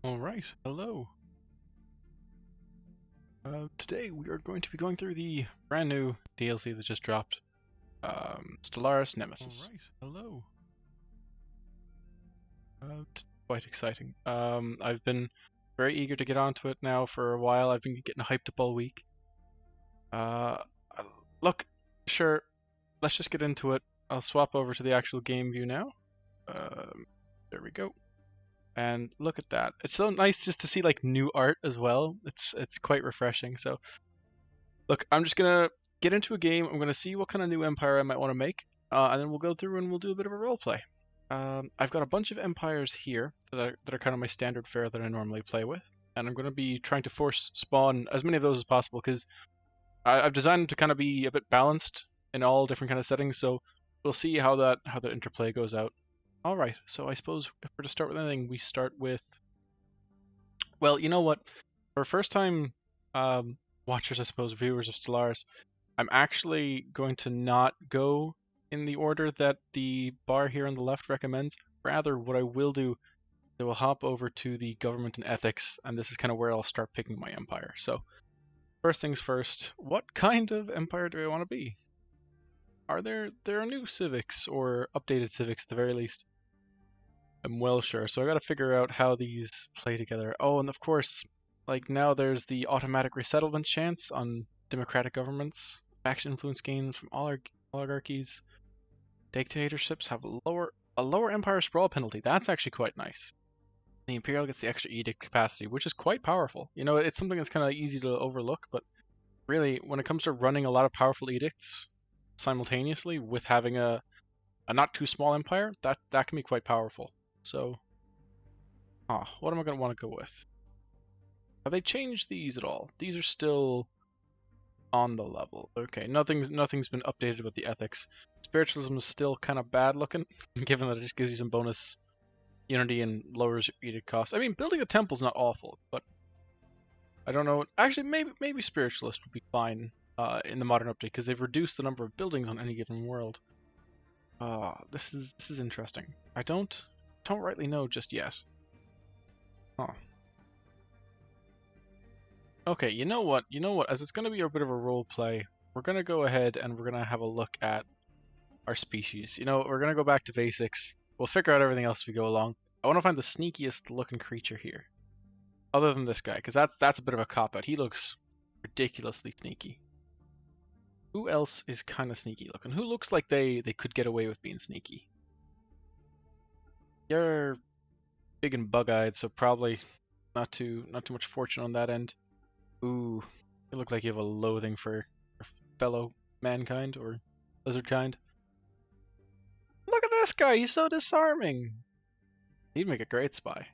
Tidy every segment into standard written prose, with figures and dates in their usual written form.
Alright, hello. Today we are going to be going through the brand new DLC that just dropped, Stellaris Nemesis. Alright, hello. Quite exciting. I've been very eager to get onto it now for a while. I've been getting hyped up all week. Uh, Look, sure, let's just get into it. I'll swap over to the actual game view now. There we go. And look at that. It's so nice just to see like new art as well. It's quite refreshing. So look, I'm just gonna get into a game. I'm gonna see what kind of new empire I might want to make, and then we'll go through and we'll do a bit of a role play. I've got a bunch of empires here that are kind of my standard fare that I normally play with, and I'm gonna be trying to force spawn as many of those as possible because I've designed them to kind of be a bit balanced in all different kind of settings. So we'll see how that interplay goes out. All right, so I suppose if we're to start with anything, we start with. Well, you know what? For first time watchers, I suppose, viewers of Stellaris, I'm actually going to not go in the order that the bar here on the left recommends. Rather, what I will do, I will hop over to the government and ethics, and this is kind of where I'll start picking my empire. So, first things first, what kind of empire do I want to be? There are new civics or updated civics at the very least? I'm well sure. So I got to figure out how these play together. Oh, and of course, like now there's the automatic resettlement chance on democratic governments. Faction influence gained from oligarchies. Dictatorships have a lower empire sprawl penalty. That's actually quite nice. The Imperial gets the extra edict capacity, which is quite powerful. You know, it's something that's kind of easy to overlook, but really, when it comes to running a lot of powerful edicts simultaneously with having a not too small empire, that can be quite powerful. So, what am I going to want to go with? Have they changed these at all? These are still on the level. Okay, nothing's been updated about the ethics. Spiritualism is still kind of bad looking, given that it just gives you some bonus unity and lowers your edict costs. I mean, building a temple's not awful, but I don't know. Actually, maybe spiritualist would be fine in the modern update because they've reduced the number of buildings on any given world. This is interesting. I don't rightly know just yet. Huh. Okay, you know what? As it's going to be a bit of a role play, we're going to go ahead and we're going to have a look at our species. You know, we're going to go back to basics. We'll figure out everything else as we go along. I want to find the sneakiest looking creature here. Other than this guy, because that's a bit of a cop-out. He looks ridiculously sneaky. Who else is kind of sneaky looking? Who looks like they could get away with being sneaky? You're big and bug-eyed, so probably not too much fortune on that end. Ooh, you look like you have a loathing for fellow mankind or lizard kind. Look at this guy, he's so disarming. He'd make a great spy.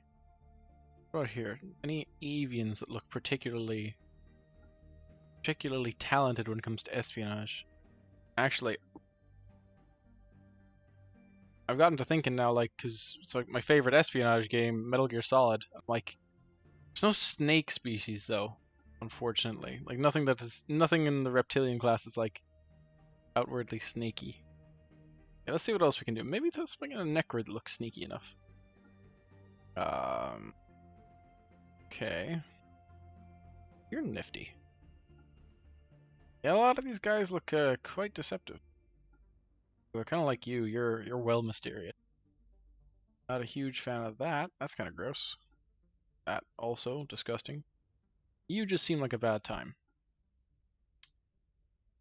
What about here? Any avians that look particularly talented when it comes to espionage? Actually, I've gotten to thinking now, like, because it's like my favorite espionage game, Metal Gear Solid. I'm like, there's no snake species though, unfortunately. Like nothing in the reptilian class that's like outwardly sneaky. Yeah, let's see what else we can do. Maybe throw something in a Necrid that looks sneaky enough. Okay. You're nifty. Yeah, a lot of these guys look quite deceptive. But kind of like you, you're well mysterious. Not a huge fan of that. That's kind of gross. That also disgusting. You just seem like a bad time.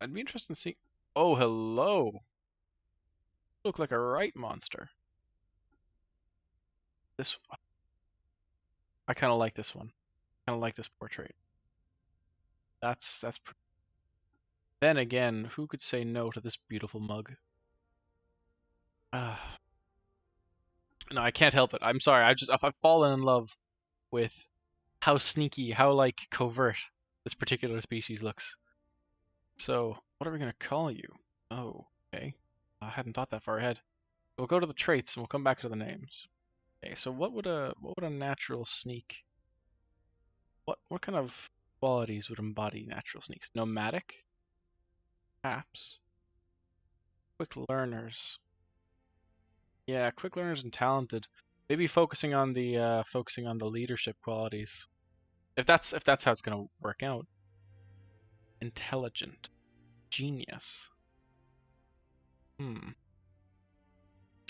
I'd be interested in seeing. Oh, hello. You look like a right monster. This. I kind of like this one. Kind of like this portrait. That's. Then again, who could say no to this beautiful mug? No, I can't help it. I'm sorry. I've fallen in love with how sneaky, how like covert this particular species looks. So, what are we gonna call you? Oh, okay. I hadn't thought that far ahead. We'll go to the traits and we'll come back to the names. Okay, so what would a natural sneak? What kind of qualities would embody natural sneaks? Nomadic, perhaps. Quick learners. Yeah, quick learners and talented. Maybe focusing on the leadership qualities. If that's how it's gonna work out. Intelligent. Genius. Hmm.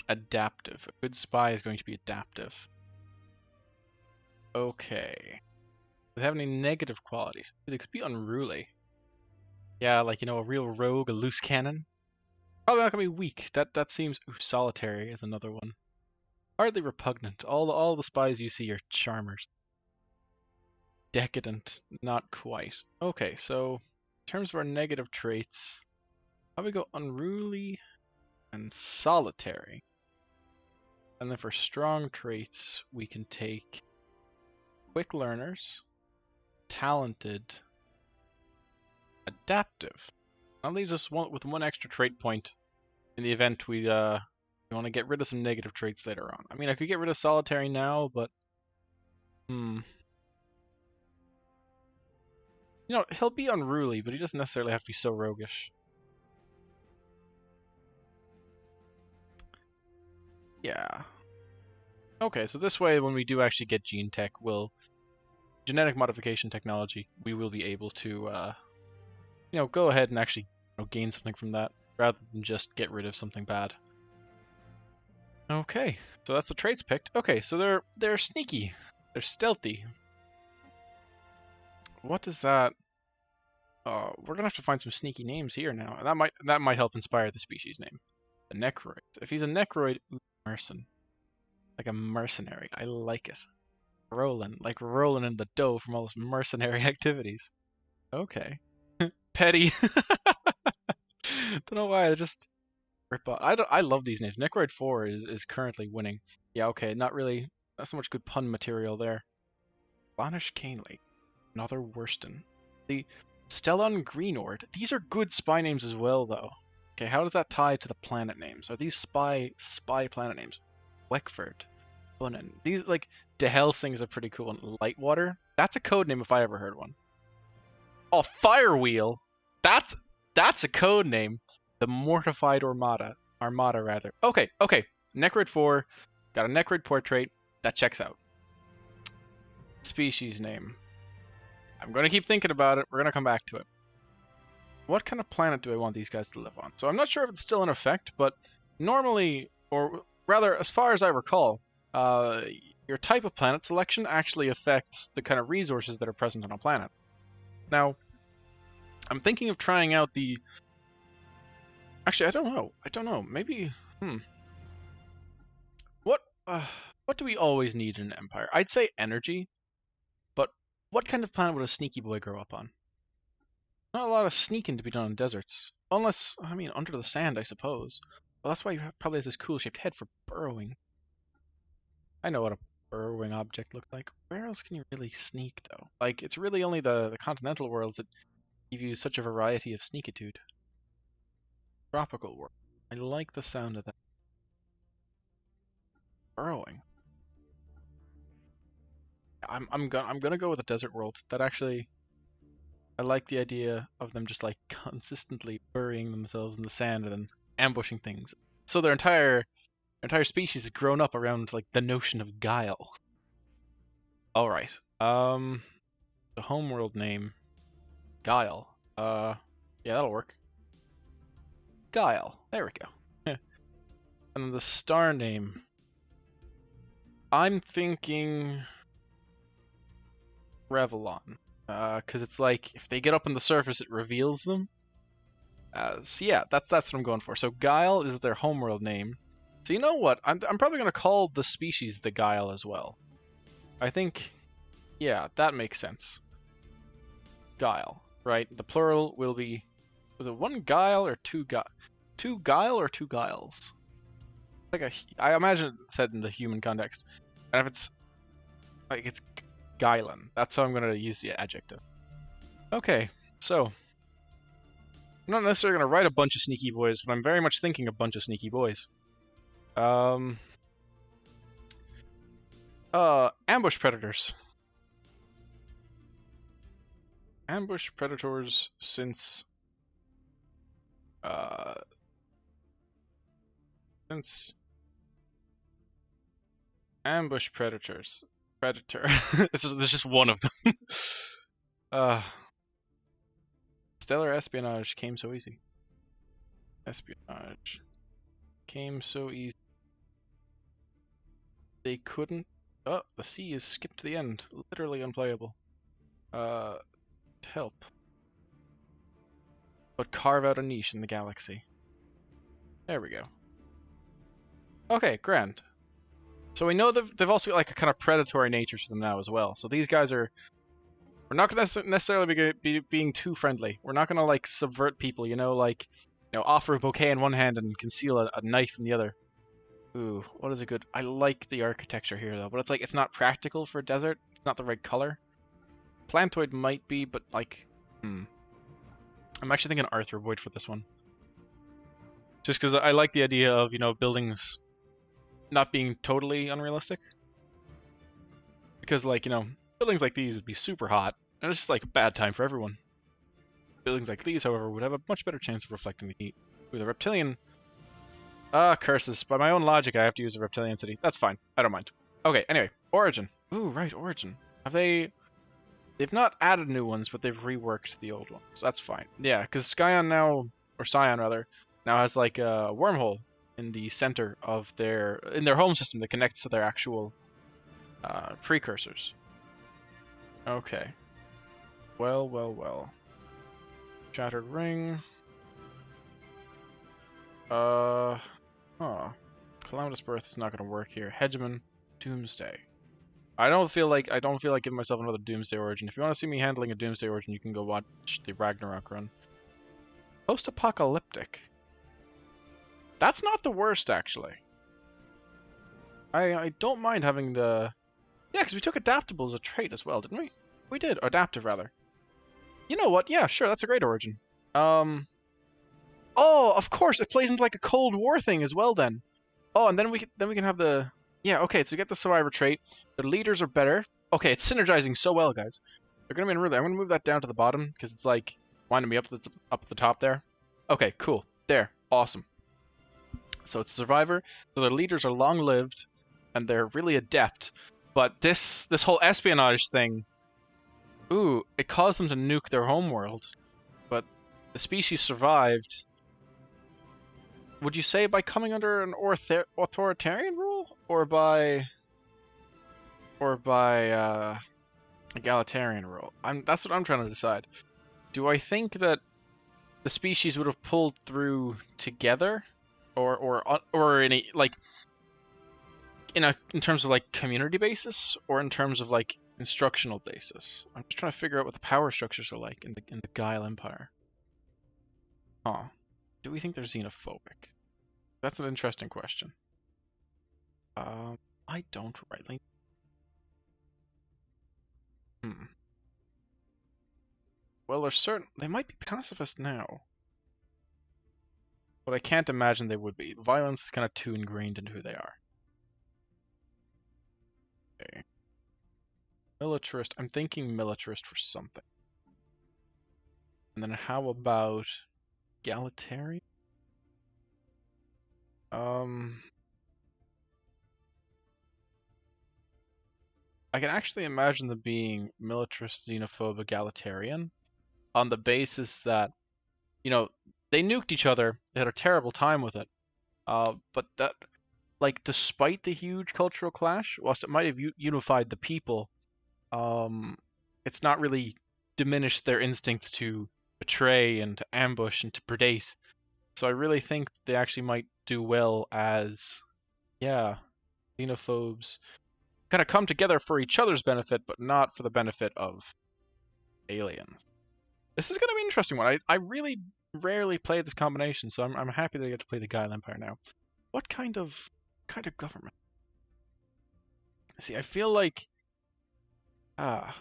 Adaptive. A good spy is going to be adaptive. Okay. Do they have any negative qualities? They could be unruly. Yeah, like, a real rogue, a loose cannon. Probably not gonna be weak. That seems. Ooh, solitary is another one. Hardly repugnant. All the spies you see are charmers. Decadent, not quite. Okay, so in terms of our negative traits, how we go unruly and solitary. And then for strong traits, we can take quick learners, talented, adaptive. That leaves us with one extra trait point in the event we want to get rid of some negative traits later on. I mean, I could get rid of solitary now, but he'll be unruly, but he doesn't necessarily have to be so roguish. Yeah. Okay, so this way, when we do actually get gene tech, genetic modification technology, we will be able to, go ahead and actually gain something from that, rather than just get rid of something bad. Okay, so that's the traits picked. Okay, so they're sneaky, they're stealthy. What is that? We're gonna have to find some sneaky names here now. That might help inspire the species name. The Necroid. If he's a Necroid, mercen. Like a mercenary. I like it. Like rolling in the dough from all those mercenary activities. Okay. Petty. Don't know why, I just rip off. I love these names. Necroid 4 is currently winning. Yeah, okay, not so much good pun material there. Vanish Canely. Another Worston. The Stellon Greenord. These are good spy names as well, though. Okay, how does that tie to the planet names? Are these spy planet names? Weckford. Bunnan. These, like, De Helsing is a pretty cool one. Lightwater? That's a code name if I ever heard one. Oh, Firewheel! That's a code name. The Mortified Armada. Armada, rather. Okay. Necroid 4. Got a Necroid portrait. That checks out. Species name. I'm going to keep thinking about it. We're going to come back to it. What kind of planet do I want these guys to live on? So I'm not sure if it's still in effect, but normally, or rather, as far as I recall, your type of planet selection actually affects the kind of resources that are present on a planet. Now, I'm thinking of trying out the... Actually, I don't know. Maybe... What do we always need in an empire? I'd say energy, but what kind of planet would a sneaky boy grow up on? Not a lot of sneaking to be done in deserts. Unless, I mean, under the sand, I suppose. Well, that's why he probably has this cool-shaped head for burrowing. I know what a burrowing object looks like. Where else can you really sneak, though? Like, it's really only the continental worlds that give you such a variety of sneakitude. Tropical world. I like the sound of that. Burrowing. I'm gonna go with a desert world. That actually, I like the idea of them just like consistently burying themselves in the sand and then ambushing things. So their entire species has grown up around like the notion of guile. All right. The homeworld name, Guile. Yeah, that'll work. Guile. There we go. And then the star name. I'm thinking Revlon. Because it's like, if they get up on the surface, it reveals them. So yeah, that's what I'm going for. So Guile is their homeworld name. So you know what? I'm probably going to call the species the Guile as well. I think, yeah, that makes sense. Guile, right? The plural will be, was it one Guile or two Guile? Two Guile or two Guiles? I imagine it said in the human context. And if it's, like, it's Guilen. That's how I'm going to use the adjective. Okay, so I'm not necessarily going to write a bunch of sneaky boys, but I'm very much thinking a bunch of sneaky boys. Ambush predators. Ambush predators since Ambush predators. Predator. There's just one of them. uh, Stellar espionage came so easy. Espionage came so easy. They couldn't. Oh, the sea is skipped to the end. Literally unplayable. Help. But carve out a niche in the galaxy. There we go. Okay, grand. So we know that they've also got like a kind of predatory nature to them now as well. So these guys are... We're not going to necessarily be being too friendly. We're not going to like subvert people, you know, like, you know, offer a bouquet in one hand and conceal a knife in the other. Ooh, what is a good... I like the architecture here though, but it's like, it's not practical for a desert. It's not the right color. Plantoid might be, but like, I'm actually thinking Arthropoid for this one. Just because I like the idea of, you know, buildings not being totally unrealistic. Because, like, you know, buildings like these would be super hot, and it's just like a bad time for everyone. Buildings like these, however, would have a much better chance of reflecting the heat. With a reptilian... curses. By my own logic, I have to use a reptilian city. That's fine. I don't mind. Okay, anyway. Origin. Ooh, right, Origin. Have they... They've not added new ones, but they've reworked the old ones. So that's fine. Yeah, because Scion now, or Scion rather, now has like a wormhole in the center of their home system that connects to their actual precursors. Okay. Well, well, well. Shattered ring. Calamitous birth is not going to work here. Hegemon, Doomsday. I don't feel like giving myself another Doomsday Origin. If you want to see me handling a Doomsday Origin, you can go watch the Ragnarok run. Post-apocalyptic. That's not the worst, actually. I don't mind having the... Yeah, because we took adaptable as a trait as well, didn't we? We did. Adaptive, rather. You know what? Yeah, sure, that's a great origin. Oh, of course, it plays into like a Cold War thing as well, then. Oh, and then we can have the... Yeah, okay, so we get the survivor trait. The leaders are better. Okay, it's synergizing so well, guys. They're going to be unruly. I'm going to move that down to the bottom, because it's like winding me up at the top there. Okay, cool. There. Awesome. So it's survivor. So their leaders are long-lived, and they're really adept. But this whole espionage thing... Ooh, it caused them to nuke their homeworld. But the species survived... Would you say by coming under an authoritarian rule, or by egalitarian rule? That's what I'm trying to decide. Do I think that the species would have pulled through together, or in a like in terms of like community basis, or in terms of like instructional basis? I'm just trying to figure out what the power structures are like in the Guile Empire. Huh. Do we think they're xenophobic? That's an interesting question. I don't rightly... Well, there's certain... They might be pacifist now. But I can't imagine they would be. Violence is kind of too ingrained into who they are. Okay. Militarist. I'm thinking militarist for something. And then how about... egalitarian? I can actually imagine them being militarist, xenophobe, egalitarian on the basis that, you know, they nuked each other. They had a terrible time with it. But that, like, despite the huge cultural clash, whilst it might have unified the people, it's not really diminished their instincts to betray and to ambush and to predate. So I really think they actually might do well as, yeah, xenophobes. Kind of come together for each other's benefit, but not for the benefit of aliens. This is going to be an interesting one. I really rarely play this combination, so I'm happy that I get to play the Guile Empire now. What kind of government? See, I feel like... okay,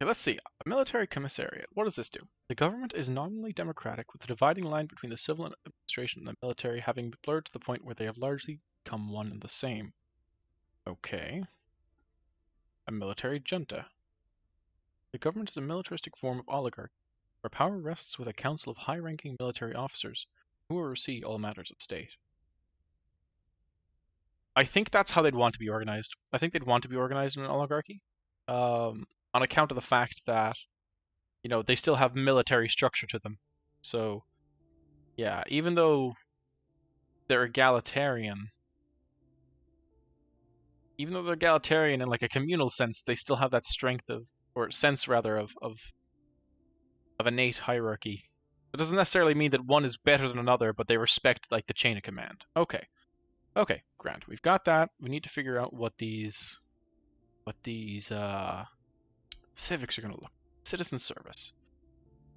let's see. A military commissariat. What does this do? The government is nominally democratic, with the dividing line between the civil administration and the military having blurred to the point where they have largely become one and the same. Okay. A military junta. The government is a militaristic form of oligarchy, where power rests with a council of high-ranking military officers who oversee all matters of state. I think that's how they'd want to be organized. I think they'd want to be organized in an oligarchy, on account of the fact that, you know, they still have military structure to them. So, yeah, even though they're egalitarian, in like a communal sense, they still have that strength of, or sense rather, of innate hierarchy. It doesn't necessarily mean that one is better than another, but they respect like the chain of command. Okay. Okay, grand. We've got that. We need to figure out what these civics are gonna look. Citizen service.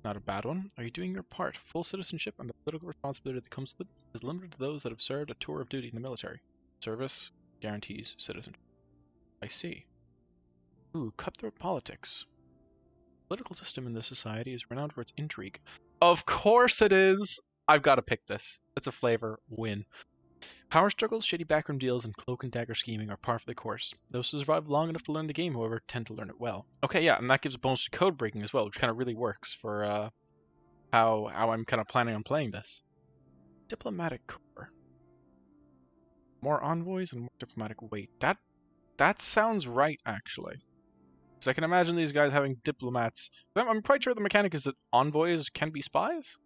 Not a bad one. Are you doing your part? Full citizenship and the political responsibility that comes with it is limited to those that have served a tour of duty in the military. Service guarantees citizenship. I see. Ooh, cutthroat politics. The political system in this society is renowned for its intrigue. Of course it is! I've got to pick this. It's a flavor. Win. Power struggles, shady backroom deals, and cloak and dagger scheming are par for the course. Those who survive long enough to learn the game, however, tend to learn it well. Okay, yeah, and that gives a bonus to code breaking as well, which kind of really works for how I'm kind of planning on playing this. Diplomatic Corps. More envoys and more diplomatic weight. That sounds right, actually. So I can imagine these guys having diplomats. I'm quite sure the mechanic is that envoys can be spies?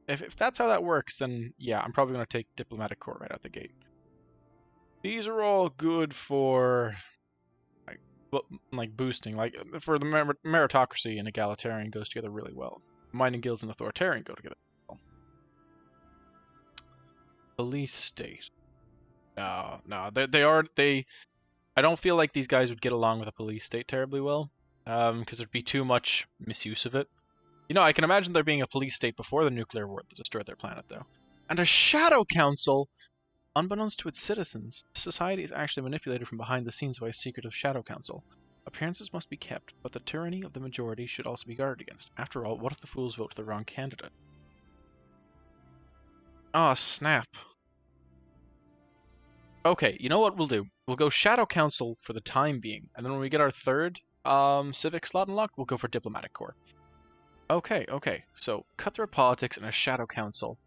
If that's how that works, then yeah, I'm probably going to take Diplomatic Corps right out the gate. These are all good for like boosting, like for the meritocracy and egalitarian goes together really well. Mining guilds and authoritarian go together well. Police state. No, I don't feel like these guys would get along with a police state terribly well, because there'd be too much misuse of it. You know, I can imagine there being a police state before the nuclear war that destroyed their planet, though. And a shadow council! Unbeknownst to its citizens, society is actually manipulated from behind the scenes by a secretive shadow council. Appearances must be kept, but the tyranny of the majority should also be guarded against. After all, what if the fools vote for the wrong candidate? Oh, snap. Okay, you know what we'll do? We'll go shadow council for the time being, and then when we get our third civic slot unlocked, we'll go for diplomatic corps. Okay, okay. So, cutthroat politics and a shadow council.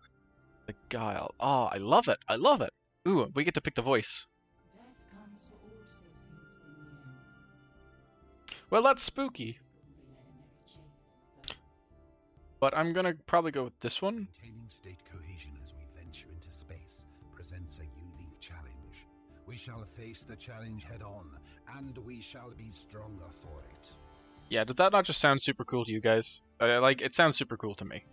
The Guile. Oh, I love it. I love it. Ooh, we get to pick the voice. Well, that's spooky. But I'm gonna probably go with this one. Maintaining state cohesion as we venture into space presents a unique challenge. We shall face the challenge head on, and we shall be stronger for it. Yeah, did that not just sound super cool to you guys? Like, it sounds super cool to me.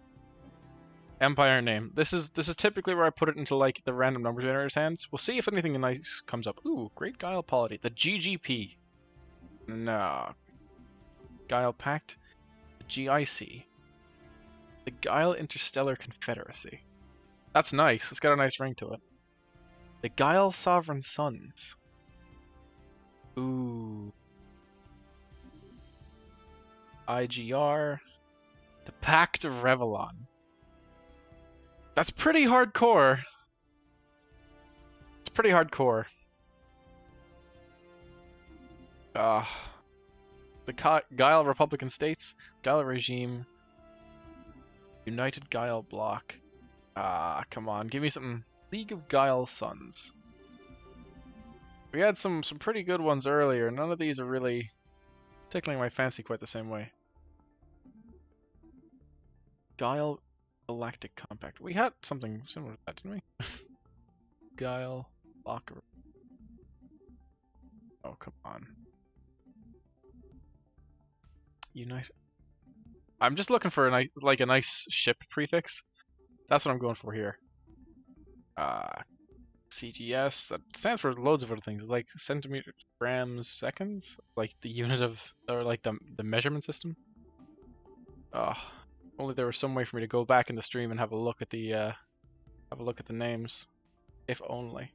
Empire name. This is typically where I put it into, like, the random number generator's hands. We'll see if anything nice comes up. Ooh, Great Guile Polity. The GGP. No. Guile Pact. The GIC. The Guile Interstellar Confederacy. That's nice. It's got a nice ring to it. The Guile Sovereign Sons. Ooh. IGR. The Pact of Revellon. That's pretty hardcore. It's pretty hardcore. The Guile Republican States. Guile Regime. United Guile Bloc. Come on. Give me something. League of Guile Sons. We had some pretty good ones earlier. None of these are really tickling my fancy quite the same way. Guile Galactic Compact. We had something similar to that, didn't we? Guile Locker. Oh, come on. United. I'm just looking for a nice ship prefix. That's what I'm going for here. CGS. That stands for loads of other things. It's like centimeters, grams, seconds. Like the unit of, or like the measurement system. Only there was some way for me to go back in the stream and have a look at the names. If only.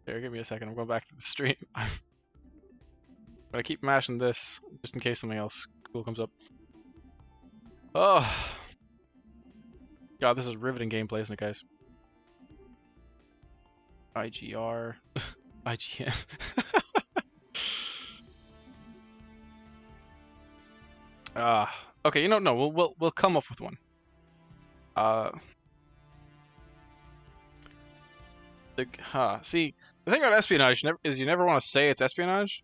Here, give me a second. I'm going back to the stream. But I keep mashing this just in case something else cool comes up. Oh, God, this is riveting gameplay, isn't it, guys? IGR, IGN. Okay, you know, no, we'll come up with one. The See, the thing about espionage is you never want to say it's espionage.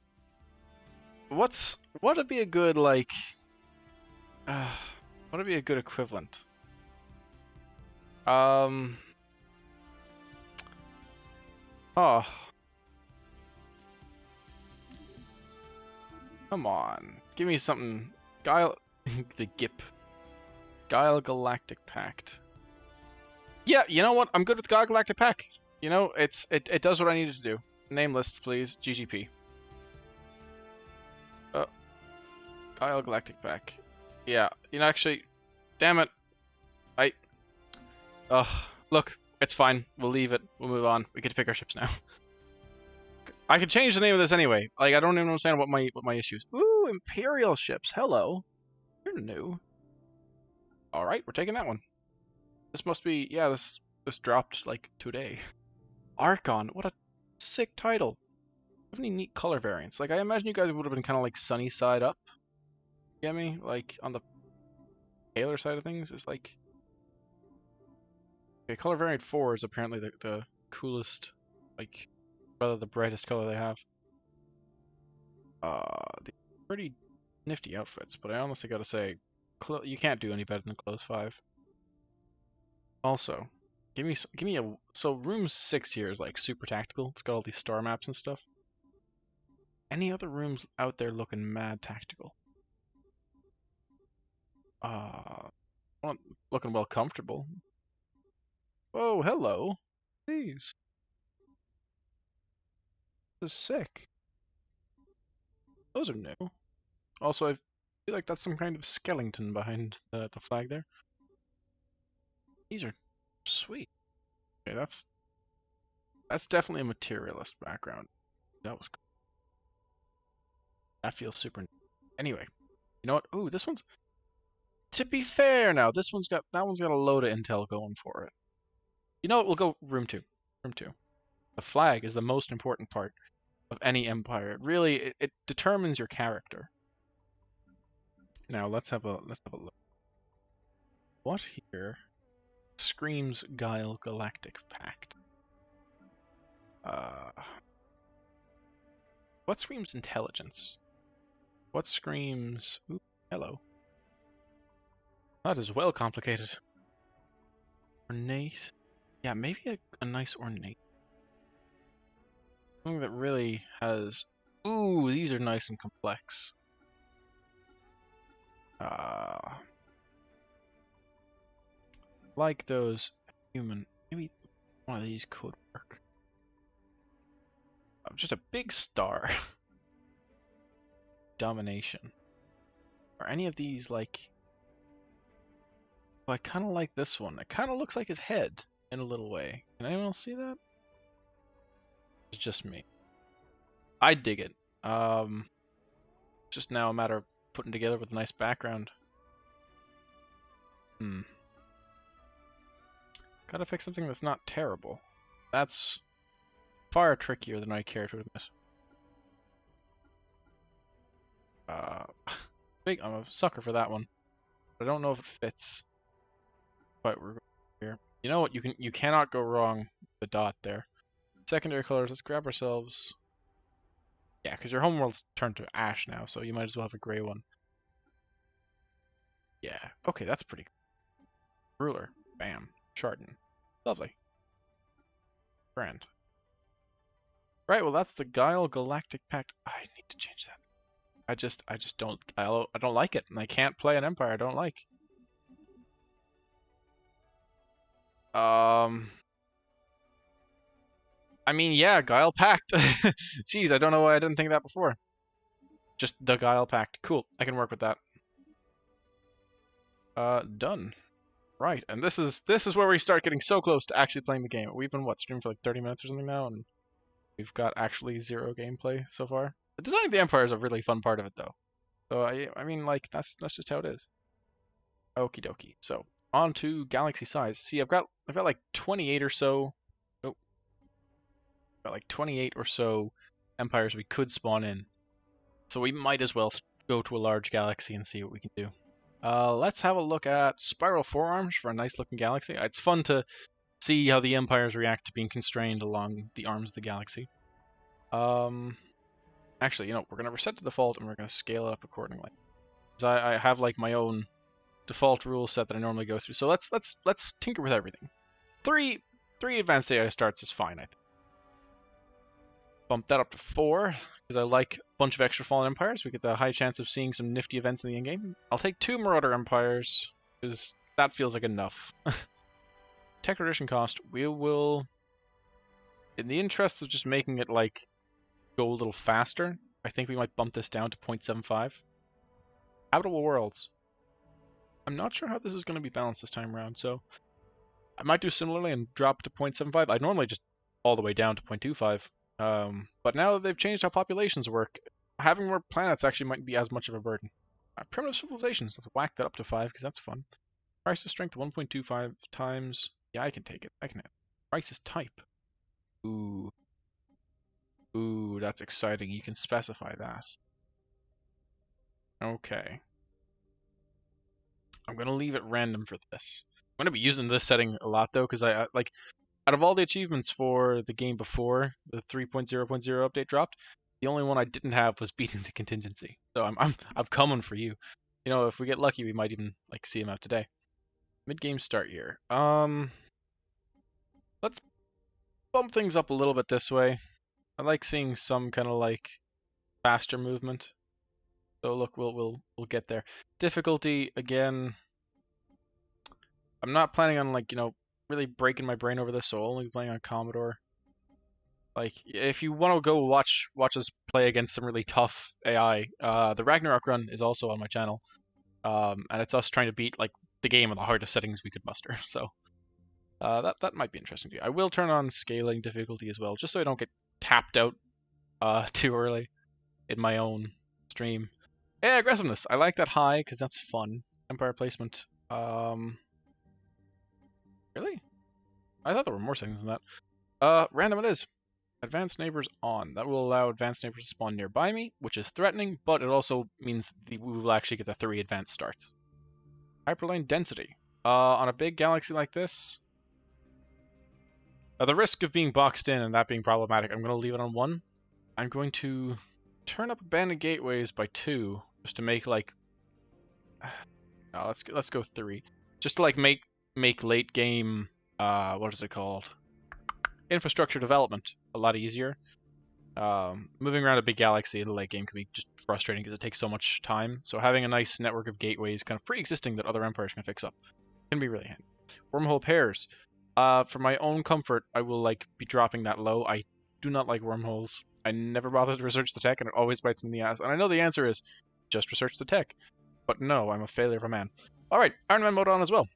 What would be a good like? What would be a good equivalent? Um. Oh. Come on. Give me something. Guile. The GIP. Guile Galactic Pact. Yeah, you know what? I'm good with Guile Galactic Pact. You know, it does what I needed to do. Name lists, please. GGP. Guile Galactic Pact. Yeah, you know, actually, damn it. Ugh. Look, it's fine. We'll leave it. We'll move on. We get to pick our ships now. I could change the name of this anyway. Like, I don't even understand what my issue is. Ooh, Imperial ships. Hello. You're new. Alright, we're taking that one. This must be... Yeah, this dropped, like, today. Archon. What a sick title. Have any neat color variants? Like, I imagine you guys would have been kind of like sunny side up. You get me? Like, on the paler side of things, it's like... Okay, color variant 4 is apparently the coolest, like, rather the brightest color they have. They're pretty nifty outfits, but I honestly gotta say, you can't do any better than Close 5. Also, give me a... So, room 6 here is, like, super tactical. It's got all these star maps and stuff. Any other rooms out there looking mad tactical? Looking well comfortable. Oh, hello. Please. This is sick. Those are new. Also, I feel like that's some kind of skeleton behind the flag there. These are sweet. Okay, that's definitely a materialist background. That was cool. That feels super... Anyway, you know what? Ooh, this one's... To be fair now, that one's got a load of intel going for it. You know what? We'll go room 2. Room 2. The flag is the most important part of any empire. It determines your character. Now let's have a look. What here screams Guile Galactic Pact? What screams intelligence? What screams... Ooh, hello. That is well complicated. Ornate. Yeah, maybe a nice ornate. Something that really has... Ooh, these are nice and complex. Like those human... Maybe one of these could work. Just a big star. Domination. Are any of these like... Well, I kind of like this one. It kind of looks like his head in a little way. Can anyone else see that? It's just me. I dig it. Just now a matter of putting together with a nice background. Gotta pick something that's not terrible. That's far trickier than I care to admit. I'm a sucker for that one. But I don't know if it fits. But we're here. You know what? You cannot go wrong with the dot there. Secondary colors. Let's grab ourselves. Yeah, because your homeworld's turned to ash now, so you might as well have a gray one. Yeah. Okay, that's pretty good. Ruler. Bam. Chardon. Lovely. Grand. Right. Well, that's the Guile Galactic Pact. I need to change that. I just don't. I don't like it, and I can't play an empire I don't like. I mean, yeah, Guile Pact. Jeez, I don't know why I didn't think of that before. Just the Guile Pact. Cool, I can work with that. Done. Right, and this is where we start getting so close to actually playing the game. We've been, what, streaming for like 30 minutes or something now, and we've got actually 0 gameplay so far. The designing the Empire is a really fun part of it, though. So, I mean, like, that's just how it is. Okie dokie. So, on to galaxy size. See, I've got like 28 or so. Oh. Got like 28 or so empires we could spawn in. So we might as well go to a large galaxy and see what we can do. Let's have a look at Spiral Forearms for a nice looking galaxy. It's fun to see how the empires react to being constrained along the arms of the galaxy. Actually, we're gonna reset to default and we're gonna scale it up accordingly. Because I have like my own default rule set that I normally go through. So let's tinker with everything. Three advanced AI starts is fine, I think. Bump that up to 4, because I like a bunch of extra fallen empires. We get the high chance of seeing some nifty events in the in-game. I'll take 2 marauder empires, because that feels like enough. Tech tradition cost, we will, in the interest of just making it like go a little faster, I think we might bump this down to 0.75. Habitable worlds. I'm not sure how this is going to be balanced this time around, so I might do similarly and drop to 0.75. I'd normally just all the way down to 0.25. But now that they've changed how populations work, having more planets actually might be as much of a burden. Primitive civilizations, let's whack that up to 5, because that's fun. Crisis strength 1.25 times. Yeah, I can take it. I can have it. Crisis type. Ooh. Ooh, that's exciting. You can specify that. Okay. I'm going to leave it random for this. I'm going to be using this setting a lot, though, because I like, out of all the achievements for the game before the 3.0.0 update dropped, the only one I didn't have was beating the contingency. So I'm coming for you. If we get lucky, we might even like see him out today. Mid-game start here. Let's bump things up a little bit this way. I like seeing some kind of like faster movement. So look, we'll get there. Difficulty again. I'm not planning on like really breaking my brain over this, so I'll only be playing on Commodore. Like, if you want to go watch us play against some really tough AI, the Ragnarok run is also on my channel, and it's us trying to beat like the game on the hardest settings we could muster. So that might be interesting to you. I will turn on scaling difficulty as well, just so I don't get tapped out too early in my own stream. Yeah, aggressiveness. I like that high because that's fun. Empire placement. Really? I thought there were more settings than that. Random it is. Advanced neighbors on. That will allow advanced neighbors to spawn nearby me, which is threatening, but it also means we will actually get the 3 advanced starts. Hyperlane density. On a big galaxy like this, the risk of being boxed in and that being problematic, I'm going to leave it on 1. I'm going to turn up abandoned gateways by 2, just to make like... let's go 3. Just to like make late game, what is it called? Infrastructure development a lot easier. Moving around a big galaxy in the late game can be just frustrating because it takes so much time. So having a nice network of gateways kind of pre-existing that other empires can fix up can be really handy. Wormhole pairs. For my own comfort, I will like be dropping that low. I do not like wormholes. I never bothered to research the tech, and it always bites me in the ass. And I know the answer is just research the tech. But no, I'm a failure of a man. Alright, Iron Man mode on as well.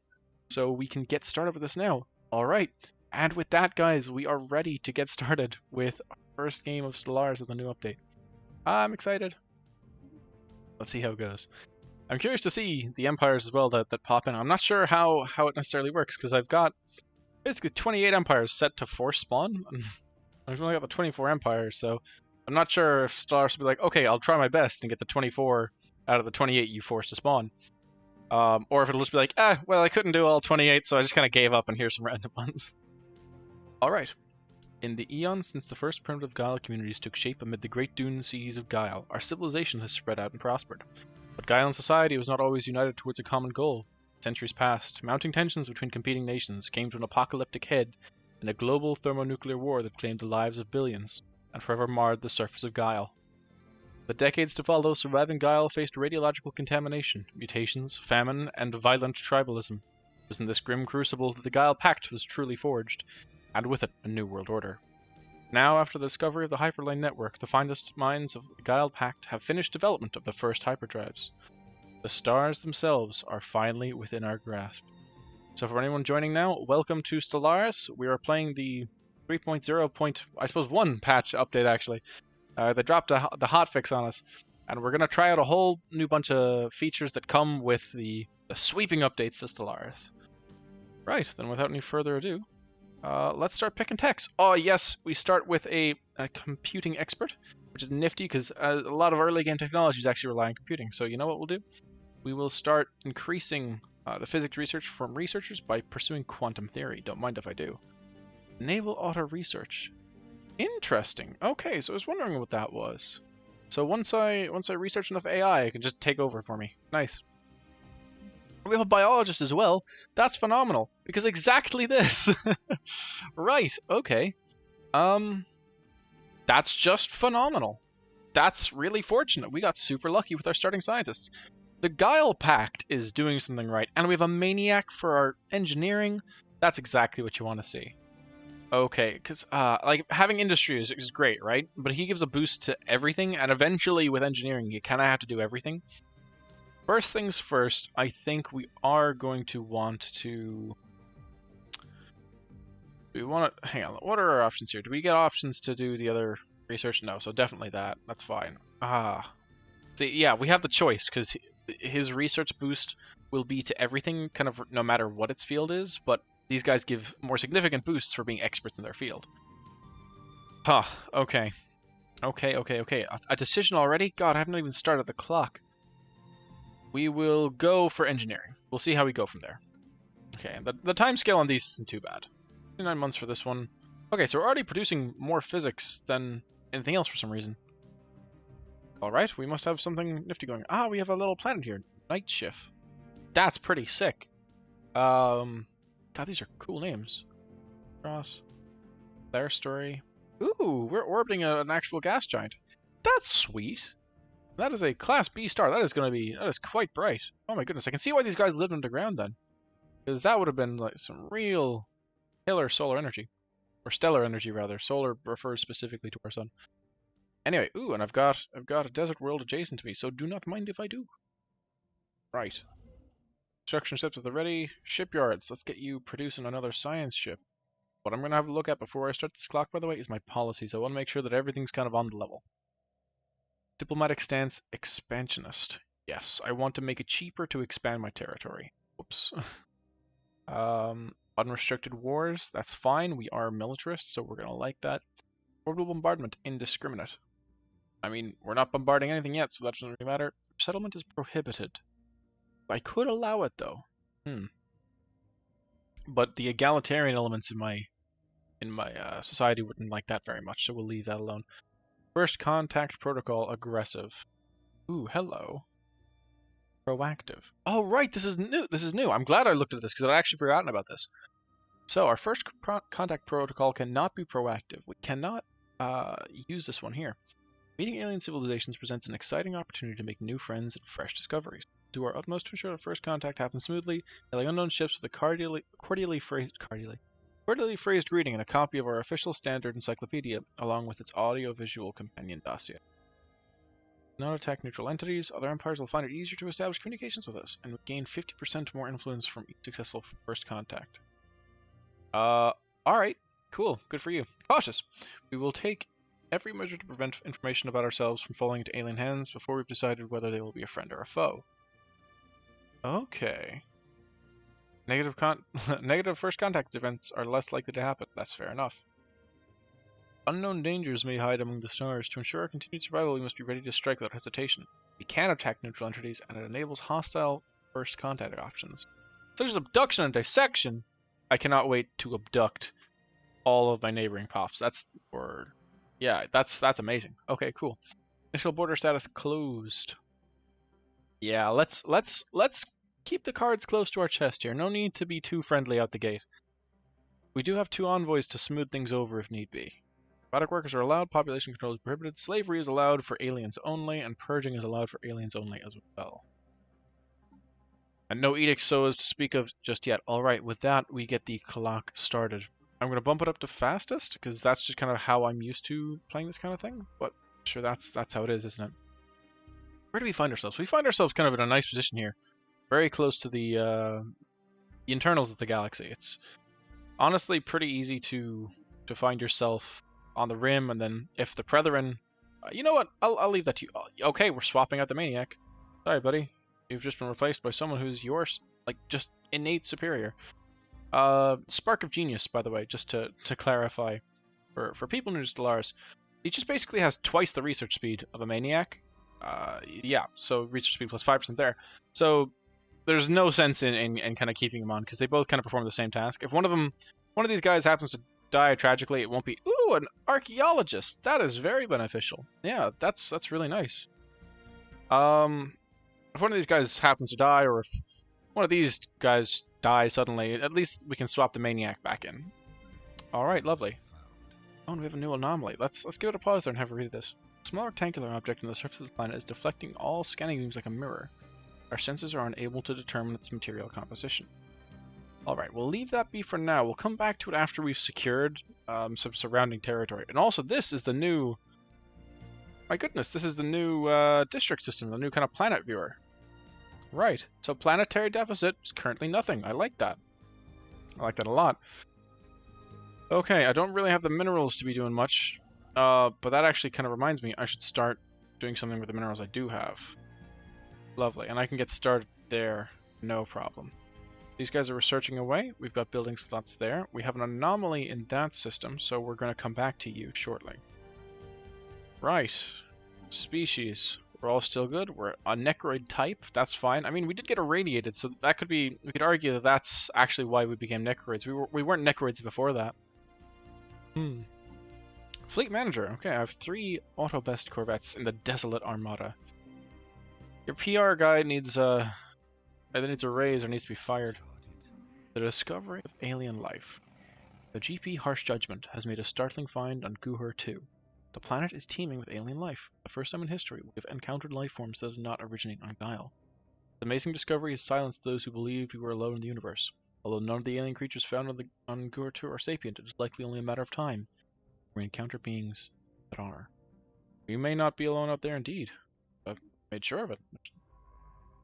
So we can get started with this now. Alright. And with that, guys, we are ready to get started with our first game of Stellaris with the new update. I'm excited. Let's see how it goes. I'm curious to see the empires as well that pop in. I'm not sure how it necessarily works, because I've got basically 28 empires set to force spawn. I've only got the 24 empires, so I'm not sure if Stellaris will be like, okay, I'll try my best and get the 24 out of the 28 you forced to spawn. Or if it'll just be like, well, I couldn't do all 28, so I just kind of gave up, and here's some random ones. Alright. In the eons since the first primitive Guile communities took shape amid the great dune seas of Guile, our civilization has spread out and prospered. But Guilean society was not always united towards a common goal. Centuries passed, mounting tensions between competing nations came to an apocalyptic head in a global thermonuclear war that claimed the lives of billions, and forever marred the surface of Guile. The decades to follow, surviving Guile faced radiological contamination, mutations, famine, and violent tribalism. It was in this grim crucible that the Guile Pact was truly forged, and with it, a new world order. Now, after the discovery of the Hyperlane network, the finest minds of the Guile Pact have finished development of the first hyperdrives. The stars themselves are finally within our grasp. So for anyone joining now, welcome to Stellaris. We are playing the 3.0.1 patch update, actually. They dropped the hotfix on us, and we're going to try out a whole new bunch of features that come with the sweeping updates to Stellaris. Right, then without any further ado, let's start picking techs. Oh yes, we start with a computing expert, which is nifty because a lot of early game technologies actually rely on computing. So you know what we'll do? We will start increasing The physics research from researchers by pursuing quantum theory. Don't mind if I do. Enable auto research. Interesting. Okay, so I was wondering what that was. So once I research enough AI, it can just take over for me. Nice. We have a biologist as well. That's phenomenal because exactly this. Right. Okay. That's just phenomenal. That's really fortunate. We got super lucky with our starting scientists. The Guile Pact is doing something right, and we have a maniac for our engineering. That's exactly what you want to see. Okay, because like having industry is great, right? But he gives a boost to everything, and eventually with engineering, you kind of have to do everything. First things first, I think we are going to want to... Do we want to... Hang on, what are our options here? Do we get options to do the other research? No, so definitely that. That's fine. See, yeah, we have the choice, because his research boost will be to everything, kind of no matter what its field is, but these guys give more significant boosts for being experts in their field. Huh, okay. Okay. A decision already? God, I haven't even started the clock. We will go for engineering. We'll see how we go from there. Okay, the time scale on these isn't too bad. 9 months for this one. Okay, so we're already producing more physics than anything else for some reason. Alright, we must have something nifty going. Ah, we have a little planet here. Night Shift. That's pretty sick. God, these are cool names. Cross. Their story. Ooh, we're orbiting an actual gas giant. That's sweet. That is a Class B star. That is quite bright. Oh my goodness, I can see why these guys lived underground then. Because that would have been like some real killer solar energy. Or stellar energy, rather. Solar refers specifically to our sun. Anyway, ooh, and I've got a desert world adjacent to me, so do not mind if I do. Right. Construction ships at the ready. Shipyards. Let's get you producing another science ship. What I'm going to have a look at before I start this clock, by the way, is my policies. I want to make sure that everything's kind of on the level. Diplomatic stance, expansionist. Yes, I want to make it cheaper to expand my territory. Whoops. Unrestricted wars, that's fine. We are militarists, so we're going to like that. Orbital bombardment, indiscriminate. I mean, we're not bombarding anything yet, so that doesn't really matter. Settlement is prohibited. I could allow it, though. But the egalitarian elements in my society wouldn't like that very much, so we'll leave that alone. First contact protocol, aggressive. Ooh, hello. Proactive. Oh, right, this is new. I'm glad I looked at this, because I'd actually forgotten about this. So, our first contact protocol cannot be proactive. We cannot use this one here. Meeting alien civilizations presents an exciting opportunity to make new friends and fresh discoveries. Do our utmost to ensure that first contact happens smoothly, hailing unknown ships with a cordially phrased greeting and a copy of our official standard encyclopedia, along with its audio-visual companion dossier. Not attack neutral entities. Other empires will find it easier to establish communications with us, and we gain 50% more influence from each successful first contact. Alright. Cool. Good for you. Cautious. We will take every measure to prevent information about ourselves from falling into alien hands before we've decided whether they will be a friend or a foe. Okay. Negative first contact events are less likely to happen. That's fair enough. Unknown dangers may hide among the stars. To ensure our continued survival, we must be ready to strike without hesitation. We can attack neutral entities, and it enables hostile first contact options, such as abduction and dissection. I cannot wait to abduct all of my neighboring pops. That's amazing. Okay, cool. Initial border status closed. Yeah, let's keep the cards close to our chest here. No need to be too friendly out the gate. We do have 2 envoys to smooth things over if need be. Robotic workers are allowed, population control is prohibited, slavery is allowed for aliens only, and purging is allowed for aliens only as well. And no edicts so as to speak of just yet. Alright, with that, we get the clock started. I'm going to bump it up to fastest, because that's just kind of how I'm used to playing this kind of thing. But sure, that's how it is, isn't it? Where do we find ourselves? We find ourselves kind of in a nice position here. Very close to the internals of the galaxy. It's honestly pretty easy to find yourself on the rim, and then if the Brethren... you know what? I'll leave that to you. Okay, we're swapping out the Maniac. Sorry, buddy. You've just been replaced by someone who's yours, like, just innate superior. Spark of Genius, by the way, just to clarify, for people new to Stellaris, he just basically has twice the research speed of a Maniac. Yeah, so research speed plus 5% there. So there's no sense in kind of keeping them on because they both kind of perform the same task. If one of these guys happens to die tragically, it won't be, ooh, an archaeologist. That is very beneficial. Yeah, that's really nice. If one of these guys happens to die, or if one of these guys die suddenly, at least we can swap the maniac back in. All right, lovely. Oh, and we have a new anomaly. Let's give it a pause there and have a read of this. A small rectangular object on the surface of the planet is deflecting all scanning beams like a mirror. Our senses are unable to determine its material composition. Alright, we'll leave that be for now. We'll come back to it after we've secured some surrounding territory. And also, this is the new... My goodness, this is the new district system, the new kind of planet viewer. Right, so planetary deficit is currently nothing. I like that. I like that a lot. Okay, I don't really have the minerals to be doing much. But that actually kind of reminds me, I should start doing something with the minerals I do have. Lovely, and I can get started there, no problem. These guys are researching away. We've got building slots there. We have an anomaly in that system, so we're going to come back to you shortly. Right. Species. We're all still good. We're a necroid type. That's fine. I mean, we did get irradiated, so that could be... We could argue that that's actually why we became necroids. We weren't necroids before that. Fleet manager. Okay, I have 3 auto-best corvettes in the Desolate Armada. Your PR guy needs either needs a raise or needs to be fired. The discovery of alien life. The GP Harsh Judgment has made a startling find on Guhur 2. The planet is teeming with alien life. The first time in history we have encountered life forms that did not originate on Guile. The amazing discovery has silenced those who believed we were alone in the universe. Although none of the alien creatures found on Guhur 2 are sapient, it is likely only a matter of time we encounter beings that are. We may not be alone out there indeed. I've made sure of it.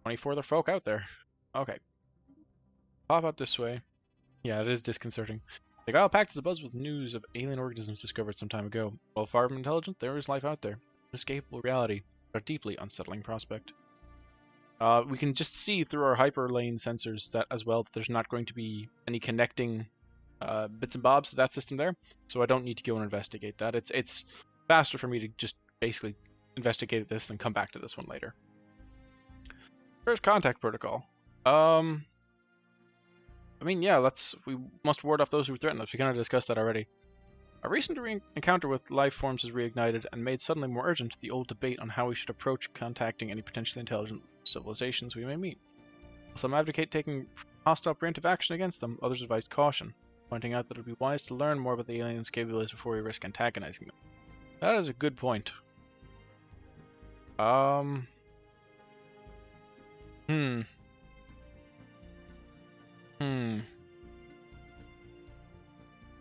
24 other folk out there. Okay. Pop out this way. Yeah, it is disconcerting. The Guile Pact is abuzz with news of alien organisms discovered some time ago. While far from intelligent, there is life out there. An inescapable reality, but a deeply unsettling prospect. We can just see through our hyperlane sensors that as well, there's not going to be any connecting bits and bobs to that system there, so I don't need to go and investigate that. It's faster for me to just basically investigate this and come back to this one later. First contact protocol. I mean, yeah, we must ward off those who threaten us. We kind of discussed that already. A recent encounter with life forms has reignited and made suddenly more urgent the old debate on how we should approach contacting any potentially intelligent civilizations we may meet. Some advocate taking hostile preemptive action against them, others advise caution, pointing out that it would be wise to learn more about the aliens' capabilities before we risk antagonizing them. That is a good point.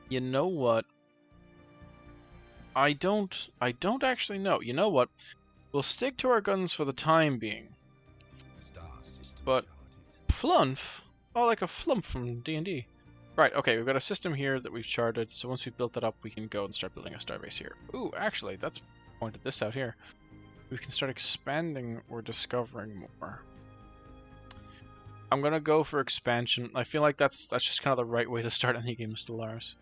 You know what? I don't actually know. You know what? We'll stick to our guns for the time being. But flump? Oh, like a flump from D&D. Right, okay, we've got a system here that we've charted, so once we've built that up, we can go and start building a starbase here. Ooh, actually, that's pointed this out here. We can start expanding or discovering more. I'm gonna go for expansion. I feel like that's just kind of the right way to start any game of Stellaris.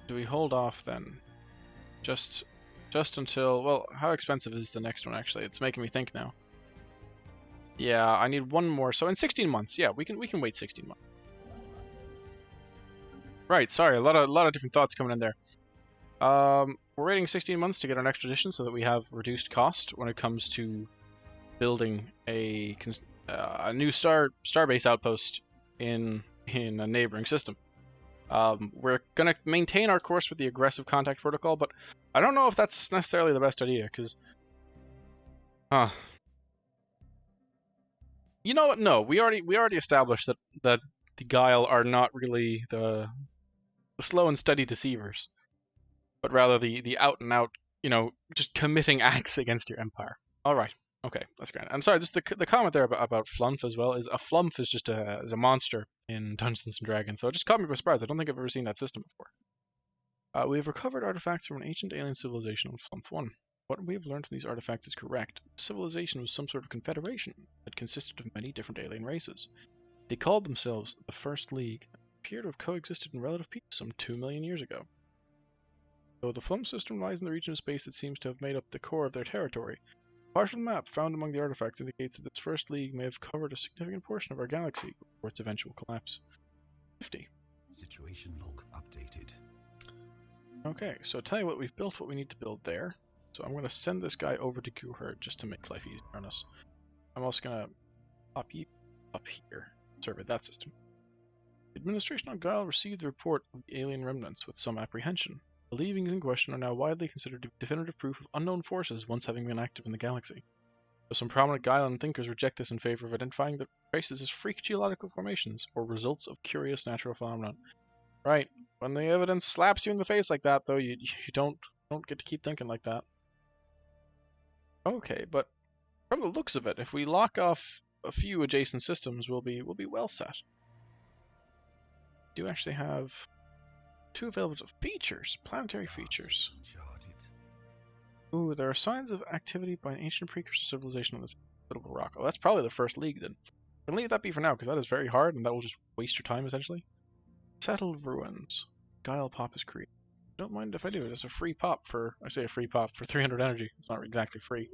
Do we hold off then? Just until... Well, how expensive is the next one, actually? It's making me think now. Yeah, I need one more. So in 16 months, yeah, we can wait 16 months. Right, sorry, a lot of different thoughts coming in there. We're waiting 16 months to get our next edition so that we have reduced cost when it comes to building a new starbase outpost in a neighboring system. We're going to maintain our course with the aggressive contact protocol, but I don't know if that's necessarily the best idea, because... You know what? No, we already established that the Guile are not really the slow and steady deceivers, but rather the out-and-out, you know, just committing acts against your empire. Alright, okay, that's great. I'm sorry, just the comment there about flump as well, is a flump is just is a monster in Dungeons & Dragons, so it just caught me by surprise. I don't think I've ever seen that system before. We have recovered artifacts from an ancient alien civilization on Flump 1. What we have learned from these artifacts is correct. The civilization was some sort of confederation that consisted of many different alien races. They called themselves the First League and appear to have coexisted in relative peace some 2 million years ago. Though the Flump system lies in the region of space that seems to have made up the core of their territory, Partial map found among the artifacts indicates that this first league may have covered a significant portion of our galaxy before its eventual collapse. 50. Situation log updated. Okay, so tell you what, we've built what we need to build there. So I'm going to send this guy over to Guherd just to make life easier on us. I'm also going to pop you up here. Survey that system. The administration on Guile received the report of the alien remnants with some apprehension. The leavings in question are now widely considered to be definitive proof of unknown forces once having been active in the galaxy. Though some prominent Guilean thinkers reject this in favor of identifying the traces as freak geological formations or results of curious natural phenomena. Right. When the evidence slaps you in the face like that, though, you don't get to keep thinking like that. Okay, but from the looks of it, if we lock off a few adjacent systems, we'll be well set. We do actually have 2 available features, planetary features. Ooh, there are signs of activity by an ancient precursor civilization on this habitable rock. Oh, that's probably the first league then. I'm gonna leave that be for now because that is very hard and that will just waste your time essentially. Settled ruins. Guile pop is created. Don't mind if I do. It's a free pop for, I say a free pop for 300 energy. It's not exactly free.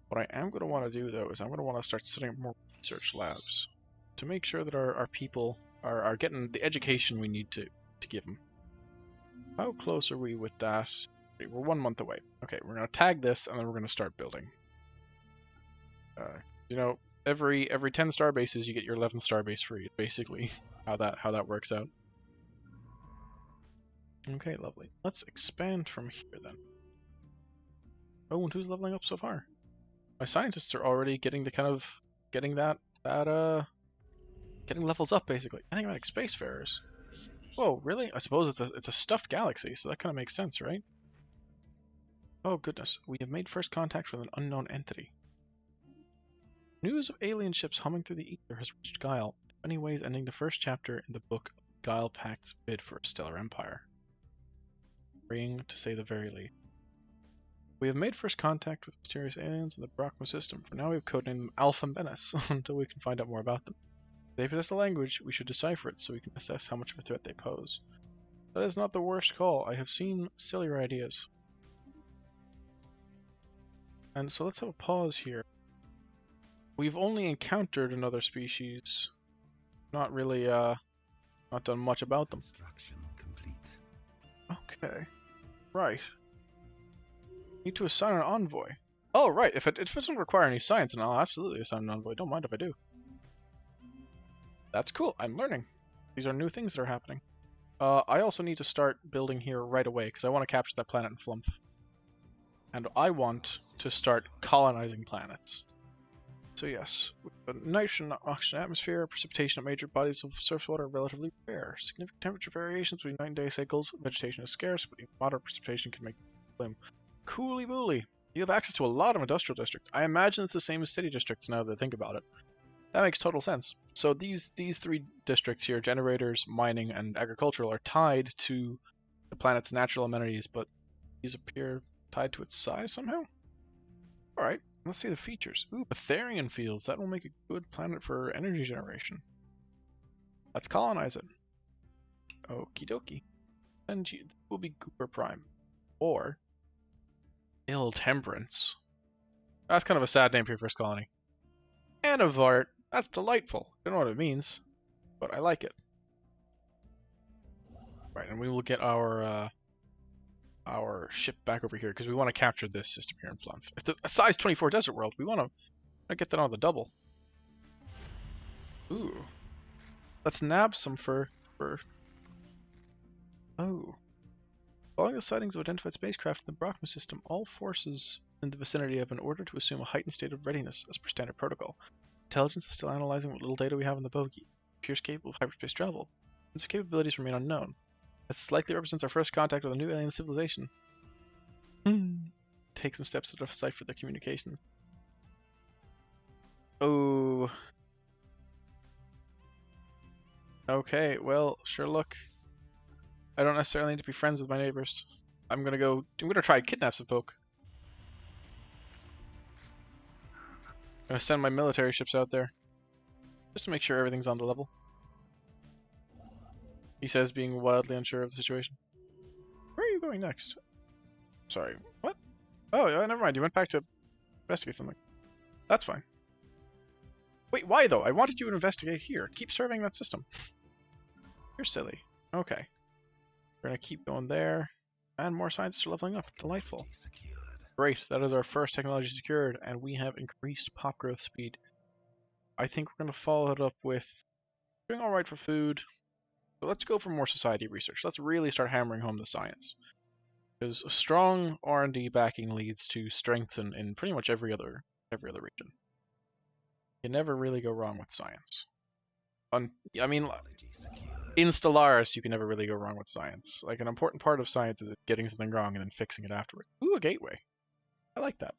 What I am going to want to do though is I'm going to want to start setting up more research labs to make sure that our people are getting the education we need to give them. How close are we with that? We're 1 month away. Okay, we're going to tag this and then we're going to start building. You know, every 10 star bases you get your 11th star base free. Basically, how that works out. Okay, lovely. Let's expand from here then. Oh, and who's leveling up so far? My scientists are already getting the getting levels up basically. Enigmatic spacefarers. Whoa, really? I suppose it's a stuffed galaxy, so that kind of makes sense, right? Oh goodness, we have made first contact with an unknown entity. News of alien ships humming through the ether has reached Guile, in many ways ending the first chapter in the book Guile Pact's bid for a stellar empire. Freeing, to say the very least. We have made first contact with mysterious aliens in the Brachma system. For now we have codenamed them Alpha and Menace, until we can find out more about them. If they possess a language, we should decipher it so we can assess how much of a threat they pose. That is not the worst call. I have seen sillier ideas. And so let's have a pause here. We've only encountered another species. Not really, not done much about them. Construction complete. Okay. Right. Need to assign an envoy. Oh, right. If it doesn't require any science, then I'll absolutely assign an envoy. Don't mind if I do. That's cool. I'm learning. These are new things that are happening. I also need to start building here right away, because I want to capture that planet in Flumph. And I want to start colonizing planets. So yes, with the nitrogen and oxygen atmosphere, precipitation at major bodies of surface water are relatively rare. Significant temperature variations between night and day cycles. Vegetation is scarce, but even moderate precipitation can make bloom. Cooly booly. You have access to a lot of industrial districts. I imagine it's the same as city districts now that I think about it. That makes total sense. So these 3 districts here, generators, mining, and agricultural, are tied to the planet's natural amenities, but these appear tied to its size somehow? Alright, let's see the features. Ooh, Betharian fields. That will make a good planet for energy generation. Let's colonize it. Okie dokie. And this will be Gooper Prime. Or Ill Temperance. That's kind of a sad name for your first colony. Anavart. That's delightful. Don't know what it means, but I like it. Right, and we will get our ship back over here because we want to capture this system here in Flumph. If it's a size 24 desert world, we want to get that on the double. Ooh, let's nab some for. Oh, following the sightings of identified spacecraft in the Brachma system, all forces in the vicinity have been ordered to assume a heightened state of readiness as per standard protocol. Intelligence is still analyzing what little data we have in the bogey. It appears capable of hyperspace travel. Its capabilities remain unknown. This likely represents our first contact with a new alien civilization. Take some steps to decipher their communications. Oh. Okay, well, sure look. I don't necessarily need to be friends with my neighbors. I'm gonna try to kidnap some folk. I'm gonna send my military ships out there. Just to make sure everything's on the level. He says, being wildly unsure of the situation. Where are you going next? Sorry, what? Oh, never mind. You went back to Investigate something. That's fine. Wait, why though? I wanted you to investigate here. Keep serving that system. You're silly. Okay. We're gonna keep going there. And more scientists are leveling up. Delightful. Great, that is our first technology secured, and we have increased pop growth speed. I think we're gonna follow it up with doing alright for food. But let's go for more society research. Let's really start hammering home the science. Because a strong R&D backing leads to strength in pretty much every other region. You never really go wrong with science. I mean, in Stellaris, you can never really go wrong with science. Like, an important part of science is getting something wrong and then fixing it afterwards. Ooh, a gateway. I like that.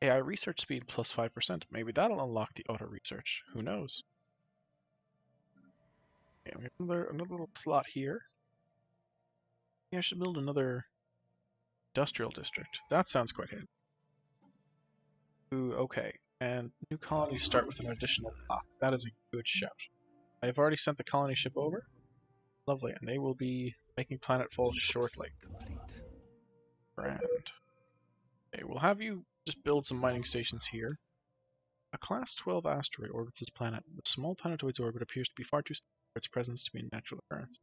AI research speed plus 5%. Maybe that'll unlock the auto research. Who knows? Okay, we have another little slot here. Yeah, I should build another industrial district. That sounds quite handy. Ooh, okay. And new colonies start with an additional block. That is a good shout. I have already sent the colony ship over. Lovely, and they will be making planetfall shortly. Grand. Okay, we'll have you just build some mining stations here. A Class 12 asteroid orbits this planet. The small planetoid's orbit appears to be far too small for its presence to be a natural occurrence.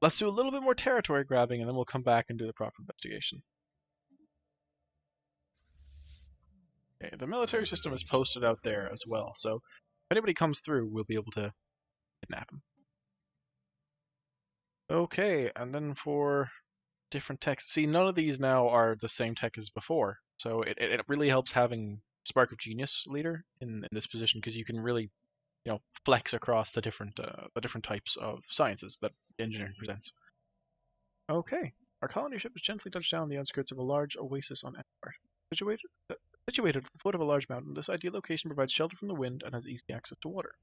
Let's do a little bit more territory grabbing, and then we'll come back and do the proper investigation. Okay, the military system is posted out there as well, so if anybody comes through, we'll be able to kidnap them. Okay, and then for different techs. See, none of these now are the same tech as before, so it really helps having Spark of Genius leader in this position, because you can really, flex across the different types of sciences that engineering presents. Okay, our colony ship has gently touched down on the outskirts of a large oasis on Asgard. Situated at the foot of a large mountain, this ideal location provides shelter from the wind and has easy access to water.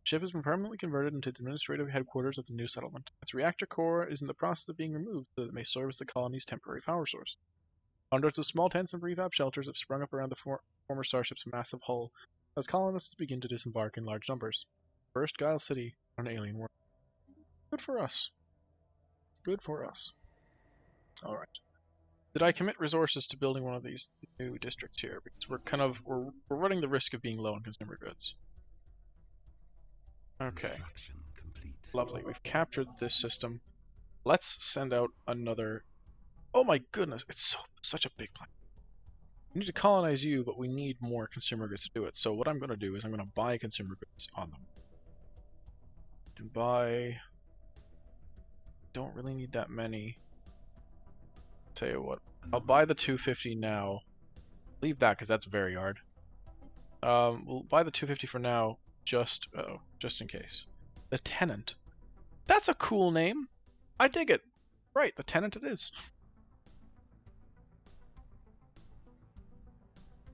The ship has been permanently converted into the administrative headquarters of the new settlement. Its reactor core is in the process of being removed so that it may serve as the colony's temporary power source. Hundreds of small tents and prefab shelters have sprung up around the former starship's massive hull as colonists begin to disembark in large numbers. First Guile City on an alien world. Good for us. Good for us. Alright. Did I commit resources to building one of these new districts here? Because we're running the risk of being low on consumer goods. Okay. Lovely. We've captured this system. Let's send out another. Oh my goodness, it's such a big planet. We need to colonize you, but we need more consumer goods to do it. So what I'm going to do is I'm going to buy consumer goods on them. I can buy. Don't really need that many. Tell you what, I'll buy the 250 now. Leave that because that's very hard. We'll buy the 250 for now, just in case. The Tenant. That's a cool name. I dig it. Right, the Tenant it is.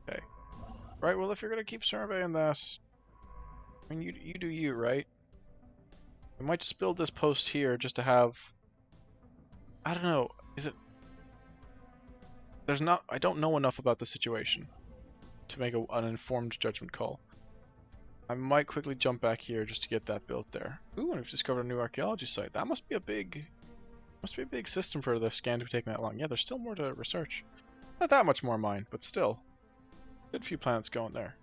Okay. Right, well, if you're gonna keep surveying that, I mean, you do you, right? We might just build this post here just to have. I don't know. Is it? I don't know enough about the situation to make an informed judgment call. I might quickly jump back here just to get that built there. Ooh, and we've discovered a new archaeology site. That must be a big system for the scan to be taking that long. Yeah, there's still more to research. Not that much more mine, but still. Good few planets going there.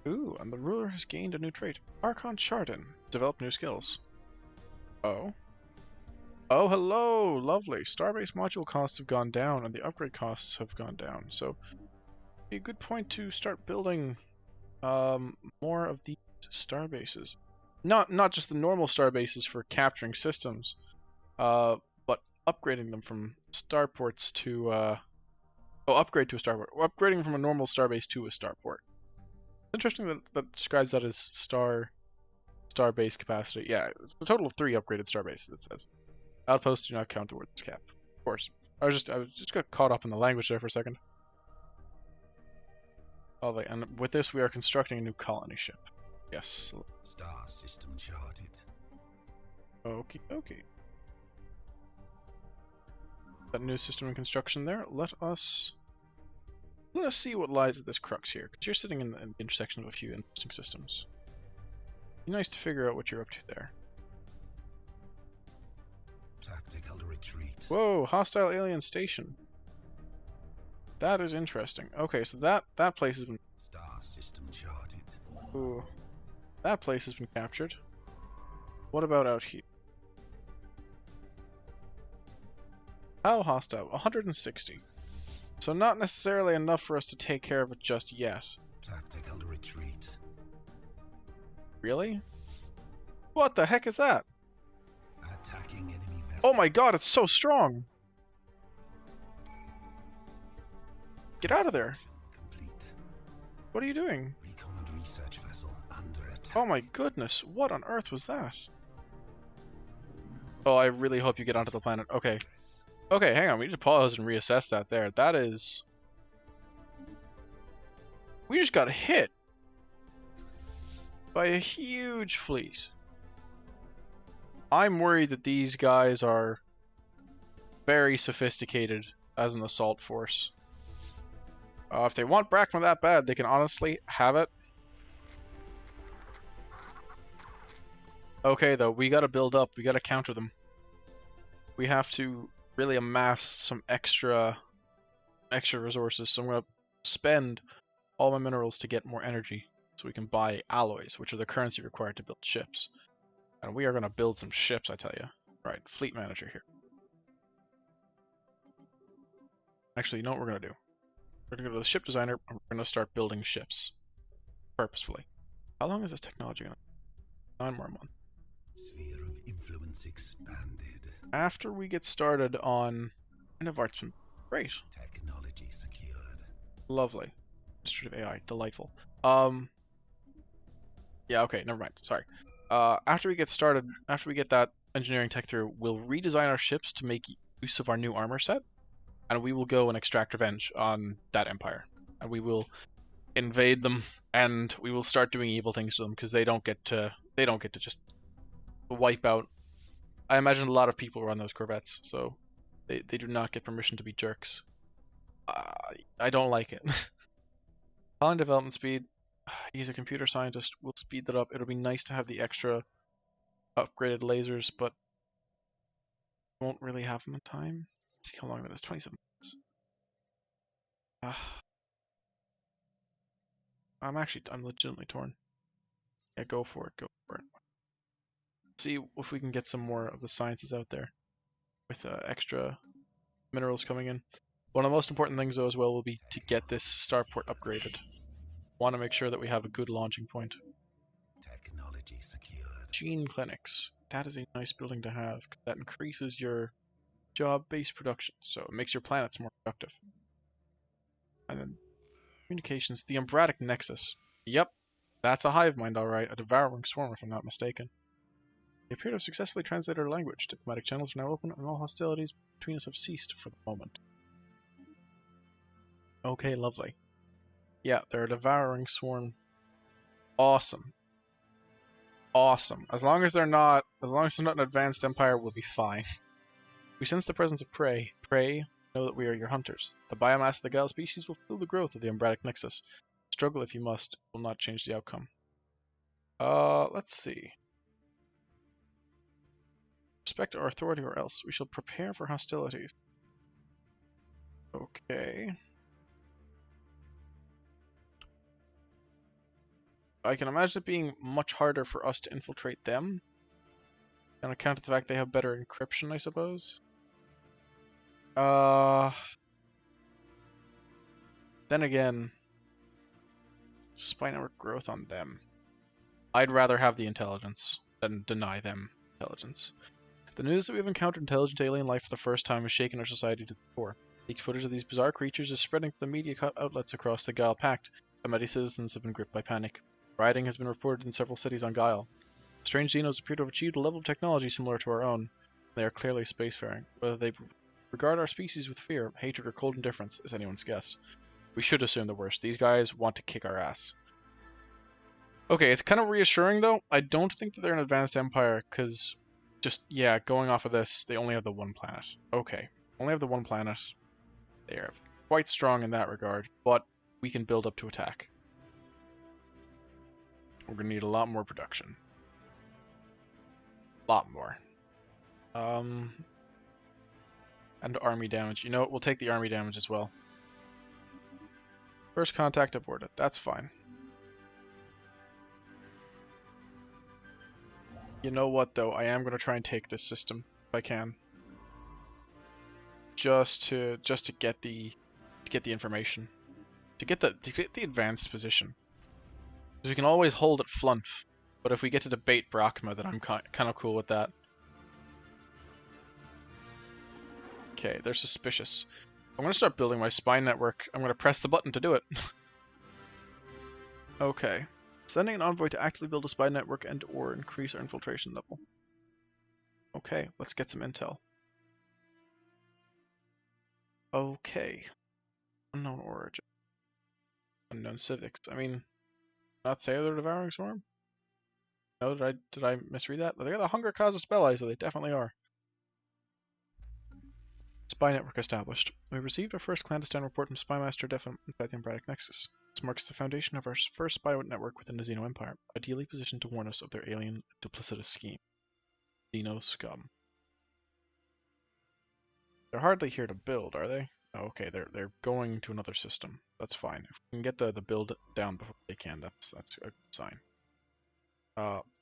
Ooh, and the ruler has gained a new trait. Archon Chardon. Develop new skills. Oh. Oh, hello! Lovely. Starbase module costs have gone down, and the upgrade costs have gone down. So, be a good point to start building more of these starbases. Not just the normal starbases for capturing systems, but upgrading them from starports to upgrade to a starport. Upgrading from a normal starbase to a starport. It's interesting that describes that as starbase capacity. Yeah, it's a total of 3 upgraded starbases, it says. Outposts do not count towards this cap. Of course. I just got caught up in the language there for a second. Lovely. And with this, we are constructing a new colony ship. Yes. Star system charted. Okay. That new system in construction there. Let us see what lies at this crux here, because you're sitting in the intersection of a few interesting systems. Be nice to figure out what you're up to there. Tactical retreat. Whoa, hostile alien station. That is interesting. Okay, so that place has been... Star system charted. Ooh. That place has been captured. What about out here? How hostile? 160. So not necessarily enough for us to take care of it just yet. Tactical retreat. Really? What the heck is that? Attacking enemy vessel. Oh my god, it's so strong! Get out of there! Complete. What are you doing? Recon and research vessel under attack. Oh my goodness, what on earth was that? Oh, I really hope you get onto the planet. Okay. Okay, hang on, we need to pause and reassess that there. That is... We just got hit by a huge fleet. I'm worried that these guys are very sophisticated as an assault force. If they want Brackman that bad, they can honestly have it. Okay, though, we gotta build up. We gotta counter them. We have to really amass some extra resources. So I'm gonna spend all my minerals to get more energy, so we can buy alloys, which are the currency required to build ships. And we are gonna build some ships, I tell you. Right, fleet manager here. Actually, you know what we're gonna do? We're gonna go to the ship designer, and we're gonna start building ships. Purposefully. How long is this technology gonna... 9 more months. Sphere of influence expanded. After we get started on Arts, great. Technology secured. Lovely. Administrative AI, delightful. Yeah, okay, never mind. Sorry. After we get started, after we get that engineering tech through, we'll redesign our ships to make use of our new armor set, and we will go and extract revenge on that empire. And we will invade them, and we will start doing evil things to them, because they don't get to just wipe out. I imagine a lot of people run those corvettes, so they do not get permission to be jerks. I don't like it. Calling development speed. He's a computer scientist. We'll speed that up. It'll be nice to have the extra upgraded lasers, but won't really have them in time. Let's see how long that is. 27 minutes. I'm legitimately torn. Yeah, go for it. Go for it. See if we can get some more of the sciences out there with extra minerals coming in. One of the most important things, though, as well, will be to get this starport upgraded. Want to make sure that we have a good launching point. Technology secured. Gene clinics. That is a nice building to have. That increases your job-based production, so it makes your planets more productive. And then communications. The Umbratic Nexus. Yep, that's a hive mind, alright. A devouring swarm, if I'm not mistaken. They appear to have successfully translated our language. Diplomatic channels are now open, and all hostilities between us have ceased for the moment. Okay, lovely. Yeah, they're a devouring swarm. Awesome. Awesome. As long as they're not an advanced empire, we'll be fine. We sense the presence of prey. Prey, know that we are your hunters. The biomass of the Gal species will fuel the growth of the Umbratic Nexus. Struggle if you must. It will not change the outcome. Let's see. Respect our authority or else. We shall prepare for hostilities. Okay. I can imagine it being much harder for us to infiltrate them. On account of the fact they have better encryption, I suppose. Then again, spy network growth on them. I'd rather have the intelligence than deny them intelligence. The news that we have encountered intelligent alien life for the first time has shaken our society to the core. Leaked footage of these bizarre creatures is spreading to the media outlets across the Gael Pact, and many citizens have been gripped by panic. Rioting has been reported in several cities on Gael. Strange Xenos appear to have achieved a level of technology similar to our own. They are clearly spacefaring. Whether they regard our species with fear, hatred, or cold indifference is anyone's guess. We should assume the worst. These guys want to kick our ass. Okay, it's kind of reassuring, though. I don't think that they're an advanced empire, because just, yeah, going off of this, they only have the one planet. Okay, only have the one planet. They are quite strong in that regard, but we can build up to attack. We're going to need a lot more production. A lot more. And army damage. You know what? We'll take the army damage as well. First contact aborted. That's fine. You know what, though? I am going to try and take this system if I can. Just to get the information. To get the advanced position. Because we can always hold at Flunf. But if we get to debate Brachma, then I'm kind of cool with that. Okay, they're suspicious. I'm going to start building my spy network. I'm going to press the button to do it. Okay. Sending an envoy to actively build a spy network and or increase our infiltration level. Okay, let's get some intel. Okay. Unknown origin. Unknown civics. I mean, not say they're devouring swarm? No, did I misread that? They're the hunger causes spelli, so they definitely are. Spy network established. We received our first clandestine report from Spymaster Defim inside the Umbratic Nexus. This marks the foundation of our first spy network within the Xeno Empire, ideally positioned to warn us of their alien, duplicitous scheme. Xeno scum. They're hardly here to build, are they? Oh, okay, they're going to another system. That's fine. If we can get the build down before they can, that's a good sign.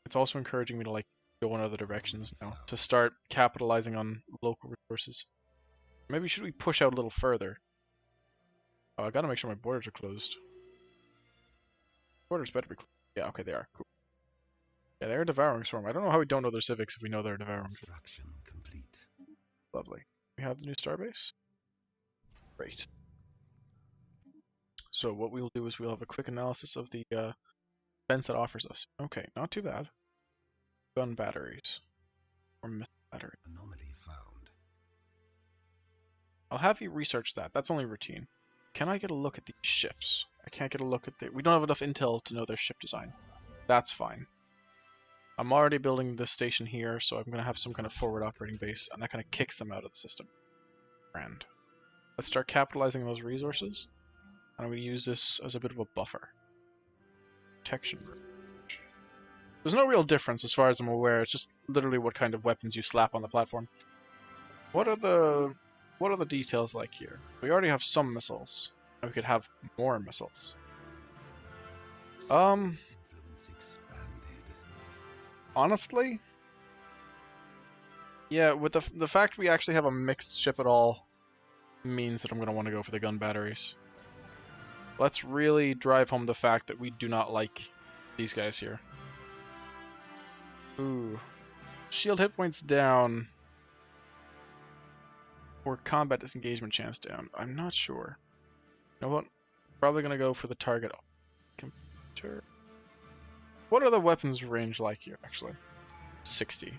It's also encouraging me to like go in other directions now to start capitalizing on local resources. Maybe should we push out a little further? Oh, I gotta make sure my borders are closed. Borders better be closed. Yeah, okay, they are. Cool. Yeah, they're a devouring swarm. I don't know how we don't know their civics if we know they're a devouring swarm. Construction complete. Lovely. We have the new starbase. Great. So what we'll do is we'll have a quick analysis of the defense that offers us. Okay, not too bad. Gun batteries. Or missile battery. Anomaly found. I'll have you research that. That's only routine. Can I get a look at these ships? I can't get a look at the... We don't have enough intel to know their ship design. That's fine. I'm already building this station here, so I'm going to have some kind of forward operating base, and that kind of kicks them out of the system. Grand. Let's start capitalizing those resources. And I'm going to use this as a bit of a buffer. Protection. There's no real difference as far as I'm aware. It's just literally what kind of weapons you slap on the platform. What are the details like here? We already have some missiles. And we could have more missiles. Honestly, yeah, with the fact we actually have a mixed ship at all means that I'm going to want to go for the gun batteries. Let's really drive home the fact that we do not like these guys here. Ooh. Shield hit points down. Or combat disengagement chance down. I'm not sure. You know what? Probably going to go for the target. Computer. What are the weapons range like here, actually? 60.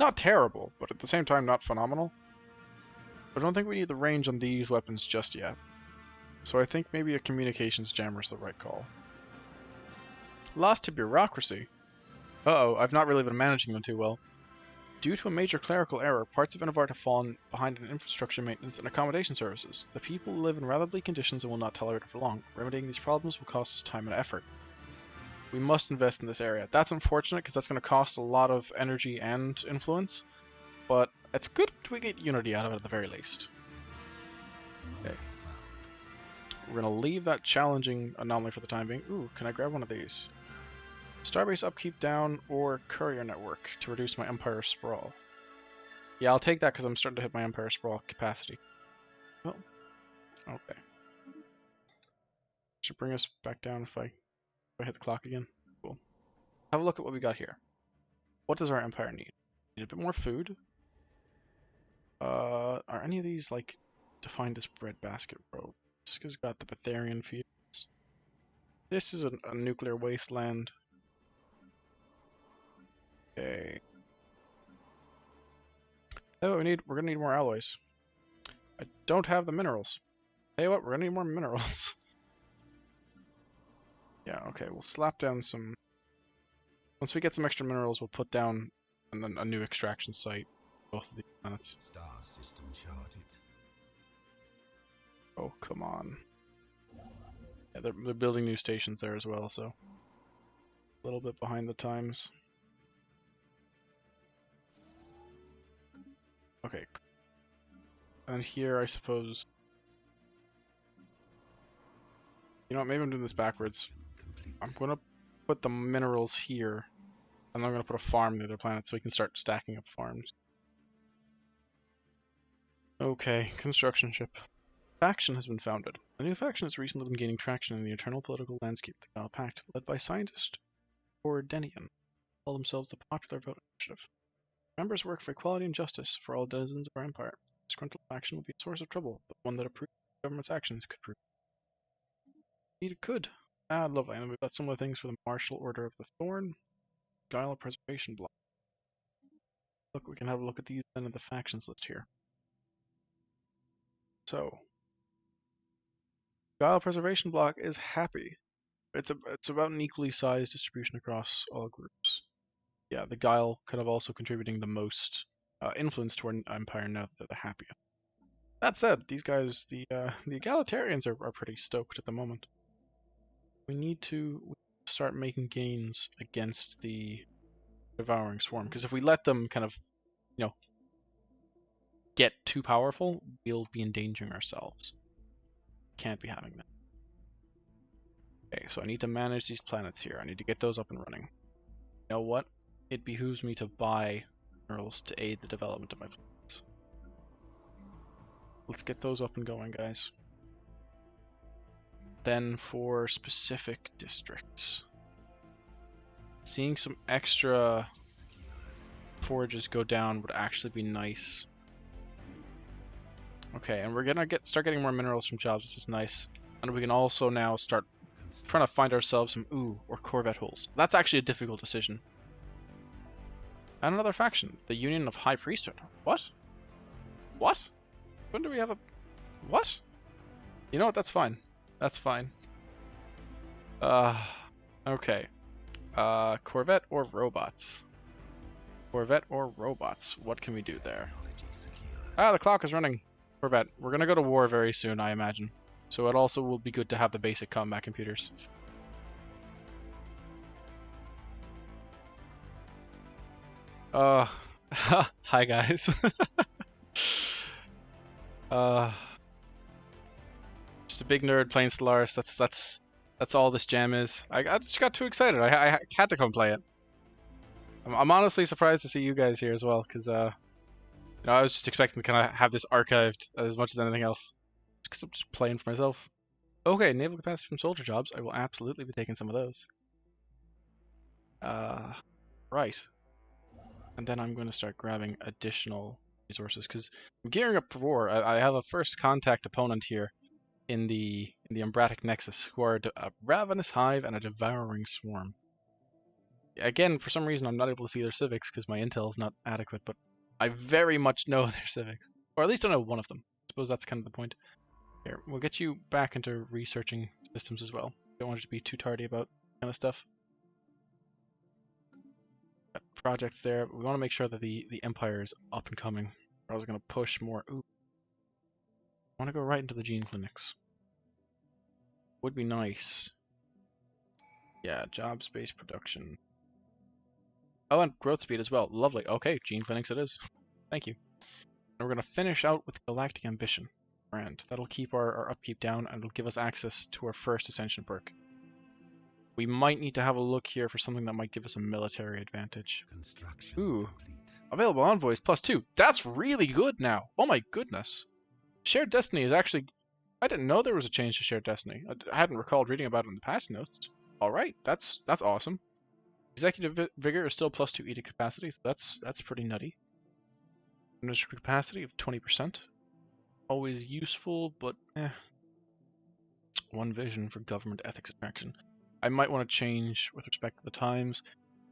Not terrible, but at the same time not phenomenal. I don't think we need the range on these weapons just yet. So I think maybe a communications jammer is the right call. Lost to bureaucracy. Uh-oh, I've not really been managing them too well. Due to a major clerical error, parts of Innovart have fallen behind in infrastructure maintenance and accommodation services. The people live in rather bleak conditions and will not tolerate it for long. Remedying these problems will cost us time and effort. We must invest in this area. That's unfortunate because that's going to cost a lot of energy and influence, but it's good we get unity out of it at the very least. Okay. We're going to leave that challenging anomaly for the time being. Ooh, can I grab one of these? Starbase upkeep down or courier network to reduce my Empire sprawl. Yeah, I'll take that because I'm starting to hit my Empire sprawl capacity. Well, okay. Should bring us back down if I hit the clock again. Cool. Have a look at what we got here. What does our Empire need? Need a bit more food? Are any of these like defined as breadbasket road? This has got the Betharian fields. This is a nuclear wasteland. Okay. Hey, what we need? We're gonna need more alloys. I don't have the minerals. Hey, what? We're gonna need more minerals. Yeah, okay. We'll slap down some. Once we get some extra minerals, we'll put down a new extraction site. Both of these planets. Star system charted. Oh, come on. Yeah, they're building new stations there as well, so a little bit behind the times. Okay. And here, I suppose... You know what, maybe I'm doing this backwards. I'm gonna put the minerals here, and then I'm gonna put a farm near the planet so we can start stacking up farms. Okay, construction ship. Faction has been founded. A new faction has recently been gaining traction in the eternal political landscape, the Jackal Pact, led by scientist Denian, call themselves the Popular Vote Initiative. Members work for equality and justice for all denizens of our empire. This disgruntled faction will be a source of trouble, but one that approves the government's actions could prove. Indeed it could. Ah, lovely. And we've got similar things for the Martial Order of the Thorn, Guile Preservation Block. Look, we can have a look at these then in the factions list here. So, Guile Preservation Block is happy. It's about an equally sized distribution across all groups. Yeah, the Guile kind of also contributing the most influence to our empire now that they're happy. That said, these guys, the egalitarians are pretty stoked at the moment. We need to start making gains against the devouring swarm, because if we let them kind of, you know, get too powerful, we'll be endangering ourselves. Can't be having that. Okay, so I need to manage these planets here. I need to get those up and running. You know what? It behooves me to buy minerals to aid the development of my planets. Let's get those up and going, guys. Then for specific districts, seeing some extra forages go down would actually be nice. Okay, and we're gonna start getting more minerals from jobs, which is nice. And we can also now start trying to find ourselves some or Corvette holes. That's actually a difficult decision. And another faction, the Union of High Priesthood. What? What? When do we have a... What? You know what, that's fine. That's fine. Okay. Corvette or robots? Corvette or robots? What can we do there? Ah, the clock is running. Corvette. We're gonna go to war very soon, I imagine. So it also will be good to have the basic combat computers. Hi guys. Just a big nerd playing Stellaris. That's all this jam is. I just got too excited. I had to come play it. I'm honestly surprised to see you guys here as well, because you know, I was just expecting to kind of have this archived as much as anything else, because I'm just playing for myself. Okay, naval capacity from soldier jobs. I will absolutely be taking some of those. Right. And then I'm going to start grabbing additional resources, because I'm gearing up for war. I have a first contact opponent here in the Umbratic Nexus, who are a ravenous hive and a devouring swarm. Again, for some reason, I'm not able to see their civics because my intel is not adequate, but I very much know their civics. Or at least I know one of them. I suppose that's kind of the point. Here, we'll get you back into researching systems as well. Don't want you to be too tardy about kind of stuff. Got projects there. We want to make sure that the Empire is up and coming. I was going to push more. Ooh. I want to go right into the gene clinics. Would be nice. Yeah, jobs-based production. Oh, and growth speed as well. Lovely. Okay, gene clinics it is. Thank you. And we're going to finish out with Galactic Ambition. Brand. That'll keep our upkeep down, and it'll give us access to our first Ascension perk. We might need to have a look here for something that might give us a military advantage. Ooh. Available envoys +2. That's really good now. Oh my goodness. Shared Destiny is actually... I didn't know there was a change to Shared Destiny. I hadn't recalled reading about it in the patch notes. Alright, that's awesome. Executive Vigor is still +2 edict capacity, so that's pretty nutty. Administrative capacity of 20%. Always useful, but one vision for government ethics attraction. I might want to change with respect to the times.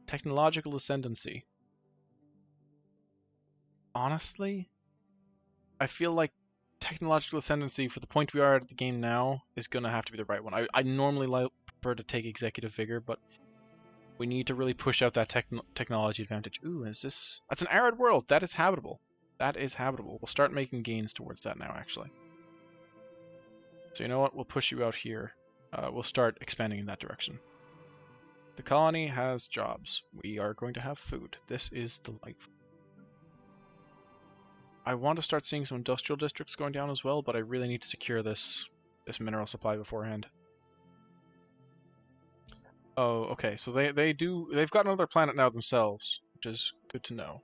Technological ascendancy. Honestly, I feel like technological ascendancy for the point we are at the game now is going to have to be the right one. I normally prefer to take executive vigor, but we need to really push out that technology advantage. Ooh, is this... That's an arid world. That is habitable. That is habitable. We'll start making gains towards that now, actually. So you know what? We'll push you out here. We'll start expanding in that direction. The colony has jobs. We are going to have food. This is delightful. I want to start seeing some industrial districts going down as well, but I really need to secure this mineral supply beforehand. Oh, okay. So they've got another planet now themselves, which is good to know.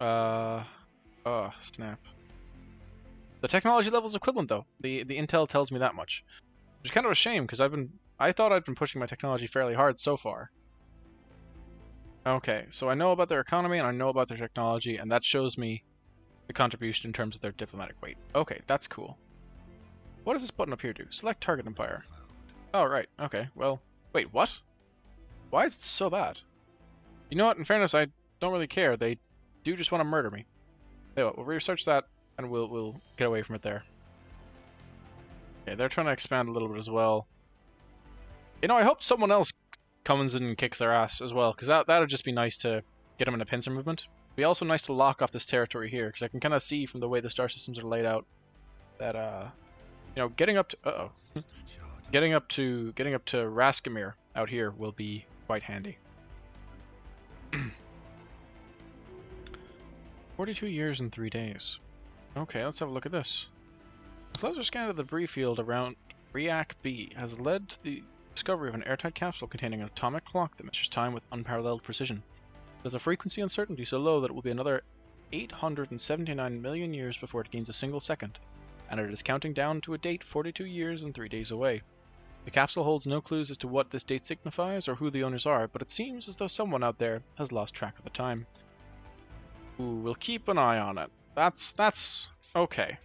Oh, snap. The technology level is equivalent though. The intel tells me that much. Which is kind of a shame because I thought I'd been pushing my technology fairly hard so far. Okay, so I know about their economy and I know about their technology, and that shows me the contribution in terms of their diplomatic weight. Okay, that's cool. What does this button up here do? Select target empire. Oh, right. Okay, well, wait, what? Why is it so bad? You know what? In fairness, I don't really care. They do just want to murder me. Anyway, we'll research that and we'll get away from it there. Okay, they're trying to expand a little bit as well. You know, I hope someone else comes in and kicks their ass as well, because that'd just be nice to get them in a pincer movement. It'd be also nice to lock off this territory here, because I can kind of see from the way the star systems are laid out that you know, getting up to getting up to Raskamir out here will be quite handy. 42 years and 3 days. Okay, let's have a look at this. A closer scan of the debris field around Riak B has led to the discovery of an airtight capsule containing an atomic clock that measures time with unparalleled precision. It has a frequency uncertainty so low that it will be another 879 million years before it gains a single second, and it is counting down to a date 42 years and 3 days away. The capsule holds no clues as to what this date signifies or who the owners are, but it seems as though someone out there has lost track of the time. Ooh, we'll keep an eye on it. That's okay.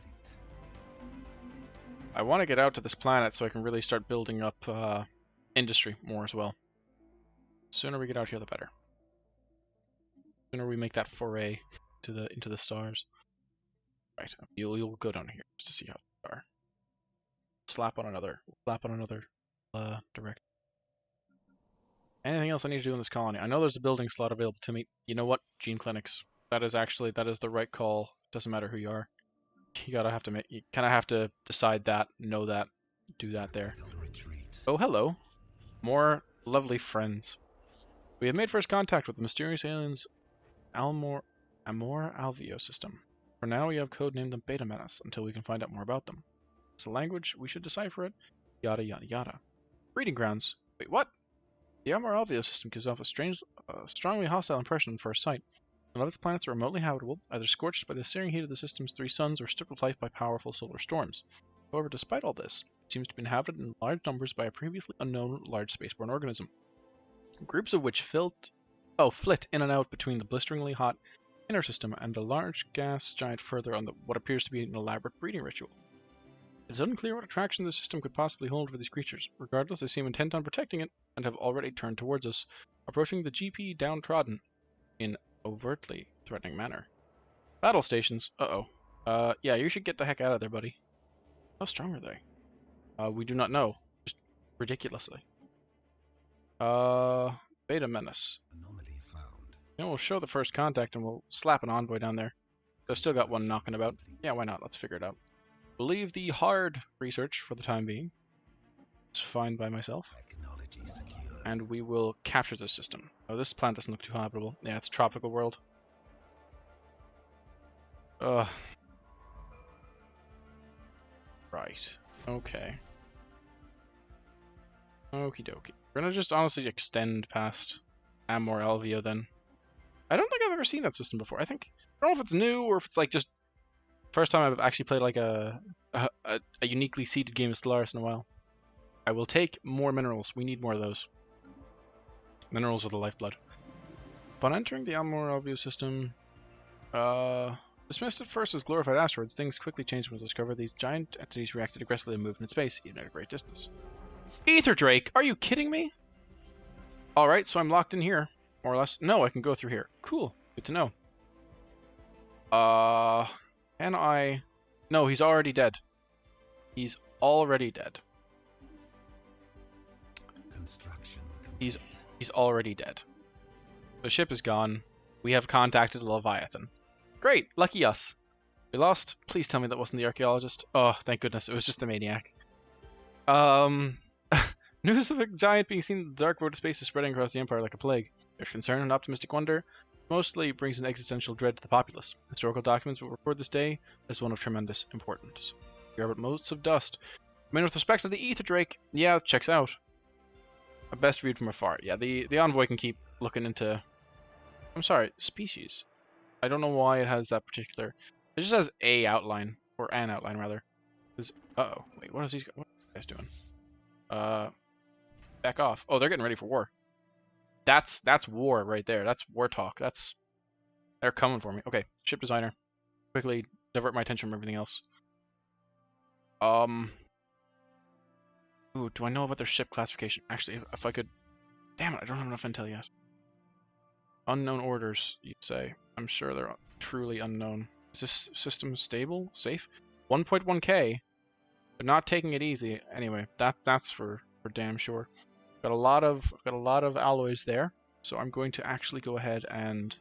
I want to get out to this planet so I can really start building up industry more as well. The sooner we get out here, the better. The sooner we make that foray into the stars. Right, you'll go down here just to see how they are. Slap on another direct. Anything else I need to do in this colony? I know there's a building slot available to me. You know what? Gene clinics. That is the right call. Doesn't matter who you are. You kind of have to decide that, know that, do that there. Oh, hello. More lovely friends. We have made first contact with the mysterious aliens Amor Alveo system. For now, we have codenamed them Beta Menace until we can find out more about them. It's a language, we should decipher it, yada yada yada. Breeding grounds. Wait, what? The Amor Alveo system gives off a strongly hostile impression on first sight. None of its planets are remotely habitable, either scorched by the searing heat of the system's 3 suns or stripped of life by powerful solar storms. However, despite all this, it seems to be inhabited in large numbers by a previously unknown large spaceborne organism. Groups of which flit in and out between the blisteringly hot inner system and a large gas giant further on what appears to be an elaborate breeding ritual. It is unclear what attraction the system could possibly hold for these creatures. Regardless, they seem intent on protecting it and have already turned towards us, approaching the GP downtrodden in overtly threatening manner. Battle stations. Uh-oh. Yeah, you should get the heck out of there, buddy. How strong are they? We do not know. Just ridiculously. Beta Menace. Anomaly found. You know, we'll show the first contact and we'll slap an envoy down there. I've still got one knocking about. Yeah, why not? Let's figure it out. We'll leave the hard research for the time being. It's fine by myself. Technology secure. And we will capture this system. Oh, this planet doesn't look too habitable. Yeah, it's a tropical world. Ugh. Right. Okay. Okie dokie. We're gonna just honestly extend past Amor Alveo then. I don't think I've ever seen that system before. I don't know if it's new or if it's like just first time I've actually played like a uniquely seeded game of Stellaris in a while. I will take more minerals. We need more of those. Minerals are the lifeblood. Upon entering the Amor Alveo system, dismissed at first as glorified asteroids, things quickly changed when we discovered these giant entities reacted aggressively and moved in space, even at a great distance. Ether Drake! Are you kidding me? Alright, so I'm locked in here, more or less. No, I can go through here. Cool. Good to know. Can I... No, he's already dead. He's already dead. Construction He's already dead. The ship is gone. We have contacted the Leviathan. Great, lucky us. We lost. Please tell me that wasn't the archaeologist. Oh, thank goodness, it was just the maniac. News of a giant being seen in the dark void of space is spreading across the Empire like a plague. There's concern and optimistic wonder. Mostly brings an existential dread to the populace. Historical documents will record this day as one of tremendous importance. We are but motes of dust. I mean, with respect to the Ether Drake, yeah, it checks out. Best viewed from afar. Yeah, the envoy can keep looking into... I'm sorry, species. I don't know why it has that particular... It just has a outline, or an outline, rather. Uh-oh. Wait, what are these guys doing? Back off. Oh, they're getting ready for war. That's war right there. That's war talk. They're coming for me. Okay, ship designer. Quickly divert my attention from everything else. Ooh, do I know about their ship classification? Actually, if I could... Damn it, I don't have enough intel yet. Unknown orders, you'd say. I'm sure they're truly unknown. Is this system stable? Safe? 1.1k? But not taking it easy. Anyway, that's for damn sure. Got a lot of alloys there, so I'm going to actually go ahead and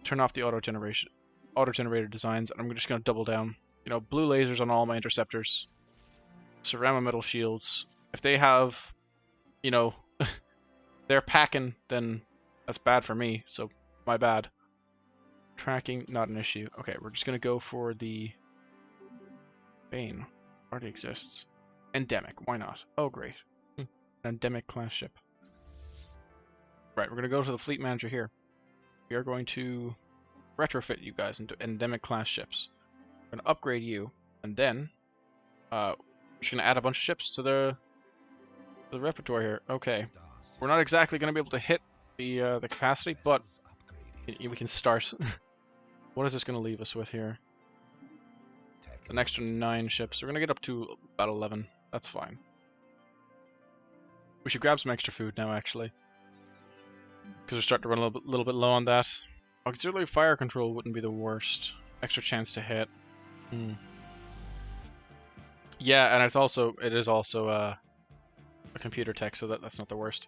turn off the auto generator designs, and I'm just going to double down. You know, blue lasers on all my interceptors. Ceramic metal shields. If they have, you know, they're packing, then that's bad for me, so my bad. Tracking, not an issue. Okay, we're just going to go for the Bane. Already exists. Endemic, why not? Oh, great. An endemic class ship. Right, we're going to go to the fleet manager here. We are going to retrofit you guys into endemic class ships. We're going to upgrade you, and then we're just going to add a bunch of ships to the repertoire here. Okay. We're not exactly going to be able to hit the capacity, but we can start. What is this going to leave us with here? An extra 9 ships. We're going to get up to about 11. That's fine. We should grab some extra food now, actually. Because we're starting to run a little bit low on that. Auxiliary fire control wouldn't be the worst. Extra chance to hit. Yeah, and it is also a computer tech, so that's not the worst.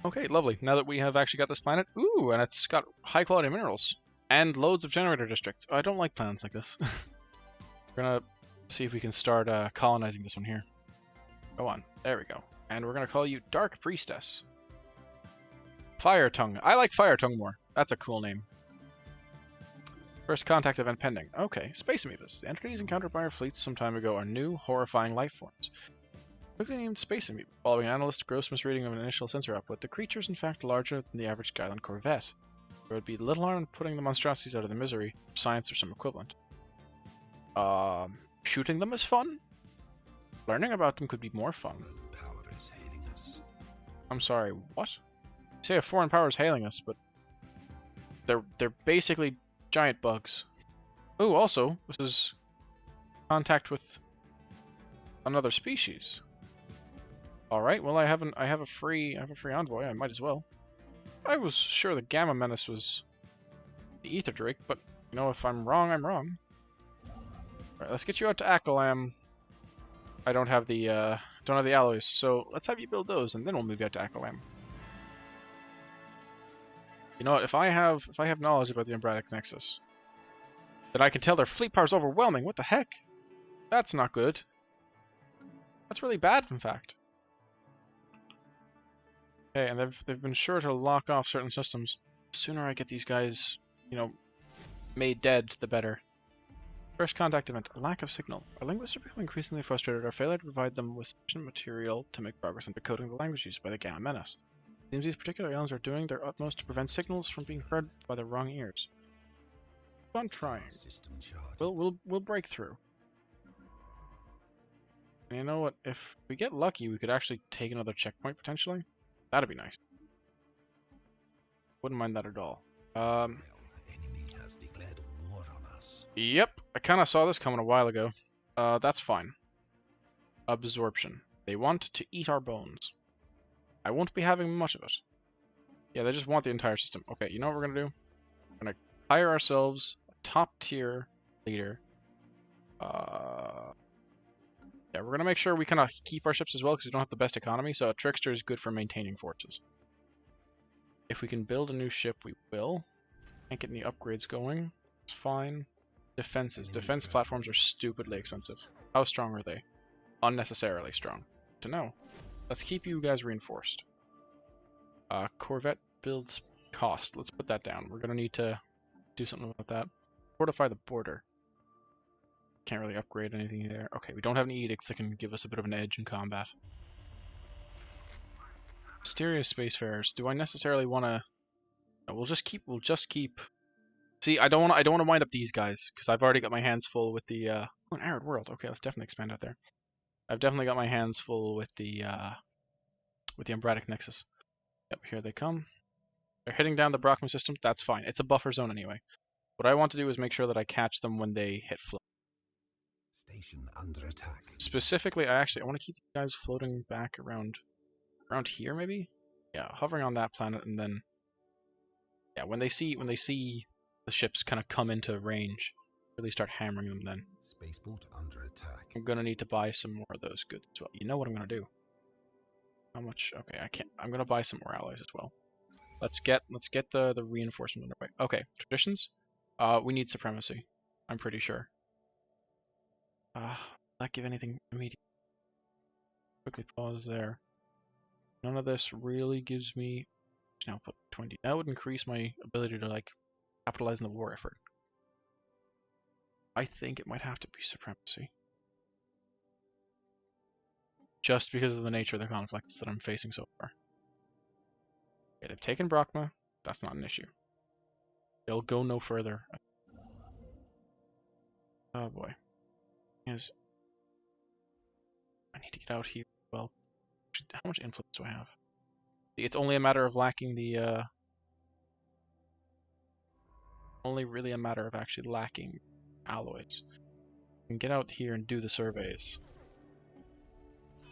Okay, lovely. Now that we have actually got this planet, ooh, and it's got high quality minerals and loads of generator districts. Oh, I don't like planets like this. We're gonna see if we can start colonizing this one here. Go on, there we go. And we're gonna call you Dark Priestess. Fire Tongue. I like Fire Tongue more. That's a cool name. First contact event pending. Okay, space amoebas. The entities encountered by our fleets some time ago are new, horrifying life forms. Quickly named space amoeba. Following an analyst's gross misreading of an initial sensor output, the creature is in fact larger than the average Skyline corvette. There would be little harm in putting the monstrosities out of their misery, science or some equivalent. Shooting them is fun? Learning about them could be more fun. Power is hailing us. I'm sorry, what? You say a foreign power is hailing us, but they're basically giant bugs. Ooh, also, this is contact with another species. All right, well I have a free envoy. I might as well. I was sure the Gamma Menace was the Ether Drake, but you know, if I'm wrong, I'm wrong. All right, let's get you out to Akalam. I don't have the alloys, so let's have you build those, and then we'll move you out to Akalam. You know what? If I have knowledge about the Umbratic Nexus, then I can tell their fleet power is overwhelming. What the heck? That's not good. That's really bad, in fact. Okay, and they've been sure to lock off certain systems. The sooner I get these guys, you know, made dead, the better. First contact event, a lack of signal. Our linguists are becoming increasingly frustrated at our failure to provide them with sufficient material to make progress in decoding the language used by the Gamma Menace. It seems these particular aliens are doing their utmost to prevent signals from being heard by the wrong ears. Keep on trying. We'll break through. And you know what? If we get lucky, we could actually take another checkpoint potentially. That'd be nice. Wouldn't mind that at all. Enemy has declared war on us. Yep, I kind of saw this coming a while ago. That's fine. Absorption. They want to eat our bones. I won't be having much of it. Yeah, they just want the entire system. Okay, you know what we're gonna do? We're gonna hire ourselves a top-tier leader. Yeah, we're gonna make sure we kind of keep our ships as well because we don't have the best economy. So a trickster is good for maintaining forces. If we can build a new ship, we will. Can't get any upgrades going. It's fine. Defenses. Defense platforms are stupidly expensive. How strong are they? Unnecessarily strong. To know. Let's keep you guys reinforced. Corvette builds cost. Let's put that down. We're gonna need to do something about that. Fortify the border. Can't really upgrade anything there. Okay, we don't have any edicts that can give us a bit of an edge in combat. Mysterious spacefarers. Do I necessarily want to? No, we'll just keep. See, I don't want to wind up these guys because I've already got my hands full with the. Oh, an arid world. Okay, let's definitely expand out there. I've definitely got my hands full with the Umbratic Nexus. Yep, here they come. They're hitting down the Brockman system. That's fine. It's a buffer zone anyway. What I want to do is make sure that I catch them when they hit float. Station under attack. Specifically, I want to keep these guys floating back around here, maybe. Yeah, hovering on that planet, and then yeah, when they see the ships kind of come into range, really start hammering them. Then Spaceport under attack. I'm gonna need to buy some more of those goods as well. You know what I'm gonna do? How much? Okay, I can't. I'm gonna buy some more alloys as well. Let's get the reinforcement underway. Okay, traditions. We need supremacy. I'm pretty sure. Not give anything immediate. Quickly pause there. None of this really gives me. Now put 20. That would increase my ability to like capitalize on the war effort. I think it might have to be supremacy. Just because of the nature of the conflicts that I'm facing so far. Okay, they've taken Brachma. That's not an issue. They'll go no further. Oh boy. Yes. I need to get out here. Well, how much influence do I have? It's only a matter of lacking the, only really a matter of actually lacking alloys. I can get out here and do the surveys.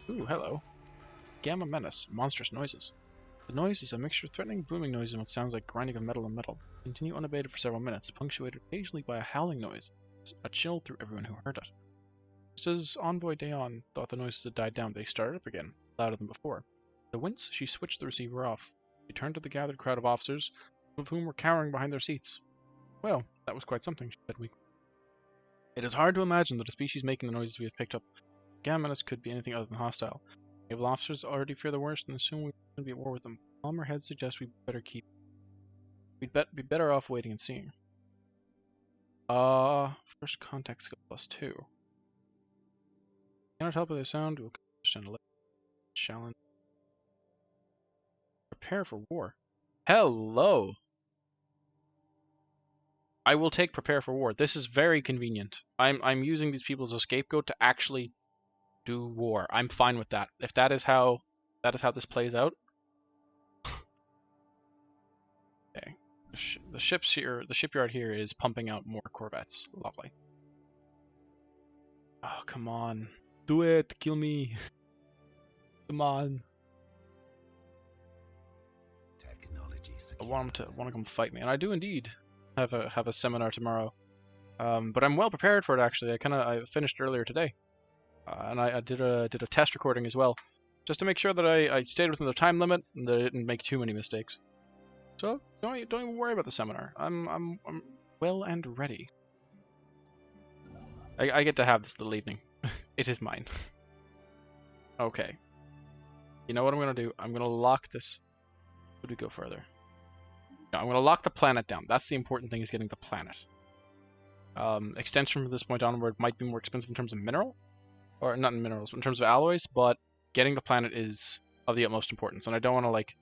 Ooh, hello. Gamma Menace. Monstrous noises. The noise is a mixture of threatening, booming noises and what sounds like grinding of metal on metal. Continue unabated for several minutes, punctuated occasionally by a howling noise. A chill through everyone who heard it. Just as Envoy Dayon thought the noises had died down, they started up again, louder than before. The wince, she switched the receiver off. She turned to the gathered crowd of officers, some of whom were cowering behind their seats. Well, that was quite something, she said weakly. It is hard to imagine that a species making the noises we have picked up, Gamma Menace, could be anything other than hostile. Naval officers already fear the worst and assume we will be at war with them. Calmer heads suggest we'd be better off waiting and seeing. First contact skill +2. Cannot help with the sound. We'll challenge. Prepare for war. Hello. I will take prepare for war. This is very convenient. I'm using these people as a scapegoat to actually do war. I'm fine with that. If that is how this plays out. Okay. The shipyard here is pumping out more corvettes. Lovely. Oh, come on. Do it. Kill me. Come on. I want him to come fight me, and I do indeed have a seminar tomorrow. But I'm well prepared for it actually. I finished earlier today, and I did a test recording as well, just to make sure that I stayed within the time limit and that I didn't make too many mistakes. So don't even worry about the seminar. I'm well and ready. I get to have this little evening. It is mine. Okay. You know what I'm gonna do? I'm gonna lock this. Would we go further? No, I'm gonna lock the planet down. That's the important thing, is getting the planet. Extension from this point onward might be more expensive in terms of mineral, or not in minerals, but in terms of alloys. But getting the planet is of the utmost importance, and I don't want to like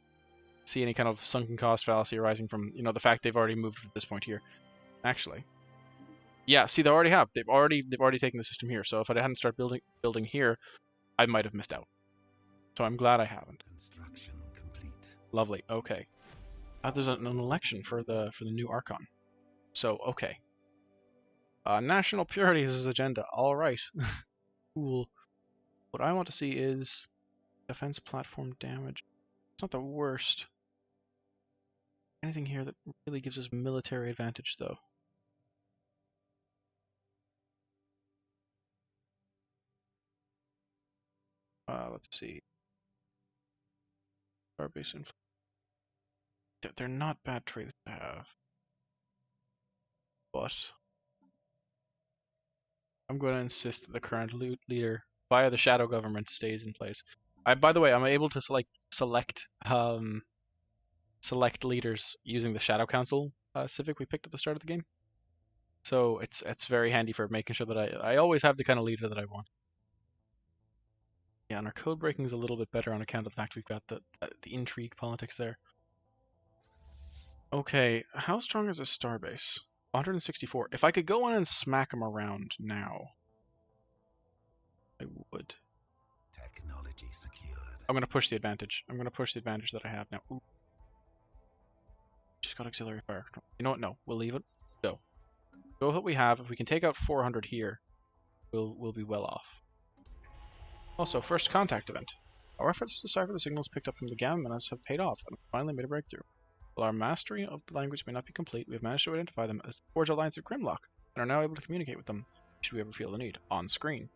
see any kind of sunken cost fallacy arising from the fact they've already moved to this point here. Actually, yeah. See, they already have. They've already taken the system here. So if I hadn't started building here, I might have missed out. So I'm glad I haven't. Construction complete. Lovely. Okay. There's an election for the new Archon. So okay. National purity is his agenda. All right. Cool. What I want to see is defense platform damage. It's not the worst. Anything here that really gives us military advantage, though. Let's see. Starbase influence. They're not bad traits to have. But I'm going to insist that the current leader, via the shadow government, stays in place. By the way, I'm able to select leaders using the Shadow Council civic we picked at the start of the game. So it's very handy for making sure that I always have the kind of leader that I want. Yeah, and our code breaking is a little bit better on account of the fact we've got the intrigue politics there. Okay, how strong is this starbase? 164. If I could go in and smack him around now, I would. Technology secured. I'm gonna push the advantage. I'm gonna push the advantage that I have now. Ooh. Just got auxiliary fire. You know what? No, we'll leave it. Go. Go with what we have. If we can take out 400 here, we'll be well off. Also, first contact event. Our efforts to decipher the signals picked up from the gamma menace have paid off, and finally made a breakthrough. While our mastery of the language may not be complete, we have managed to identify them as the Forge Alliance of Grimlock, and are now able to communicate with them, should we ever feel the need, on screen.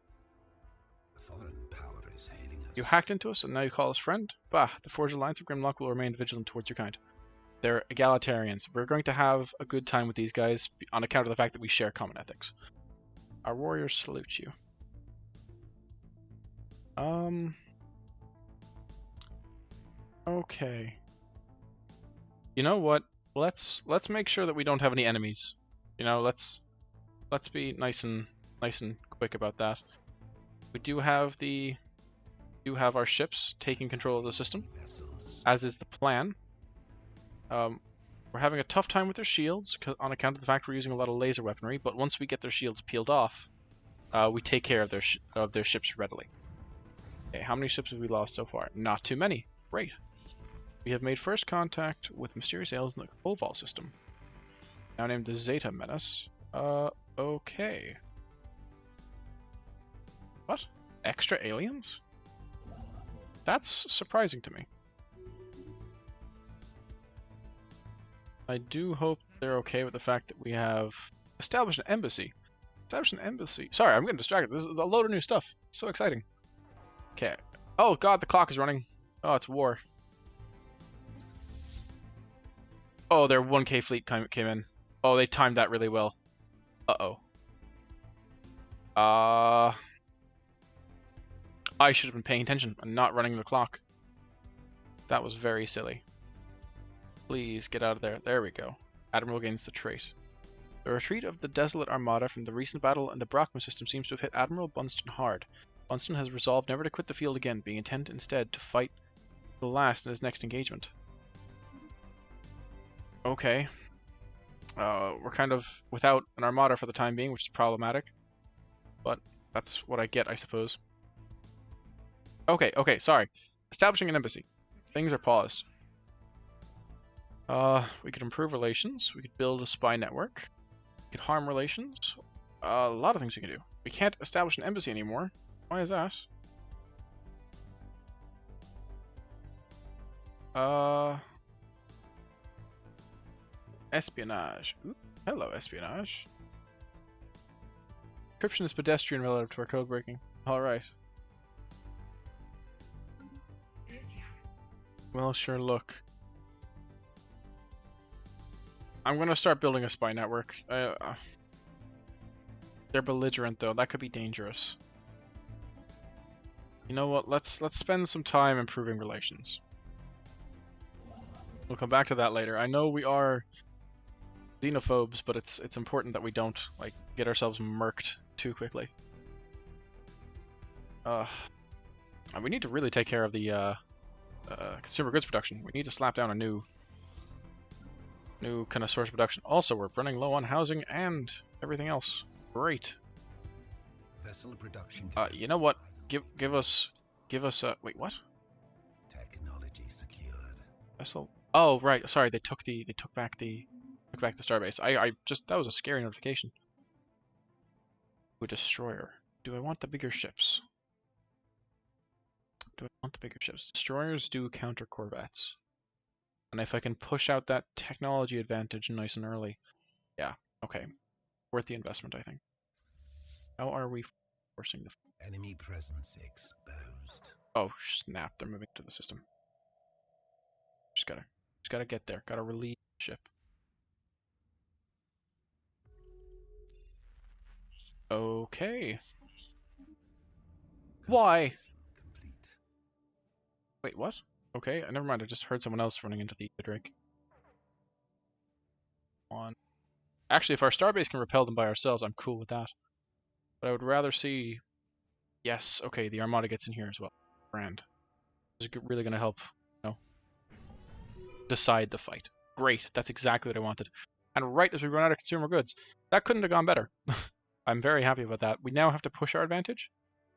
A foreign power is hailing us. You hacked into us, and now you call us friend? Bah, the Forge Alliance of Grimlock will remain vigilant towards your kind. They're egalitarians. We're going to have a good time with these guys on account of the fact that we share common ethics. Our warriors salute you. Okay. You know what? Let's make sure that we don't have any enemies. You know, let's be nice and quick about that. We do have our ships taking control of the system, as is the plan. We're having a tough time with their shields on account of the fact we're using a lot of laser weaponry. But once we get their shields peeled off, we take care of their ships readily. Okay, how many ships have we lost so far? Not too many. Great. We have made first contact with mysterious aliens in the Koval system, now named the Zeta Menace. Okay. What? Extra aliens? That's surprising to me. I do hope they're okay with the fact that we have established an embassy. Established an embassy. Sorry, I'm getting distracted. This is a load of new stuff. So exciting. Okay. Oh god, the clock is running. Oh, it's war. Oh, their 1K fleet came in. Oh, they timed that really well. Uh-oh. I should have been paying attention and not running the clock. That was very silly. Please get out of there. There we go. Admiral gains the trait. The retreat of the Desolate Armada from the recent battle in the Brockman system seems to have hit Admiral Bunston hard. Bunston has resolved never to quit the field again, being intent instead to fight to the last in his next engagement. Okay. We're kind of without an armada for the time being, which is problematic. But that's what I get, I suppose. Okay, sorry. Establishing an embassy. Things are paused. We could improve relations. We could build a spy network. We could harm relations. A lot of things we can do. We can't establish an embassy anymore. Why is that? Espionage. Ooh, hello, espionage. Encryption is pedestrian relative to our code breaking. Alright. Well, sure, look. I'm gonna start building a spy network. They're belligerent, though. That could be dangerous. You know what? Let's spend some time improving relations. We'll come back to that later. I know we are xenophobes, but it's important that we don't like get ourselves murked too quickly. And we need to really take care of the consumer goods production. We need to slap down a new kind of source of production. Also, we're running low on housing and everything else. Great. Vessel production. You know what? Give us a wait. What? Technology secured. Vessel. Oh right. Sorry. They took back the starbase. I just that was a scary notification. A destroyer. Do I want the bigger ships? Destroyers do counter corvettes. And if I can push out that technology advantage nice and early, yeah, okay, worth the investment, I think. How are we forcing the enemy presence exposed? Oh snap! They're moving to the system. Just gotta get there. Gotta relieve the ship. Okay. Why? Complete. Wait, what? Okay, never mind. I just heard someone else running into the Drake. On. Actually, if our starbase can repel them by ourselves, I'm cool with that. But I would rather see... Yes, okay, the Armada gets in here as well. Grand. This is really going to help, you know, decide the fight. Great, that's exactly what I wanted. And right as we run out of consumer goods. That couldn't have gone better. I'm very happy about that. We now have to push our advantage,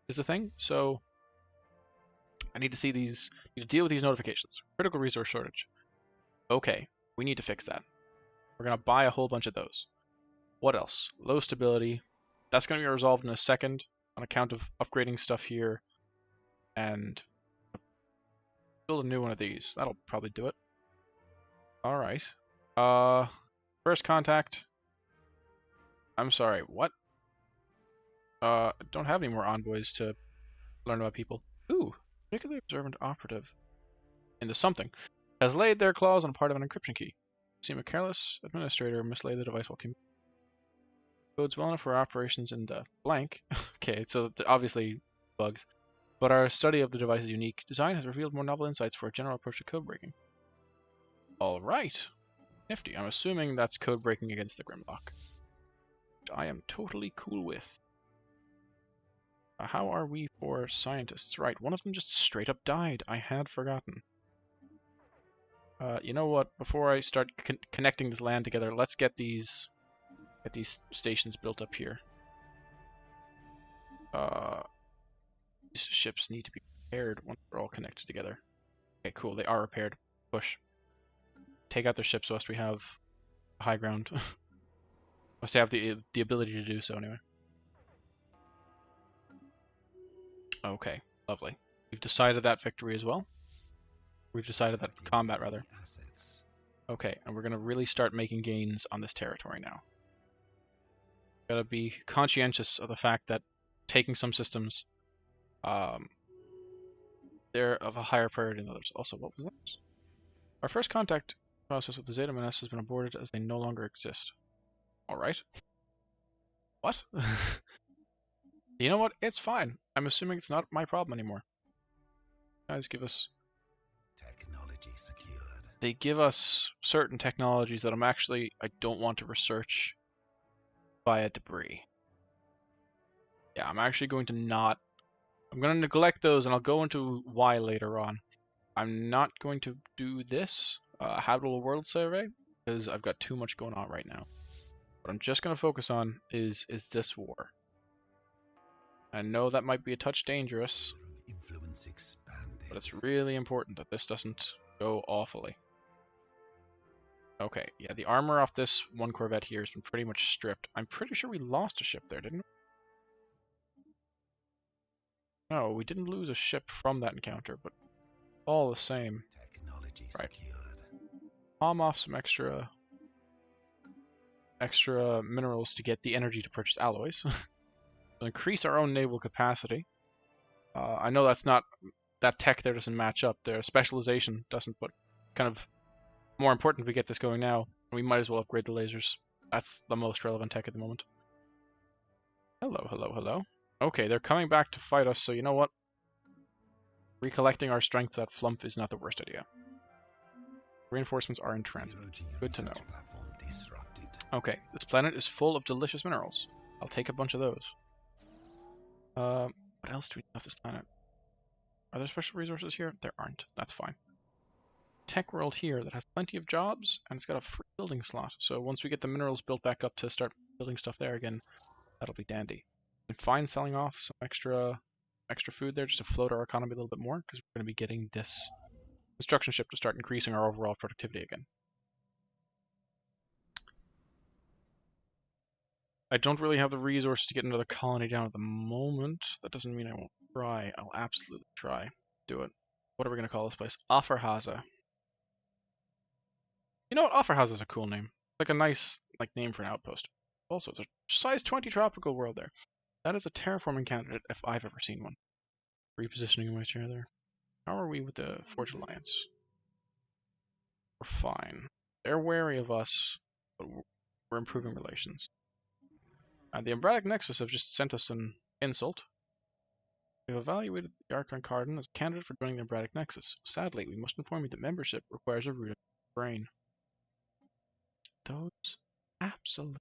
is the thing. So I need to see these, need to deal with these notifications. Critical resource shortage. Okay, we need to fix that. We're going to buy a whole bunch of those. What else? Low stability. That's going to be resolved in a second on account of upgrading stuff here. And build a new one of these. That'll probably do it. Alright. First contact. I'm sorry, what? Don't have any more envoys to learn about people. Ooh, particularly observant operative in the something has laid their claws on part of an encryption key. Seem a careless administrator mislaid the device while communicating. Bodes well enough for operations in the blank. Okay, so obviously bugs. But our study of the device's unique design has revealed more novel insights for a general approach to code breaking. Alright. Nifty. I'm assuming that's code breaking against the Grimlock. Which I am totally cool with. How are we for scientists? Right, one of them just straight up died. I had forgotten. You know what? Before I start connecting this land together, let's get these stations built up here. These ships need to be repaired once they're all connected together. Okay, cool. They are repaired. Push. Take out their ships whilst we have high ground. Must have the ability to do so anyway. Okay, lovely. We've decided that victory as well. We've decided that combat, rather. Okay, and we're going to really start making gains on this territory now. Gotta be conscientious of the fact that taking some systems, they're of a higher priority than others. Also, what was that? Our first contact process with the Zeta Menace has been aborted as they no longer exist. Alright. What? You know what? It's fine. I'm assuming it's not my problem anymore. Guys, give us... Technology secured. They give us certain technologies that I don't want to research via debris. Yeah, I'm actually going to not... I'm going to neglect those, and I'll go into why later on. I'm not going to do this, Habitable World Survey, because I've got too much going on right now. What I'm just going to focus on is this war. I know that might be a touch dangerous, but it's really important that this doesn't go awfully. Okay, yeah, the armor off this one Corvette here has been pretty much stripped. I'm pretty sure we lost a ship there, didn't we? No, we didn't lose a ship from that encounter, but all the same. Technology right. secured. Palm off some extra minerals to get the energy to purchase alloys. Increase our own naval capacity. I know that's not... That tech there doesn't match up. Their specialization doesn't, but kind of more important we get this going now. We might as well upgrade the lasers. That's the most relevant tech at the moment. Hello, hello, hello. Okay, they're coming back to fight us, so you know what? Recollecting our strength at Flump is not the worst idea. Reinforcements are in transit. Good to know. Okay, this planet is full of delicious minerals. I'll take a bunch of those. What else do we need off this planet? Are there special resources here? There aren't. That's fine. Tech world here that has plenty of jobs, and it's got a free building slot. So once we get the minerals built back up to start building stuff there again, that'll be dandy. And fine selling off some extra food there just to float our economy a little bit more, because we're going to be getting this construction ship to start increasing our overall productivity again. I don't really have the resources to get another colony down at the moment. That doesn't mean I won't try. I'll absolutely try. Do it. What are we going to call this place? Offerhaza. You know what? Offerhaza is a cool name. Like a nice name for an outpost. Also, it's a size 20 tropical world there. That is a terraforming candidate if I've ever seen one. Repositioning my chair there. How are we with the Forge Alliance? We're fine. They're wary of us, but we're improving relations. The Umbratic Nexus have just sent us an insult. We've evaluated the Archon Cardon as a candidate for joining the Umbratic Nexus. Sadly, we must inform you that membership requires a root of the brain. Those Absolute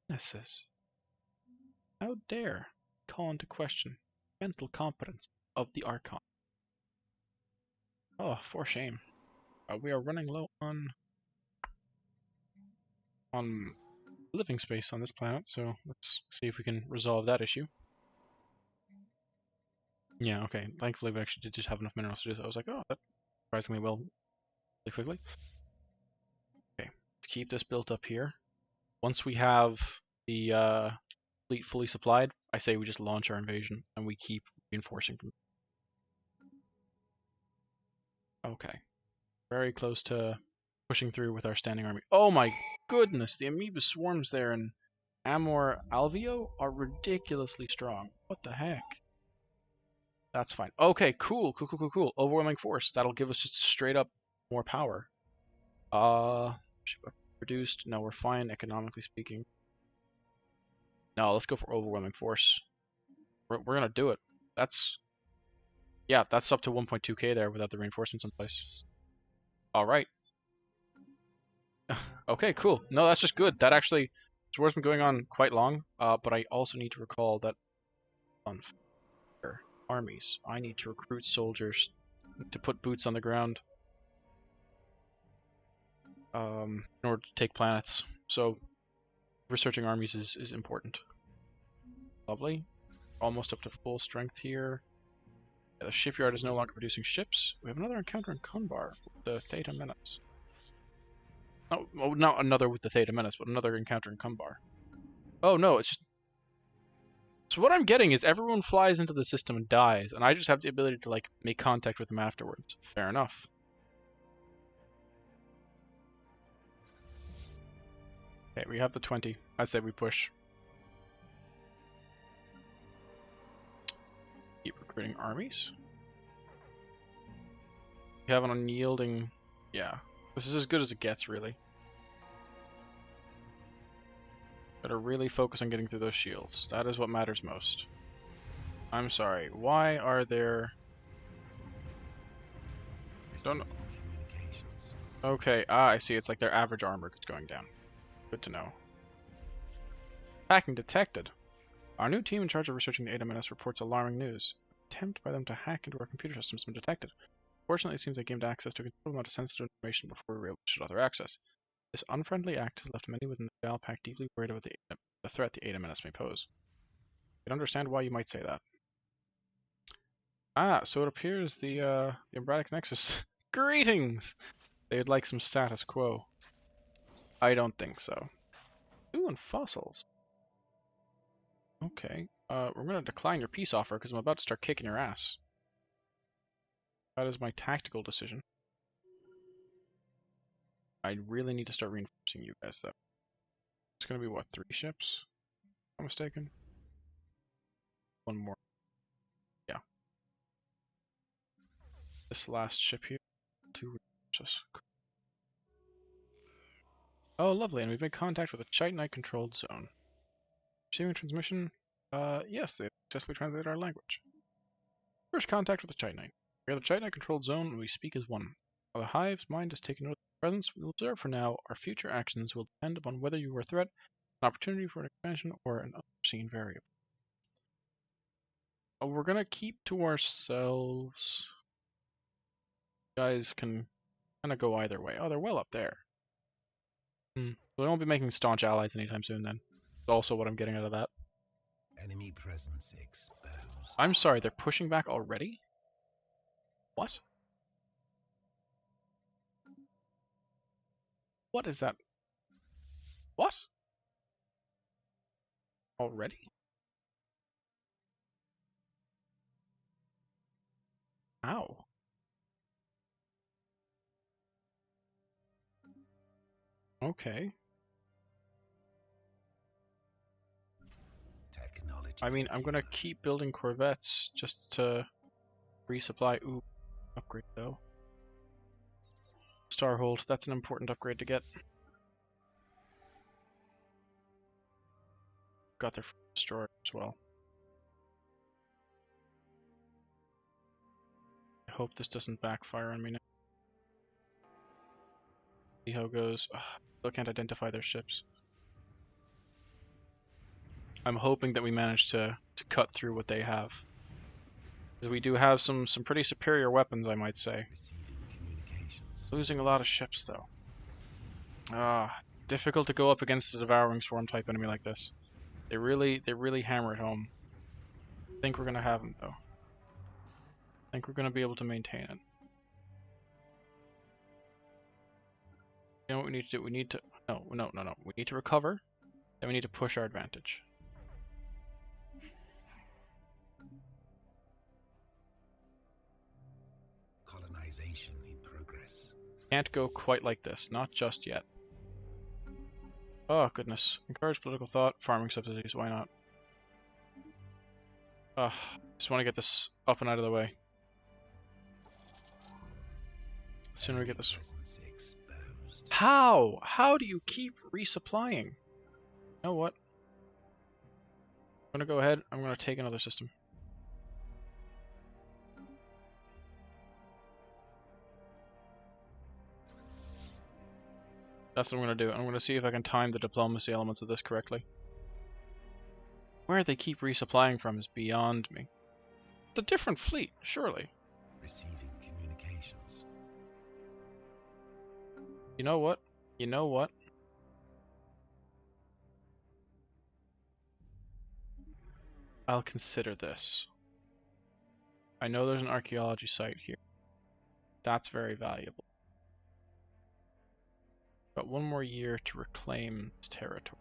menaces. How dare call into question mental competence of the Archon? Oh, for shame. We are running low on living space on this planet, so let's see if we can resolve that issue. Yeah, okay. Thankfully, we actually did just have enough minerals to do this. I was like, oh, that surprisingly well, really quickly. Okay, let's keep this built up here. Once we have the fleet fully supplied, I say we just launch our invasion, and we keep reinforcing from. Okay. Very close to pushing through with our standing army. Oh my goodness, the amoeba swarms there in Amor Alvio are ridiculously strong. What the heck? That's fine. Okay, cool. Overwhelming force. That'll give us just straight up more power. Reduced. No, we're fine economically speaking. No, let's go for overwhelming force. We're gonna do it. Yeah, that's up to 1.2k there without the reinforcements in place. All right. Okay, cool. No, that's just good. That actually, this war's been going on quite long. But I also need to recall that on armies, I need to recruit soldiers to put boots on the ground. In order to take planets. So researching armies is important. Lovely. Almost up to full strength here. Yeah, the shipyard is no longer producing ships. We have another encounter in Kunbar with the Theta Menace. Oh, not another with the Theta Menace, but another encounter in Kunbar. Oh no, it's just... So what I'm getting is everyone flies into the system and dies, and I just have the ability to, like, make contact with them afterwards. Fair enough. Okay, we have the 20. I'd say we push. Keep recruiting armies. We have an unyielding... Yeah. This is as good as it gets, really. Better really focus on getting through those shields. That is what matters most. I'm sorry. Why are there... Don't know. Okay, I see. It's like their average armor is going down. Good to know. Hacking detected. Our new team in charge of researching the AWS reports alarming news. Attempt by them to hack into our computer systems has been detected. Fortunately, it seems they gained access to a considerable amount of sensitive information before we were able to shut off their access. This unfriendly act has left many within the Jackal pack deeply worried about the threat the AWS may pose. I can understand why you might say that. Ah, so it appears the Embratic Nexus... Greetings! They'd like some status quo. I don't think so. Ooh, and fossils. Okay. We're gonna decline your peace offer because I'm about to start kicking your ass. That is my tactical decision. I really need to start reinforcing you guys, though. It's gonna be, what, 3 ships? If I'm mistaken. One more. Yeah. This last ship here. 2 reinforces. Oh, lovely, and we've made contact with a Chitinite-controlled zone. Receiving transmission? Yes, they successfully translated our language. First contact with the Chitinite. We are the Chitinite-controlled zone, and we speak as one. While the Hive's mind has taken note of your presence, we will observe for now. Our future actions will depend upon whether you are a threat, an opportunity for an expansion, or an unforeseen variable. Oh, we're gonna keep to ourselves. You guys can kind of go either way. Oh, they're well up there. We won't be making staunch allies anytime soon, then. That's also what I'm getting out of that. Enemy presence exposed. I'm sorry, they're pushing back already? What? What is that? What? Already? Ow. Okay. Technology. I mean, I'm gonna keep building corvettes just to resupply. Ooh, upgrade though. Starhold, that's an important upgrade to get. Got their destroyer as well. I hope this doesn't backfire on me now. See how it goes. Ugh, still can't identify their ships. I'm hoping that we manage to cut through what they have. Because we do have some pretty superior weapons, I might say. Receiving communications. Losing a lot of ships, though. Ah, difficult to go up against a devouring swarm type enemy like this. They really hammer it home. I think we're gonna have them, though. I think we're gonna be able to maintain it. You know what we need to do? We need to... No. We need to recover. Then we need to push our advantage. Colonization in progress. Can't go quite like this. Not just yet. Oh, goodness. Encourage political thought. Farming subsidies. Why not? Just want to get this up and out of the way. The sooner we get this... Exposed. How? How do you keep resupplying? You know what? I'm gonna go ahead. I'm gonna take another system. That's what I'm gonna do. I'm gonna see if I can time the diplomacy elements of this correctly. Where they keep resupplying from is beyond me. It's a different fleet, surely. Receiving communications. You know what? You know what? I'll consider this. I know there's an archaeology site here. That's very valuable. Got one more year to reclaim this territory.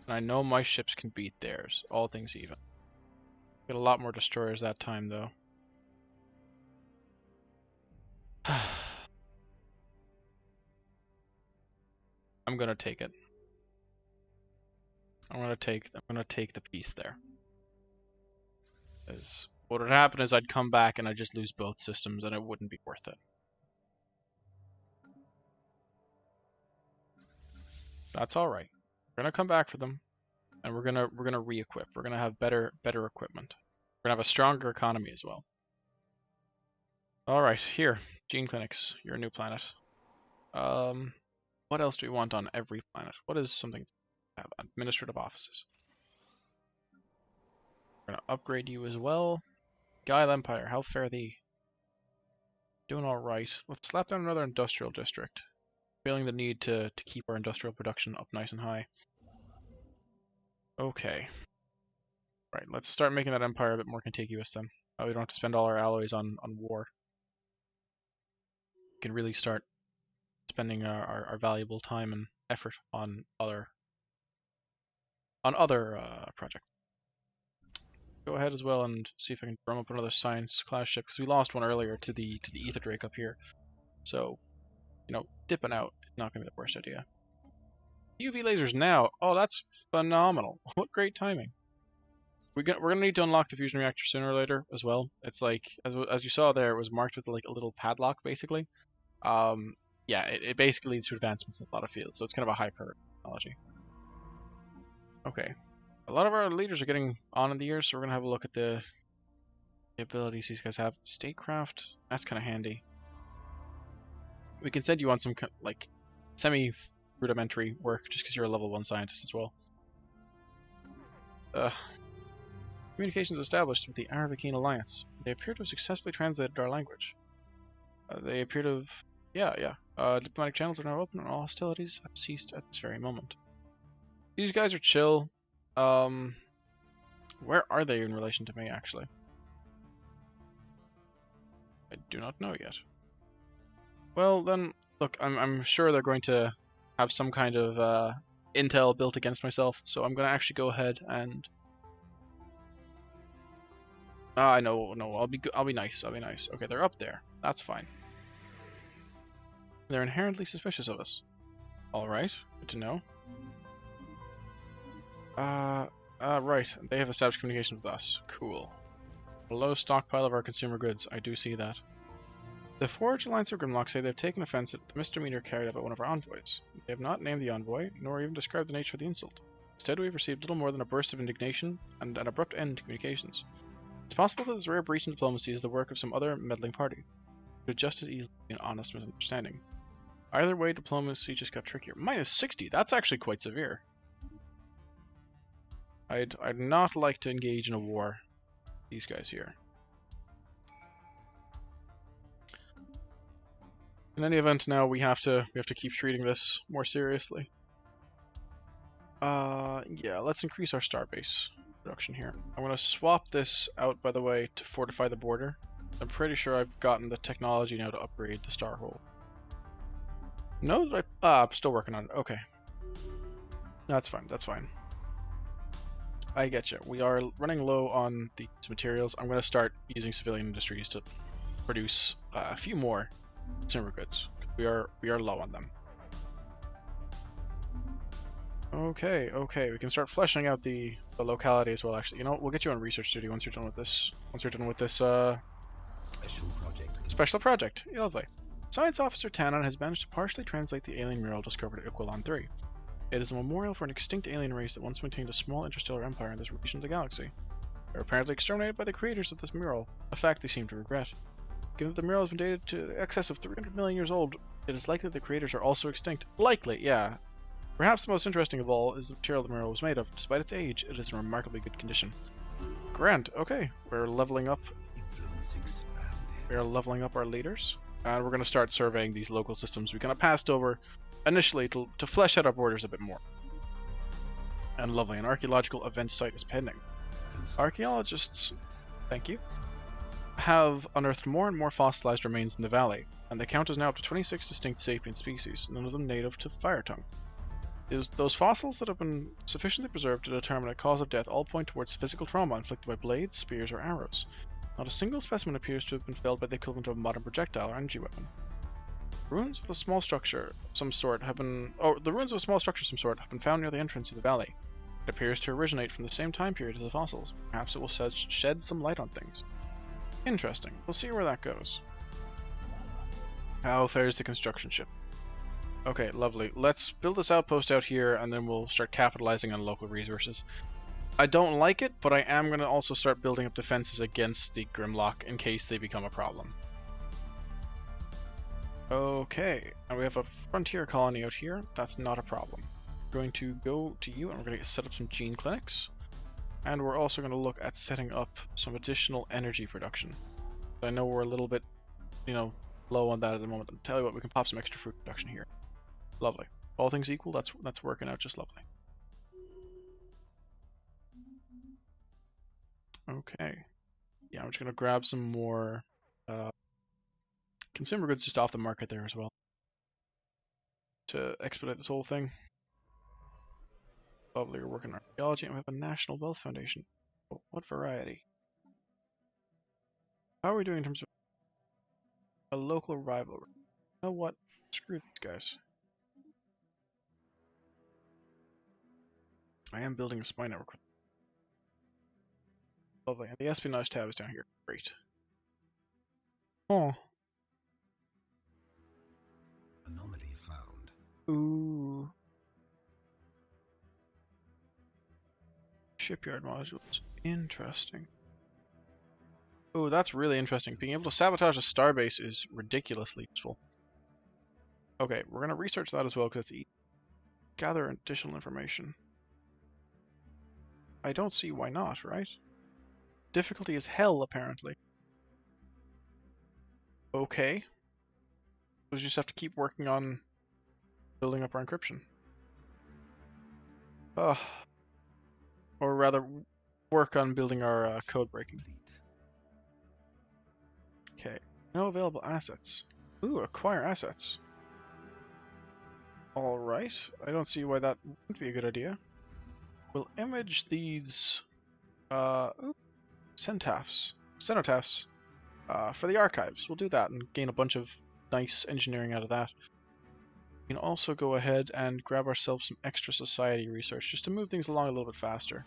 And I know my ships can beat theirs, all things even. Get a lot more destroyers that time, though. I'm gonna take it. I'm gonna take the piece there. As what would happen is I'd come back and I'd just lose both systems and it wouldn't be worth it. That's alright. We're gonna come back for them. And we're gonna re-equip. We're gonna have better equipment. We're gonna have a stronger economy as well. Alright, here. Gene clinics, your new planet. What else do we want on every planet? What is something to have? Administrative offices. We're gonna upgrade you as well. Guile Empire, how fare thee? Doing alright. Let's slap down another industrial district. Feeling the need to keep our industrial production up nice and high. Okay. Right, let's start making that empire a bit more contiguous then. We don't have to spend all our alloys on war. We can really start spending our valuable time and effort on other projects. Go ahead as well and see if I can drum up another science class ship, because we lost one earlier to the Ether Drake up here. So, you know, dipping out is not going to be the worst idea. UV lasers now. Oh, that's phenomenal. What great timing. We're gonna need to unlock the fusion reactor sooner or later as well. It's like, as you saw there, it was marked with like a little padlock, basically. Yeah, it basically leads to advancements in a lot of fields, so it's kind of a high priority technology. Okay. A lot of our leaders are getting on in the years, so we're gonna have a look at the abilities these guys have. Statecraft, that's kind of handy. We can send you on some like semi-rudimentary work just because you're a level 1 scientist as well. Communications established with the Arabakine Alliance. They appear to have successfully translated our language. They appear to have... Yeah. Diplomatic channels are now open and all hostilities have ceased at this very moment. These guys are chill. Where are they in relation to me, actually? I do not know yet. Well, then, look, I'm sure they're going to have some kind of intel built against myself, so I'm going to actually go ahead and... no, I'll be nice. Okay, they're up there. That's fine. They're inherently suspicious of us. Alright, good to know. Right. They have established communication with us. Cool. A low stockpile of our consumer goods. I do see that. The Forge Alliance of Grimlock say they've taken offense at the misdemeanor carried out by one of our envoys. They have not named the envoy, nor even described the nature of the insult. Instead, we have received little more than a burst of indignation and an abrupt end to communications. It's possible that this rare breach in diplomacy is the work of some other meddling party. It could just as easily be an honest misunderstanding. Either way, diplomacy just got trickier. -60, that's actually quite severe. I'd not like to engage in a war with these guys here. In any event, now we have to keep treating this more seriously. Yeah, let's increase our starbase production here. I'm gonna swap this out, by the way, to fortify the border. I'm pretty sure I've gotten the technology now to upgrade the star hole. No, I'm still working on it. Okay. That's fine, that's fine. I get you. We are running low on these materials. I'm gonna start using civilian industries to produce a few more consumer goods. We are low on them. Okay, okay, we can start fleshing out the locality as well. Actually, you know what? We'll get you on research studio once you're done with this. Once you're done with this Special project. special project. Yeah, lovely. Science Officer Tannen has managed to partially translate the alien mural discovered at Aquilon 3. It is a memorial for an extinct alien race that once maintained a small interstellar empire in this region of the galaxy. They were apparently exterminated by the creators of this mural, a fact they seem to regret. Given that the mural has been dated to excess of 300 million years old, it is likely the creators are also extinct. Likely, yeah. Perhaps the most interesting of all is the material the mural was made of. Despite its age, it is in remarkably good condition. Grand. Okay, we're leveling up. We're leveling up our leaders, and we're going to start surveying these local systems we kind of passed over initially to flesh out our borders a bit more. And lovely, an archaeological event site is pending. Archaeologists, thank you, have unearthed more and more fossilized remains in the valley, and the count is now up to 26 distinct sapient species, none of them native to Firetongue. Those fossils that have been sufficiently preserved to determine a cause of death all point towards physical trauma inflicted by blades, spears, or arrows. Not a single specimen appears to have been felled by the equivalent of a modern projectile or energy weapon. Ruins of a small structure of some sort have been found near the entrance of the valley. It appears to originate from the same time period as the fossils. Perhaps it will shed some light on things. Interesting. We'll see where that goes. How fares the construction ship? Okay, lovely. Let's build this outpost out here, and then we'll start capitalizing on local resources. I don't like it, but I am going to also start building up defenses against the Grimlock in case they become a problem. Okay, and we have a frontier colony out here. That's not a problem. We're going to go to you, and we're going to set up some gene clinics. And we're also going to look at setting up some additional energy production. I know we're a little bit, low on that at the moment. I'll tell you what, we can pop some extra fruit production here. Lovely. All things equal, that's working out just lovely. Okay. Yeah, I'm just going to grab some more consumer goods just off the market there as well to expedite this whole thing. Lovely, we're working on archaeology, and we have a National Wealth Foundation. Oh, what variety? How are we doing in terms of a local rivalry? You know what? Screw these guys. I am building a spy network. Lovely, and the espionage tab is down here. Great. Oh. Anomaly found. Ooh. Shipyard modules. Interesting. Oh, that's really interesting. Being able to sabotage a starbase is ridiculously useful. Okay, we're going to research that as well because it's easy. Gather additional information. I don't see why not, right? Difficulty is hell, apparently. Okay. We'll just have to keep working on building up our encryption. Or rather, work on building our code breaking. Okay. No available assets. Ooh, acquire assets. Alright. I don't see why that wouldn't be a good idea. We'll image these cenotaphs for the archives. We'll do that and gain a bunch of nice engineering out of that. We can also go ahead and grab ourselves some extra society research just to move things along a little bit faster.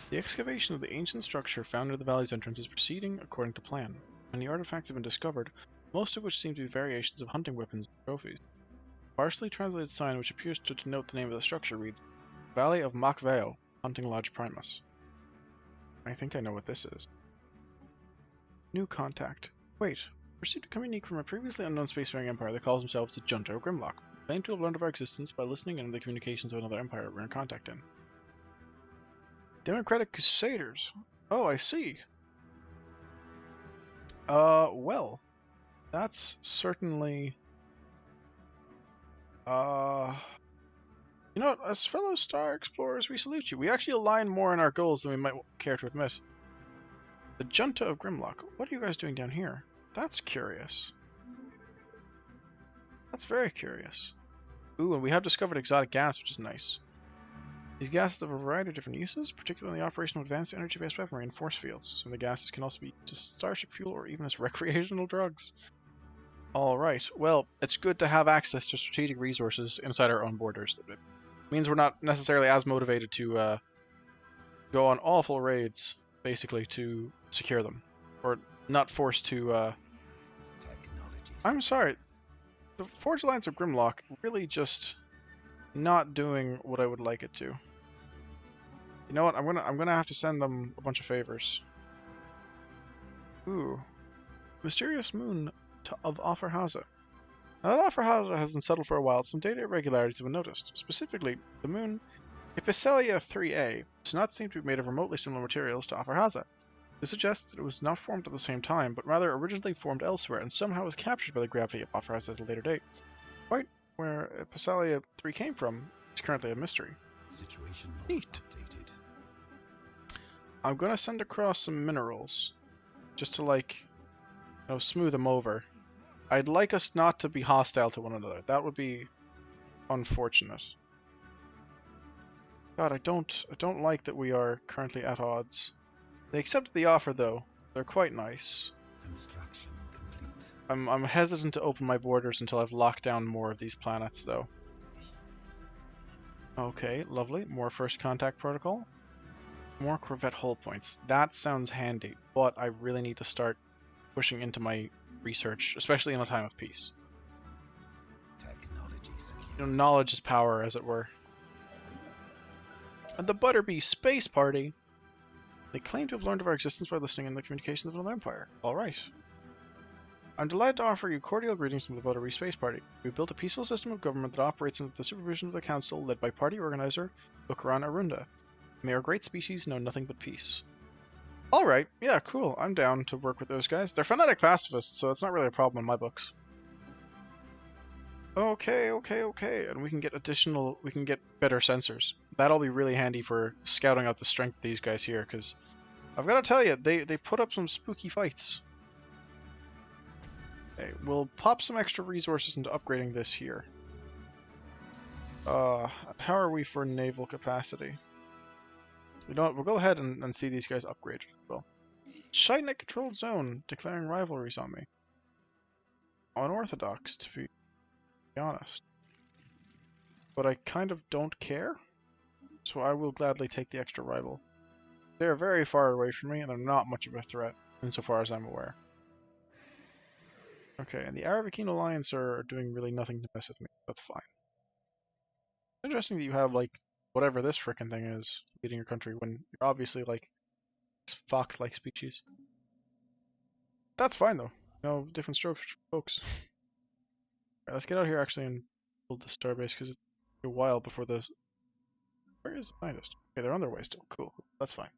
The excavation of the ancient structure found near the valley's entrance is proceeding according to plan. Many artifacts have been discovered, most of which seem to be variations of hunting weapons and trophies. A partially translated sign which appears to denote the name of the structure reads, Valley of Makveo, Hunting Lodge Primus. I think I know what this is. New contact. Wait, received a communique from a previously unknown spacefaring empire that calls themselves the Junta of Grimlock. They claim to have learned of our existence by listening in the communications of another empire we're in contact in. Democratic Crusaders. Oh, I see. Well, that's certainly, uh, you know what, as fellow Star Explorers, we salute you. We actually align more in our goals than we might care to admit. The Junta of Grimlock. What are you guys doing down here? That's curious. That's very curious. Ooh, and we have discovered exotic gas, which is nice. These gases have a variety of different uses, particularly in the operation of advanced energy-based weaponry and force fields. Some of the gases can also be used as starship fuel or even as recreational drugs. Alright, well, it's good to have access to strategic resources inside our own borders. It means we're not necessarily as motivated to go on awful raids, basically, to secure them. Or not forced to, I'm sorry. The Forge Alliance of Grimlock really just not doing what I would like it to. You know what? I'm gonna have to send them a bunch of favors. Ooh, mysterious moon of Offerhausa. Now that Offerhausa has been settled for a while, some data irregularities have been noticed. Specifically, the moon Epicelia 3A does not seem to be made of remotely similar materials to Offerhausa. This suggests that it was not formed at the same time, but rather originally formed elsewhere and somehow was captured by the gravity of Offerhausa at a later date. Quite where Epicelia 3 came from is currently a mystery. Situation Neat. updated. I'm gonna send across some minerals, just to like, you know, smooth them over. I'd like us not to be hostile to one another. That would be unfortunate. God, I don't like that we are currently at odds. They accepted the offer though. They're quite nice. Construction complete. I'm hesitant to open my borders until I've locked down more of these planets though. Okay, lovely. More first contact protocol. More Corvette hull points. That sounds handy, but I really need to start pushing into my research, especially in a time of peace. Technology secure. You know, knowledge is power, as it were. And the Butterbee Space Party. They claim to have learned of our existence by listening in the communications of another empire. Alright. I'm delighted to offer you cordial greetings from the Butterbee Space Party. We've built a peaceful system of government that operates under the supervision of the Council, led by party organizer Bukaran Arunda. May our great species know nothing but peace. Alright, yeah, cool. I'm down to work with those guys. They're fanatic pacifists, so it's not really a problem in my books. Okay. And we can get better sensors. That'll be really handy for scouting out the strength of these guys here, because I've got to tell you, they put up some spooky fights. Okay, we'll pop some extra resources into upgrading this here. How are we for naval capacity? You know what, we'll go ahead and see these guys upgraded. Well, Shite controlled zone, declaring rivalries on me. Unorthodox, to be honest. But I kind of don't care, so I will gladly take the extra rival. They're very far away from me, and they're not much of a threat, insofar as I'm aware. Okay, and the Aravakine Alliance are doing really nothing to mess with me. That's fine. Interesting that you have, like, whatever this frickin' thing is leading your country when you're obviously, like, fox-like species. That's fine, though. You know, different strokes, folks. Alright, let's get out here, actually, and build the starbase, because it's a while before the... Where is the scientist? Okay, they're on their way still. Cool. That's fine.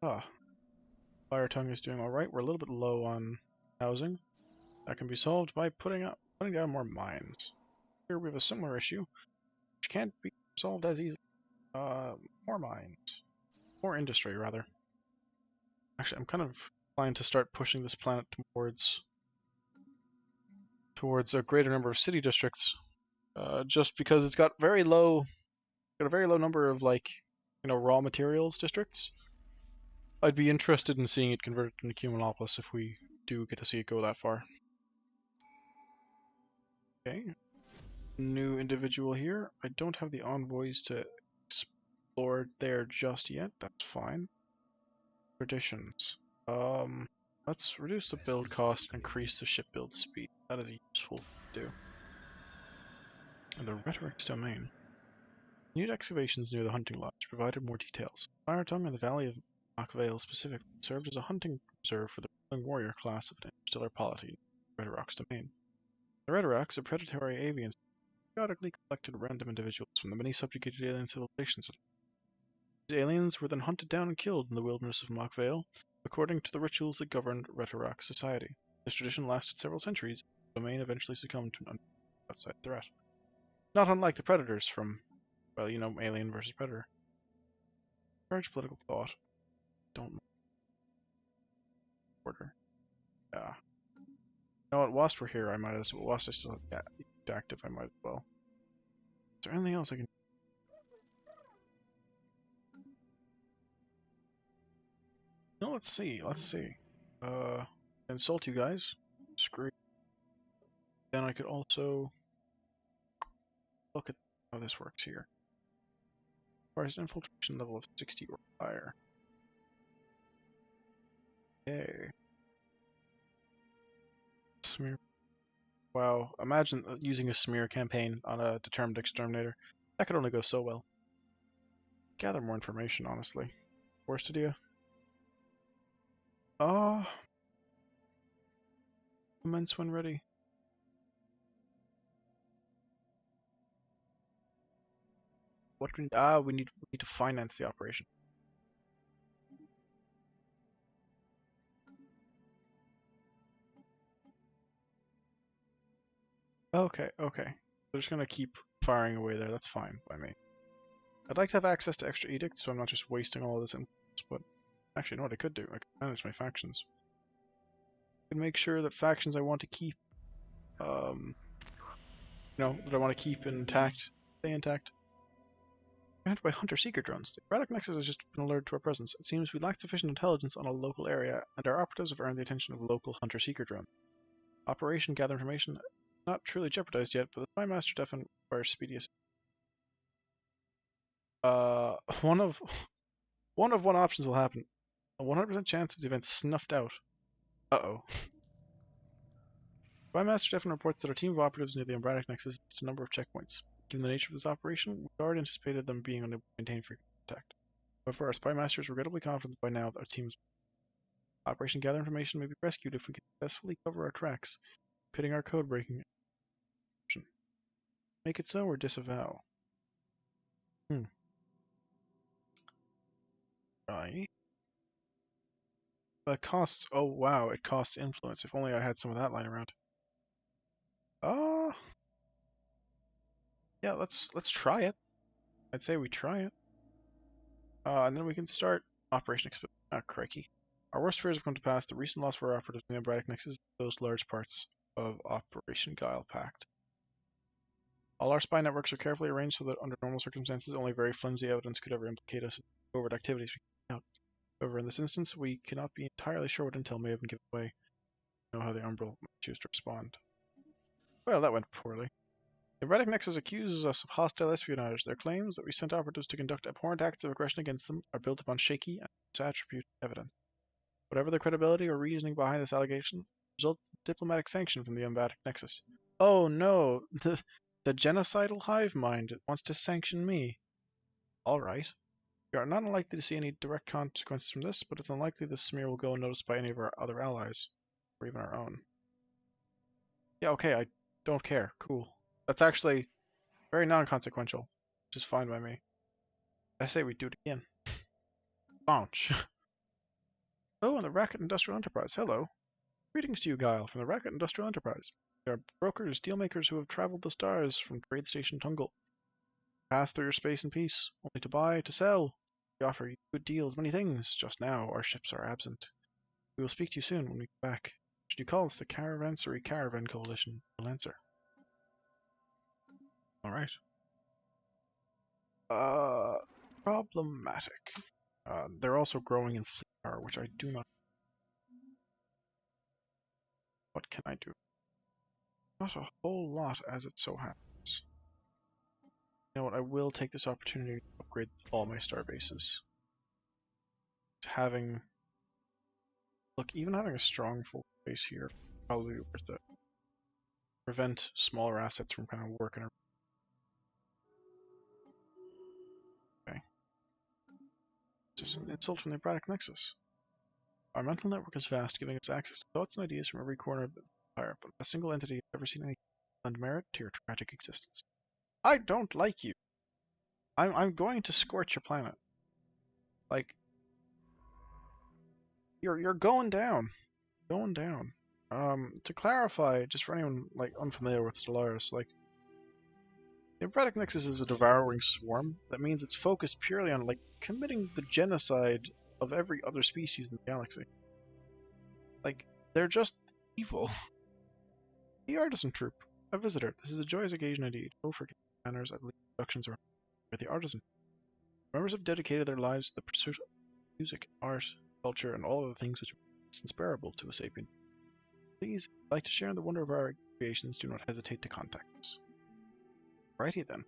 Ah. Fire Tongue is doing alright. We're a little bit low on housing. That can be solved by putting down more mines. Here we have a similar issue, which can't be solved as easily. More mines. More industry, rather. Actually, I'm kind of inclined to start pushing this planet towards a greater number of city districts, just because it's got a very low number of, like, you know, raw materials districts. I'd be interested in seeing it converted into Cumulonipolis if we do get to see it go that far. Okay. New individual here. I don't have the envoys to explore there just yet. That's fine. Traditions. Let's reduce the build cost and increase the ship build speed. That is useful to do. And the Rhetoric's domain. New excavations near the hunting lodge provided more details. Fire Tongue and the Valley of Vale specifically served as a hunting reserve for the ruling warrior class of an interstellar polity, Rhetoric's domain. The Rhetorics, a predatory avian, periodically collected random individuals from the many subjugated alien civilizations. These aliens were then hunted down and killed in the wilderness of Mockvale, according to the rituals that governed Retorak society. This tradition lasted several centuries. The domain eventually succumbed to an outside threat. Not unlike the Predators from, well, you know, Alien versus Predator. Encourage political thought. Don't order. Yeah. You know what? Whilst we're here, I might as well. Whilst I still have active, I might as well. Is there anything else I can? No, let's see. Let's see. Insult you guys. Screw you. Then I could also look at how this works here. Requires an infiltration level of 60 or higher. Okay. Smear. Wow. Imagine using a smear campaign on a determined exterminator. That could only go so well. Gather more information, honestly. Worst idea? Commence when ready. What do we need? We need to finance the operation. Okay, okay. We're just gonna keep firing away there. That's fine by me. I'd like to have access to extra edicts, so I'm not just wasting all of this influence, but actually, you know what I could do? I could manage my factions. I could make sure that factions I want to keep, you know, that I want to keep intact, stay intact. Granted by hunter-seeker drones. The Braddock Nexus has just been alerted to our presence. It seems we lack sufficient intelligence on a local area, and our operatives have earned the attention of local hunter-seeker drones. Operation Gather Information not truly jeopardized yet, but the Spymaster definitely requires speedy assistance. One of one options will happen. A 100% chance of the event snuffed out. Uh-oh. Spymaster definitely reports that our team of operatives near the Braddock Nexus missed a number of checkpoints. Given the nature of this operation, we already anticipated them being unable to maintain frequent contact. However, our Spymaster is regrettably confident by now that our team's Operation Gather Information may be rescued if we can successfully cover our tracks, pitting our code-breaking. Make it so or disavow? Right. That costs. Oh wow, it costs influence. If only I had some of that lying around. Yeah. Let's try it. I'd say we try it. And then we can start Operation crikey. Our worst fears have come to pass. The recent loss of our operatives in the Braddock Nexus exposed large parts of Operation Guile Pact. All our spy networks are carefully arranged so that under normal circumstances, only very flimsy evidence could ever implicate us in covert activities we carry out. However, in this instance, we cannot be entirely sure what intel may have been given away. Know how the Umbral might choose to respond. Well, that went poorly. The Braddock Nexus accuses us of hostile espionage. Their claims that we sent operatives to conduct abhorrent acts of aggression against them are built upon shaky and misattributed evidence. Whatever the credibility or reasoning behind this allegation, results in diplomatic sanction from the Braddock Nexus. Oh no, the genocidal hive mind wants to sanction me. Alright. We are not unlikely to see any direct consequences from this, but it's unlikely this smear will go unnoticed by any of our other allies, or even our own. Yeah, okay, I don't care. Cool. That's actually very non-consequential, which is fine by me. I say we do it again. Launch. Oh, and the Racket Industrial Enterprise. Hello. Greetings to you, Guile, from the Racket Industrial Enterprise. We are brokers, dealmakers who have traveled the stars from Trade Station Tungle. Pass through your space in peace, only to buy, to sell. We offer you good deals, many things. Just now, our ships are absent. We will speak to you soon when we get back. Should you call us the Caravanserai Caravan Coalition, we'll answer. Alright. Problematic. They're also growing in fleet power, which I do not. What can I do? Not a whole lot, as it so happens. You know what? I will take this opportunity to upgrade all my star bases. Even having a strong full base here would probably be worth it. Prevent smaller assets from kind of working around. Okay. Just an insult from the Braddock Nexus. Our mental network is vast, giving us access to thoughts and ideas from every corner of the empire, but a single entity has ever seen any lend merit to your tragic existence. I don't like you. I'm going to scorch your planet. Like, you're going down. Going down. To clarify, just for anyone like unfamiliar with Stellaris, like the Imperatic Nexus is a devouring swarm. That means it's focused purely on like committing the genocide of every other species in the galaxy. Like, they're just evil. The Artisan Troop. A visitor. This is a joyous occasion indeed. Oh, forget manners. I believe productions are where the artisan. Members have dedicated their lives to the pursuit of music, art, culture, and all other things which are inspirable to a sapient. Please, if you'd like to share in the wonder of our creations, do not hesitate to contact us. Righty then.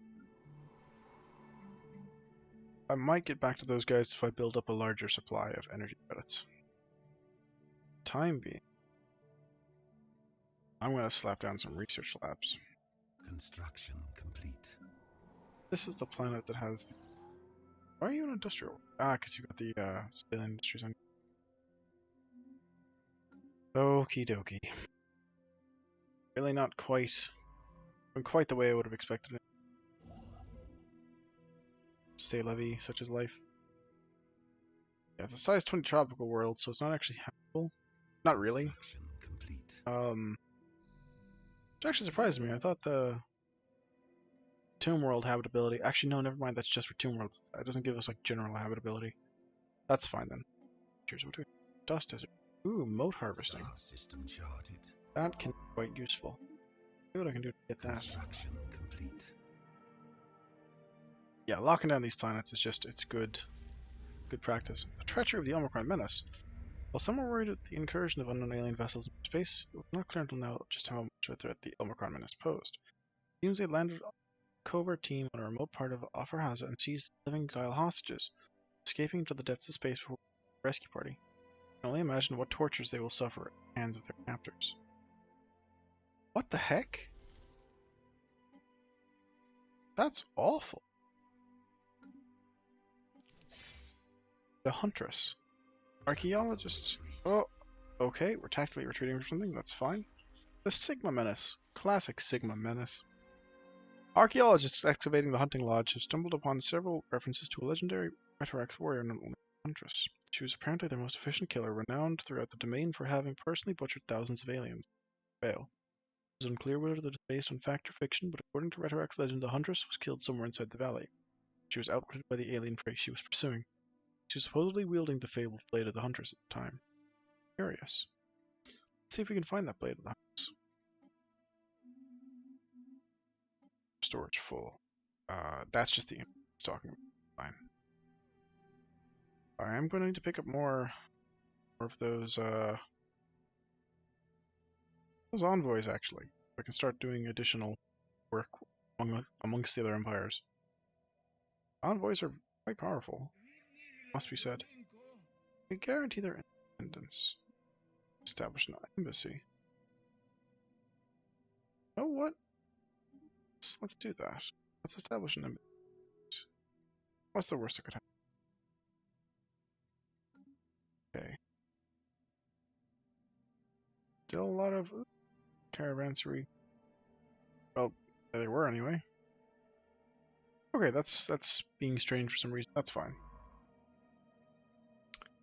I might get back to those guys if I build up a larger supply of energy credits. Time being, I'm going to slap down some research labs. Construction complete. This is the planet that has... Why are you an industrial? Ah, because you got the civilian industries on. Okie dokie. Really not quite the way I would have expected it. Stay levy, such as life. Yeah, it's a size 20 tropical world, so it's not actually habitable. Not really. Complete. Which actually surprised me. I thought the Tomb World habitability... Actually, no, never mind. That's just for Tomb World. It doesn't give us, like, general habitability. That's fine, then. Cheers. What do we... Dust Desert. Ooh, moat harvesting. System charted. That can be quite useful. See what I can do to get that. Construction complete. Yeah, locking down these planets is just... It's good practice. The treachery of the Omicron menace. While some are worried at the incursion of unknown alien vessels in space, it was not clear until now just how much of a threat the Omicron menace posed. It seems they landed a covert team on a remote part of Offerhaza and seized living Guile hostages, escaping to the depths of space before the rescue party. I can only imagine what tortures they will suffer at the hands of their captors. What the heck? That's awful. The Huntress. Archaeologists. Oh, okay, we're tactically retreating from something, that's fine. The Sigma Menace. Classic Sigma Menace. Archaeologists excavating the hunting lodge have stumbled upon several references to a legendary Retrorex warrior known only as Huntress. She was apparently their most efficient killer, renowned throughout the domain for having personally butchered thousands of aliens. Fail. It is unclear whether it is based on fact or fiction, but according to Retrorex legend, the Huntress was killed somewhere inside the valley. She was outwitted by the alien prey she was pursuing. She was supposedly wielding the fabled Blade of the Huntress at the time. Curious. Let's see if we can find that Blade of the Huntress. Storage full. That's just the image it's talking about. Fine. I am going to pick up more of those envoys, actually. I can start doing additional work amongst the other empires. Envoys are quite powerful, must be said. They guarantee their independence. Establish an embassy. You know what? Let's do that. Let's establish an embassy. What's the worst that could happen? Okay. Still a lot of caravanserai. Well, there they were anyway. Okay, that's being strange for some reason. That's fine.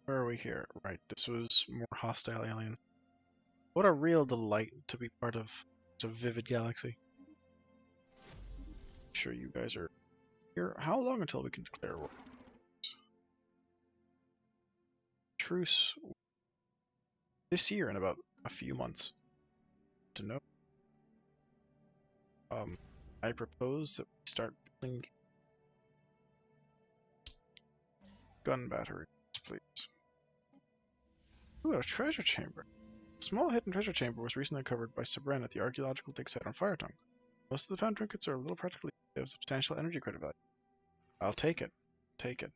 Where are we here? Right, this was more hostile aliens. What a real delight to be part of such a vivid galaxy. Sure, you guys are here. How long until we can declare war? Truce this year in about a few months. To know. I propose that we start building gun batteries, please. Ooh, a treasure chamber. A small hidden treasure chamber was recently uncovered by Sabren at the archaeological dig site on Firetongue. Most of the found trinkets are a little practically of substantial energy credit value. I'll take it. Take it.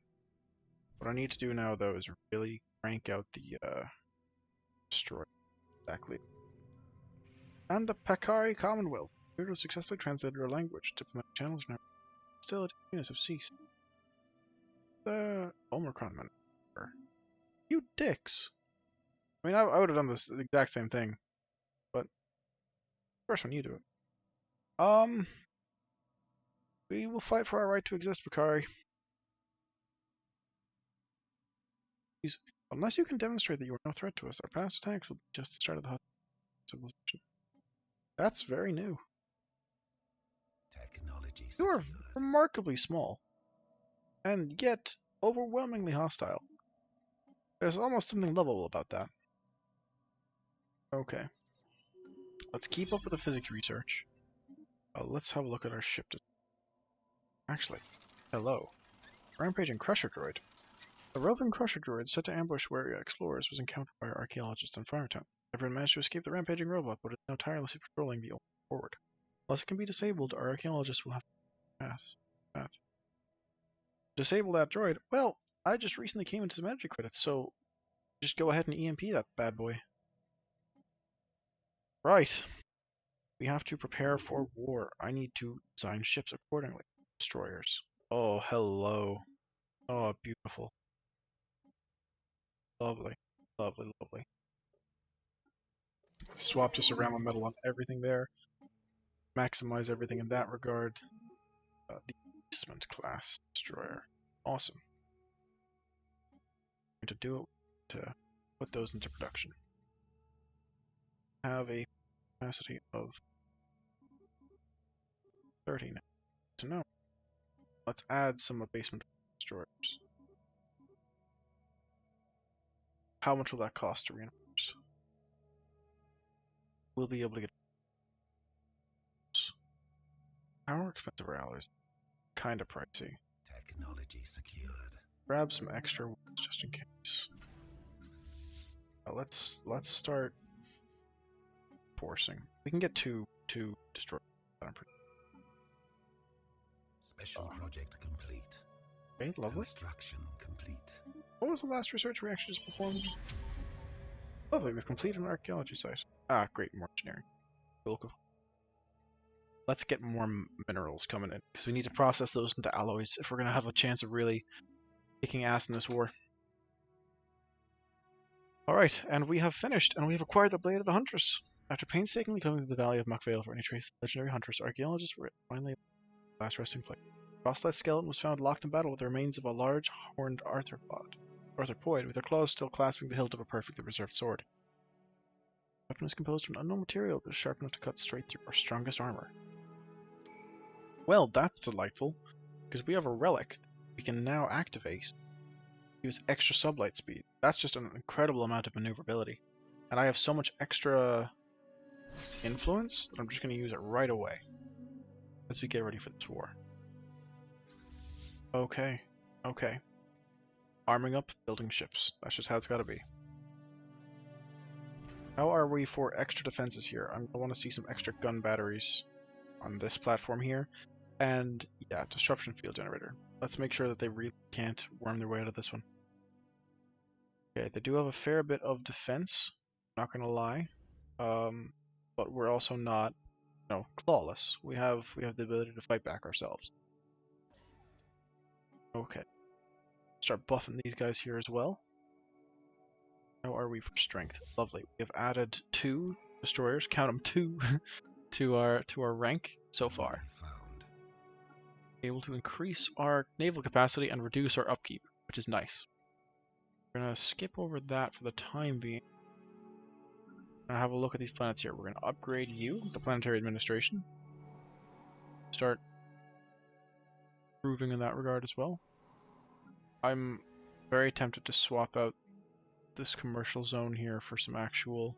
What I need to do now, though, is really crank out the destroy. Exactly. And the Pakari Commonwealth. We have successfully translated our language. Diplomatic channels now. Hostilities have ceased. The Omicron man. You dicks. I mean, I would have done this the exact same thing, but first when you do it. We will fight for our right to exist, Bakari. Unless you can demonstrate that you are no threat to us, our past attacks will be just the start of the civilization. That's very new. Technology You are secured. remarkably small, and yet overwhelmingly hostile. There's almost something lovable about that. Okay. Let's keep up with the physics research. Let's have a look at our ship. Actually, hello. Rampaging Crusher Droid. A roving Crusher Droid set to ambush where explorers was encountered by archaeologists on Firetown. Everyone managed to escape the rampaging robot, but is now tirelessly patrolling the old forward. Unless it can be disabled, our archaeologists will have to path. Disable that droid? Well, I just recently came into some energy credits, so just go ahead and EMP that bad boy. Right. We have to prepare for war. I need to design ships accordingly. Destroyers. Oh, hello. Oh, beautiful. Lovely. Lovely, lovely. Swap just a ceramic metal on everything there. Maximize everything in that regard. The Eastman class destroyer. Awesome. To do it, to put those into production. Have a capacity of 30 now. So no. Let's add some abasement destroyers. How much will that cost to reinforce? We'll be able to get. How expensive are alloys? Kinda pricey. Technology secured. Grab some extra ones just in case. Let's start forcing. We can get two destroy. Special project complete. Okay, lovely. Construction complete. What was the last research we actually just performed? Lovely, we've completed an archaeology site. Ah, great, more engineering. Cool. Let's get more minerals coming in, because we need to process those into alloys if we're going to have a chance of really kicking ass in this war. Alright, and we have finished, and we have acquired the Blade of the Huntress. After painstakingly coming to the Valley of Muckvale for any trace of the legendary Huntress, archaeologists were finally at the last resting place. Frostlight's skeleton was found locked in battle with the remains of a large horned arthropoid, with their claws still clasping the hilt of a perfectly preserved sword. The weapon is composed of an unknown material that is sharp enough to cut straight through our strongest armor. Well, that's delightful, because we have a relic we can now activate. Use extra sublight speed. That's just an incredible amount of maneuverability. And I have so much extra influence that I'm just going to use it right away as we get ready for this war. Okay. Okay. Arming up, building ships. That's just how it's got to be. How are we for extra defenses here? I want to see some extra gun batteries on this platform here. And, yeah, disruption field generator. Let's make sure that they really can't worm their way out of this one. Okay, they do have a fair bit of defense, not gonna lie. But we're also not, flawless. We have the ability to fight back ourselves. Okay. Start buffing these guys here as well. How are we for strength? Lovely. We have added 2 destroyers, count them 2, to our rank so far. Able to increase our naval capacity and reduce our upkeep, which is nice. We're gonna skip over that for the time being. We're gonna have a look at these planets here. We're gonna upgrade you, the planetary administration. Start improving in that regard as well. I'm very tempted to swap out this commercial zone here for some actual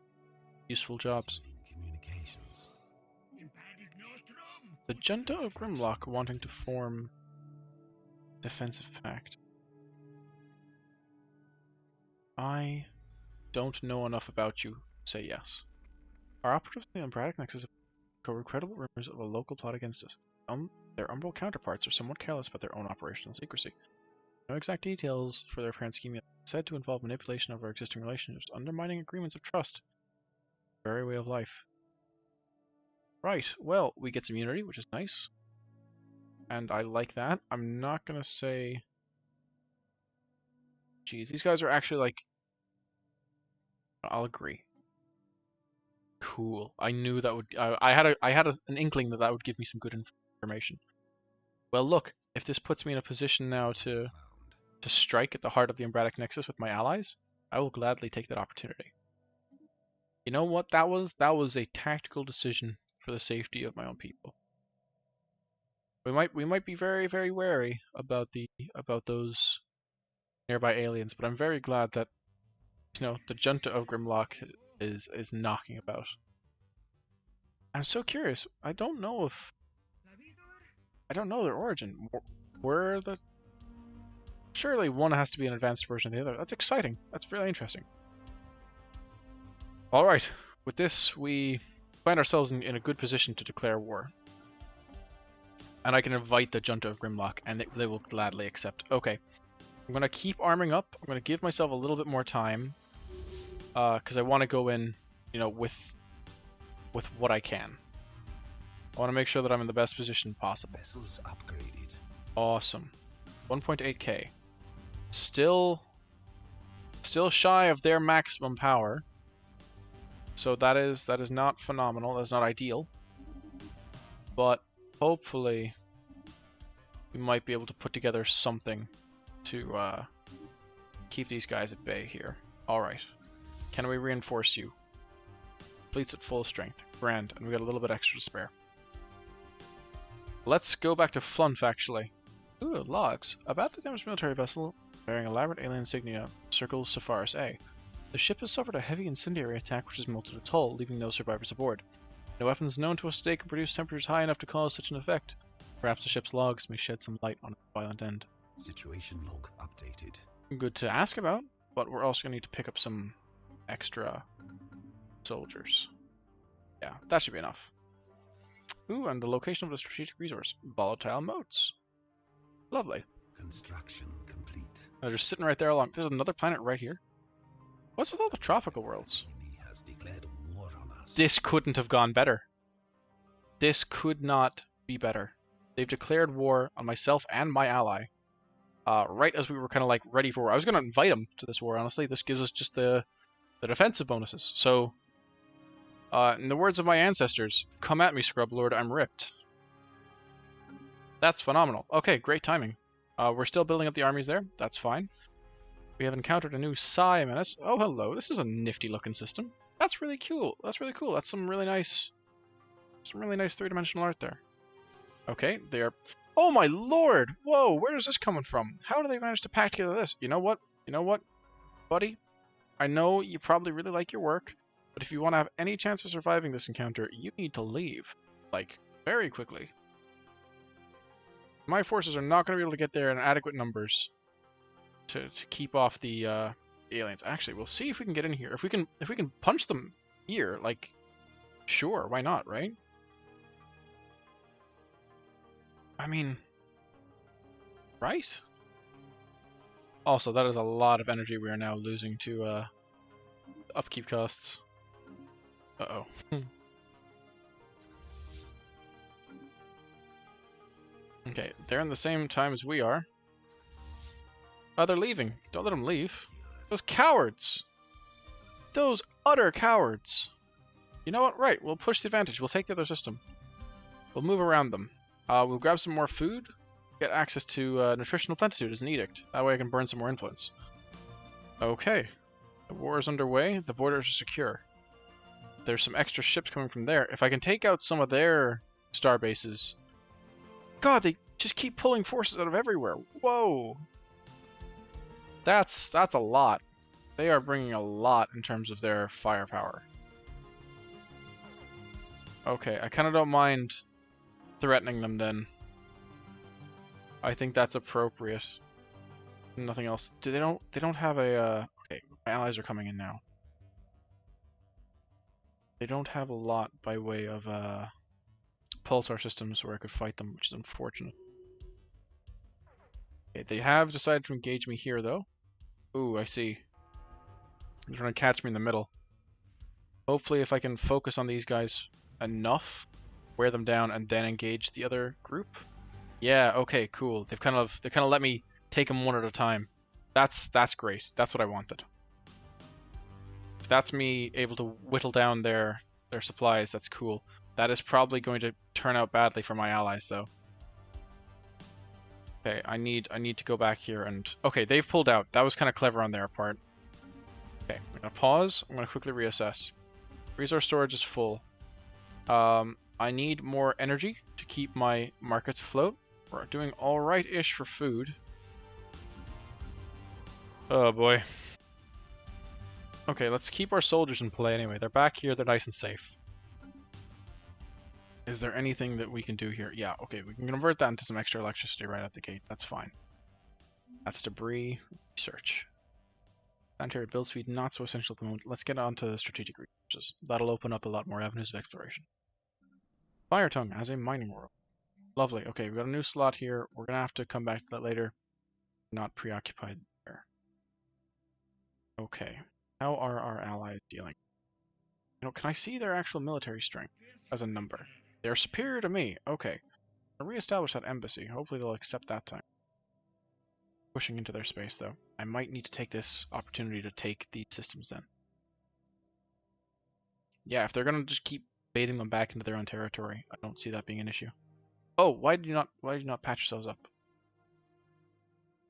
useful jobs. The Junta of Grimlock wanting to form defensive pact. I don't know enough about you to say yes. Our operatives in the Umbratic Nexus covered credible rumors of a local plot against us. Their Umbral counterparts are somewhat careless about their own operational secrecy. No exact details for their apparent scheme yet. Said to involve manipulation of our existing relationships, undermining agreements of trust. Very way of life. Right, well, we get some unity, which is nice. And I like that. I'm not gonna say... Geez, these guys are actually like... I'll agree. Cool. I knew that would... I had an inkling that would give me some good information. Well, look, if this puts me in a position now to strike at the heart of the Umbratic Nexus with my allies, I will gladly take that opportunity. You know what that was? That was a tactical decision for the safety of my own people. We might be very, very wary about those nearby aliens, but I'm very glad that the junta of Grimlock is knocking about. I'm so curious. I don't know their origin. Where the Surely one has to be an advanced version of the other. That's exciting. That's really interesting. Alright, with this, we find ourselves in a good position to declare war. And I can invite the Junta of Grimlock, and they will gladly accept. Okay, I'm going to keep arming up. I'm going to give myself a little bit more time. Because I want to go in, with what I can. I want to make sure that I'm in the best position possible. Vessels upgraded. Awesome. 1.8k. Still shy of their maximum power. So that is not phenomenal. That's not ideal. But hopefully we might be able to put together something to keep these guys at bay here. Alright. Can we reinforce you? Fleet's at full strength. Grand. And we got a little bit extra to spare. Let's go back to Flunf, actually. Ooh, logs. A badly damaged military vessel bearing elaborate alien insignia circles Stellaris A. The ship has suffered a heavy incendiary attack which has melted its hull, leaving no survivors aboard. No weapons known to us today can produce temperatures high enough to cause such an effect. Perhaps the ship's logs may shed some light on its violent end. Situation log updated. Good to ask about, but we're also going to need to pick up some extra soldiers. Yeah, that should be enough. Ooh, and the location of the strategic resource. Volatile motes. Lovely. Construction complete. They're just sitting right there along. There's another planet right here. What's with all the tropical worlds? Enemy has declared war on us. This couldn't have gone better. This could not be better. They've declared war on myself and my ally. Right as we were kind of like ready for war. I was going to invite them to this war, honestly. This gives us just the defensive bonuses. So, in the words of my ancestors, come at me, Scrub Lord, I'm ripped. That's phenomenal. Okay, great timing. We're still building up the armies there. That's fine. We have encountered a new Psi menace. Oh, hello. This is a nifty looking system. That's really cool. That's really cool. That's some really nice three-dimensional art there. Okay, they are... Oh my lord! Whoa, where is this coming from? How do they manage to pack together this? You know what? You know what, buddy? I know you probably really like your work, but if you want to have any chance of surviving this encounter, you need to leave. Like, very quickly. My forces are not going to be able to get there in adequate numbers to keep off the aliens. Actually, we'll see if we can get in here. If we can punch them here, like, sure, why not, right? I mean, right? Also, that is a lot of energy we are now losing to upkeep costs. Uh-oh. Okay, they're in the same time as we are. Oh, they're leaving. Don't let them leave. Those cowards! Those utter cowards! You know what? Right, we'll push the advantage. We'll take the other system. We'll move around them. We'll grab some more food. Get access to nutritional plenitude as an edict. That way I can burn some more influence. Okay. The war is underway. The borders are secure. There's some extra ships coming from there. If I can take out some of their star bases... God, they just keep pulling forces out of everywhere. Whoa. That's a lot. They are bringing a lot in terms of their firepower. Okay, I kind of don't mind threatening them then. I think that's appropriate. Nothing else. They don't have a okay, my allies are coming in now. They don't have a lot by way of pulsar systems where I could fight them, which is unfortunate. Okay, they have decided to engage me here though. Ooh, I see. They're trying to catch me in the middle. Hopefully if I can focus on these guys enough, wear them down, and then engage the other group. Yeah, okay, cool. They kind of let me take them one at a time. That's great. That's what I wanted. If that's me able to whittle down their supplies, that's cool. That is probably going to turn out badly for my allies, though. Okay, I need to go back here and... Okay, they've pulled out. That was kind of clever on their part. Okay, I'm going to pause. I'm going to quickly reassess. Resource storage is full. I need more energy to keep my markets afloat. We're doing alright-ish for food. Oh boy. Okay, let's keep our soldiers in play anyway. They're back here, they're nice and safe. Is there anything that we can do here? Yeah, okay, we can convert that into some extra electricity right at the gate. That's fine. That's debris. Research. Planetary build speed, not so essential at the moment. Let's get on to strategic resources. That'll open up a lot more avenues of exploration. Fire Tongue as a mining world. Lovely. Okay, we've got a new slot here. We're going to have to come back to that later. Not preoccupied there. Okay. How are our allies dealing? You know, can I see their actual military strength as a number? They're superior to me. Okay. I'll reestablish that embassy. Hopefully they'll accept that time. Pushing into their space, though. I might need to take this opportunity to take these systems then. Yeah, if they're going to just keep baiting them back into their own territory, I don't see that being an issue. Oh, why did you not patch yourselves up?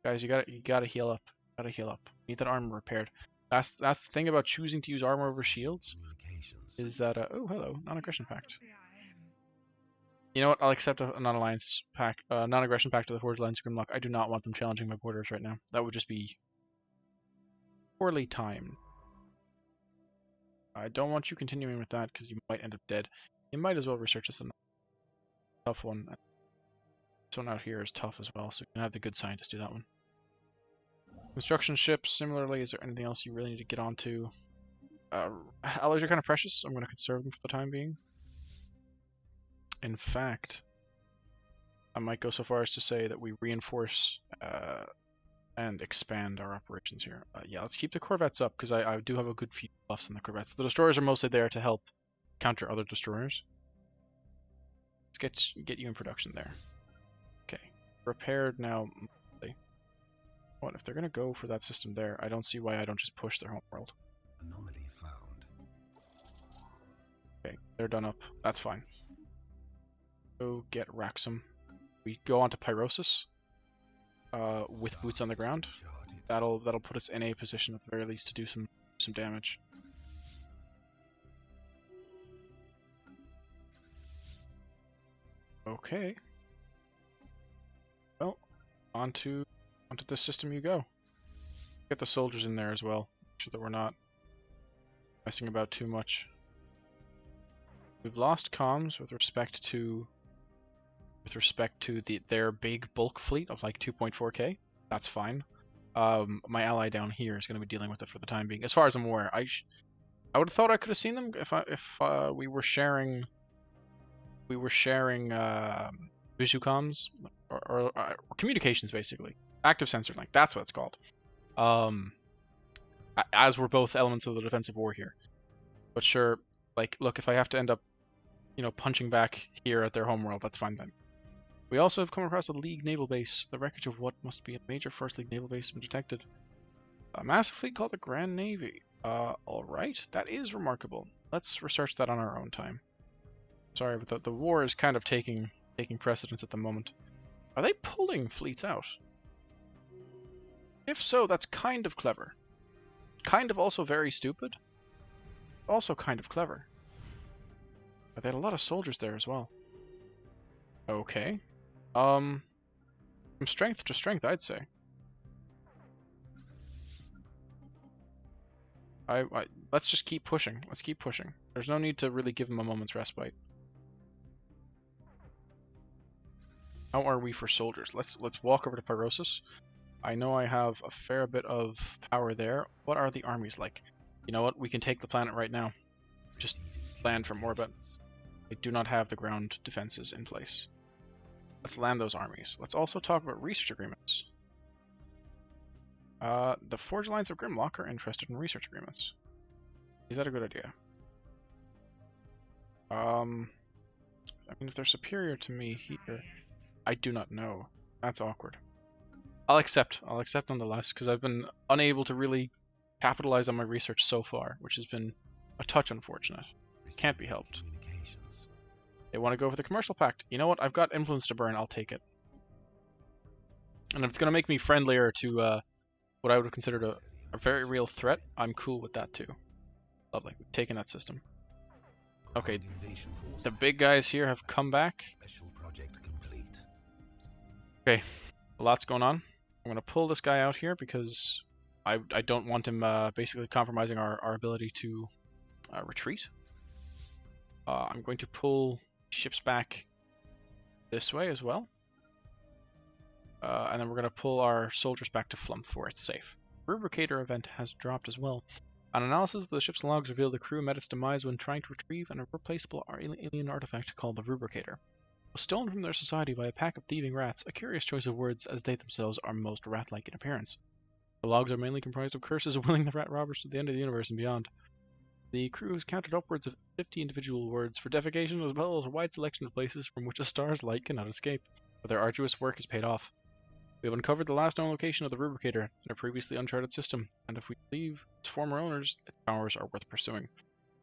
Guys, you gotta heal up. Gotta heal up. Need that armor repaired. That's the thing about choosing to use armor over shields. Is that oh hello, non-aggression pact. You know what? I'll accept a non-alliance pact, non-aggression pact to the Forged Lines of Grimlock. I do not want them challenging my borders right now. That would just be poorly timed. I don't want you continuing with that because you might end up dead. You might as well research this. Tough one. This one out here is tough as well, so you can have the good scientists do that one. Construction ships, similarly, is there anything else you really need to get onto? Alloys are kind of precious, so I'm going to conserve them for the time being. In fact, I might go so far as to say that we reinforce and expand our operations here. Yeah, let's keep the corvettes up, because I do have a good few buffs on the corvettes. The destroyers are mostly there to help counter other destroyers. Let's get you in production there. Okay, repaired now. What if they're gonna go for that system there? I don't see why I don't just push their home world. Anomaly found. Okay, they're done up. That's fine. Go get Wraxum. We go on to Pyrosis. With boots on the ground. That'll put us in a position at the very least to do some damage. Okay. Well, onto this system you go. Get the soldiers in there as well. Make sure that we're not messing about too much. We've lost comms with respect to their big bulk fleet of like 2.4k. That's fine. My ally down here is going to be dealing with it for the time being. As far as I'm aware, I would have thought I could have seen them if we were sharing visual comms or communications basically. Active sensor link, that's what it's called. As we're both elements of the defensive war here. But sure, like, look, if I have to end up, you know, punching back here at their homeworld, that's fine then. We also have come across a League naval base. The wreckage of what must be a major First League naval base has been detected. A massive fleet called the Grand Navy. Alright, that is remarkable. Let's research that on our own time. Sorry, but the war is kind of taking precedence at the moment. Are they pulling fleets out? If so, that's kind of clever. Kind of also very stupid. Also kind of clever. But they had a lot of soldiers there as well. Okay. From strength to strength, I'd say. Let's just keep pushing. Let's keep pushing. There's no need to really give them a moment's respite. How are we for soldiers? Let's walk over to Pyrosis. I know I have a fair bit of power there. What are the armies like? You know what? We can take the planet right now. Just land from orbit. They do not have the ground defenses in place. Let's land those armies. Let's also talk about research agreements. The Forged Lines of Grimlock are interested in research agreements. Is that a good idea? I mean, if they're superior to me here, I do not know. That's awkward. I'll accept nonetheless, because I've been unable to really capitalize on my research so far, which has been a touch unfortunate. Can't be helped. They want to go for the commercial pact. You know what? I've got influence to burn. I'll take it. And if it's going to make me friendlier to what I would have considered a very real threat, I'm cool with that too. Lovely. We've taken that system. Okay, the big guys here have come back. Special project complete. Okay, a lot's going on. I'm going to pull this guy out here because I don't want him basically compromising our ability to retreat. I'm going to pull ships back this way as well. And then we're going to pull our soldiers back to Flump where it's safe. Rubricator event has dropped as well. An analysis of the ship's logs revealed the crew met its demise when trying to retrieve an irreplaceable alien artifact called the Rubricator. It was stolen from their society by a pack of thieving rats, a curious choice of words as they themselves are most rat-like in appearance. The logs are mainly comprised of curses willing the rat robbers to the end of the universe and beyond. The crew has counted upwards of 50 individual words for defecation as well as a wide selection of places from which a star's light cannot escape, but their arduous work has paid off. We have uncovered the last known location of the Rubricator in a previously uncharted system, and if we leave its former owners, its powers are worth pursuing.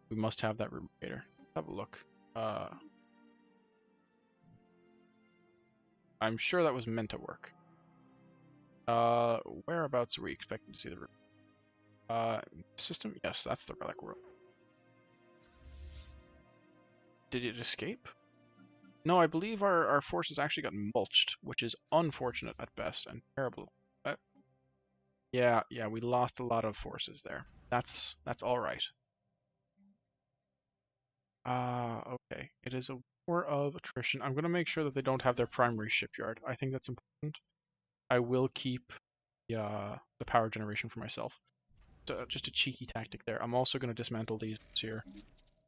We must have that Rubricator. Have a look. I'm sure that was meant to work. Whereabouts are we expecting to see the Rubricator? System? Yes, that's the relic world. Did it escape? No, I believe our forces actually got mulched, which is unfortunate at best and terrible. Yeah, we lost a lot of forces there. That's all right. Okay. It is a war of attrition. I'm going to make sure that they don't have their primary shipyard. I think that's important. I will keep the power generation for myself. So, just a cheeky tactic there. I'm also going to dismantle these here,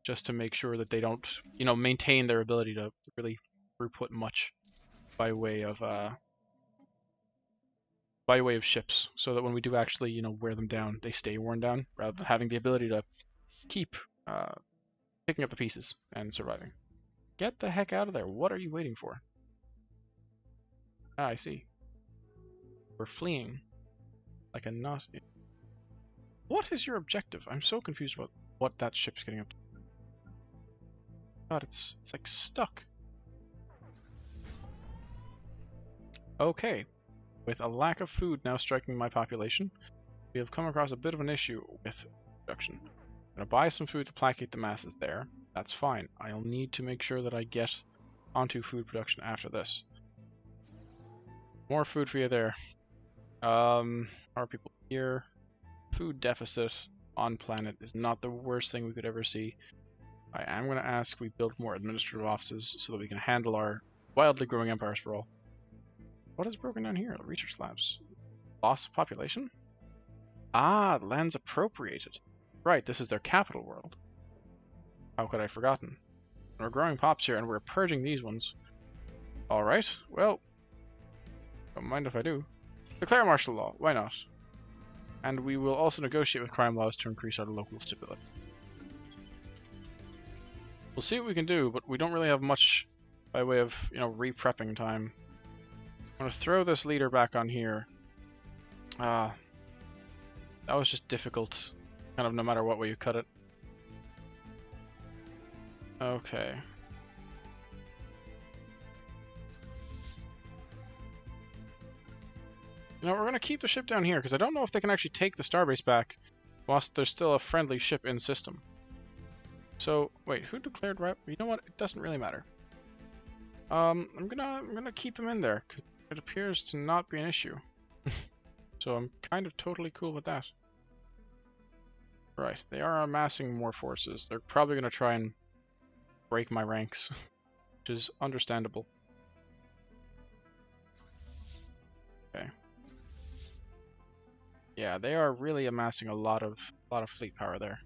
just to make sure that they don't, maintain their ability to really throughput much by way of ships, so that when we do actually, wear them down, they stay worn down, rather than having the ability to keep picking up the pieces and surviving. Get the heck out of there. What are you waiting for? Ah, I see. We're fleeing. Like a nut. What is your objective? I'm so confused about what that ship's getting up to. God, it's like stuck. Okay. With a lack of food now striking my population, we have come across a bit of an issue with production. I'm going to buy some food to placate the masses there. That's fine. I'll need to make sure that I get onto food production after this. More food for you there. Our people here. Food deficit on planet is not the worst thing we could ever see. I am going to ask we build more administrative offices so that we can handle our wildly growing empire sprawl. What is broken down here? The research labs. Loss of population? Ah, the land's appropriated. Right, this is their capital world. How could I have forgotten? We're growing pops here and we're purging these ones. Alright, well, don't mind if I do. Declare martial law, why not? And we will also negotiate with crime laws to increase our local stability. We'll see what we can do, but we don't really have much by way of, re-prepping time. I'm going to throw this leader back on here. That was just difficult, kind of no matter what way you cut it. Okay. We're going to keep the ship down here, because I don't know if they can actually take the starbase back whilst there's still a friendly ship in system. So, wait, who declared rep? You know what? It doesn't really matter. I'm gonna keep him in there, because it appears to not be an issue. So I'm kind of totally cool with that. Right, they are amassing more forces. They're probably gonna try and break my ranks, which is understandable. Okay. Yeah, they are really amassing a lot of fleet power there.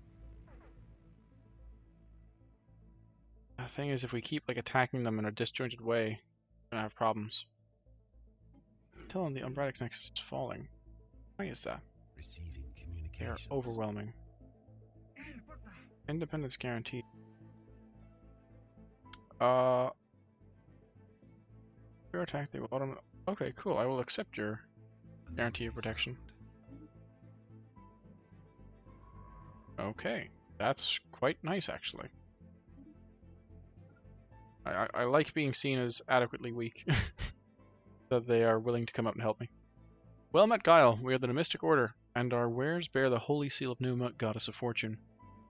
The thing is, if we keep attacking them in a disjointed way, we're gonna have problems. Tell them the Umbratics Nexus is falling. Why is that? Receiving They are communications. overwhelming. Independence guaranteed. Your attack, they will automatically. Okay, cool. I will accept your guarantee of protection. Okay, that's quite nice, actually. I like being seen as adequately weak. that they are willing to come out and help me. Well met, Guile. We are the Mystic Order, and our wares bear the holy seal of Numa, goddess of fortune.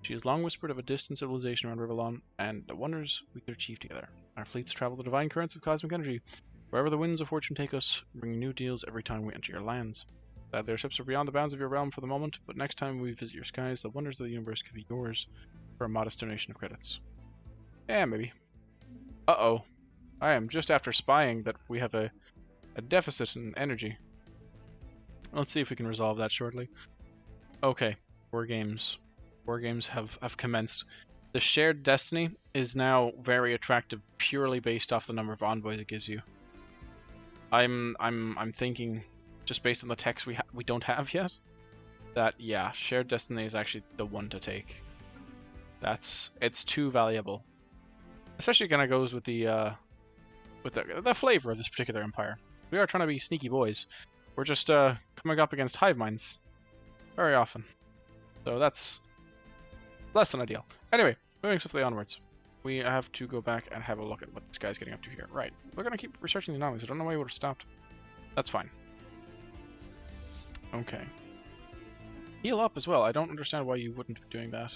She has long whispered of a distant civilization around Rivellon, and the wonders we could achieve together. Our fleets travel the divine currents of cosmic energy. Wherever the winds of fortune take us, bringing new deals every time we enter your lands. Their ships are beyond the bounds of your realm for the moment, but next time we visit your skies, the wonders of the universe could be yours for a modest donation of credits. Yeah, maybe. Uh-oh. I am just after spying that we have a deficit in energy. Let's see if we can resolve that shortly. Okay, War Games. War Games have commenced. The shared destiny is now very attractive purely based off the number of envoys it gives you. I'm thinking, just based on the text we don't have yet, that yeah, shared destiny is actually the one to take. It's too valuable. Especially kind of goes with the flavor of this particular empire. We are trying to be sneaky boys. We're just coming up against hive minds very often. So that's less than ideal. Anyway, moving swiftly onwards. We have to go back and have a look at what this guy's getting up to here. Right. We're going to keep researching the anomalies. I don't know why he would have stopped. That's fine. Okay. Heal up as well. I don't understand why you wouldn't be doing that.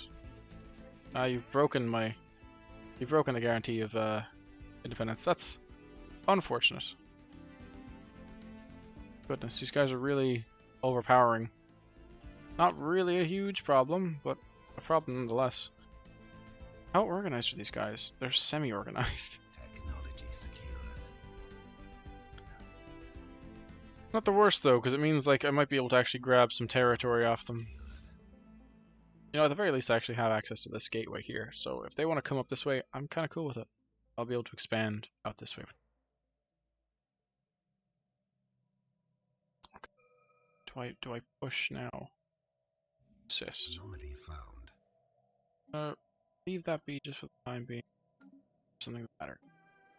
You've broken the guarantee of independence. That's unfortunate. Goodness, these guys are really overpowering. Not really a huge problem, but a problem nonetheless. How organized are these guys? They're semi-organized. Technology secured. Not the worst though, because it means like I might be able to actually grab some territory off them. You know, at the very least I actually have access to this gateway here, so if they want to come up this way, I'm kind of cool with it. I'll be able to expand out this way. Okay. Do I push now? Assist. Anomaly found. Leave that be just for the time being. Something that matters.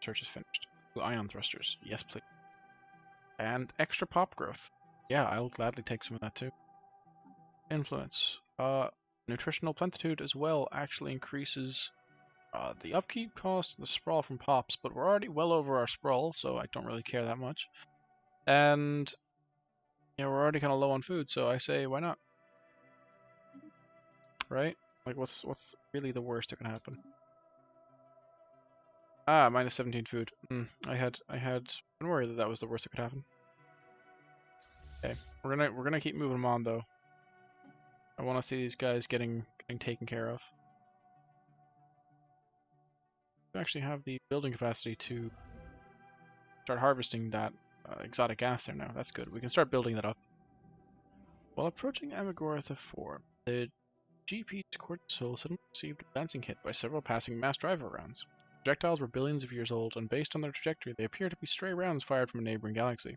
Search is finished. Ooh, ion thrusters. Yes, please. And extra pop growth. Yeah, I'll gladly take some of that too. Influence. Nutritional plentitude as well actually increases the upkeep cost, the sprawl from pops, but we're already well over our sprawl, so I don't really care that much. And yeah, we're already kind of low on food, so I say why not? Right? Like what's really the worst that can happen? Ah, minus 17 food. I had been worried that was the worst that could happen. Okay, we're gonna keep moving them on though. I want to see these guys getting taken care of. We actually have the building capacity to start harvesting that exotic gas there now. That's good. We can start building that up. While approaching Amagortha 4, the GP's cortisol suddenly received a glancing hit by several passing mass driver rounds. Projectiles were billions of years old, and based on their trajectory, they appear to be stray rounds fired from a neighboring galaxy.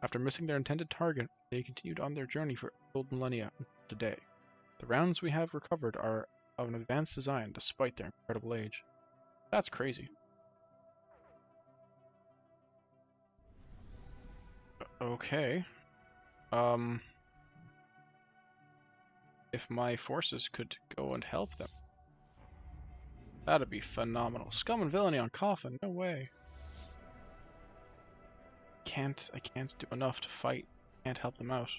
After missing their intended target, they continued on their journey for old millennia today. The rounds we have recovered are of an advanced design, despite their incredible age. That's crazy. Okay. If my forces could go and help them, that'd be phenomenal. Scum and villainy on Coffin, no way. I can't do enough to fight. Can't help them out.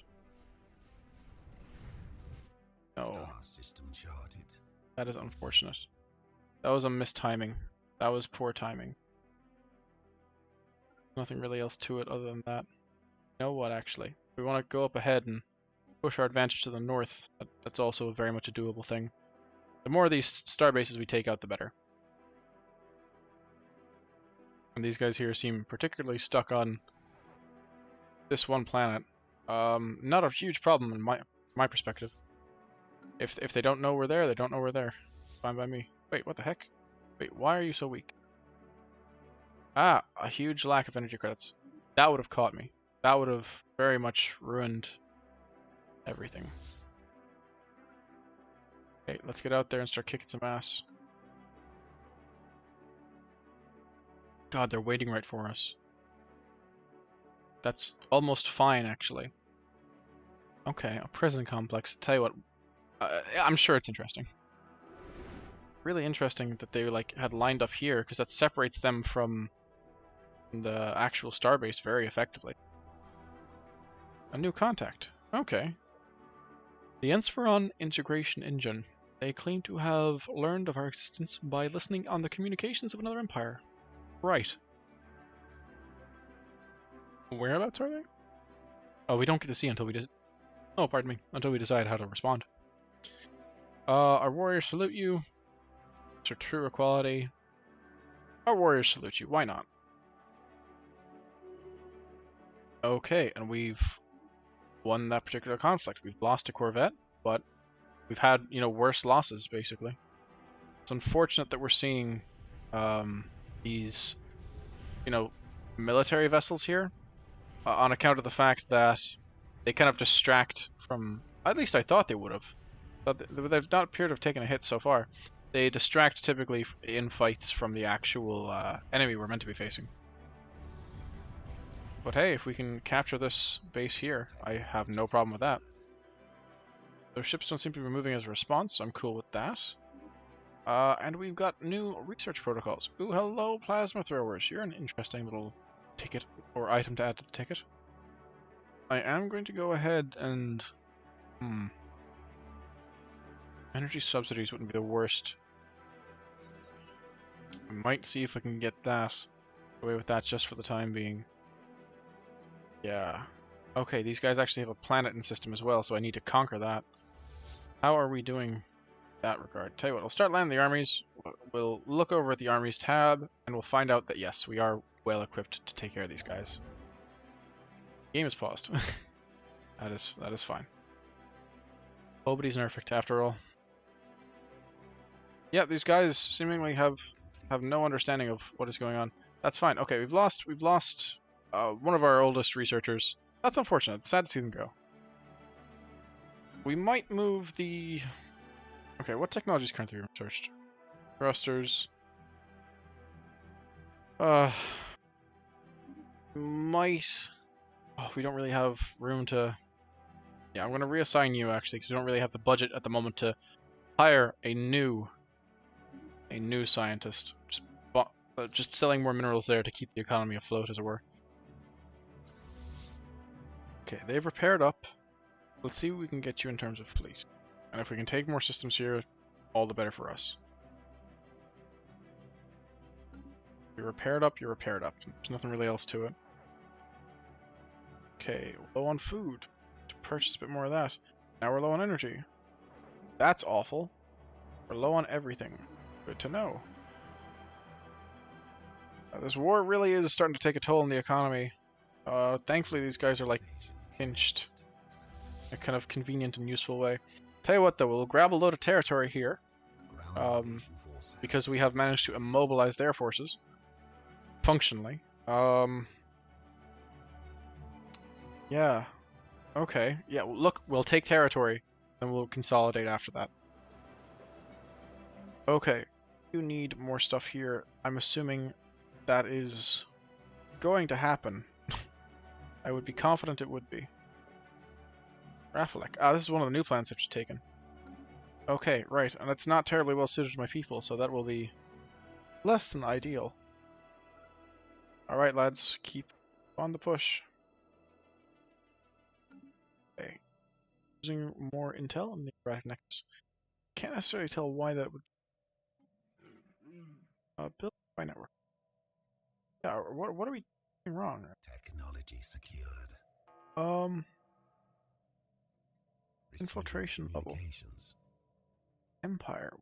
No. Star system charted. That is unfortunate. That was a mistiming. That was poor timing. Nothing really else to it other than that. You know what, actually? We want to go up ahead and push our advantage to the north. That's also very much a doable thing. The more of these star bases we take out, the better. And these guys here seem particularly stuck on this one planet. Not a huge problem in my perspective. If they don't know we're there, they don't know we're there. Fine by me. Wait, what the heck? Wait, why are you so weak? Ah, a huge lack of energy credits. That would have caught me. That would have very much ruined everything. Okay, let's get out there and start kicking some ass. God, they're waiting right for us. That's almost fine, actually. Okay, a prison complex. Tell you what, I'm sure it's interesting. Really interesting that they like had lined up here, because that separates them from the actual starbase very effectively. A new contact. Okay. The Ensferon integration engine. They claim to have learned of our existence by listening on the communications of another empire. Right. Whereabouts are they? Oh, we don't get to see until we oh, pardon me. Until we decide how to respond. Our warriors salute you. It's our true equality. Our warriors salute you. Why not? Okay, and we've won that particular conflict. We've lost a corvette, but we've had, worse losses, basically. It's unfortunate that we're seeing these, military vessels here on account of the fact that they kind of distract from, at least I thought they would have, but they've not appeared to have taken a hit so far. They distract typically in fights from the actual enemy we're meant to be facing. But hey, if we can capture this base here, I have no problem with that. Those ships don't seem to be moving as a response, so I'm cool with that. And we've got new research protocols. Ooh, hello, plasma throwers. You're an interesting little ticket, or item to add to the ticket. I am going to go ahead and... Energy subsidies wouldn't be the worst. I might see if I can get that away with that just for the time being. Yeah. Okay, these guys actually have a planet in system as well, so I need to conquer that. How are we doing in that regard? Tell you what, we'll start landing the armies. We'll look over at the armies tab, and we'll find out that yes, we are well equipped to take care of these guys. Game is paused. That is fine. Nobody's perfect after all. Yeah, these guys seemingly have no understanding of what is going on. That's fine. Okay, we've lost one of our oldest researchers. That's unfortunate. Sad to see them go. We might move the... Okay, what technology is currently researched? Thrusters. Might... Oh, we don't really have room to... Yeah, I'm going to reassign you, actually, because we don't really have the budget at the moment to hire a new scientist. Just selling more minerals there to keep the economy afloat, as it were. Okay, they've repaired up. Let's see what we can get you in terms of fleet. And if we can take more systems here, all the better for us. You're repaired up, you're repaired up. There's nothing really else to it. Okay, low on food. To purchase a bit more of that. Now we're low on energy. That's awful. We're low on everything. Good to know. This war really is starting to take a toll on the economy. Thankfully these guys are like pinched. A kind of convenient and useful way. Tell you what though, we'll grab a load of territory here. Because we have managed to immobilize their forces. Functionally. Yeah. Okay. Yeah, well, look, we'll take territory, and we'll consolidate after that. Okay. You need more stuff here. I'm assuming that is going to happen. I would be confident it would be. Rafalek. Ah, this is one of the new plants I've just taken. Okay, right. And it's not terribly well suited to my people, so that will be less than ideal. Alright, lads. Keep on the push. Okay. Using more intel on the erratic nexus. Can't necessarily tell why that would... build my network. Yeah, what are we doing wrong? Technology secured. Infiltration level. Empire.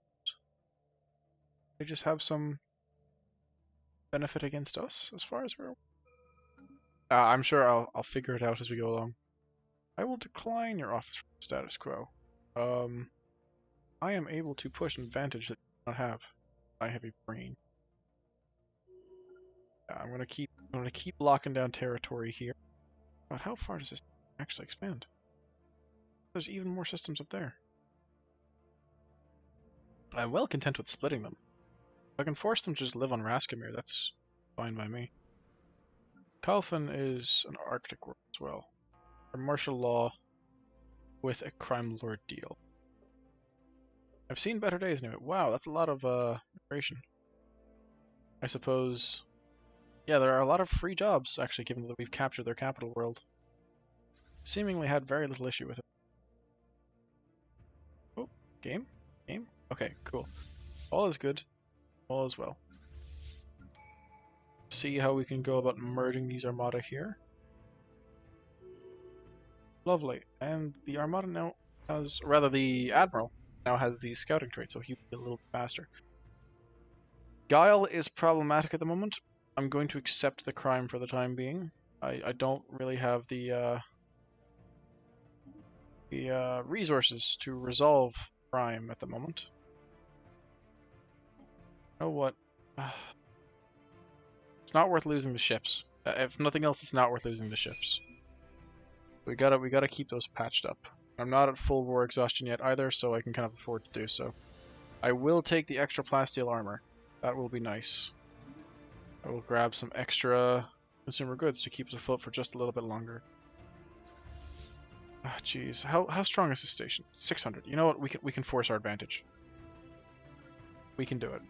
They just have some benefit against us, as far as we're... I'm sure I'll figure it out as we go along. I will decline your office from status quo. I am able to push an advantage that you do not have. I have a brain. I'm gonna keep locking down territory here. But how far does this actually expand? There's even more systems up there. I'm well content with splitting them. If I can force them to just live on Raskamir, that's fine by me. Kalfin is an Arctic world as well. A martial law with a crime lord deal. I've seen better days anyway. Wow, that's a lot of immigration. I suppose Yeah, there are a lot of free jobs, actually, given that we've captured their capital world. Seemingly had very little issue with it. Oh, game? Game? Okay, cool. All is good. All is well. See how we can go about merging these armada here. Lovely. And the armada now has, rather the admiral now has the scouting trait, so he'll be a little faster. Guile is problematic at the moment. I'm going to accept the crime for the time being. I don't really have the resources to resolve crime at the moment. You know what? It's not worth losing the ships. If nothing else, it's not worth losing the ships. We gotta keep those patched up. I'm not at full war exhaustion yet either, so I can kind of afford to do so. I will take the extra plasteel armor. That will be nice. I will grab some extra consumer goods to keep us afloat for just a little bit longer. Ah, jeez. How strong is this station? 600. You know what? We can force our advantage. We can do it.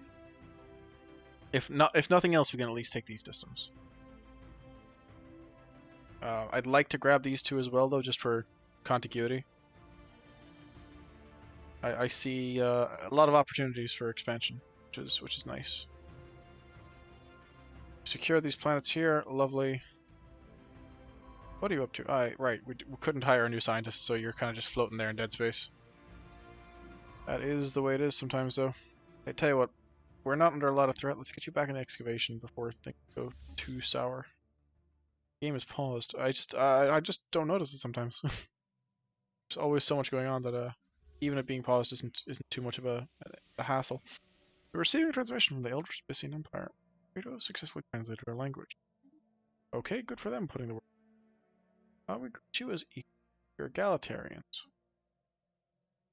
If nothing else, we can at least take these systems. I'd like to grab these two as well, though, just for contiguity. I see a lot of opportunities for expansion, which is nice. Secure these planets here. Lovely. What are you up to? Right. We couldn't hire a new scientist, so you're kind of just floating there in dead space. That is the way it is sometimes, though. I tell you what, we're not under a lot of threat. Let's get you back in excavation before things go too sour. Game is paused. I just don't notice it sometimes. There's always so much going on that even it being paused isn't too much of a hassle. We're receiving a transmission from the Elder Spacian Empire. Radio successfully translated our language. Okay, good for them putting the word. We greet you as equal. You're egalitarians.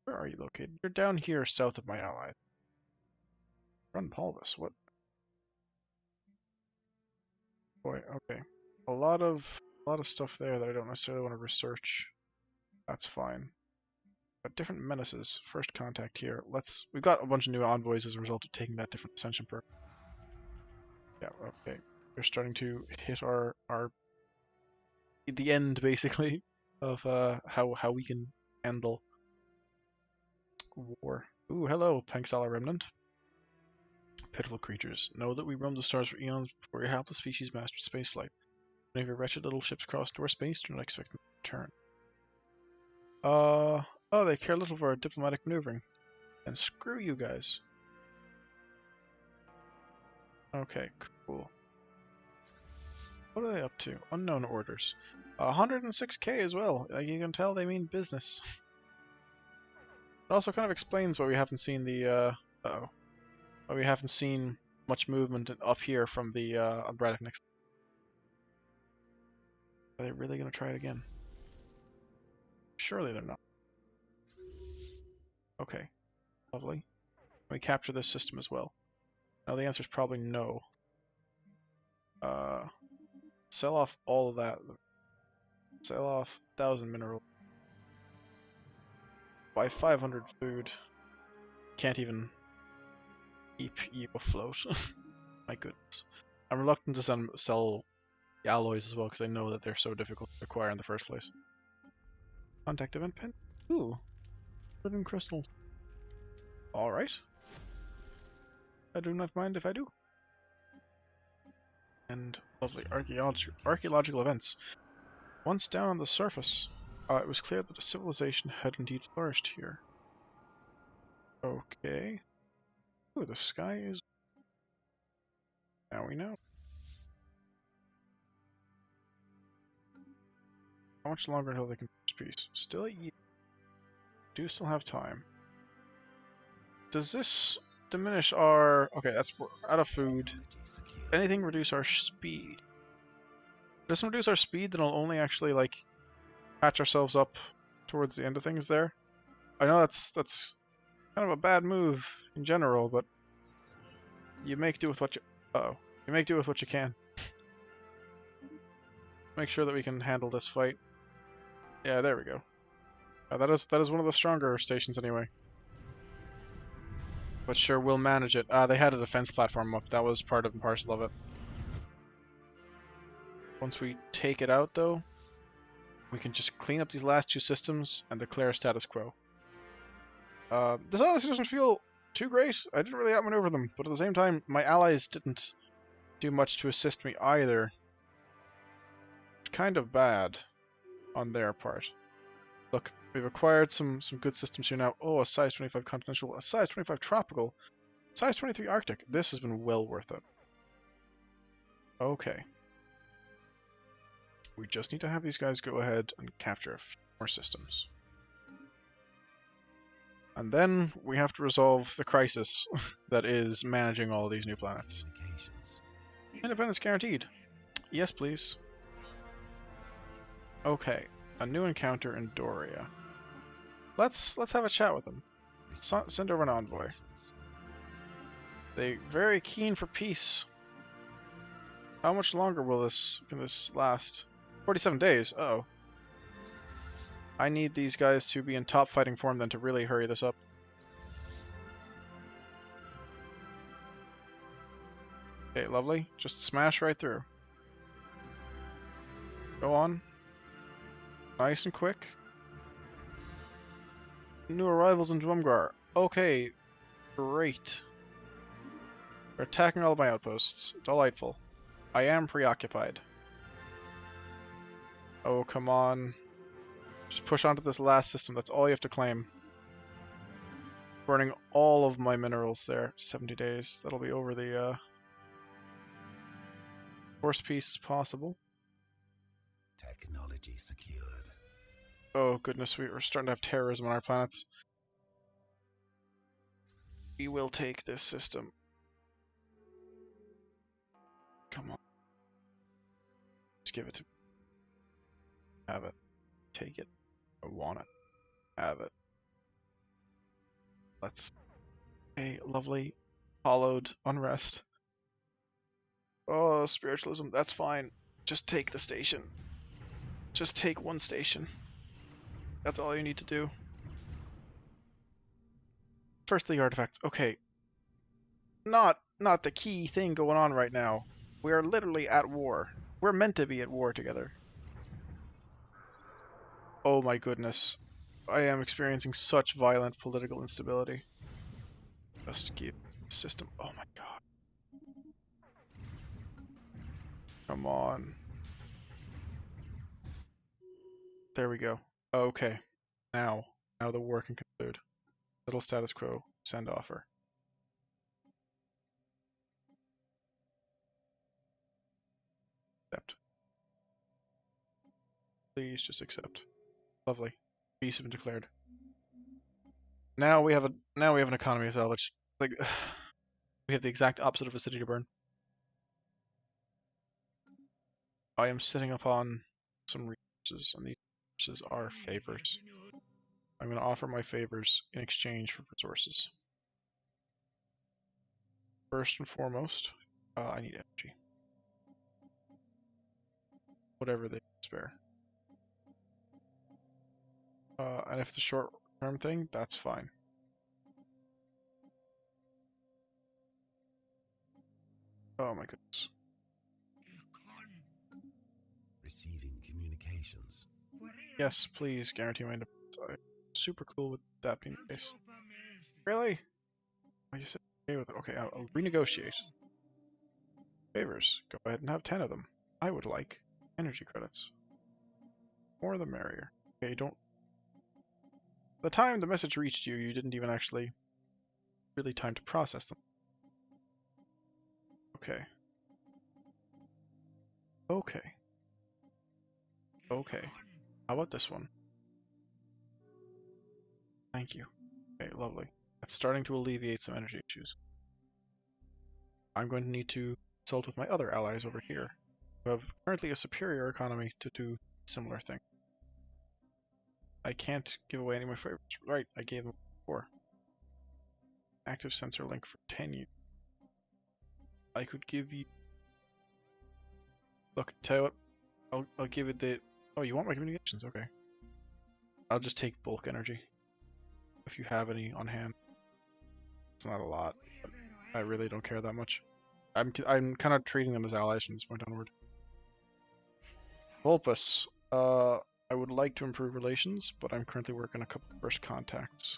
Where are you located? You're down here south of my allies. Run Palvis, what? Boy, okay. A lot of stuff there that I don't necessarily want to research. That's fine. But different menaces. First contact here. We've got a bunch of new envoys as a result of taking that different ascension perk. Yeah, okay. We're starting to hit the end basically of how we can handle war. Ooh, hello, Panxala Remnant. Pitiful creatures. Know that we roam the stars for eons before your hapless species mastered spaceflight. When your wretched little ships cross door space, do not expect them to return. Oh, they care little for our diplomatic maneuvering. And screw you guys. Okay, cool. What are they up to? Unknown orders. 106k as well. Like you can tell, they mean business. It also kind of explains why we haven't seen the why we haven't seen much movement up here from the Braddock next. Are they really gonna try it again? Surely they're not. Okay, lovely. Can we capture this system as well? No, the answer is probably no. Sell off all of that. Sell off 1,000 mineral. Buy 500 food. Can't even keep you afloat. My goodness. I'm reluctant to sell the alloys as well because I know that they're so difficult to acquire in the first place. Contact event pen. Ooh. Living crystal. Alright. I do not mind if I do. And lovely archaeological events. Once down on the surface, it was clear that a civilization had indeed flourished here. Okay. Ooh, the sky is... Now we know. How much longer until they can finish peace? Still a year. Do still have time. Does this diminish our... Okay, that's out of food. Anything reduce our speed? Doesn't reduce our speed, then I'll only actually, like, patch ourselves up towards the end of things there. I know that's kind of a bad move in general, but you make do with what you... Uh-oh. You make do with what you can. Make sure that we can handle this fight. Yeah, there we go. That is one of the stronger stations anyway. But sure, we'll manage it. They had a defense platform up. That was part of and parcel of it. Once we take it out, though, we can just clean up these last two systems and declare status quo. This honestly doesn't feel too great. I didn't really outmaneuver them, but at the same time, my allies didn't do much to assist me either. Kind of bad on their part. Look, we've acquired some good systems here now. Oh, a size 25 continental, a size 25 tropical, size 23 Arctic. This has been well worth it. Okay. We just need to have these guys go ahead and capture a few more systems. And then we have to resolve the crisis that is managing all of these new planets. Independence guaranteed. Yes, please. Okay, a new encounter in Doria. Let's have a chat with them. Send over an envoy. They very keen for peace. How much longer can this last? 47 days. Uh-oh. I need these guys to be in top fighting form then to really hurry this up. Okay, lovely. Just smash right through. Go on. Nice and quick. New arrivals in Dwumgar. Okay, great. They're attacking all of my outposts. Delightful. I am preoccupied. Oh, come on. Just push onto this last system. That's all you have to claim. Burning all of my minerals there. 70 days. That'll be over the worst piece as possible. Technology secured. Oh goodness, we're starting to have terrorism on our planets. We will take this system. Come on. Just give it to me. Have it. Take it. I want it. Have it. Let's... Okay, lovely. Hollowed unrest. Oh, spiritualism. That's fine. Just take the station. Just take one station. That's all you need to do. First the artifacts. Okay. Not the key thing going on right now. We are literally at war. We're meant to be at war together. Oh my goodness. I am experiencing such violent political instability. Just keep the system. Oh my god. Come on. There we go. Okay. Now the war can conclude. Little status quo. Send offer. Accept. Please just accept. Lovely. Peace has been declared. Now we have an economy of salvage. Like we have the exact opposite of a city to burn. I am sitting upon some resources, and these resources are favors. I'm going to offer my favors in exchange for resources. First and foremost, I need energy. Whatever they spare. And if it's a short-term thing, that's fine. Oh my goodness. Receiving communications. Yes, please guarantee my independence. I'm super cool with that being the case. Really? Oh, you said okay with it. Okay, I'll renegotiate. Favors. Go ahead and have 10 of them. I would like energy credits. More the merrier. Okay, don't... The time the message reached you, you didn't even actually really time to process them. Okay. Okay. Okay. How about this one? Thank you. Okay, lovely. That's starting to alleviate some energy issues. I'm going to need to consult with my other allies over here, who have currently a superior economy to do similar things. I can't give away any of my favorites. Right, I gave them before. Active sensor link for 10 years. I could give you... Look, tell you what, I'll give it the... Oh, you want my communications? Okay. I'll just take bulk energy. If you have any on hand. It's not a lot, but I really don't care that much. I'm kind of treating them as allies from this point onward. Vulpus. I would like to improve relations, but I'm currently working a couple of first contacts.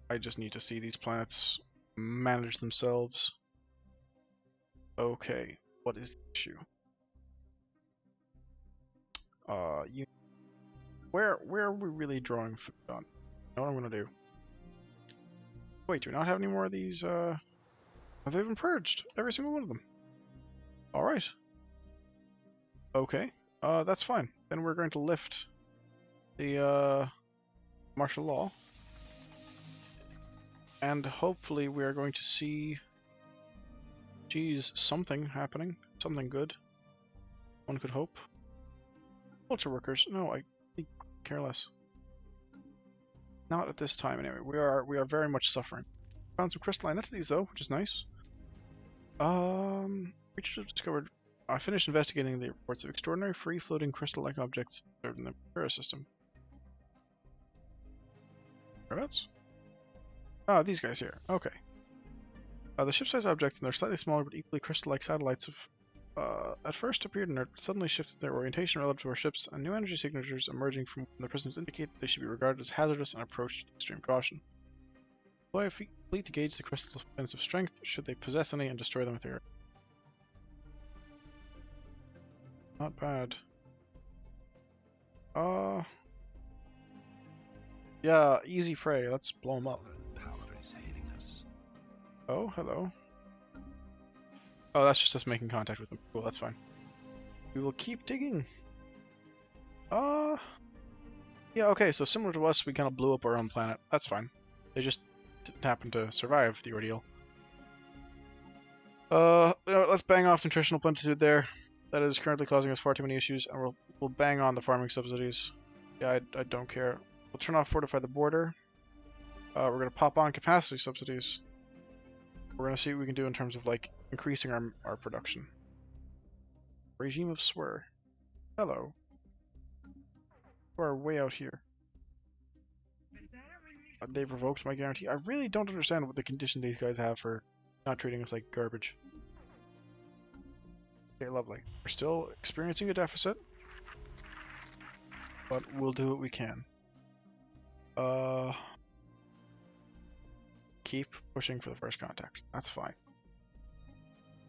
I just need to see these planets manage themselves. Okay, what is the issue? You, where are we really drawing food on? You know what I'm gonna do? Wait, do we not have any more of these? Have they been purged? Every single one of them. All right. Okay. That's fine. Then we're going to lift the martial law, and hopefully we are going to see, geez, something happening, something good. One could hope. Culture workers? No, I care less. Not at this time, anyway. We are very much suffering. Found some crystalline entities though, which is nice. Creatures have discovered. I finished investigating the reports of extraordinary free-floating crystal-like objects observed in the Terra system. Whereabouts? Ah, these guys here. Okay. The ship-sized objects and their slightly smaller but equally crystal-like satellites have at first appeared inert, but suddenly shifted their orientation relative to our ships, and new energy signatures emerging from the prisms indicate that they should be regarded as hazardous and approached with extreme caution. Deploy a fleet to gauge the crystal's offensive strength, should they possess any, and destroy them with air. Not bad. Yeah, easy prey. Let's blow them up. Power is hailing us. Oh, hello. Oh, that's just us making contact with them. Cool, that's fine. We will keep digging. Yeah, okay, so similar to us, we kind of blew up our own planet. That's fine. They just didn't happen to survive the ordeal. Let's bang off nutritional plenitude there. That is currently causing us far too many issues, and we'll bang on the farming subsidies. Yeah, I don't care. We'll turn off fortify the border. We're gonna pop on capacity subsidies. We're gonna see what we can do in terms of like increasing our production. Regime of swear. Hello. You are way out here. They've revoked my guarantee. I really don't understand what the condition these guys have for not treating us like garbage. Okay, lovely. We're still experiencing a deficit, but we'll do what we can. Keep pushing for the first contact. That's fine.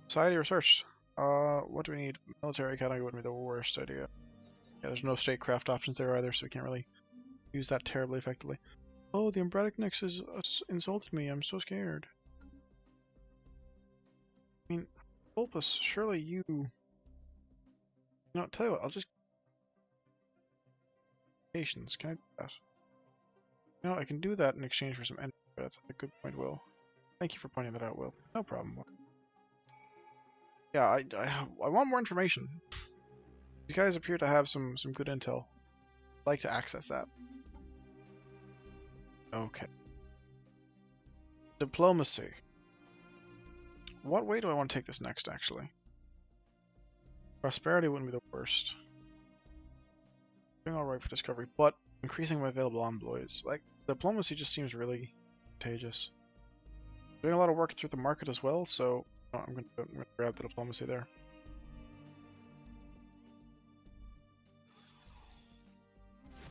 Society research. What do we need? Military academy wouldn't be the worst idea. Yeah, there's no statecraft options there either, so we can't really use that terribly effectively. Oh, the Umbratic Nix has insulted me. I'm so scared. I mean, Vulpus, surely you... No, tell you what, I'll just... Patience, can I do that? No, I can do that in exchange for some energy. That's a good point, Will. Thank you for pointing that out, Will. No problem. Yeah, I want more information. These guys appear to have some good intel. I'd like to access that. Okay. Diplomacy. What way do I want to take this next, actually? Prosperity wouldn't be the worst. Doing alright for discovery, but increasing my available envoys. Like, diplomacy just seems really contagious. Doing a lot of work through the market as well, so I'm gonna grab the diplomacy there.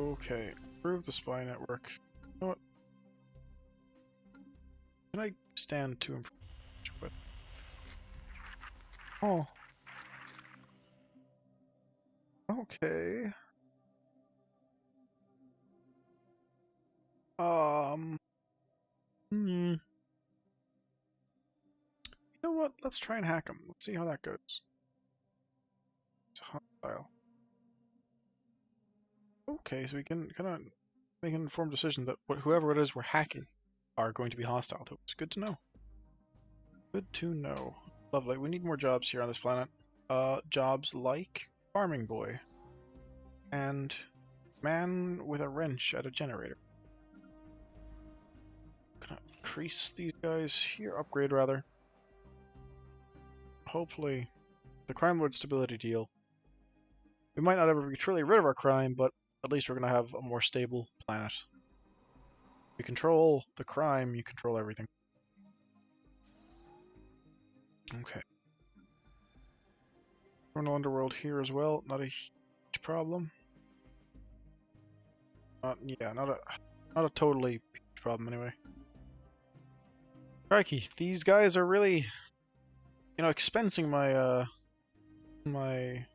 Okay, improve the spy network. You know what? Can I stand to improve with? Oh. Okay. You know what? Let's try and hack them. Let's see how that goes. It's hostile. Okay, so we can kind of make an informed decision that whoever it is we're hacking are going to be hostile to us. Good to know. Good to know. Lovely. We need more jobs here on this planet. Jobs like farming boy and man with a wrench at a generator. Gonna increase these guys here, upgrade rather. Hopefully, the crime lord stability deal. We might not ever be truly rid of our crime, but at least we're gonna have a more stable planet. You control the crime, you control everything. Okay. Criminal underworld here as well. Not a huge problem. Yeah, not a totally huge problem anyway. Crikey, these guys are really, expensing my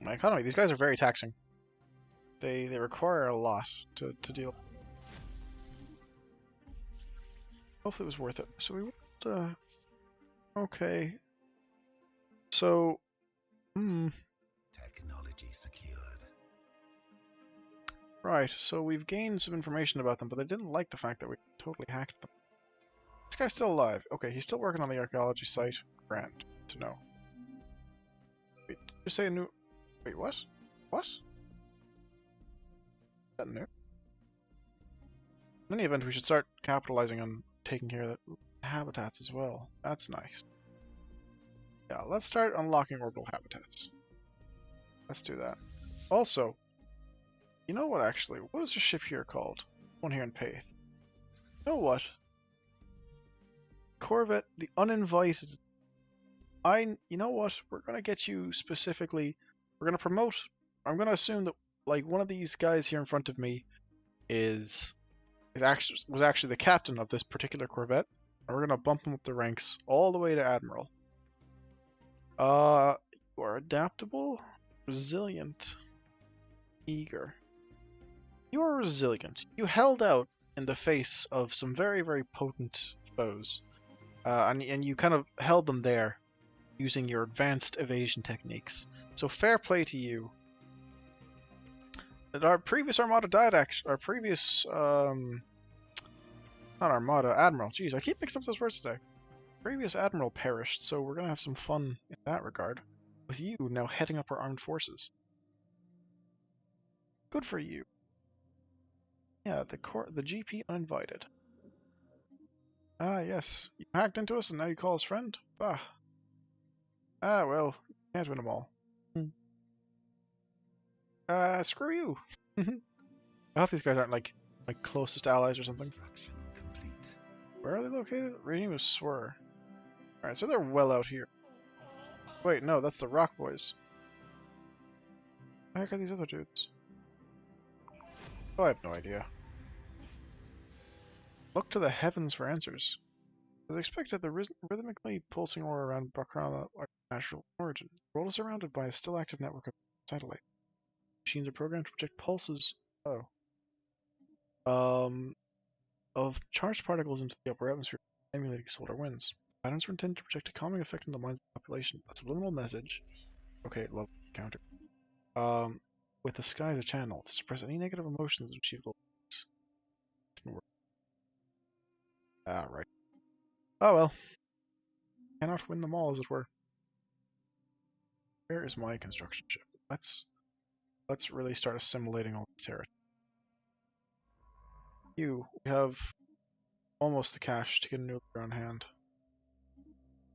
economy. These guys are very taxing. They require a lot to deal. Hopefully it was worth it. So we went, okay. So, Technology secured. Right, so we've gained some information about them, but they didn't like the fact that we totally hacked them. This guy's still alive. Okay, he's still working on the archaeology site. Grand to know. Wait, did you say a new... Wait, what? What? Is that new? In any event, we should start capitalizing on taking care of the habitats as well. That's nice. Yeah, let's start unlocking orbital habitats. Let's do that. Also, you know what actually? What is the ship here called? One here in Paith. You know what? Corvette, the Uninvited. You know what? We're gonna get you specifically. We're gonna promote. I'm gonna assume that like one of these guys here in front of me was actually the captain of this particular Corvette. And we're gonna bump him up the ranks all the way to Admiral. You are adaptable, resilient, eager. You are resilient. You held out in the face of some very, very potent foes. And you kind of held them there using your advanced evasion techniques. So fair play to you. Our previous Armada died, actually. Our previous, not Armada, Admiral. Jeez, I keep mixing up those words today. Previous Admiral perished, so we're going to have some fun in that regard. With you now heading up our armed forces. Good for you. Yeah, the GP Uninvited. Ah, yes. You hacked into us and now you call us friend? Bah. Ah, well, you can't win them all. Screw you. I hope these guys aren't like my closest allies or something. Complete. Where are they located? Reading with Swear. Alright, so they're well out here. Wait, no, that's the Rock Boys. Where the heck are these other dudes? Oh, I have no idea. Look to the heavens for answers. As expected, the rhythmically pulsing aura around Bakrama are natural origin. The world is surrounded by a still active network of satellites. Machines are programmed to project pulses. Of charged particles into the upper atmosphere, emulating solar winds. Patterns are intended to project a calming effect on the minds of the population. A subliminal message. Okay, love counter. With the sky as a channel to suppress any negative emotions and achieve goals. Ah, right. Oh well. Cannot win them all, as it were. Where is my construction ship? Let's really start assimilating all this territory. We have almost the cash to get a nuclear on hand.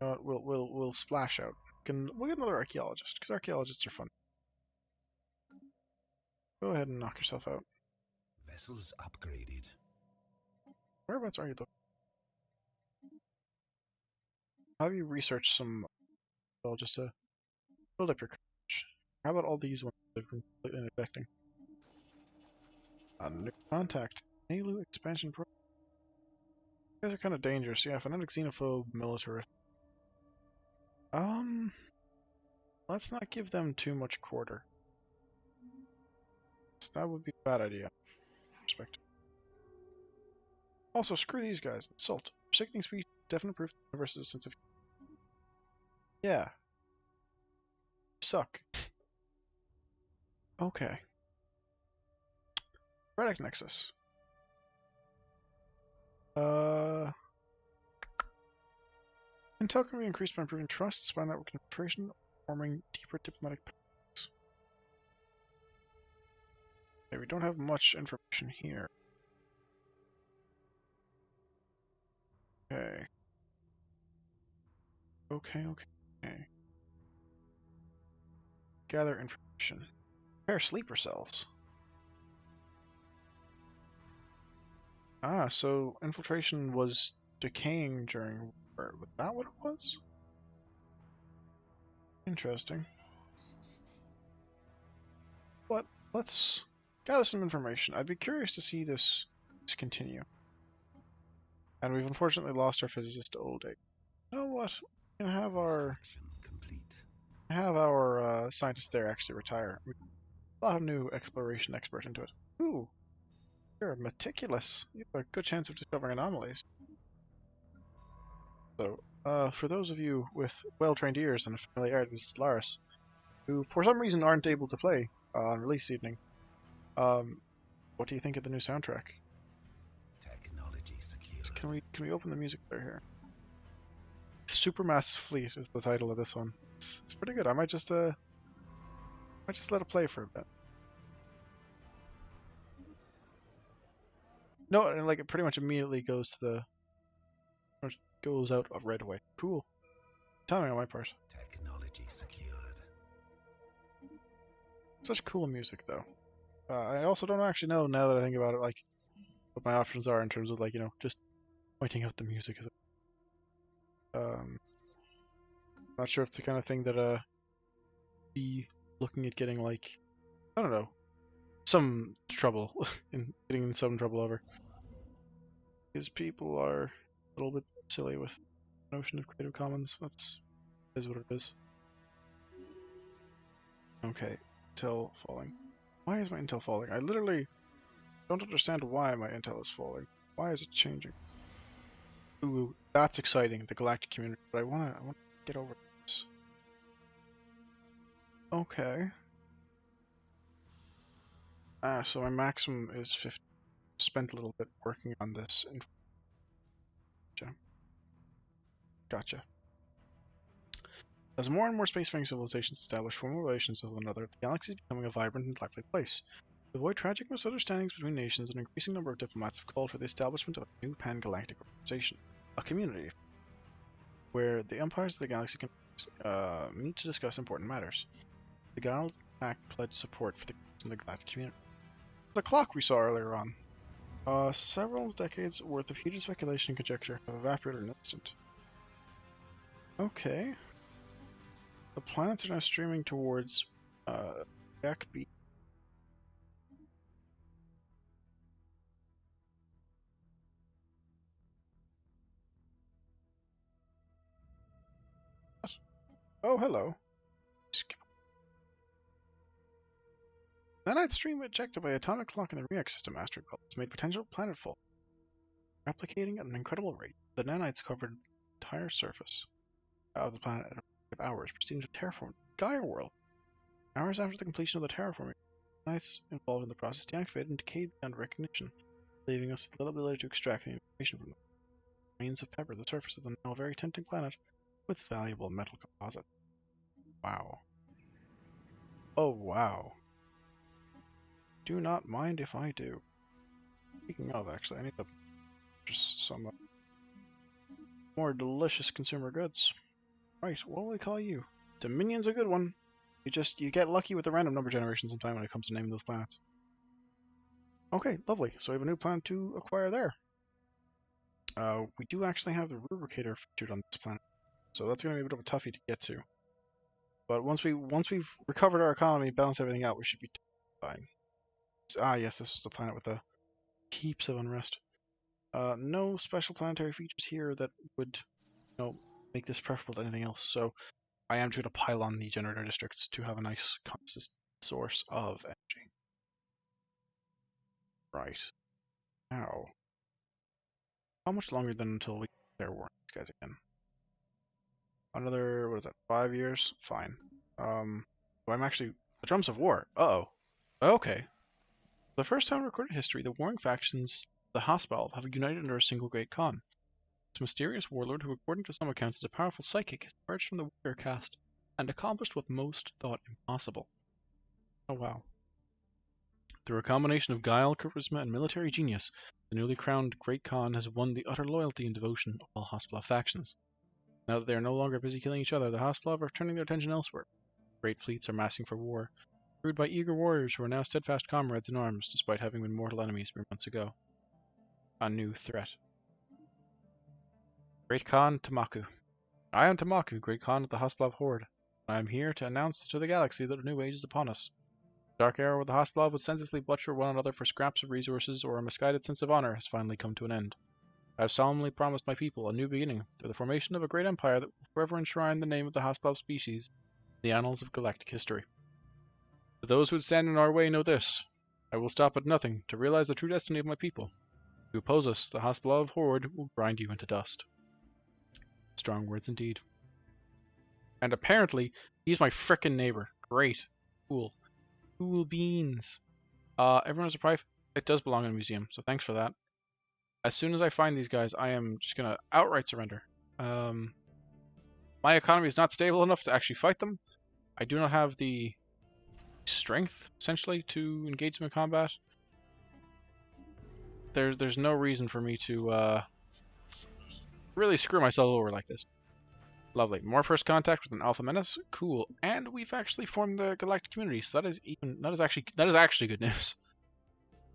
You know what, we'll splash out. We'll get another archaeologist, because archaeologists are fun. Go ahead and knock yourself out. Vessels upgraded. Whereabouts are you looking? Have you researched some, well, just to build up your courage? How about all these ones that have been completely neglecting? A new contact. Nalu expansion program. You guys are kind of dangerous. Yeah, phonetic xenophobe military. Let's not give them too much quarter. That would be a bad idea. Respect. Also, screw these guys. Insult. Sickening speech. Definite proof the universe is a sense of. Yeah. Suck. Okay. Redic Nexus. Intel can be increased by improving trust, spy network infiltration, forming deeper diplomatic paths. Okay, we don't have much information here. Okay. Okay. Gather information. Repair sleeper cells. Ah, so infiltration was decaying during war. Was that what it was? Interesting. But let's gather some information. I'd be curious to see this continue. And we've unfortunately lost our physicist to old age. You know what? We can have our scientist there actually retire. We a lot of new exploration expert into it. Ooh, you're meticulous. You have a good chance of discovering anomalies. So, for those of you with well-trained ears and a familiarity with Stellaris, who for some reason aren't able to play on release evening, what do you think of the new soundtrack? Technology secure. So can we open the music player here? Supermassive Fleet is the title of this one. It's pretty good. I might just let it play for a bit. No, and like it pretty much immediately goes to the goes out of right away. Cool. Timing on my part. Technology secured. Such cool music though. I also don't actually know now that I think about it, like what my options are in terms of like just pointing out the music. Not sure if it's the kind of thing that be looking at getting like I don't know some trouble getting in some trouble over because people are a little bit silly with the notion of Creative Commons. Is what it is. Okay, intel falling. Why is my intel falling? I literally don't understand why my intel is falling. Why is it changing? Ooh, that's exciting, the galactic community, but I wanna get over this. Okay. So my maximum is 50. Spent a little bit working on this. Gotcha. As more and more spacefaring civilizations establish formal relations with one another, the galaxy is becoming a vibrant and lively place. To avoid tragic misunderstandings between nations, an increasing number of diplomats have called for the establishment of a new pan-galactic organization, a community, where the empires of the galaxy can meet to discuss important matters. The Jackal Pact pledged support for the galactic community. The clock we saw earlier on. Several decades worth of heated speculation and conjecture have evaporated in an instant. Okay. The planets are now streaming towards Jack B. Oh, hello. Nanite stream ejected by atomic clock in the React system asteroid belt has made potential planetfall. Replicating at an incredible rate, the nanites covered the entire surface of the planet at a rate of hours, proceeding to terraform Gaia world. Hours after the completion of the terraforming, the nanites involved in the process deactivated and decayed beyond recognition, leaving us with little ability to extract any information from them. Remains have peppered the surface of the now very tempting planet with valuable metal composite. Wow. Oh, wow. Do not mind if I do. Speaking of, actually, I need to purchase some more delicious consumer goods. Right, what will we call you? Dominion's a good one. You get lucky with the random number generation sometime when it comes to naming those planets. Okay, lovely. So we have a new planet to acquire there. We do actually have the rubricator featured on this planet, so that's going to be a bit of a toughie to get to. But once we've recovered our economy, balanced everything out, we should be fine. Ah, yes, this was the planet with the heaps of unrest. No special planetary features here that would, make this preferable to anything else. So I am going to pile on the generator districts to have a nice, consistent source of energy. Right. Now, how much longer then until we declare war on these guys again? Another, what is that, 5 years? Fine. I'm actually, the drums of war. Uh-oh. Okay. For the first time in recorded history, the warring factions of the Hospal have united under a single great Khan. This mysterious warlord, who according to some accounts is a powerful psychic, has emerged from the warrior caste and accomplished what most thought impossible. Oh wow. Through a combination of guile, charisma, and military genius, the newly crowned Great Khan has won the utter loyalty and devotion of all Hospal factions. Now that they are no longer busy killing each other, the Hospal are turning their attention elsewhere. Great fleets are massing for war, crewed by eager warriors who are now steadfast comrades in arms, despite having been mortal enemies mere months ago. A new threat. Great Khan Tamaku. I am Tamaku, Great Khan of the Hospal Horde, and I'm here to announce to the galaxy that a new age is upon us. The dark era where the Hasbulb would senselessly butcher one another for scraps of resources or a misguided sense of honor has finally come to an end. I have solemnly promised my people a new beginning through the formation of a great empire that will forever enshrine the name of the Hasbulb species in the annals of galactic history. But those who would stand in our way know this. I will stop at nothing to realize the true destiny of my people. If you oppose us, the Hasbulb horde will grind you into dust. Strong words indeed. And apparently, he's my frickin' neighbor. Great. Cool. Cool beans. Everyone's surprised. It does belong in a museum, so thanks for that. As soon as I find these guys, I am just gonna outright surrender. My economy is not stable enough to actually fight them. I do not have the strength, essentially, to engage them in combat. There's no reason for me to really screw myself over like this. Lovely. More first contact with an alpha menace. Cool. And we've actually formed the galactic community, so that is actually good news.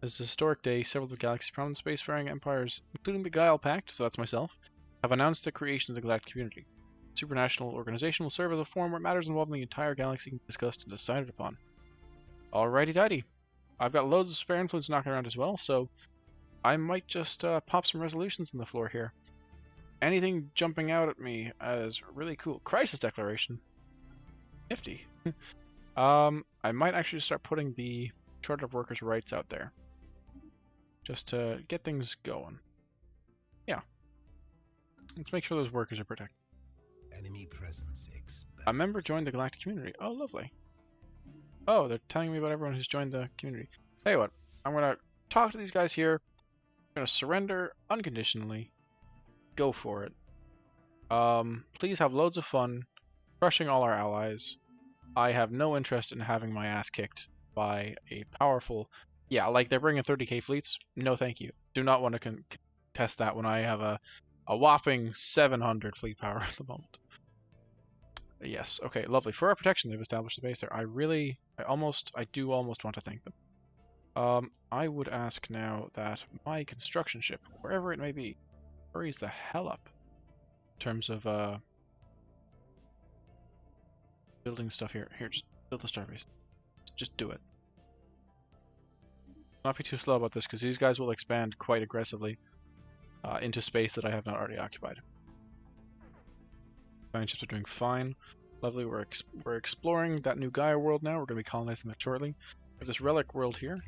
This historic day, several of the galaxy's prominent spacefaring empires, including the Guile Pact, so that's myself, have announced the creation of the galactic community. The supranational organization will serve as a forum where matters involving the entire galaxy can be discussed and decided upon. Alrighty tighty. I've got loads of spare influence knocking around as well, so I might just pop some resolutions on the floor here. Anything jumping out at me as really cool. Crisis declaration. Nifty. I might actually start putting the Charter of Workers' Rights out there. Just to get things going. Yeah. Let's make sure those workers are protected. Enemy presence A member joined the galactic community. Oh, lovely. Oh, they're telling me about everyone who's joined the community. Tell you what, I'm going to talk to these guys here. I'm going to surrender unconditionally. Go for it. Please have loads of fun crushing all our allies. I have no interest in having my ass kicked by a powerful... Yeah, like they're bringing 30k fleets. No, thank you. Do not want to contest that when I have a whopping 700 fleet power at the moment. Yes, okay, lovely. For our protection, they've established a base there. I do almost want to thank them. I would ask now that my construction ship, wherever it may be, hurries the hell up in terms of building stuff here. Here, just build the starbase. Just do it. Not be too slow about this because these guys will expand quite aggressively into space that I have not already occupied. Giant ships are doing fine. Lovely. We're exploring that new Gaia world now. We're going to be colonizing that shortly. We have this relic world here.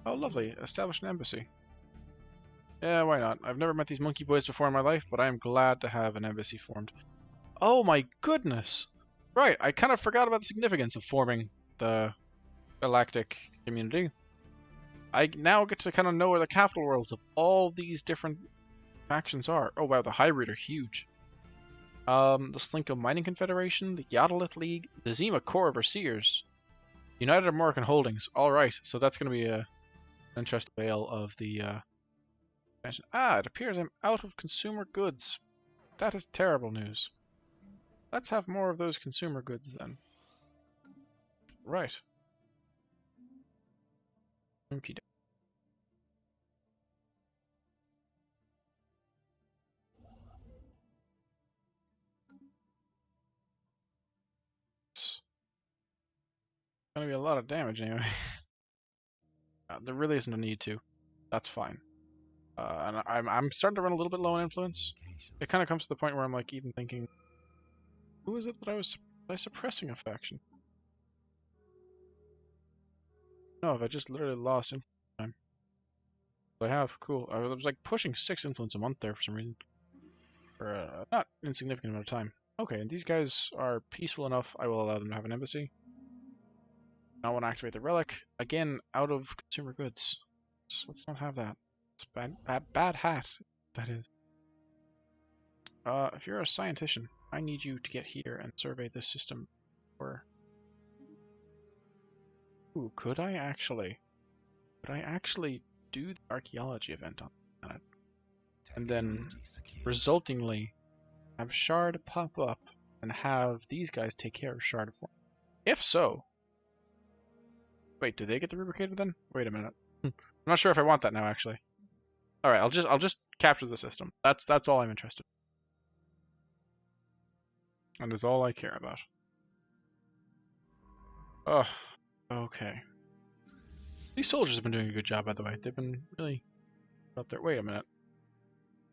Oh, lovely. Establish an embassy. Yeah, why not? I've never met these monkey boys before in my life, but I am glad to have an embassy formed. Oh my goodness! Right, I kind of forgot about the significance of forming the galactic community. I now get to kind of know where the capital worlds of all these different factions are. Oh wow, the Hybrid are huge. The Slinko Mining Confederation, the Yadalith League, the Zima Corps of Overseers, United American Holdings. Alright, so that's going to be an interesting veil of the... it appears I'm out of consumer goods. That is terrible news. Let's have more of those consumer goods then. Right. Okay. It's gonna be a lot of damage anyway. There really isn't a need to. That's fine. And I'm starting to run a little bit low on influence. It kind of comes to the point where I'm like even thinking, who is it that was suppressing a faction? No, have I just literally lost influence time? I have, cool. I was like pushing 6 influence a month there for some reason. For a not insignificant amount of time. Okay, and these guys are peaceful enough, I will allow them to have an embassy. I want to activate the relic. Again, out of consumer goods. Let's not have that. It's bad hat, that is. If you're a scientician, I need you to get here and survey this system. Or... Ooh, could I actually do the archaeology event on the planet? And then, resultingly, have Shard pop up and have these guys take care of Shard for me. If so... Wait, do they get the rubricator then? Wait a minute. I'm not sure if I want that now, actually. Alright, I'll just capture the system. That's all I'm interested in. And is all I care about. Oh, okay. These soldiers have been doing a good job, by the way. They've been really up there. Wait a minute.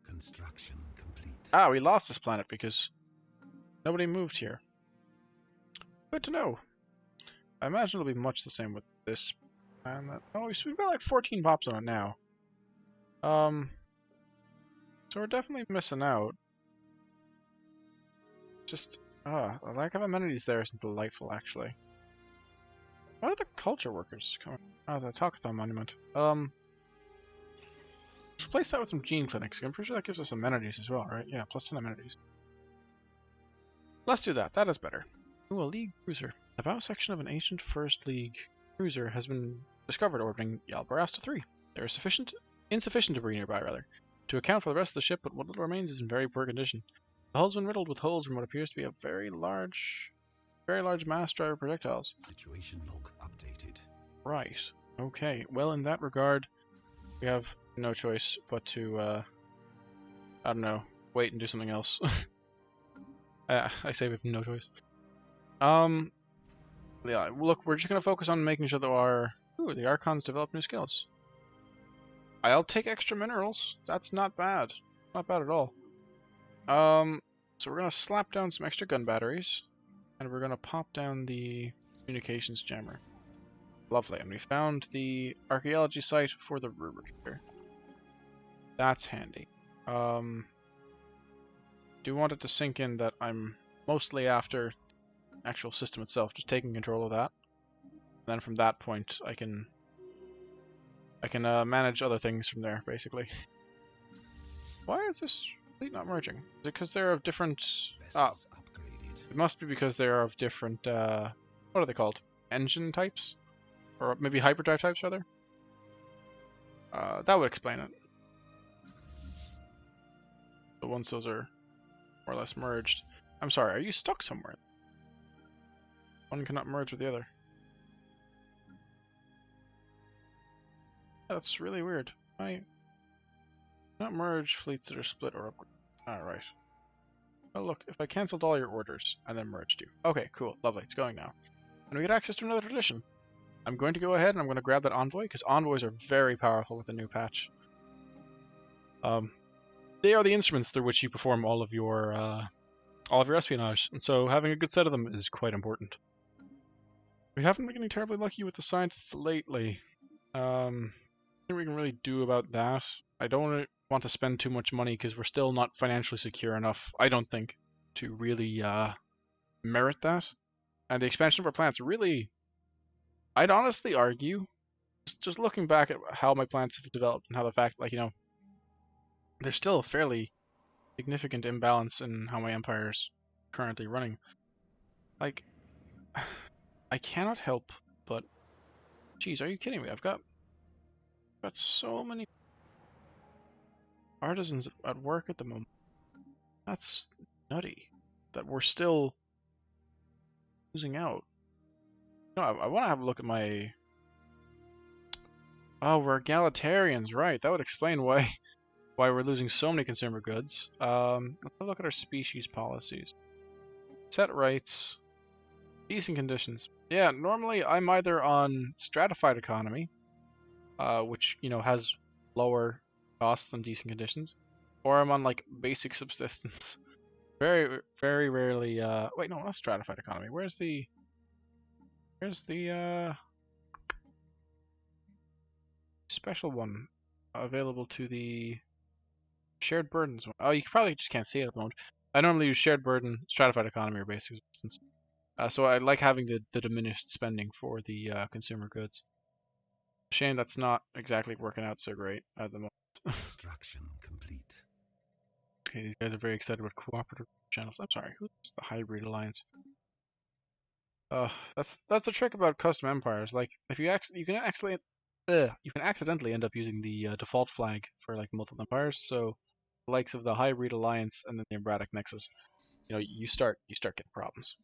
Construction complete. Ah, we lost this planet because nobody moved here. Good to know. I imagine it'll be much the same with this. And oh, we've got like 14 pops on it now. So we're definitely missing out. Just, the lack of amenities there isn't delightful, actually. What are the culture workers coming? Oh, the Talkathon monument. Let's replace that with some gene clinics. I'm pretty sure that gives us amenities as well, right? Yeah, plus 10 amenities. Let's do that. That is better. Ooh, a League cruiser. The bow section of an ancient First League cruiser has been discovered orbiting Yalbarasta 3. There is insufficient debris nearby, rather, to account for the rest of the ship, but what little remains is in very poor condition. The hull's been riddled with holes from what appears to be a very large mass driver projectiles. Situation log updated. Right. Okay. Well, in that regard, we have no choice but to, I don't know, wait and do something else. I say we have no choice. Yeah, look, we're just gonna focus on making sure that the Archons develop new skills. I'll take extra minerals. That's not bad. Not bad at all. So we're gonna slap down some extra gun batteries, and we're gonna pop down the communications jammer. Lovely, and we found the archaeology site for the rubricator. That's handy. Do want it to sink in that I'm mostly after the actual system itself, just taking control of that. And then from that point, I can manage other things from there, basically. Why is this fleet not merging? Is it because they're of different... Vessels upgraded. It must be because they're of different, what are they called? Engine types? Or maybe hyperdrive types, rather? That would explain it. So once those are more or less merged... I'm sorry, are you stuck somewhere? One cannot merge with the other. That's really weird. I cannot merge fleets that are split or upgraded. Alright. Oh look, if I cancelled all your orders and then merged you. Okay, cool, lovely, it's going now. And we get access to another tradition. I'm going to go ahead and I'm going to grab that envoy, because envoys are very powerful with the new patch. They are the instruments through which you perform all of your espionage, and so having a good set of them is quite important. We haven't been getting terribly lucky with the scientists lately. Nothing we can really do about that. I don't want to spend too much money because we're still not financially secure enough, I don't think, to really merit that. And the expansion of our plants really... I'd honestly argue, just looking back at how my plants have developed and how the fact, like, you know, there's still a fairly significant imbalance in how my empire's currently running. Like, I cannot help but... Jeez, are you kidding me? I've got so many artisans at work at the moment. That's nutty. That we're still losing out. No, I want to have a look at my... Oh, we're egalitarians, right. That would explain why we're losing so many consumer goods. Let's have a look at our species policies. Set rights. Decent conditions. Yeah, normally I'm either on stratified economy, which, you know, has lower costs than decent conditions, or I'm on, like, basic subsistence. Very, very rarely, wait, no, not stratified economy. Where's the special one available to the shared burdens one? Oh, you probably just can't see it at the moment. I normally use shared burden, stratified economy, or basic subsistence. So I like having the diminished spending for the consumer goods. Shame that's not exactly working out so great at the moment. Extraction complete. Okay, these guys are very excited about cooperative channels. I'm sorry, who's the Hybrid Alliance? That's a trick about custom empires. Like, if you can accidentally end up using the default flag for, like, multiple empires. So, the likes of the Hybrid Alliance and then the Embratic Nexus, you know, you start getting problems.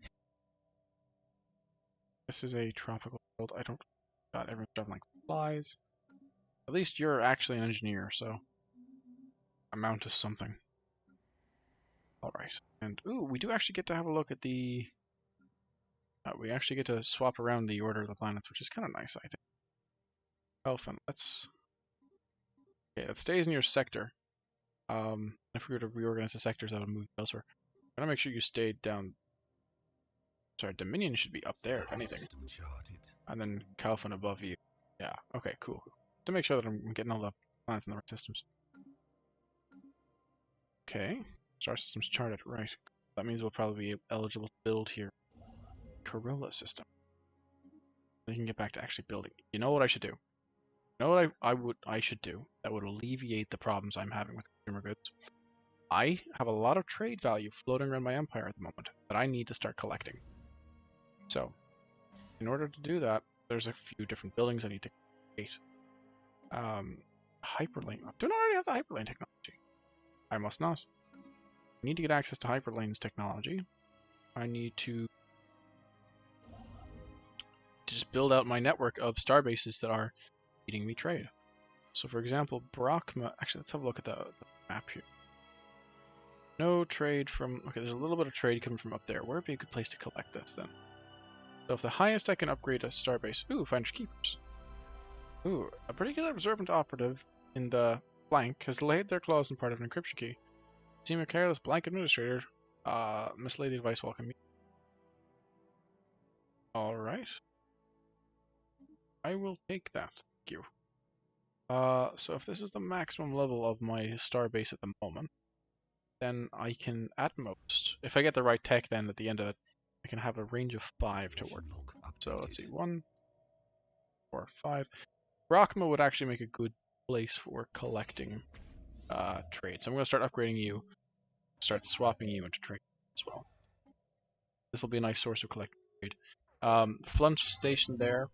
This is a tropical world. I don't... God, everyone's driving like flies. At least you're actually an engineer, so... amount to something. Alright. And, ooh, we do actually get to have a look at the... We actually get to swap around the order of the planets, which is kind of nice, I think. Elephant, let's... Okay, that stays in your sector. If we were to reorganize the sectors, that would move elsewhere. I'm gonna make sure you stay down... Sorry, Dominion should be up there, if anything. And then Calphin above you. Yeah, okay, cool. To make sure that I'm getting all the planets in the right systems. Okay, star systems charted, right. That means we'll probably be eligible to build here. Corolla system. We can get back to actually building. You know what I should do? You know what I should do that would alleviate the problems I'm having with consumer goods? I have a lot of trade value floating around my empire at the moment that I need to start collecting. So, in order to do that, there's a few different buildings I need to create. Hyperlane. Do I already have the hyperlane technology? I must not. I need to get access to hyperlane's technology. I need to just build out my network of starbases that are feeding me trade. So, for example, Brachma. Actually, let's have a look at the map here. No trade from... Okay, there's a little bit of trade coming from up there. Where would be a good place to collect this, then? So if the highest I can upgrade a starbase... Ooh, Finders Keepers. Ooh, a particular observant operative in the blank has laid their claws in part of an encryption key. Seem a careless blank administrator mislaid the advice welcome me. Alright. I will take that. Thank you. So if this is the maximum level of my starbase at the moment, then I can, at most, if I get the right tech then at the end of it, I can have a range of 5 to work. So let's see, 1, 4, 5. Brachma would actually make a good place for collecting trade. So I'm going to start upgrading you, start swapping you into trade as well. This will be a nice source of collecting trade. Flunch Station there.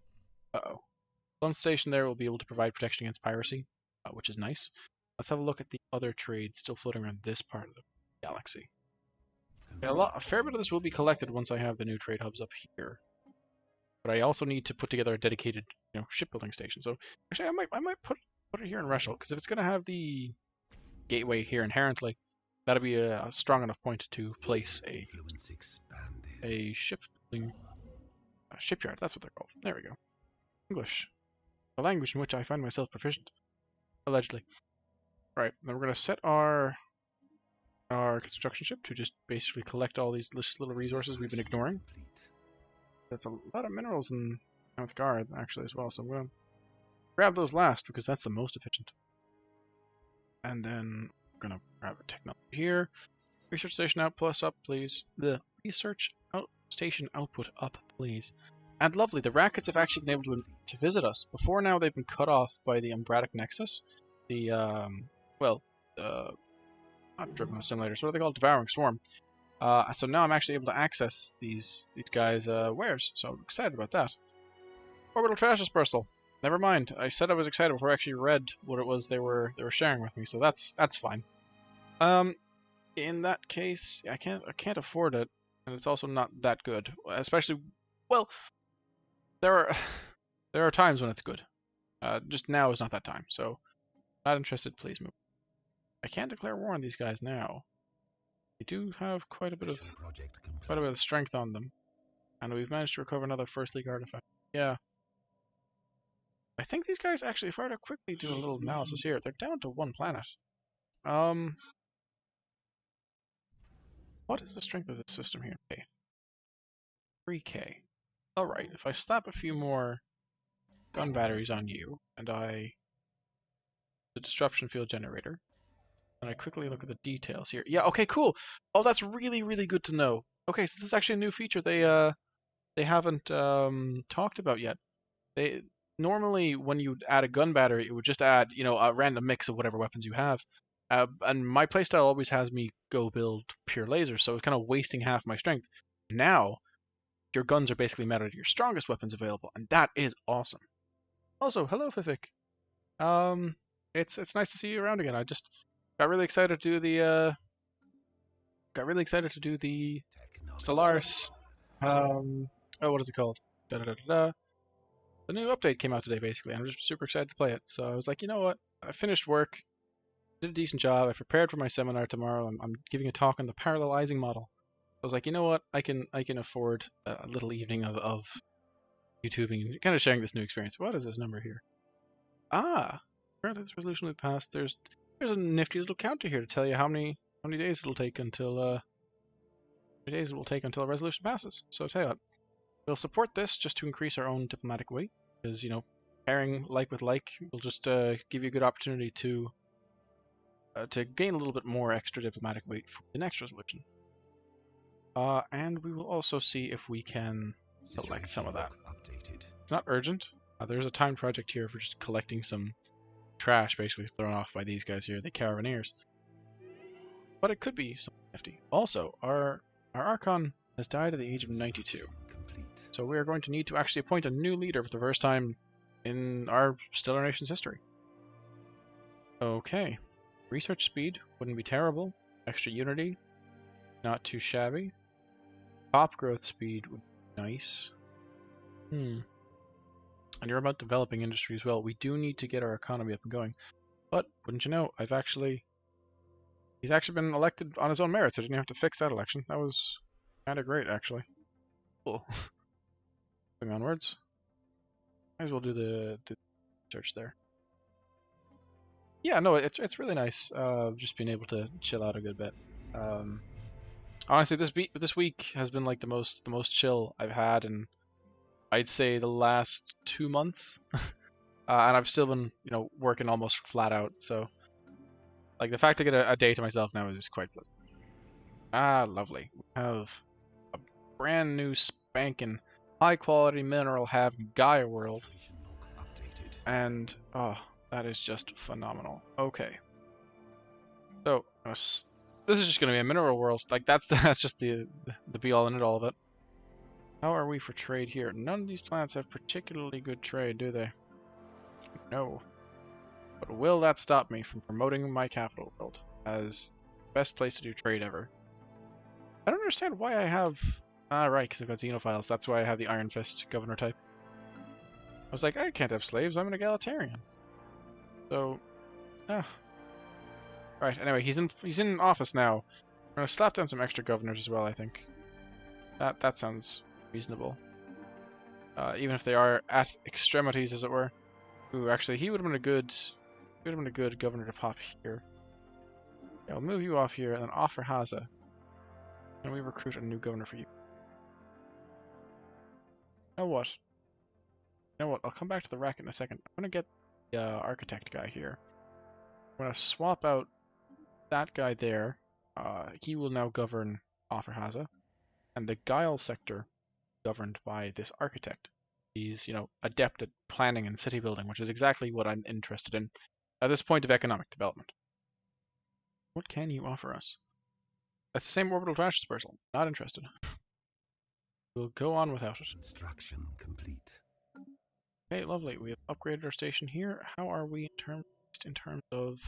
Flunch Station there will be able to provide protection against piracy, which is nice. Let's have a look at the other trade still floating around this part of the galaxy. A fair bit of this will be collected once I have the new trade hubs up here. But I also need to put together a dedicated, shipbuilding station. So actually, I might put it here in Reshel, because if it's going to have the gateway here inherently, that'll be a strong enough point to place a shipbuilding shipyard. That's what they're called. There we go. English, the language in which I find myself proficient, allegedly. Right, then we're going to set our construction ship to just basically collect all these delicious little resources we've been ignoring. That's a lot of minerals in North Guard, actually, as well, so I'm going to grab those last, because that's the most efficient. And then we're going to grab a technology here. Research station output up, please. The research station output up, please. And lovely, the Rackets have actually been able to visit us. Before now, they've been cut off by the Umbratic Nexus. The, not driven simulators, what are they called? Devouring Swarm. So now I'm actually able to access these guys' wares, so I'm excited about that. Orbital trash dispersal. Never mind. I said I was excited before I actually read what it was they were sharing with me, so that's fine. In that case, I can't afford it, and it's also not that good. Especially, well, there are times when it's good. Just now is not that time. So, not interested. Please move. I can't declare war on these guys now. They do have quite a bit of strength on them, and we've managed to recover another First League artifact. Yeah. I think these guys actually, if I were to quickly do a little analysis here, they're down to 1 planet. What is the strength of this system here? Okay. 3K. Alright, if I slap a few more gun batteries on you, and the disruption field generator, and I quickly look at the details here. Yeah, okay, cool. Oh, that's really, really good to know. Okay, so this is actually a new feature they haven't talked about yet. Normally, when you add a gun battery, it would just add, a random mix of whatever weapons you have. And my playstyle always has me go build pure lasers, so it's kind of wasting half my strength. Now, your guns are basically mounted to your strongest weapons available, and that is awesome. Also, hello, Fifik. It's nice to see you around again. I just got really excited to do the Stellaris. What is it called? The new update came out today, basically, and I'm just super excited to play it. So I was like, you know what? I finished work, did a decent job. I prepared for my seminar tomorrow. I'm giving a talk on the parallelizing model I was like, you know what? I can afford a little evening of YouTubing and kind of sharing this new experience. What is this number here? Ah, currently this resolution will be passed. There's a nifty little counter here to tell you how many days it'll take until a resolution passes. So I'll tell you what, we'll support this just to increase our own diplomatic weight, because pairing like with like will just give you a good opportunity to gain a little bit more extra diplomatic weight for the next resolution. And we will also see if we can select some of that. It's not urgent. There's a time project here for just collecting some trash basically thrown off by these guys here, the Carabineers. But it could be something nifty. Also, our Archon has died at the age of 92. So we are going to need to actually appoint a new leader for the first time in our Stellar Nation's history. Okay. Research speed wouldn't be terrible. Extra unity, not too shabby. Top growth speed would be nice. And you're about developing industry as well. We do need to get our economy up and going. But, wouldn't you know, he's actually been elected on his own merits. I didn't have to fix that election. That was kind of great, actually. Cool. Moving onwards. Might as well do the search there. Yeah, no, it's really nice. Just being able to chill out a good bit. Honestly, this week has been like the most chill I've had in, I'd say, the last 2 months. And I've still been, working almost flat out. So, like, the fact to get a day to myself now is quite pleasant. Ah, lovely. We have a brand new spanking high quality mineral having Gaia world. And, oh, that is just phenomenal. Okay. So, this is just going to be a mineral world. Like, that's just the be-all and end-all of it. How are we for trade here? None of these planets have particularly good trade, do they? No. But will that stop me from promoting my capital world as the best place to do trade ever? I don't understand why I have... Ah, right, because I've got Xenophiles. That's why I have the Iron Fist governor type. I was like, I can't have slaves. I'm an egalitarian. So, right. Anyway, he's in office now. I'm gonna slap down some extra governors as well. I think that sounds reasonable. Even if they are at extremities, as it were. Ooh, actually, he would have been a good governor to pop here. Yeah, I'll move you off here and then offer Haza. And we recruit a new governor for you. You know what? I'll come back to the racket in a second. I'm gonna get the architect guy here. I'm gonna swap out that guy there. He will now govern Offerhaza, and the Guile sector governed by this architect. He's, adept at planning and city building, which is exactly what I'm interested in at this point of economic development. What can you offer us? That's the same orbital trash dispersal. Not interested. We'll go on without it. Construction complete. Okay, lovely. We have upgraded our station here. How are we in terms of...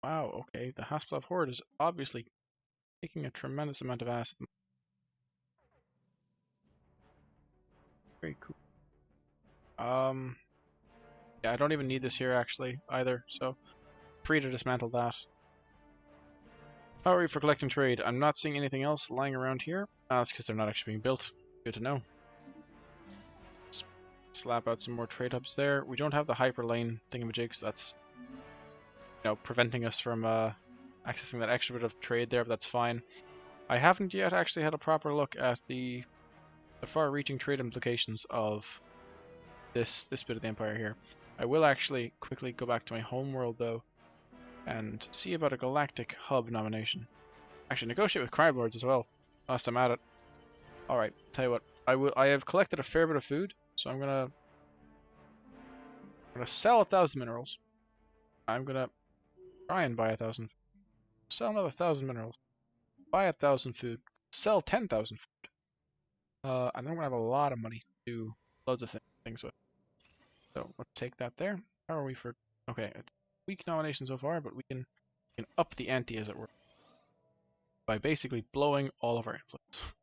Wow, okay. The Hasplav Horde is obviously taking a tremendous amount of acid. Very cool. Yeah, I don't even need this here actually either, so free to dismantle that. How are we for collecting trade? I'm not seeing anything else lying around here. That's because they're not actually being built. Good to know. Slap out some more trade hubs there. We don't have the hyperlane thingamajig, so that's preventing us from accessing that extra bit of trade there, but that's fine. I haven't yet actually had a proper look at the far-reaching trade implications of this bit of the Empire here. I will actually quickly go back to my home world though and see about a galactic hub nomination. Actually, negotiate with crime lords as well. Last I'm at it. All right, tell you what. I have collected a fair bit of food, so I'm gonna sell 1,000 minerals. I'm gonna try and buy 1,000. Sell another 1,000 minerals. Buy 1,000 food. Sell 10,000 food. And then we're gonna have a lot of money to do loads of things with. So let's take that there. How are we for? Okay, it's weak nomination so far, but we can up the ante, as it were, by basically blowing all of our influence.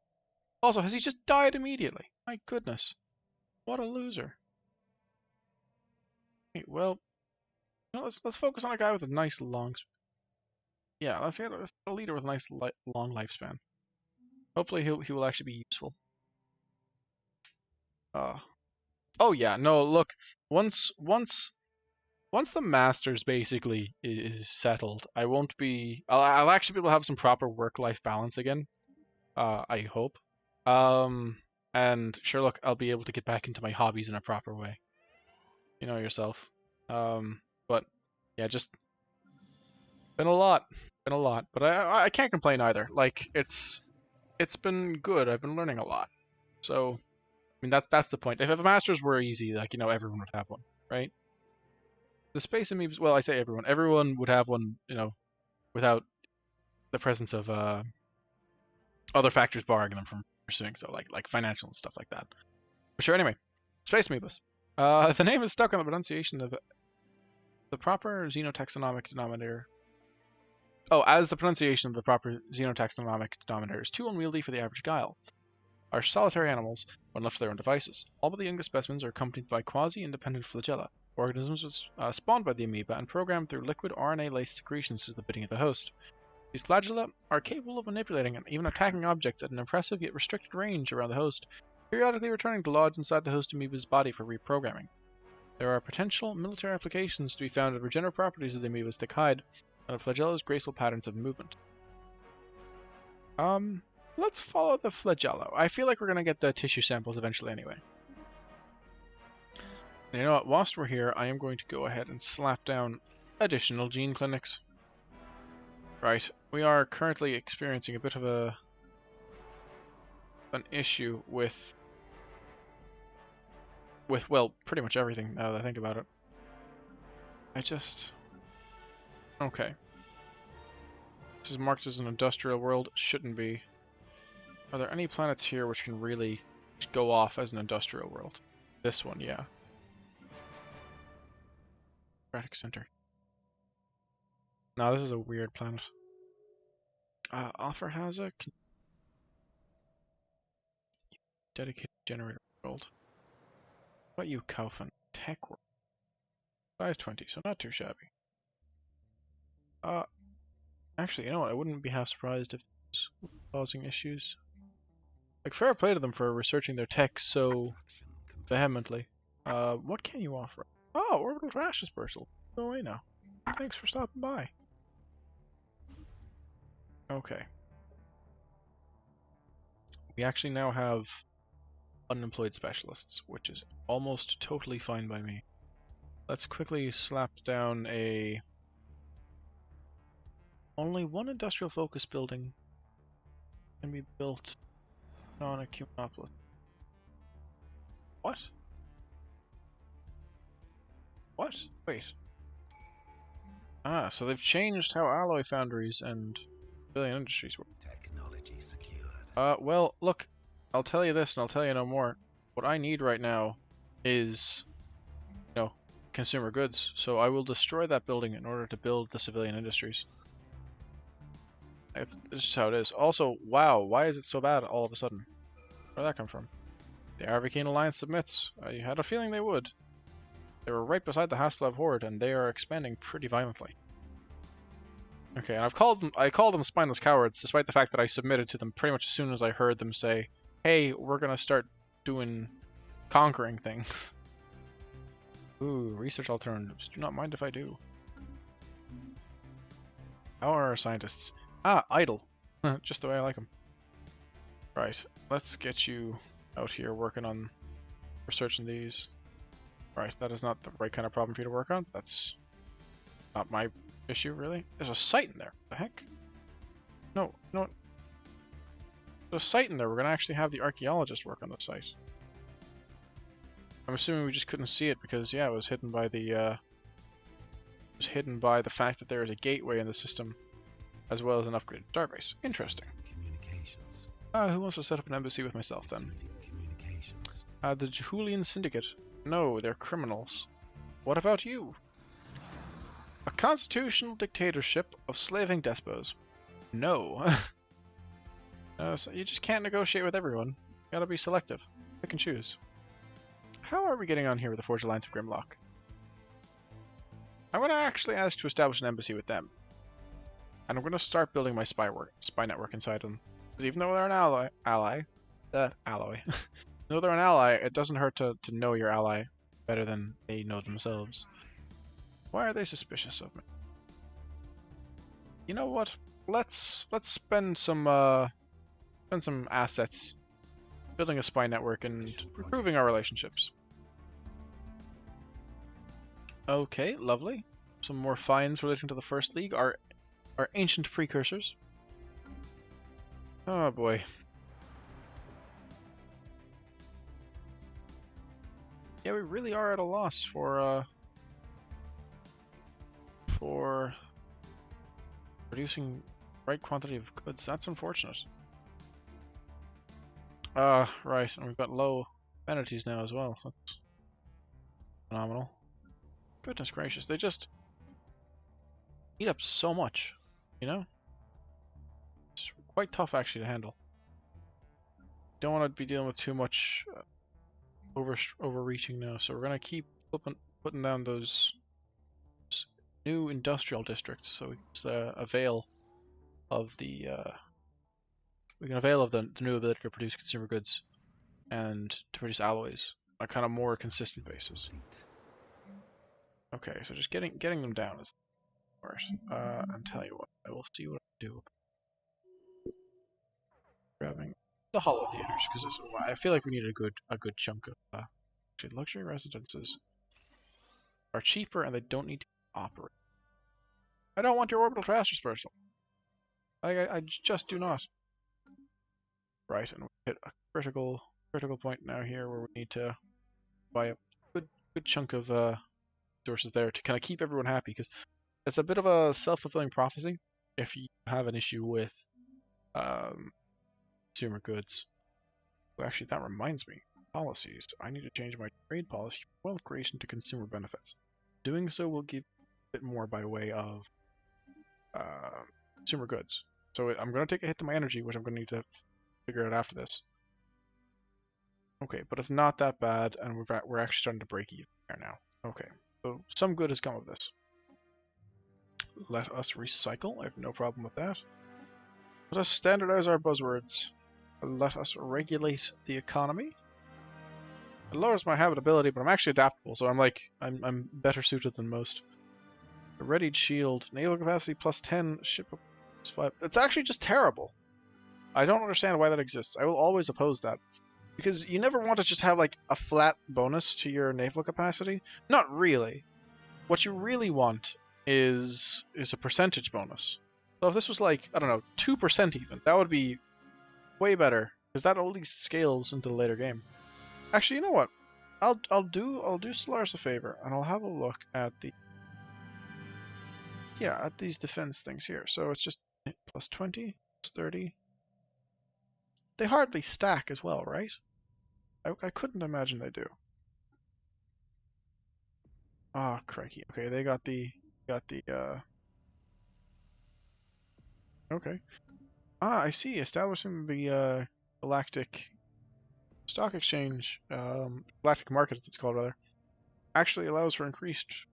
Also, has he just died immediately? My goodness, what a loser. Okay, well, let's focus on a guy with a nice long. Yeah, let's get a leader with a nice long lifespan. Hopefully he will actually be useful. Oh yeah, no, look, once the masters basically is settled, I won't be. I'll actually be able to have some proper work-life balance again. I hope. Um, and sure, look, I'll be able to get back into my hobbies in a proper way. You know yourself. But yeah, just been a lot. But I can't complain either. Like it's been good. I've been learning a lot. So I mean that's the point. If masters were easy, like everyone would have one, right? The space amoebas. Well, I say everyone. Everyone would have one, without the presence of other factors barring them from pursuing so, like financial and stuff like that. But sure, anyway, space amoebas. The name is stuck on the pronunciation of the proper xenotaxonomic denominator. Oh, as the pronunciation of the proper xenotaxonomic denominator is too unwieldy for the average guile. Are solitary animals when left to their own devices. All but the youngest specimens are accompanied by quasi-independent flagella, organisms spawned by the amoeba and programmed through liquid RNA-laced secretions to the bidding of the host. These flagella are capable of manipulating and even attacking objects at an impressive yet restricted range around the host, periodically returning to lodge inside the host amoeba's body for reprogramming. There are potential military applications to be found in regenerative properties of the amoeba's thick hide, and the flagella's graceful patterns of movement. Let's follow the flagello. I feel like we're going to get the tissue samples eventually anyway. And you know what? Whilst we're here, I am going to go ahead and slap down additional gene clinics. Right. We are currently experiencing a bit of an issue with well, pretty much everything now that I think about it. Okay. This is marked as an industrial world. Shouldn't be. Are there any planets here which can really go off as an industrial world? This one, yeah. Democratic Center. No, this is a weird planet. Alpha has a dedicated generator world. What about you, Kaufman? Tech world. Size 20, so not too shabby. Actually, you know what? I wouldn't be half surprised if this was causing issues. Like, fair play to them for researching their tech so vehemently. What can you offer? Oh, orbital trash dispersal. Go away now. Thanks for stopping by. Okay. We actually now have unemployed specialists, which is almost totally fine by me. Let's quickly slap down a... Only one industrial focus building can be built on a Cumanopolis. What? What? Wait. Ah, so they've changed how alloy foundries and civilian industries work. Technology secured. Well, look, I'll tell you this and I'll tell you no more. What I need right now is, consumer goods. So I will destroy that building in order to build the civilian industries. It's just how it is. Also, wow, why is it so bad all of a sudden? Where'd that come from? The Arvacane Alliance submits. I had a feeling they would. They were right beside the Hasplav Horde, and they are expanding pretty violently. Okay, and I called them spineless cowards, despite the fact that I submitted to them pretty much as soon as I heard them say, hey, we're gonna start conquering things. Ooh, research alternatives. Do not mind if I do. How are our scientists? Ah, idle. Just the way I like them. Right, let's get you out here working on researching these. Right, that is not the right kind of problem for you to work on. That's not my issue, really. There's a site in there. What the heck? No. There's a site in there. We're going to actually have the archaeologist work on the site. I'm assuming we just couldn't see it because, yeah, it was hidden by the fact that there is a gateway in the system, as well as an upgraded starbase. Interesting. Who wants to set up an embassy with myself, then? The Julian Syndicate. No, they're criminals. What about you? A constitutional dictatorship of slaving despots. No. No, so you just can't negotiate with everyone. You gotta be selective. Pick and choose. How are we getting on here with the Forge Alliance of Grimlock? I'm gonna actually ask to establish an embassy with them. And I'm going to start building my spy network inside them. Because even though they're an alloy, though they're an ally, it doesn't hurt to know your ally better than they know themselves. Why are they suspicious of me? You know what? Let's spend some assets building a spy network and improving our relationships. Okay, lovely. Some more finds relating to the First League, our ancient precursors. Oh boy. Yeah, we really are at a loss for producing the right quantity of goods. That's unfortunate. Right, and we've got low amenities now as well. So that's phenomenal. Goodness gracious, they just eat up so much, you know? It's quite tough actually to handle. Don't want to be dealing with too much overreaching now, so we're gonna keep putting down those new industrial districts, so we can avail of the new ability to produce consumer goods and to produce alloys on a kind of more consistent basis. Okay, so just getting them down is worse. And tell you what, I will see what I can do. Grabbing the hollow theaters because I feel like we need a good chunk of actually luxury residences are cheaper and they don't need to operate. I don't want your orbital trash dispersal. I just do not. Right, and we hit a critical point now here where we need to buy a good chunk of resources there to kind of keep everyone happy, because it's a bit of a self-fulfilling prophecy if you have an issue with consumer goods. Well, actually, that reminds me. Policies. I need to change my trade policy from wealth creation to consumer benefits. Doing so will give a bit more by way of consumer goods. So I'm going to take a hit to my energy, which I'm going to need to figure out after this. Okay, but it's not that bad, and we're actually starting to break even there now. Okay, so some good has come of this. Let us recycle. I have no problem with that. Let us standardize our buzzwords. Let us regulate the economy. It lowers my habitability, but I'm actually adaptable, so I'm better suited than most. A readied shield, naval capacity plus 10, ship plus 5. It's actually just terrible. I don't understand why that exists. I will always oppose that. Because you never want to just have like a flat bonus to your naval capacity. Not really. What you really want is a percentage bonus. So if this was like, I don't know, 2% even, that would be way better, because that at least scales into the later game. Actually, you know what? I'll do Stellaris a favor, and I'll have a look at at these defense things here. So it's just plus 20, plus 30. They hardly stack as well, right? I couldn't imagine they do. Ah, crikey. Okay, they got the okay. Ah, I see. Establishing the galactic stock exchange, galactic market, it's called rather, actually allows for increased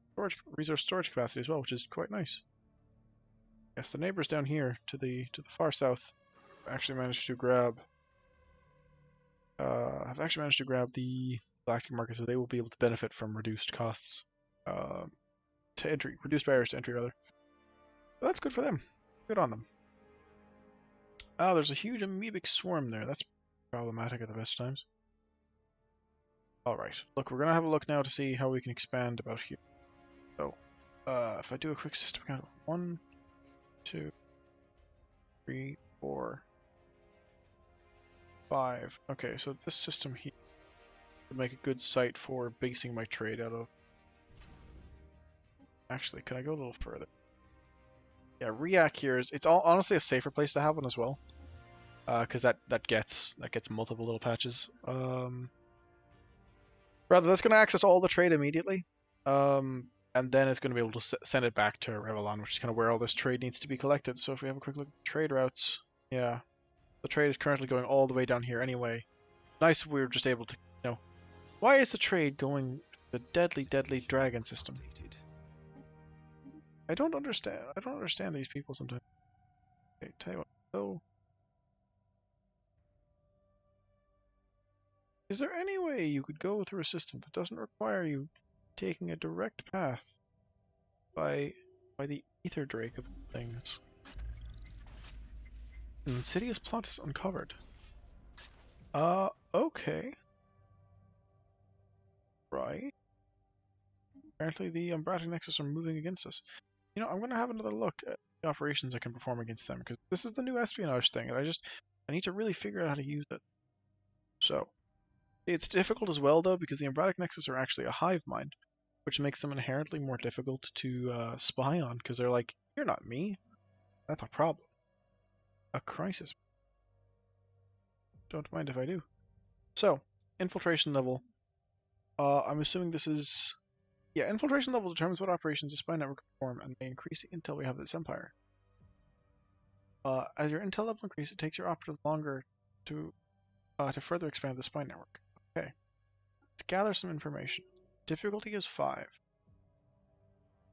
resource storage capacity as well, which is quite nice. Yes, the neighbors down here to the far south actually managed to grab. Have actually managed to grab the galactic market, so they will be able to benefit from reduced costs to entry, reduced barriers to entry rather. So that's good for them. Good on them. Oh, there's a huge amoebic swarm there. That's problematic at the best of times. Alright, look, we're going to have a look now to see how we can expand about here. So, if I do a quick system count, 1, 2, 3, 4, 5. Okay, so this system here would make a good site for basing my trade out of. Actually, can I go a little further? Yeah, React here it's honestly a safer place to have one as well. Because that gets multiple little patches. Rather, that's going to access all the trade immediately. And then it's going to be able to send it back to Revlon, which is kind of where all this trade needs to be collected. So if we have a quick look at the trade routes, yeah. The trade is currently going all the way down here anyway. Nice if we were just able to, why is the trade going the deadly dragon system? I don't understand these people sometimes. Okay, tell you what. So, is there any way you could go through a system that doesn't require you taking a direct path by the ether drake of things? And insidious plot is uncovered. Okay. Right. Apparently the Umbratic Nexus are moving against us. You know, I'm gonna have another look at the operations I can perform against them, because this is the new espionage thing, and I need to really figure out how to use it. So, it's difficult as well, though, because the Umbratic Nexus are actually a hive mind, which makes them inherently more difficult to spy on, because they're like, you're not me. That's a problem. A crisis. Don't mind if I do. So, infiltration level. I'm assuming this is... Yeah, infiltration level determines what operations the spy network perform and may increase until we have this empire. As your intel level increases, it takes your operative longer to further expand the spy network. Okay. Let's gather some information. Difficulty is 5.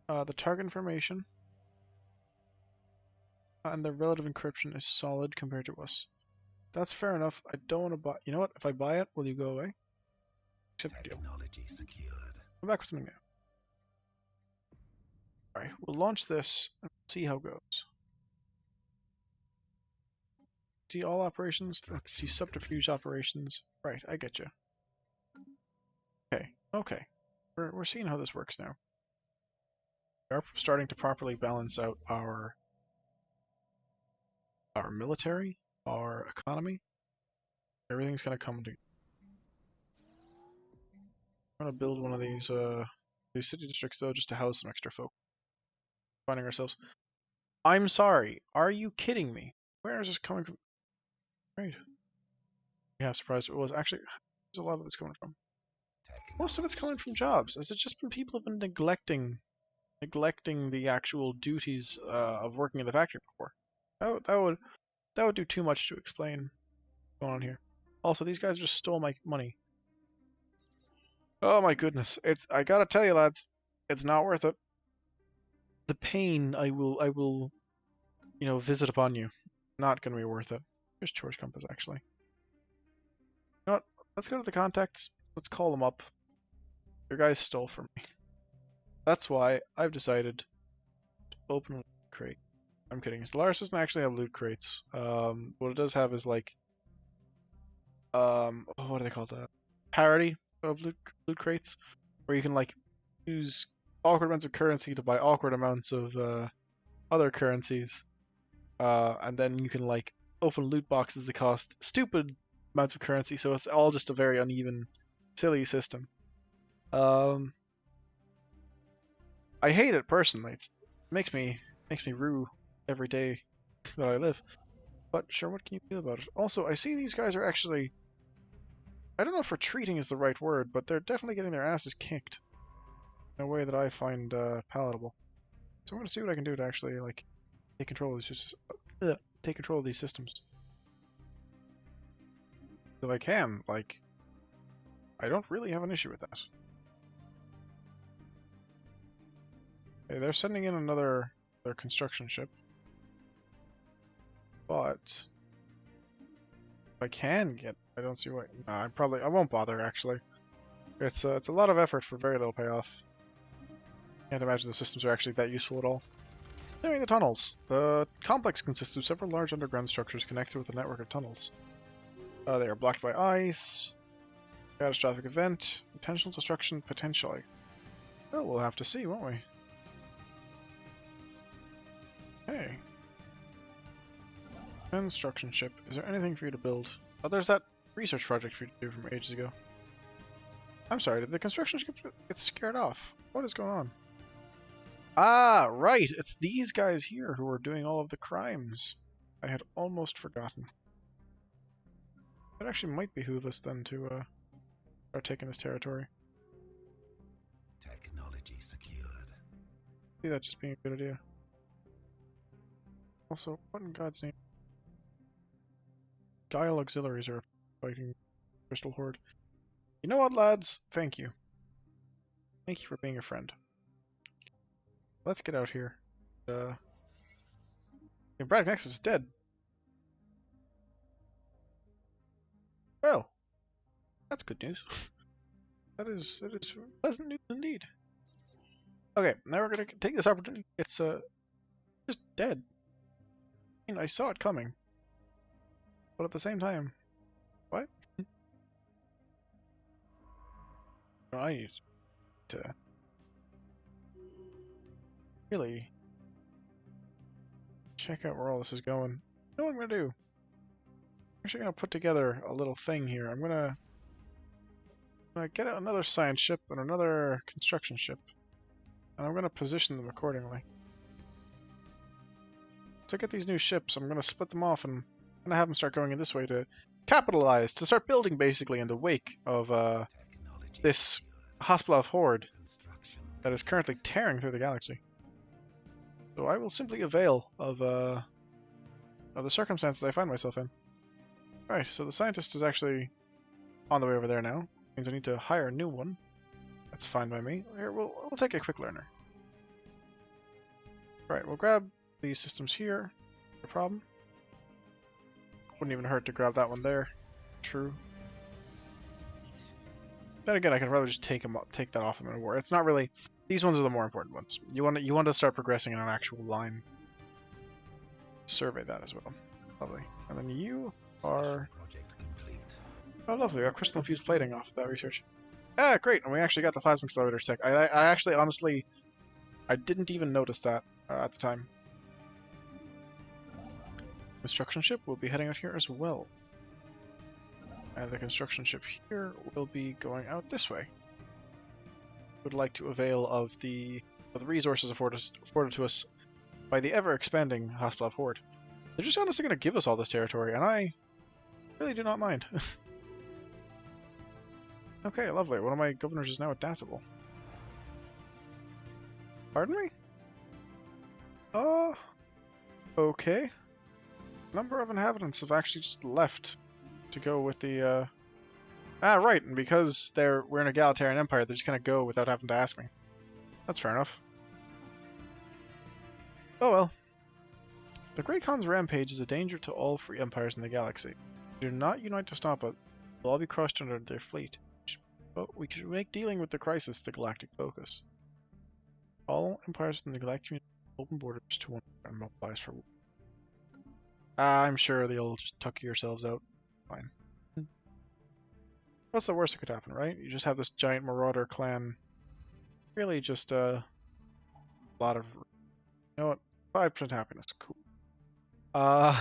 The target information and the relative encryption is solid compared to us. That's fair enough. I don't want to buy... You know what? If I buy it, will you go away? Accept the deal. Technology secured. Come back with something new. Alright, we'll launch this and see how it goes. See all operations, see subterfuge operations. Right, I get you. Okay, okay. We're seeing how this works now. We are starting to properly balance out our military, our economy. Everything's gonna come to... I'm gonna build one of these city districts though, just to house some extra folk. Finding ourselves. I'm sorry. Are you kidding me? Where is this coming from? Right. Yeah, surprised it was. Actually, there's a lot of this coming from. Most of it's coming from jobs. Has it just been people have been neglecting the actual duties of working in the factory before? That would do too much to explain what's going on here. Also, these guys just stole my money. Oh my goodness! I gotta tell you, lads, it's not worth it. The pain I will, you know, visit upon you. Not gonna be worth it. Here's Chores Compass, actually. You know what? Let's go to the contacts. Let's call them up. Your guys stole from me. That's why I've decided to open a loot crate. I'm kidding. Stellaris doesn't actually have loot crates. What it does have is like, what do they call that? Parity of loot crates, where you can like use awkward amounts of currency to buy awkward amounts of other currencies, and then you can like open loot boxes that cost stupid amounts of currency. So it's all just a very uneven, silly system. I hate it personally. It makes me rue every day that I live. But sure, what can you do about it? Also, I see these guys are actually... I don't know if retreating is the right word, but they're definitely getting their asses kicked in a way that I find palatable. So I'm going to see what I can do to actually like take control of these systems. If I can, like, I don't really have an issue with that. Okay, they're sending in their construction ship. But if I can get, I don't see why. Nah, I won't bother actually. It's a lot of effort for very little payoff. Can't imagine the systems are actually that useful at all. Clearing the tunnels. The complex consists of several large underground structures connected with a network of tunnels. They are blocked by ice. Catastrophic event. Intentional destruction, potentially. Well, we'll have to see, won't we? Hey. Construction ship. Is there anything for you to build? Oh, there's that research project for you to do from ages ago. I'm sorry, did the construction ship get scared off? What is going on? Ah, right! It's these guys here who are doing all of the crimes. I had almost forgotten. It actually might behoove us then to start taking this territory. Technology secured. See that just being a good idea. Also, what in God's name? Guile auxiliaries are fighting Crystal Horde. You know what, lads? Thank you. Thank you for being a friend. Let's get out here. Get Okay, Braddock Nexus is dead. Well, that's good news. that is pleasant news indeed. Okay, now we're gonna take this opportunity. It's just dead. I mean, I saw it coming, but at the same time, what? I need to really check out where all this is going. You know what I'm gonna do? I'm actually gonna put together a little thing here. I'm gonna get out another science ship and another construction ship, and I'm gonna position them accordingly. To get these new ships, I'm gonna split them off and I'm gonna have them start going in this way to capitalize, to start building basically in the wake of this Hasselhoff horde that is currently tearing through the galaxy. So I will simply avail of the circumstances I find myself in. Right, so the scientist is actually on the way over there now. Means I need to hire a new one. That's fine by me. Here, we'll take a quick learner. Right, we'll grab these systems here. No problem. Wouldn't even hurt to grab that one there. True. Then again, I could probably just take that off him in a war. It's not really. These ones are the more important ones. You want to start progressing in an actual line. Survey that as well. Lovely. And then you are. Oh, lovely. We got crystal infused plating off of that research. Ah, great. And we actually got the plasma accelerator tech. I actually, honestly, I didn't even notice that at the time. Construction ship will be heading out here as well. And the construction ship here will be going out this way. Would like to avail of the resources afforded to us by the ever-expanding Hasselhoff horde. They're just honestly going to give us all this territory, and I really do not mind. Okay, lovely. One of my governors is now adaptable. Pardon me? Okay. A number of inhabitants have actually just left to go with the, Ah, right, and because we're an egalitarian empire, they're just gonna go without having to ask me. That's fair enough. Oh well. The Great Khan's rampage is a danger to all free empires in the galaxy. Do not unite to stop it. They'll all be crushed under their fleet. But we should make dealing with the crisis the galactic focus. All empires in the galactic community open borders to one and mobilize for war. I'm sure they'll just tuck yourselves out. Fine. What's the worst that could happen, right? You just have this giant marauder clan. Really just a lot of... You know what? 5% happiness. Cool. I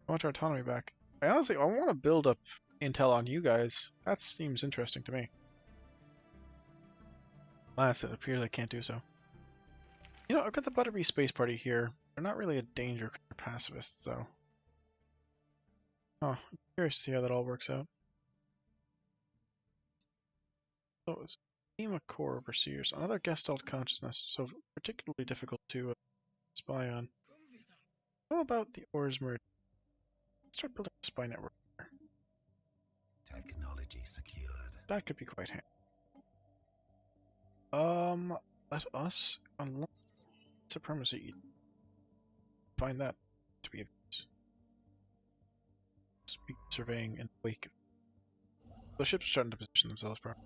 want our autonomy back. I want to build up intel on you guys. That seems interesting to me. Alas, it appears I can't do so. You know, I've got the Butterbee Space Party here. They're not really a danger for pacifists, though. Oh, I'm curious to see how that all works out. So, it's a team of core overseers. Another Gestalt consciousness, so particularly difficult to spy on. How about the Ors merge? Let's start building a spy network here. Technology secured. That could be quite handy. Let us unlock supremacy. Find that to be a speak surveying in the wake. The ships are starting to position themselves properly.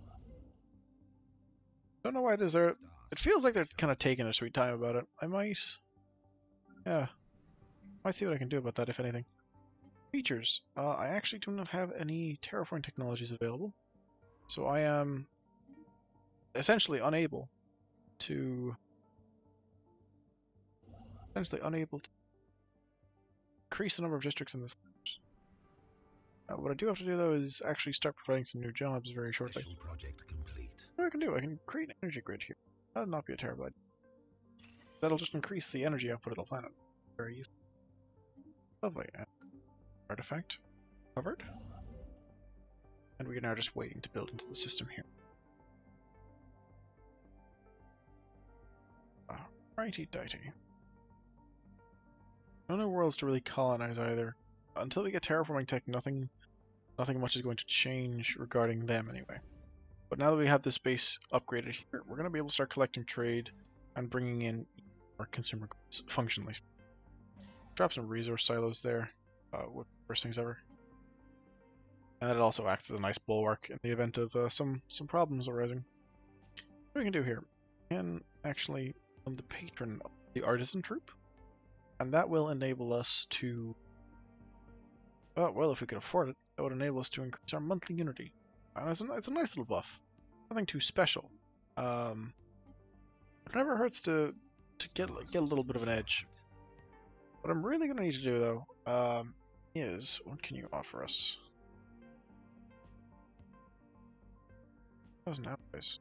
Don't know why it is there. It feels like they're kind of taking their sweet time about it. I might, yeah, might see what I can do about that if anything. Features. I actually do not have any terraforming technologies available, so I am essentially unable to increase the number of districts in this. What I do have to do though is actually start providing some new jobs very shortly. Project complete. What I can do, I can create an energy grid here. That would not be a terrible idea. That'll just increase the energy output of the planet. Very useful. Lovely. Artifact covered. And we are now just waiting to build into the system here. Righty-dighty. No new worlds to really colonize either. Until we get terraforming tech, nothing much is going to change regarding them anyway. But now that we have this base upgraded here, we're going to be able to start collecting trade and bringing in more consumer goods functionally. drop some resource silos there. Worst things ever. And it also acts as a nice bulwark in the event of some problems arising. What we can do here, we can actually become the patron of the artisan troop, and that will enable us to, well, if we could afford it, that would enable us to increase our monthly unity. And it's a nice little buff, nothing too special. It never hurts to get a little bit of an edge. What I'm really going to need to do though, is what can you offer us? 1,000 alloys.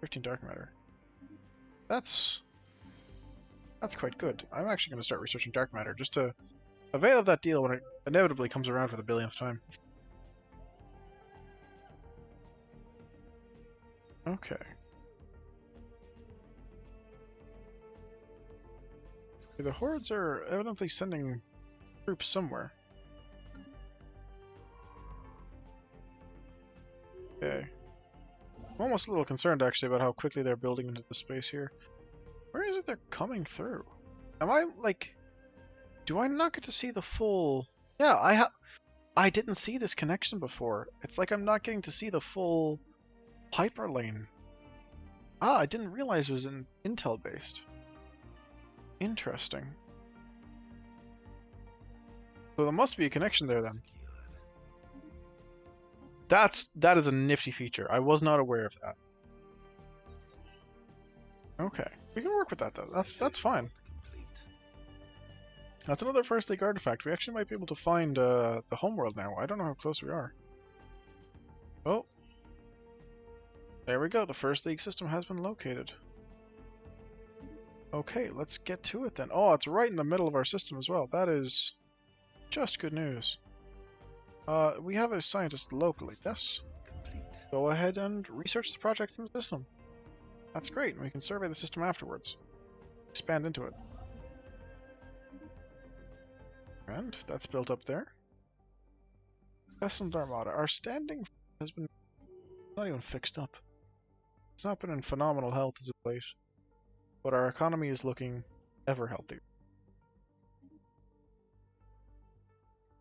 13 dark matter. That's quite good. I'm actually going to start researching dark matter just to avail of that deal when it inevitably comes around for the billionth time. Okay. The hordes are evidently sending troops somewhere. Okay. I'm almost a little concerned, actually, about how quickly they're building into the space here. Where is it they're coming through? Am I, like... Do I not get to see the full... Yeah, I didn't see this connection before. It's like I'm not getting to see the full hyperlane. Ah, I didn't realize it was Intel-based. Interesting. So there must be a connection there, then. That is a nifty feature. I was not aware of that. Okay, we can work with that though. That's fine. That's another First League artifact. We actually might be able to find the homeworld now. I don't know how close we are. Oh, there we go. The First League system has been located. Okay, let's get to it then. Oh, it's right in the middle of our system as well. That is just good news. We have a scientist locally. Yes. Go ahead and research the projects in the system. That's great. We can survey the system afterwards. Expand into it. And that's built up there. Vesseled Armada. Our standing has been not even fixed up. It's not been in phenomenal health as of late. But our economy is looking ever healthier.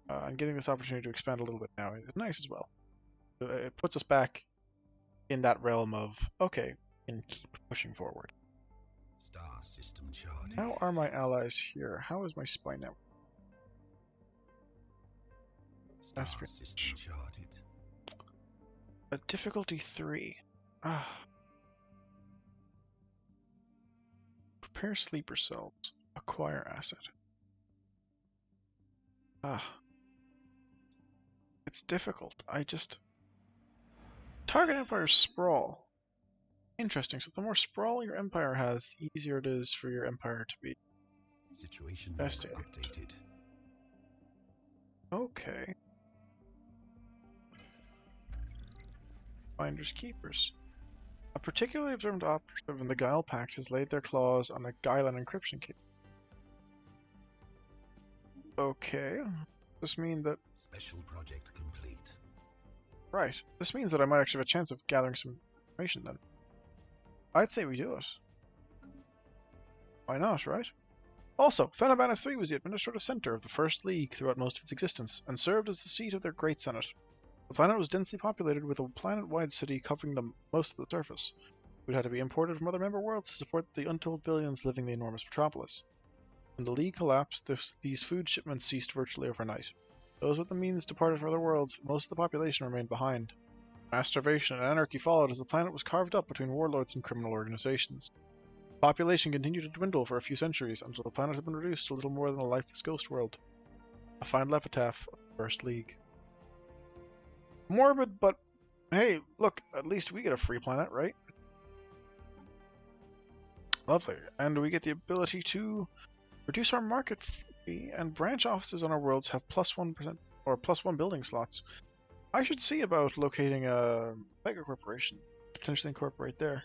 And getting this opportunity to expand a little bit now is nice as well. It puts us back in that realm of, okay, we can keep pushing forward. Star system charted. How are my allies here? How is my spy network? Star system charted. A difficulty 3. Ah. Prepare sleeper cells. Acquire asset. Ah. It's difficult. Target Empire sprawl. Interesting. So the more sprawl your empire has, the easier it is for your empire to be Situation investigated. updated. Okay. Finders Keepers. A particularly observant operative in the Guile Pact has laid their claws on a Guilan encryption key. Okay. Does this mean that... Special project complete. Right. This means that I might actually have a chance of gathering some information then. I'd say we do it. Why not, right? Also, Fenabanis 3 was the administrative center of the First League throughout most of its existence, and served as the seat of their Great Senate. The planet was densely populated with a planet-wide city covering most of the surface. It had to be imported from other member worlds to support the untold billions living in the enormous metropolis. When the League collapsed, these food shipments ceased virtually overnight. Those with the means departed for other worlds, but most of the population remained behind. Mass starvation and anarchy followed as the planet was carved up between warlords and criminal organizations. The population continued to dwindle for a few centuries until the planet had been reduced to little more than a lifeless ghost world. A final epitaph of the First League. Morbid, but hey, look, at least we get a free planet, right? Lovely. And we get the ability to reduce our market fee, and branch offices on our worlds have +1% or +1 building slots. I should see about locating a mega corporation, potentially incorporate there.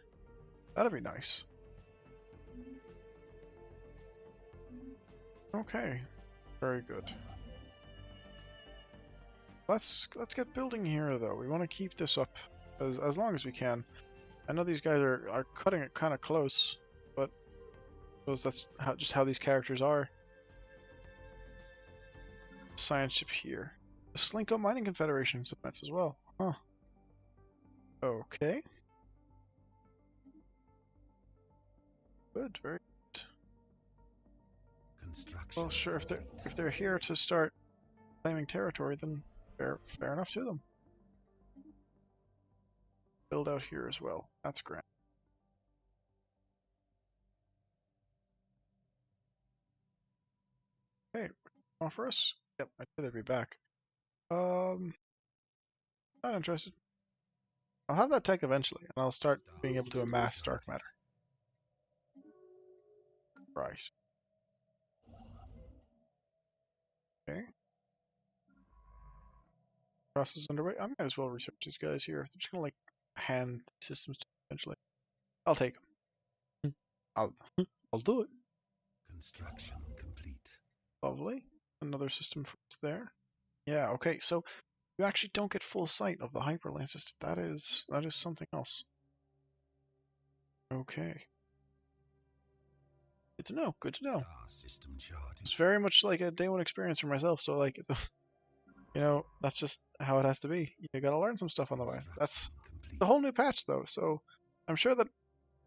That'd be nice. Okay, very good. Let's get building here though. We want to keep this up as long as we can. I know these guys are cutting it kind of close, but I suppose that's just how these characters are. science ship here. The Slinko Mining Confederation submits as well. Huh. Okay. Good, very good. Construction Well, sure, complete. if they're here to start claiming territory, then fair enough to them. Build out here as well. That's grand. Hey, offer us? Yep, I knew they'd be back. Not interested. I'll have that tech eventually, and I'll start being able to amass dark matter. Right. Okay. Process underway. I might as well research these guys here. They're just gonna like hand systems to me eventually. I'll take them. I'll I'll do it. Construction complete. Lovely. Another system for us there. Yeah. Okay. So you actually don't get full sight of the hyperlane system. That is something else. Okay. Good to know. Good to know. Star system charted. It's very much like a day one experience for myself. So like, you know, that's just how it has to be. You gotta learn some stuff on the way. That's Complete. the whole new patch though. So I'm sure that,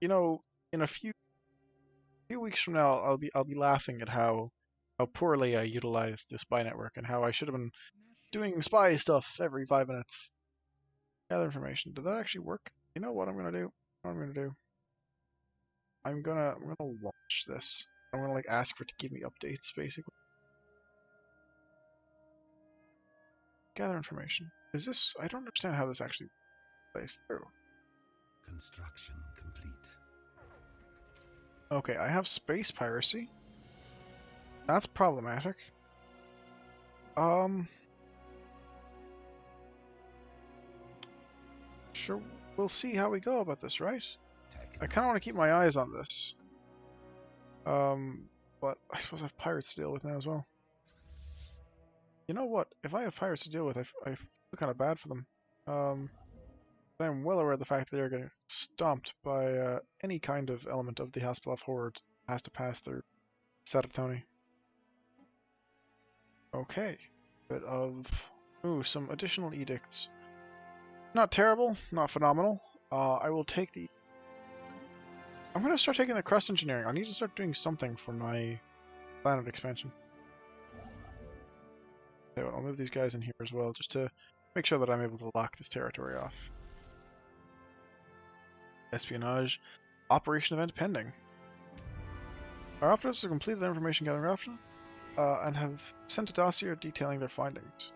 you know, in a few weeks from now, I'll be laughing at how poorly I utilized the spy network and how I should have been doing spy stuff every 5 minutes. Gather information. Did that actually work? You know what I'm gonna do? What I'm gonna do? I'm gonna launch this. I'm gonna like ask for it to give me updates, basically. Gather information. Is this? I don't understand how this actually plays through. Construction complete. Okay, I have space piracy. That's problematic. Sure, we'll see how we go about this, right? I kind of want to keep my eyes on this. But I suppose I have pirates to deal with now as well. You know what? If I have pirates to deal with, I feel kind of bad for them. I'm well aware of the fact that they're getting stomped by any kind of element of the Hasselhoff horde has to pass through Saratoni. Okay. Bit of... Ooh, some additional edicts. Not terrible, not phenomenal. I will take the... I'm going to start taking the crust engineering. I need to start doing something for my planet expansion. Okay, well, I'll move these guys in here as well, just to make sure that I'm able to lock this territory off. Espionage. Operation event pending. Our operatives have completed their information gathering option and have sent a dossier detailing their findings.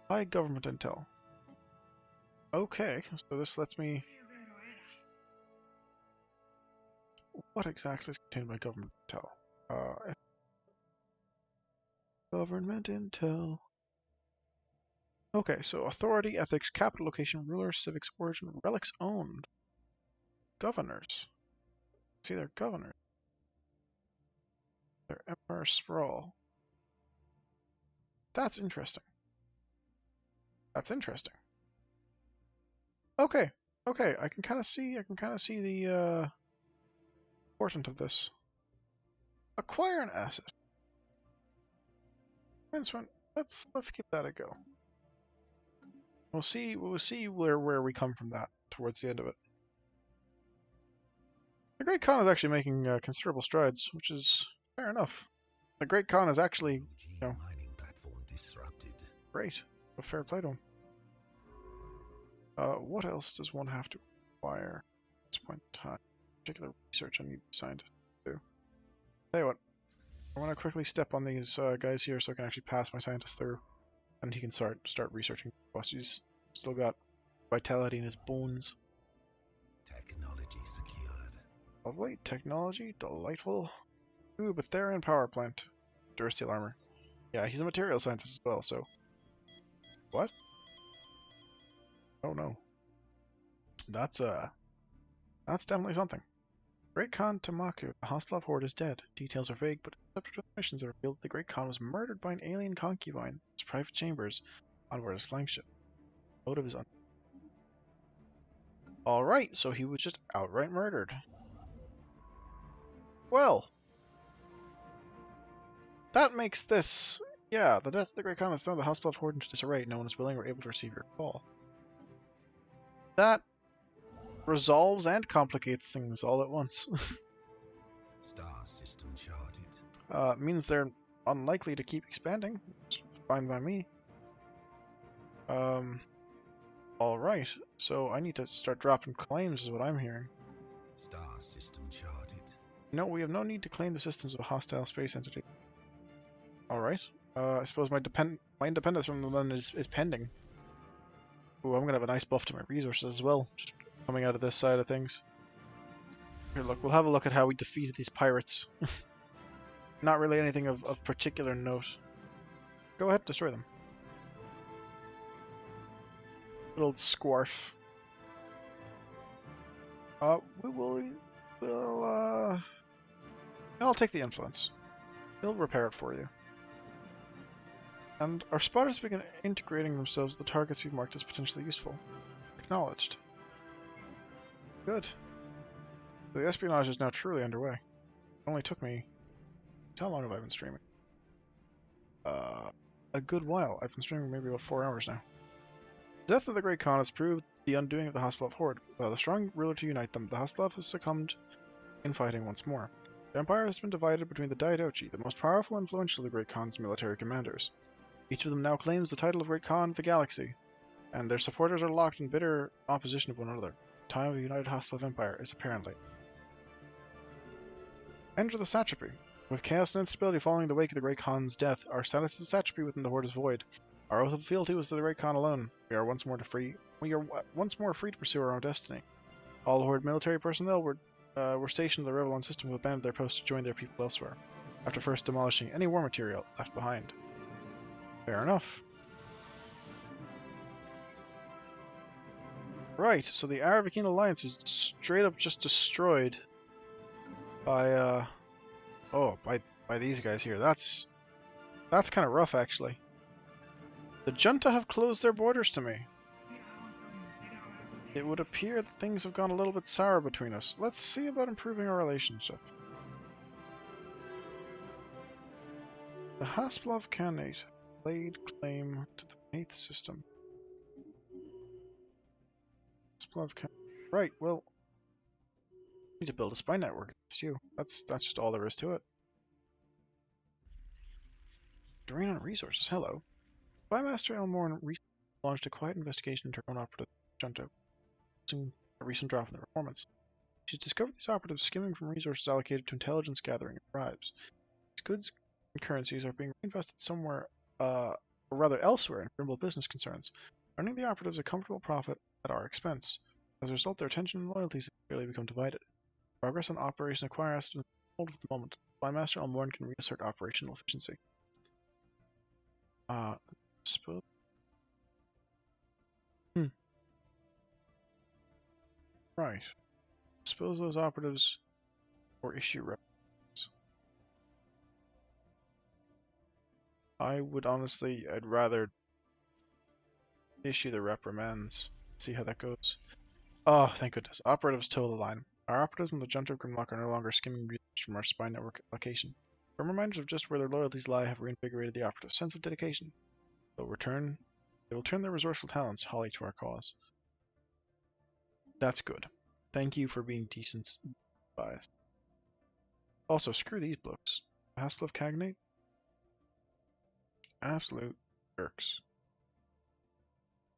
High government intel. Okay, so this lets me... What exactly is contained by government intel? Government intel. Okay, so authority, ethics, capital location, ruler, civics, origin, relics owned. Governors. See, they're governors. They're Emperor Sprawl. That's interesting. That's interesting. Okay, okay, I can kind of see the importance of this. Acquire an asset. Let's give that a go. We'll see where we come from that towards the end of it. The Great Khan is actually making considerable strides, which is fair enough. The Great Khan is actually, you know, mining platform disrupted. great. A fair play to him. What else does one have to acquire at this point in time? Particular research I need scientists to do. Tell you what, I want to quickly step on these guys here so I can actually pass my scientist through, and he can start researching. Plus, he's still got vitality in his bones. Technology secured. Lovely technology, delightful. Ooh, but they're in power plant. Durasteel armor. Yeah, he's a material scientist as well. So, what? Oh no. That's definitely something. Great Khan Tamaku, the Hasselhoff horde is dead. Details are vague, but separate missions have revealed that the Great Khan was murdered by an alien concubine in his private chambers on board his flagship. Motive is Alright, so he was just outright murdered. Well, that makes this... Yeah, the death of the Great Khan has thrown the Hospital of Horde into disarray. No one is willing or able to receive your call. That resolves and complicates things all at once. Star system charted. Means they're unlikely to keep expanding. It's fine by me. Alright, so I need to start dropping claims is what I'm hearing. Star system charted. No, we have no need to claim the systems of a hostile space entity. Alright. I suppose my independence from them then is pending. Ooh, I'm gonna have a nice buff to my resources as well, just coming out of this side of things. Here, look, we'll have a look at how we defeated these pirates. Not really anything of particular note. Go ahead, destroy them. Little squarf. I'll take the influence. We'll repair it for you. And our spotters begin integrating themselves with the targets we've marked as potentially useful. Acknowledged. Good. The espionage is now truly underway. It only took me... How long have I been streaming? A good while. I've been streaming maybe about 4 hours now. The death of the Great Khan has proved the undoing of the Hospital of Horde. Without the strong ruler to unite them, the Hospital has succumbed in fighting once more. The Empire has been divided between the Daidochi, the most powerful and influential of the Great Khan's military commanders. Each of them now claims the title of Great Khan of the Galaxy, and their supporters are locked in bitter opposition to one another. The time of the United Hospital of Empire is apparently. Enter the Satrapy. With chaos and instability following the wake of the Great Khan's death, our status as a Satrapy within the Horde is void. Our oath of fealty was to the Great Khan alone. We are once more free to pursue our own destiny. All Horde military personnel were stationed in the Revelon system who abandoned their posts to join their people elsewhere, after first demolishing any war material left behind. Fair enough. Right, so the Arabican Alliance was straight up just destroyed by by these guys here. That's kind of rough, actually. The junta have closed their borders to me. It would appear that things have gone a little bit sour between us. Let's see about improving our relationship. The Hasplov Khanate laid claim to the 8th system. Hasplov Khanate. Right, well, we need to build a spy network against you. That's just all there is to it. Drain on resources. Hello. Spymaster Elmorn recently launched a quiet investigation into her own operative junta, causing a recent drop in their performance. She's discovered these operatives skimming from resources allocated to intelligence gathering and bribes. These goods and currencies are being reinvested somewhere, or rather elsewhere in criminal business concerns, earning the operatives a comfortable profit at our expense. As a result, their attention and loyalties have clearly become divided. Progress on Operation Acquire has been hold with the moment. Spymaster Elmorn can reassert operational efficiency. Suppose. Right. Suppose those operatives or issue reprimands. I'd rather issue the reprimands. See how that goes. Oh, thank goodness. Operatives toe the line. Our operatives in the Junta of Grimlock are no longer skimming research from our spy network location. Firm reminders of just where their loyalties lie have reinvigorated the operative's sense of dedication. They will turn their resourceful talents wholly to our cause. That's good. Thank you for being decent spies. Also, screw these blokes. Hasplov Cagnate? Absolute jerks.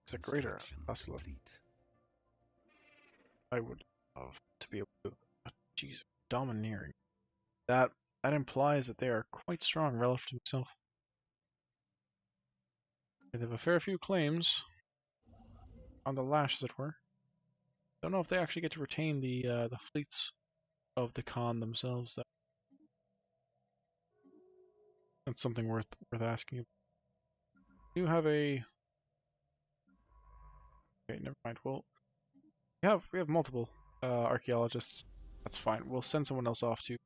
It's a greater Hasplov. I would love to be able to... Jeez, domineering. That implies that they are quite strong relative to himself. They have a fair few claims on the lash, as it were. Don't know if they actually get to retain the fleets of the Khan themselves. That's something worth asking. We do have a... Okay, never mind. Well, we have multiple archaeologists. That's fine. We'll send someone else off to...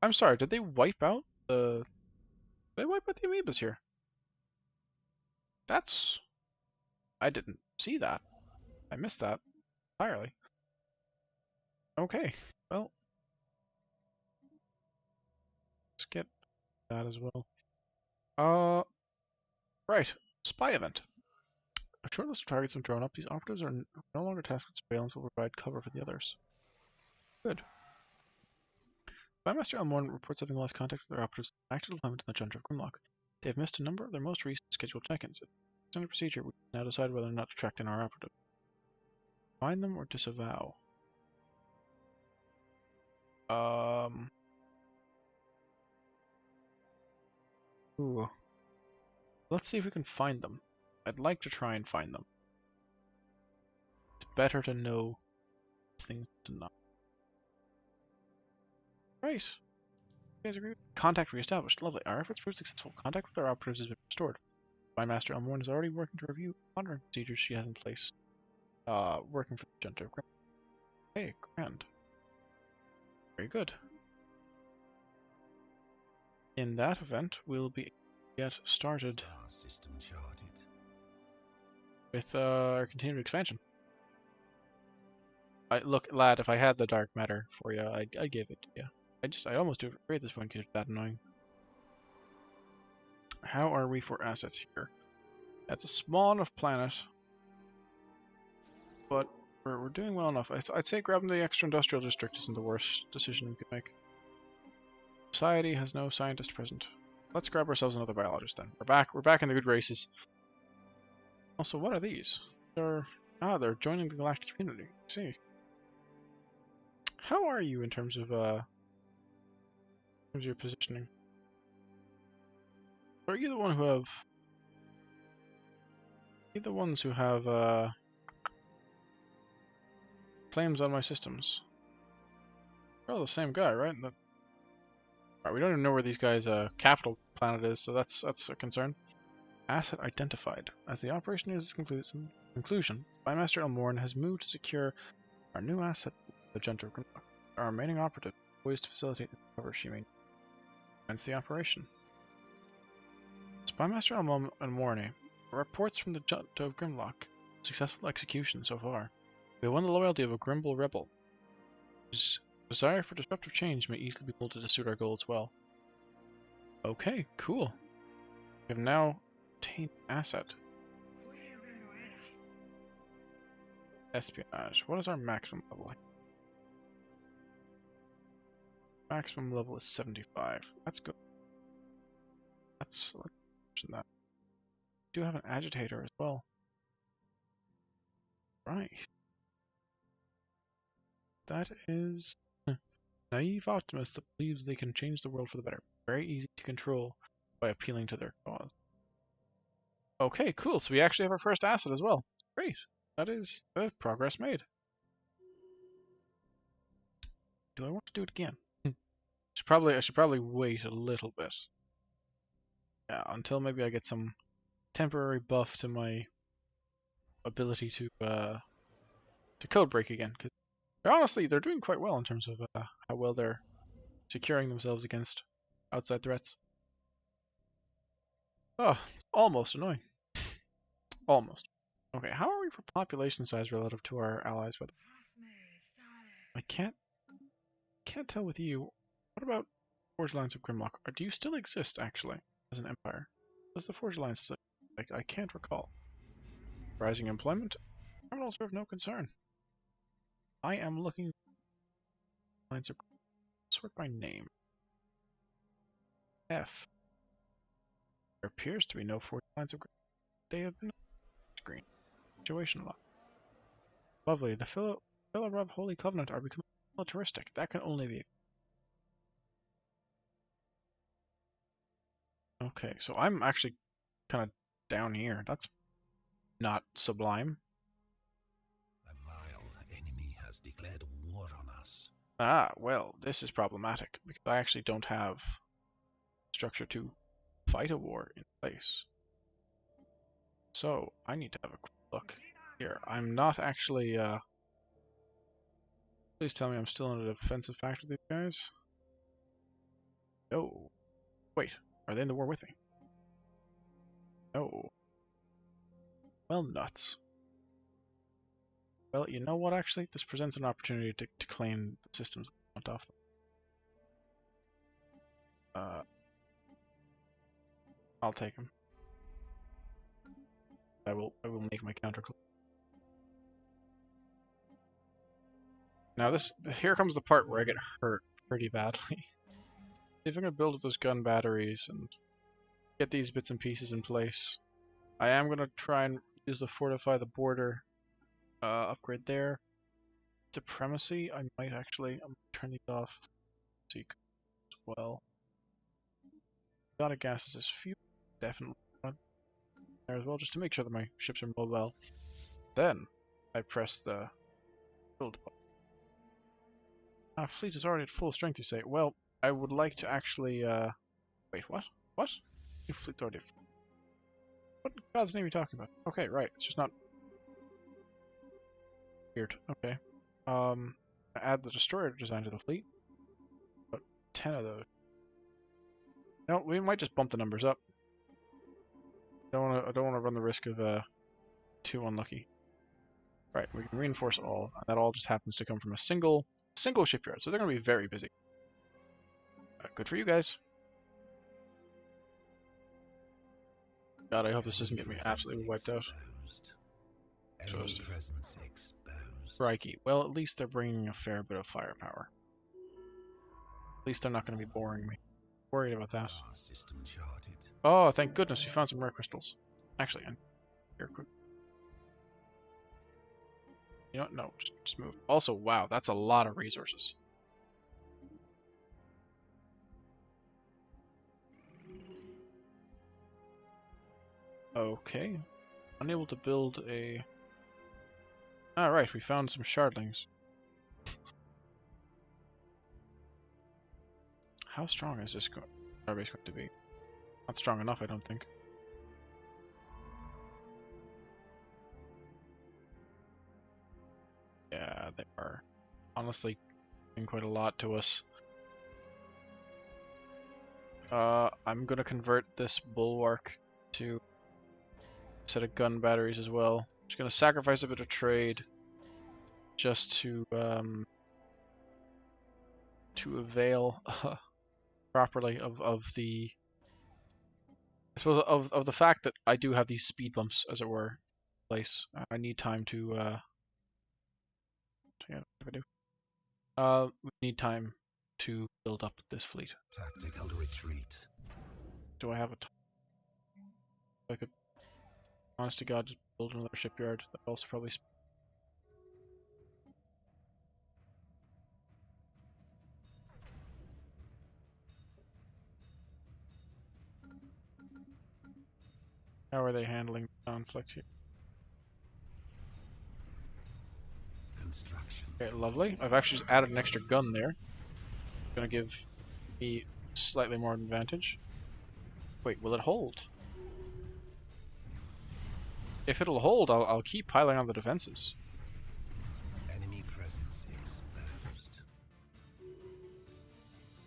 I'm sorry, did they wipe out the... Did they wipe out the amoebas here? That's... I didn't see that. I missed that entirely. Okay, well... Let's get that as well. Right. Spy event. A short list of targets have drawn up. These operatives are no longer tasked with surveillance, will provide cover for the others. Good. Spymaster L1 reports having lost contact with their operatives in active deployment in the Junta of Grimlock. They have missed a number of their most recent scheduled check-ins. Under procedure, we can now decide whether or not to track down our operative. Find them or disavow. Ooh. Let's see if we can find them. I'd like to try and find them. It's better to know these things than not. Right. You guys agree? Contact reestablished. Lovely. Our efforts proved successful. Contact with our operatives has been restored. Spymaster Elmorn is already working to review monitoring procedures she has in place. Working for the Junta of Grim. Hey, grand. Very good. In that event, we'll be get started Star system charted. with our continued expansion. Look, lad, if I had the dark matter for you, I'd give it to you. I almost do it for free at this point because it's that annoying. How are we for assets here? That's a small enough planet, but we're doing well enough. I'd say grabbing the extra industrial district isn't the worst decision we could make. Society has no scientist present. Let's grab ourselves another biologist then. We're back in the good graces. Also, what are these? They're joining the galactic community. I see. How are you in terms of your positioning? Are you the one who have? You the ones who have claims on my systems? We're all the same guy, right? Alright, we don't even know where these guys' capital planet is, so that's a concern. Asset identified. As the operation nears its conclusion, Spymaster Elmorn has moved to secure our new asset, the Junta of Grimlock. Our remaining operative is poised to facilitate the cover she may commence the operation. Spymaster Elmorn reports from the Junta of Grimlock. Successful execution so far. We have won the loyalty of a Grimble rebel. His desire for disruptive change may easily be molded to suit our goals well. Okay, cool. We have now obtained an asset. Espionage. What is our maximum level? Maximum level is 75. That's good. Let's mention that. We do have an agitator as well. Right. That is naive optimist that believes they can change the world for the better. Very easy to control by appealing to their cause. Okay, cool. So we actually have our first asset as well. Great. That is progress made. Do I want to do it again? I should probably wait a little bit. Yeah, until maybe I get some temporary buff to my ability to code break again. Because honestly, they're doing quite well in terms of how well they're securing themselves against outside threats. Oh, almost annoying. Almost. Okay, how are we for population size relative to our allies? I can't tell with you. What about Forge Lines of Grimlock? Or do you still exist, actually, as an empire? Does the Forge Lines still... I can't recall. Rising employment? Criminals are of no concern. I am looking... Lines of... Sort by name. F. There appears to be no Forge Lines of Grimlock. They have been... Screen. Situation lock. Lovely. The Philarub Holy Covenant are becoming militaristic. That can only be... Okay, so I'm actually kind of down here. That's not sublime. A vile enemy has declared war on us. Ah, well, this is problematic, because I actually don't have structure to fight a war in place. So, I need to have a quick look here. I'm not actually, Please tell me I'm still in a defensive fact with these guys. No. Wait, are they in the war with me? No. Well, nuts. Well, you know what, actually? This presents an opportunity to claim the systems that want off them. I'll take him. I will make my counter. Now here comes the part where I get hurt pretty badly. If I'm gonna build up those gun batteries and get these bits and pieces in place, I am gonna try and use the fortify the border upgrade there. Supremacy, I might actually turn these off so you can as well. Gotta gases is few, definitely there as well, just to make sure that my ships are mobile well. Then I press the build button. Our fleet is already at full strength, you say? Well, I would like to actually, wait, what? What? Your fleet's already at full. What in God's name are you talking about? Okay, right, it's just not... Weird, okay. Add the destroyer design to the fleet. About 10 of those. No, we might just bump the numbers up. I don't wanna run the risk of, too unlucky. Right, we can reinforce all, and that all just happens to come from a single shipyard, so they're going to be very busy. Good for you guys. God, I hope this doesn't get me absolutely wiped out. Exposed. Crikey. Well, at least they're bringing a fair bit of firepower. At least they're not going to be boring me. Worried about that. Oh, thank goodness, we found some rare crystals. Actually, here, quick. You know what? No, just move. Also, wow, that's a lot of resources. Okay. Unable to build a... Alright, we found some shardlings. How strong is this starbase going to be? Not strong enough, I don't think. Yeah, they are honestly doing quite a lot to us. I'm gonna convert this bulwark to a set of gun batteries as well. Just gonna sacrifice a bit of trade just to avail properly of the, I suppose, of the fact that I do have these speed bumps, as it were, in place. I need time to yeah, what do I do? We need time to build up this fleet. Tactical retreat. Do I have a time? I could, honest to God, just build another shipyard. That also probably. How are they handling the conflict here? Construction. Okay, lovely. I've actually just added an extra gun there. Gonna give me slightly more advantage. Wait, will it hold? If it'll hold, I'll keep piling on the defenses. Enemy presence exposed.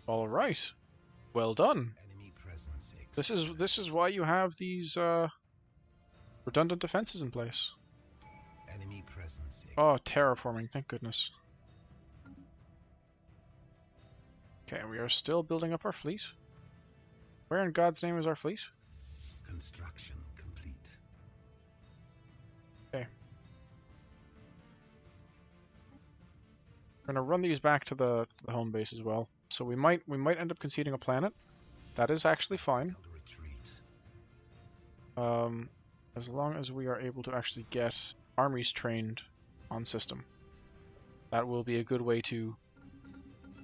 All right. Well done. Enemy presence exposed. This is why you have these redundant defenses in place. Enemy presence exposed. Oh, terraforming! Thank goodness. Okay, we are still building up our fleet. Where in God's name is our fleet? Construction complete. Okay. We're gonna run these back to the home base as well. So we might end up conceding a planet. That is actually fine. As long as we are able to actually get armies trained on system. That will be a good way to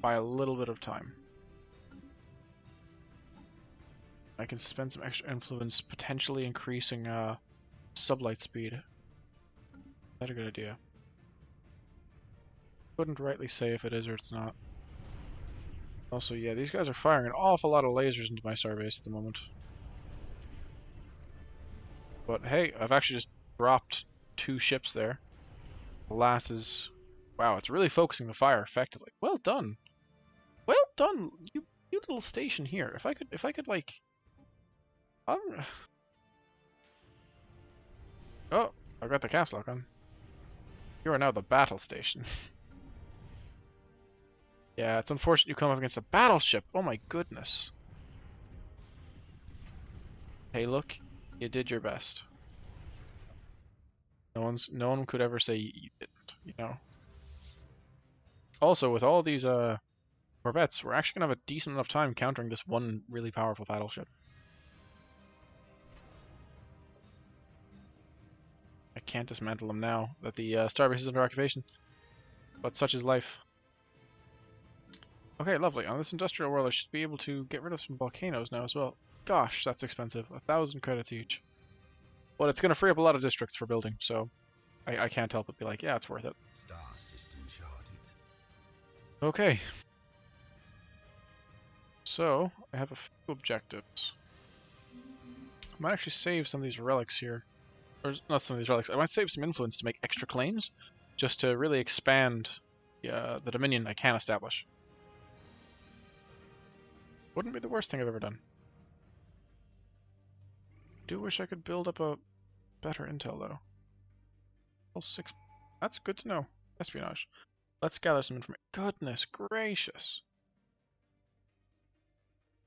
buy a little bit of time. I can spend some extra influence potentially increasing sublight speed. Is that a good idea? Couldn't rightly say if it is or it's not. Also, yeah, these guys are firing an awful lot of lasers into my starbase at the moment. But hey, I've actually just dropped 2 ships there. The last is... Wow, it's really focusing the fire effectively. Well done! Well done, you little station here. If I could like... Oh, I got the caps lock on. You are now the battle station. Yeah, it's unfortunate you come up against a battleship. Oh my goodness. Hey, look, you did your best. No one could ever say you didn't, you know? Also, with all these Corvettes, we're actually gonna have a decent enough time countering this one really powerful battleship. I can't dismantle them now that the starbase is under occupation, but such is life. Okay, lovely. On this industrial world, I should be able to get rid of some volcanoes now as well. Gosh, that's expensive. 1,000 credits each. But it's gonna free up a lot of districts for building, so I can't help but be like, yeah, it's worth it. Star system charted. Okay. So, I have a few objectives. I might actually save some of these relics here. Or, not some of these relics. I might save some influence to make extra claims, just to really expand the dominion I can establish. Wouldn't be the worst thing I've ever done. Do wish I could build up a better intel, though. Well, 6... That's good to know. Espionage. Let's gather some information. Goodness gracious.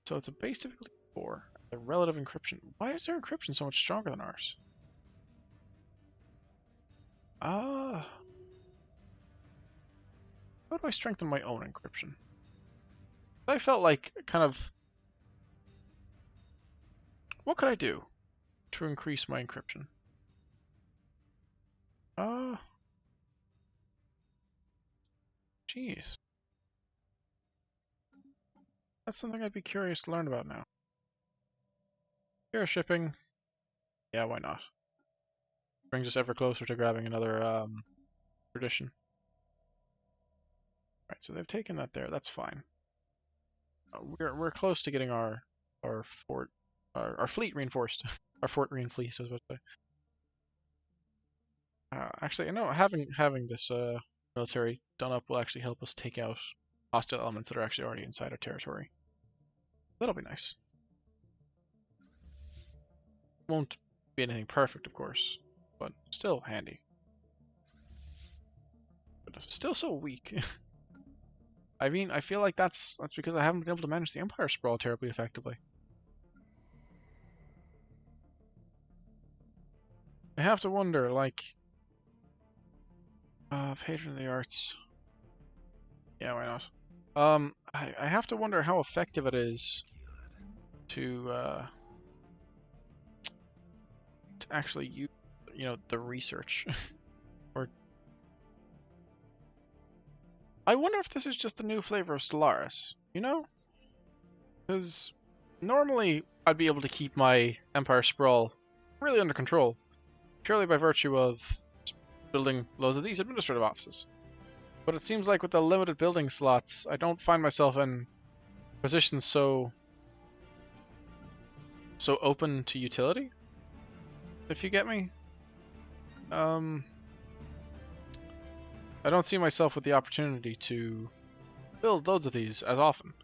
So it's a base difficulty 4. The relative encryption. Why is their encryption so much stronger than ours? Ah. How do I strengthen my own encryption? I felt like kind of... What could I do to increase my encryption? Jeez. That's something I'd be curious to learn about now. Air shipping. Yeah, why not? Brings us ever closer to grabbing another tradition. Right, so they've taken that there. That's fine. We're close to getting our fort, our fleet reinforced. Our fort reinfleeced, I was about to say. Actually, I know having this military done up will actually help us take out hostile elements that are actually already inside our territory. That'll be nice. Won't be anything perfect, of course, but still handy. But it's still so weak. I mean, I feel like that's because I haven't been able to manage the Empire Sprawl terribly effectively. I have to wonder, like... Patron of the Arts. Yeah, why not? I have to wonder how effective it is to actually use, the research. Or... I wonder if this is just the new flavor of Stellaris, you know? Because normally I'd be able to keep my Empire Sprawl really under control, purely by virtue of building loads of these administrative offices. But it seems like with the limited building slots, I don't find myself in positions so open to utility, if you get me. I don't see myself with the opportunity to build loads of these as often.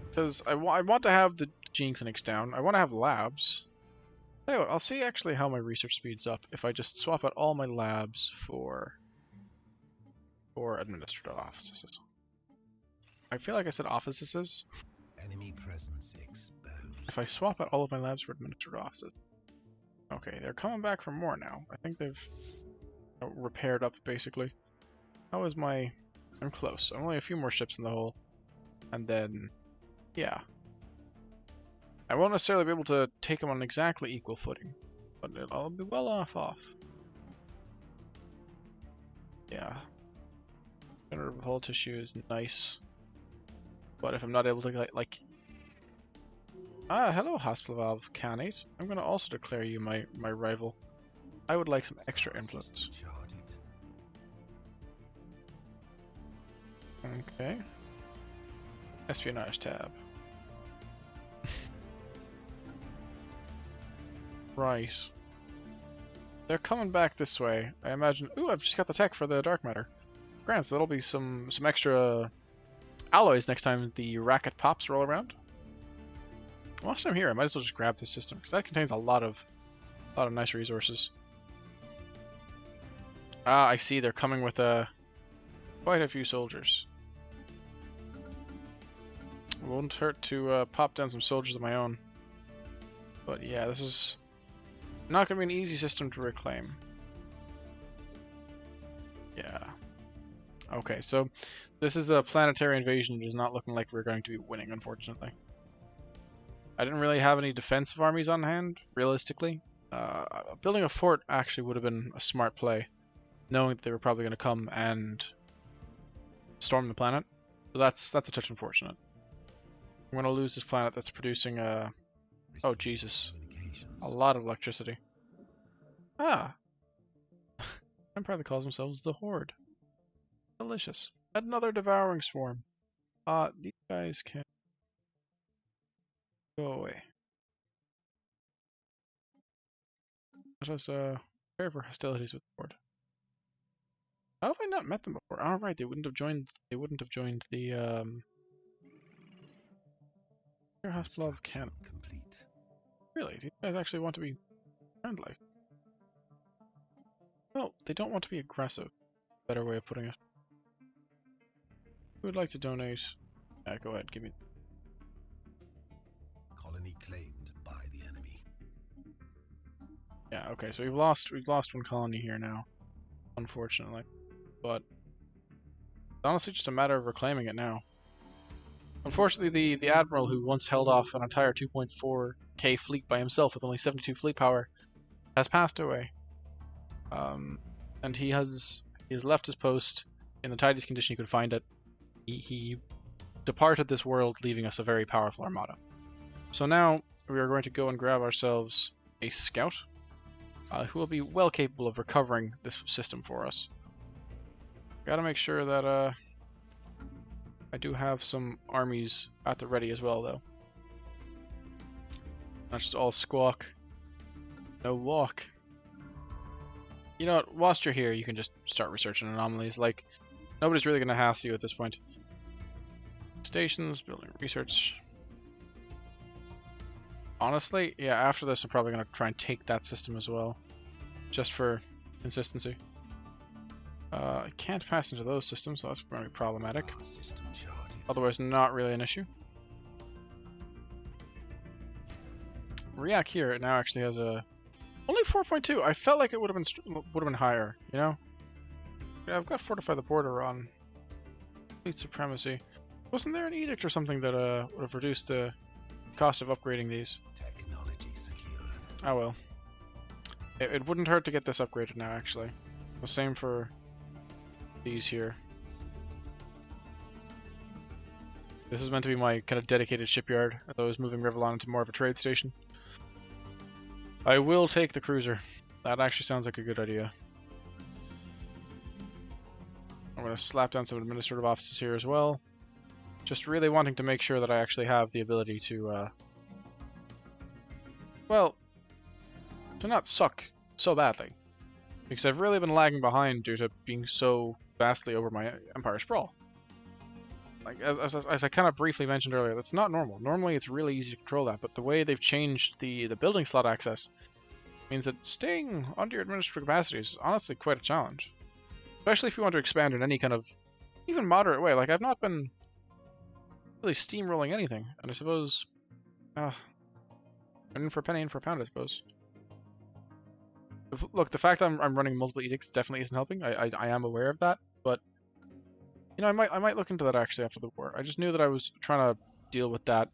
Because I want to have the gene clinics down, I want to have labs. Tell you what, I'll see actually how my research speeds up if I just swap out all my labs for administrative offices. I feel like I said offices. Enemy presence exposed. If I swap out all of my labs for administrative offices. Okay, they're coming back for more now. I think they've repaired up, basically. How is my... I'm close. I'm only a few more ships in the hole. And then... yeah. I won't necessarily be able to take them on exactly equal footing. But I'll be well off. Yeah. Generative hull tissue is nice. But if I'm not able to, like... hello, Hospital Valve Canate. I'm going to also declare you my rival. I would like some extra influence. Okay. Espionage tab. Right. They're coming back this way. I imagine... Ooh, I've just got the tech for the dark matter. Grand, so that'll be some extra alloys next time the racket pops roll around. Whilst I'm here, I might as well just grab this system, because that contains a lot of nice resources. Ah, I see. They're coming with quite a few soldiers. It won't hurt to pop down some soldiers of my own. But yeah, this is not going to be an easy system to reclaim. Yeah. Okay, so this is a planetary invasion. It is not looking like we're going to be winning, unfortunately. I didn't really have any defensive armies on hand, realistically. Building a fort actually would have been a smart play, knowing that they were probably going to come and storm the planet. So that's a touch unfortunate. I'm going to lose this planet that's producing oh Jesus, a lot of electricity. Ah, Empire that calls themselves the Horde. Delicious. Another devouring swarm. These guys can go away. Let us prepare for hostilities with the Horde. How have I not met them before? Oh right, they wouldn't have joined the Hospital Cannon. Complete. Really? These guys actually want to be friendly. Well, they don't want to be aggressive. Better way of putting it. Who would like to donate? Go ahead, give me. Colony claimed by the enemy. Yeah, okay, so we've lost one colony here now, unfortunately. But it's honestly just a matter of reclaiming it now. Unfortunately, the admiral who once held off an entire 2.4k fleet by himself with only 72 fleet power has passed away. And he has left his post in the tightest condition he could find it. He departed this world, leaving us a very powerful armada. So now we are going to go and grab ourselves a scout, who will be well capable of recovering this system for us. Gotta make sure that I do have some armies at the ready as well, though. Not just all squawk, no walk. You know what, whilst you're here, you can just start researching anomalies. Like, nobody's really going to hassle you at this point. Stations, building research. Honestly, yeah, after this I'm probably going to try and take that system as well. Just for consistency. I can't pass into those systems, so that's going to be problematic. Otherwise, not really an issue. React here, it now actually has a... Only 4.2. I felt like it would have been higher, you know? Yeah, I've got Fortify the Border on Fleet Supremacy. Wasn't there an edict or something that would have reduced the cost of upgrading these? Technology secured. Oh well. It wouldn't hurt to get this upgraded now, actually. The same for these here. This is meant to be my kind of dedicated shipyard, as I was moving Rivellon into more of a trade station. I will take the cruiser. That actually sounds like a good idea. I'm going to slap down some administrative offices here as well. Just really wanting to make sure that I actually have the ability to, well, to not suck so badly. Because I've really been lagging behind due to being so vastly over my Empire Sprawl. Like, as I kind of briefly mentioned earlier, that's not normal. Normally it's really easy to control that, but the way they've changed the building slot access means that staying under your administrative capacity is honestly quite a challenge. Especially if you want to expand in any kind of, even moderate way. Like, I've not been really steamrolling anything, and I suppose, in for a penny, in for a pound, I suppose. Look, the fact I'm running multiple edicts definitely isn't helping. I am aware of that, but you know, I might look into that actually after the war. I just knew that I was trying to deal with that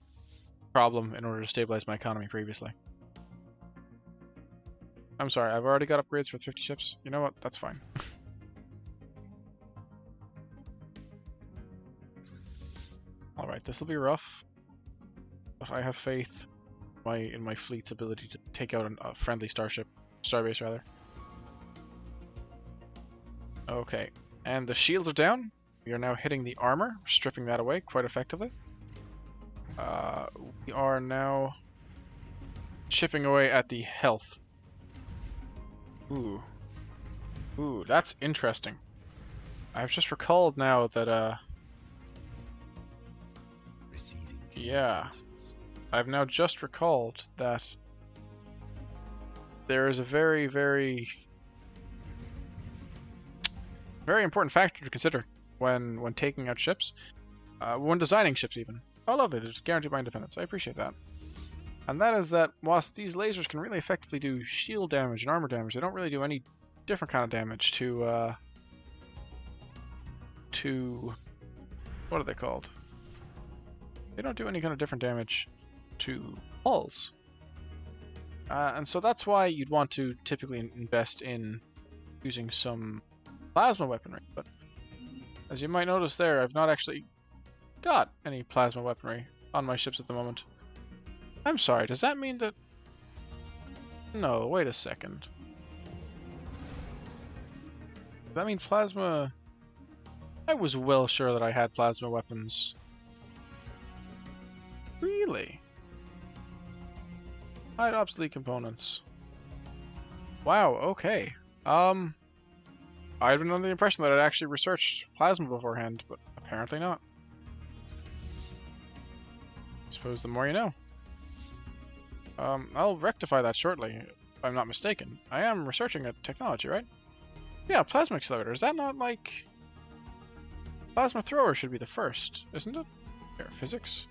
problem in order to stabilize my economy previously. I'm sorry, I've already got upgrades for 50 ships. You know what? That's fine. Alright, this will be rough, but I have faith in my fleet's ability to take out a friendly starbase rather. Okay, and the shields are down. We are now hitting the armor, stripping that away quite effectively. We are now chipping away at the health. Ooh. Ooh, that's interesting. I've just recalled now that, yeah. I've now just recalled that there is a very, very important factor to consider when taking out ships. When designing ships even. Oh lovely, there's guaranteed by independence. I appreciate that. And that is that whilst these lasers can really effectively do shield damage and armor damage, they don't really do any different kind of damage to what are they called? They don't do any kind of different damage to hulls. And so that's why you'd want to typically invest in using some plasma weaponry. But as you might notice there, I've not actually got any plasma weaponry on my ships at the moment. I'm sorry, does that mean that... No, wait a second. Does that mean plasma... I was well sure that I had plasma weapons. Really? Hide obsolete components. Wow, okay. I'd been under the impression that I'd actually researched plasma beforehand, but apparently not. I suppose the more you know. I'll rectify that shortly, if I'm not mistaken. I am researching a technology, right? Yeah, plasma accelerator. Is that not like... Plasma thrower should be the first, isn't it? Here, physics?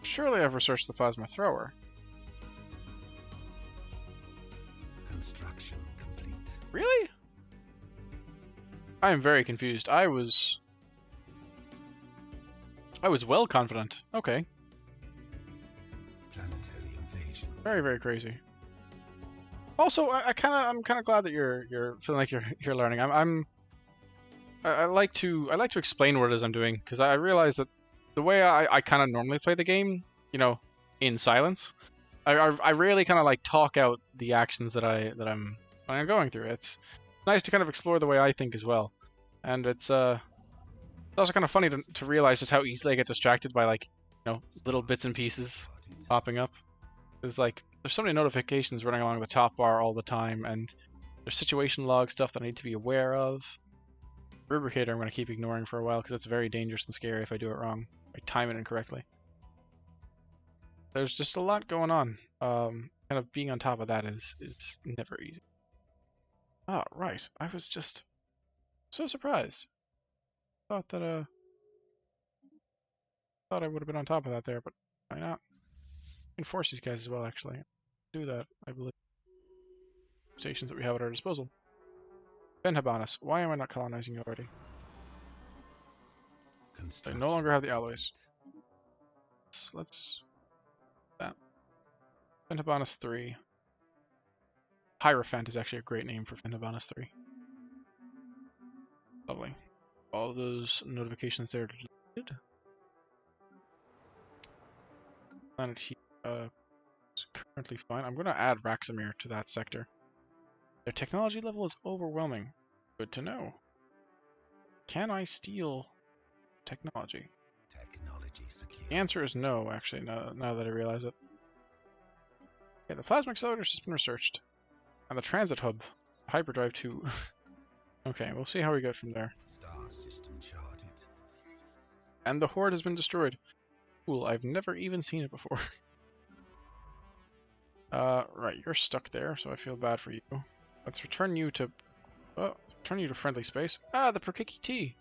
Surely I've researched the plasma thrower. Construction complete. Really? I am very confused. I was well confident. Okay. Planetary invasion. Very, very crazy. Also, I'm kind of glad that you're feeling like you're learning. I like to explain what it is I'm doing, because I realize that the way I kind of normally play the game, you know, in silence, I rarely kind of like talk out the actions that I'm going through. It's nice to kind of explore the way I think as well, and it's also kind of funny to realize just how easily I get distracted by, like, you know, little bits and pieces popping up. There's so many notifications running along the top bar all the time, and there's situation log stuff that I need to be aware of. Rubricator I'm going to keep ignoring for a while because it's very dangerous and scary if I do it wrong. I time it incorrectly. There's just a lot going on. Kind of being on top of that is never easy. Oh, right. I was just so surprised. Thought that thought I would have been on top of that there, but why not? I can force these guys as well, actually. Do that, I believe. Stations that we have at our disposal. Ben Habanis, why am I not colonizing you already? I no longer have the alloys. Let's that. Ben Habanis 3. Hierophant is actually a great name for Ben Habanis 3. Lovely. All those notifications there deleted. Planet here is currently fine. I'm going to add Raxamir to that sector. Their technology level is overwhelming. Good to know. Can I steal technology? Technology secure. The answer is no, actually, now that I realize it. Okay, the plasma accelerator has been researched. And the transit hub, hyperdrive 2. Okay, we'll see how we go from there. Star system charted. And the horde has been destroyed. Cool, I've never even seen it before. Right, you're stuck there, so I feel bad for you. Let's return you to... Oh, return you to friendly space. Ah, the Perkiki Tea!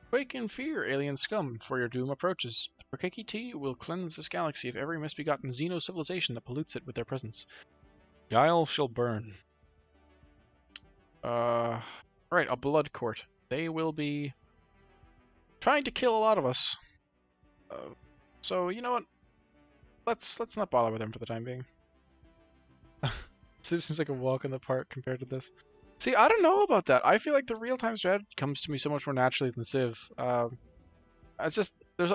Quake in fear, alien scum, for your doom approaches. The Perkiki Tea will cleanse this galaxy of every misbegotten xeno-civilization that pollutes it with their presence. Guile shall burn. Right, a blood court. They will be trying to kill a lot of us. So, you know what? Let's not bother with them for the time being. Seems like a walk in the park compared to this. See, I don't know about that. I feel like the real-time strategy comes to me so much more naturally than Civ. It's just, you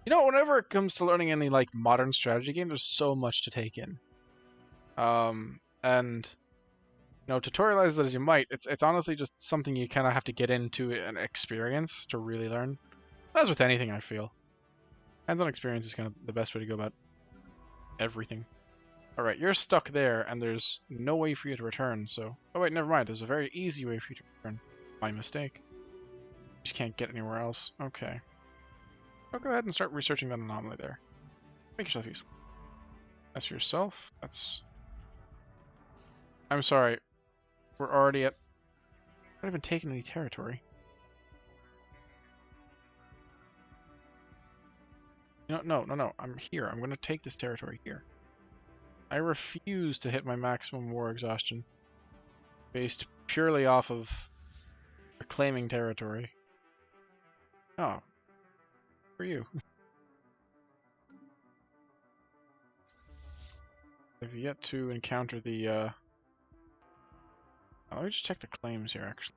know, whenever it comes to learning any, like, modern strategy game, there's so much to take in. And, you know, tutorialize it as you might, it's honestly just something you kind of have to get into an experience to really learn. As with anything, I feel. Hands-on experience is kind of the best way to go about everything. Alright, you're stuck there, and there's no way for you to return, so... Oh wait, never mind, there's a very easy way for you to return. My mistake. You just can't get anywhere else. Okay. I'll go ahead and start researching that anomaly there. Make yourself useful. As for yourself, that's... I'm sorry. We're already at... I haven't even taken any territory. No. I'm here. I'm going to take this territory here. I refuse to hit my maximum war exhaustion based purely off of reclaiming territory. Oh, for you. I've yet to encounter the, let me just check the claims here, actually.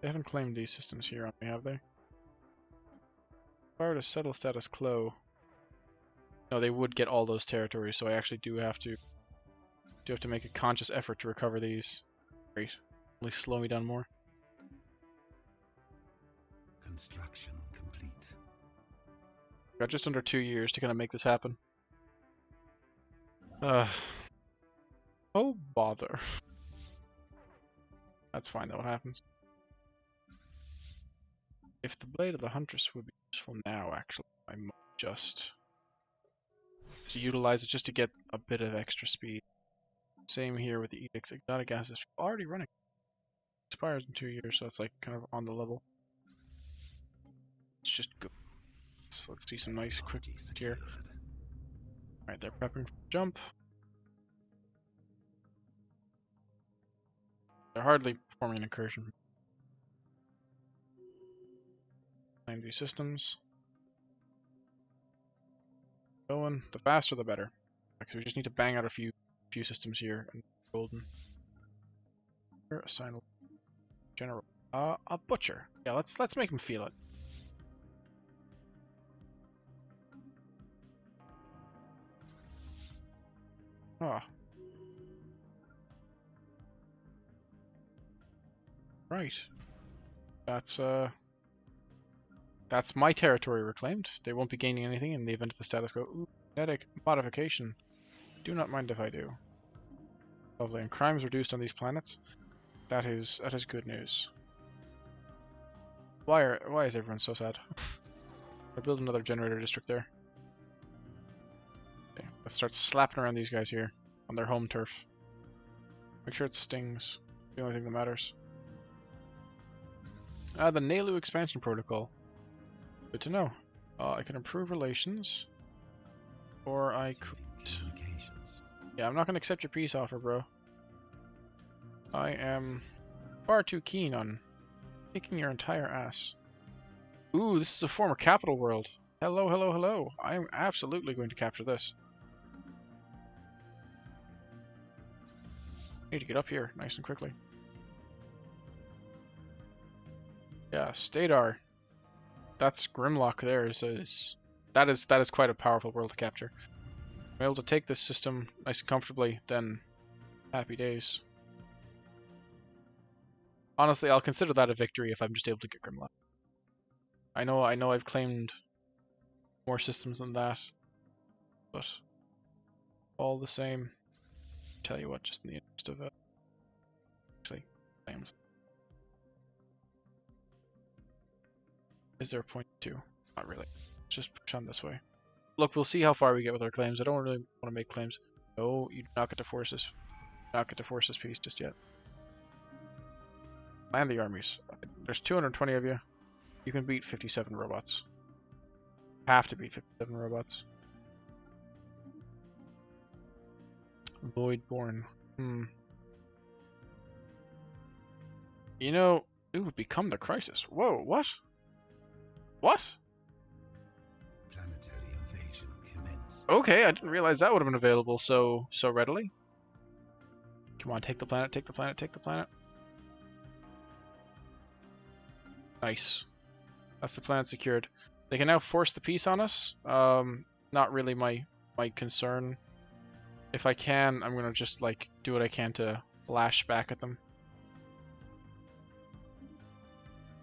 They haven't claimed these systems here on me, have they? If I were to settle status quo... No, they would get all those territories, so I actually do have to make a conscious effort to recover these. Great. Only slow me down more. Construction complete. Got just under 2 years to kind of make this happen. Oh, bother. That's fine, though, what happens. If the Blade of the Huntress would be useful now, actually, I might just utilize it just to get a bit of extra speed. Same here with the Edicts. Exotic gas is already running. Expires in 2 years, so it's like kind of on the level. Let's just go. So let's see some nice quick here. Alright, they're prepping for jump. They're hardly performing an incursion. Claim these systems. Going. The faster the better. Because we just need to bang out a few systems here and golden. Assign general. A butcher. Yeah, let's make him feel it. Oh. Right. That's my territory reclaimed. They won't be gaining anything in the event of the status quo. Ooh, genetic modification. Do not mind if I do. Lovely. And crimes reduced on these planets. That is good news. Why is everyone so sad? I build another generator district there. Okay, let's start slapping around these guys here on their home turf. Make sure it stings. The only thing that matters. The Nelu expansion protocol. Good to know. I can improve relations, or I could. Yeah, I'm not going to accept your peace offer, bro. I am far too keen on kicking your entire ass. Ooh, this is a former capital world. Hello, hello, hello. I'm absolutely going to capture this. I need to get up here nice and quickly. Yeah, Stadar. That's Grimlock there. That is quite a powerful world to capture. If I'm able to take this system nice and comfortably, then happy days. Honestly, I'll consider that a victory if I'm just able to get Grimlock. I know I've claimed more systems than that, but all the same, tell you what, just in the interest of actually claims. Is there a point to? Not really. Let's just push on this way. Look, we'll see how far we get with our claims. I don't really want to make claims. No, you do not get to force this. Not get to force this peace just yet. Land the armies. There's 220 of you. You can beat 57 robots. Have to beat 57 robots. Voidborn. You know, it would become the crisis. Whoa, what? What? Planetary invasion commenced. Okay, I didn't realize that would have been available so readily. Come on, take the planet, take the planet, take the planet. Nice. That's the planet secured. They can now force the peace on us. Not really my concern. If I can, I'm gonna just like do what I can to lash back at them.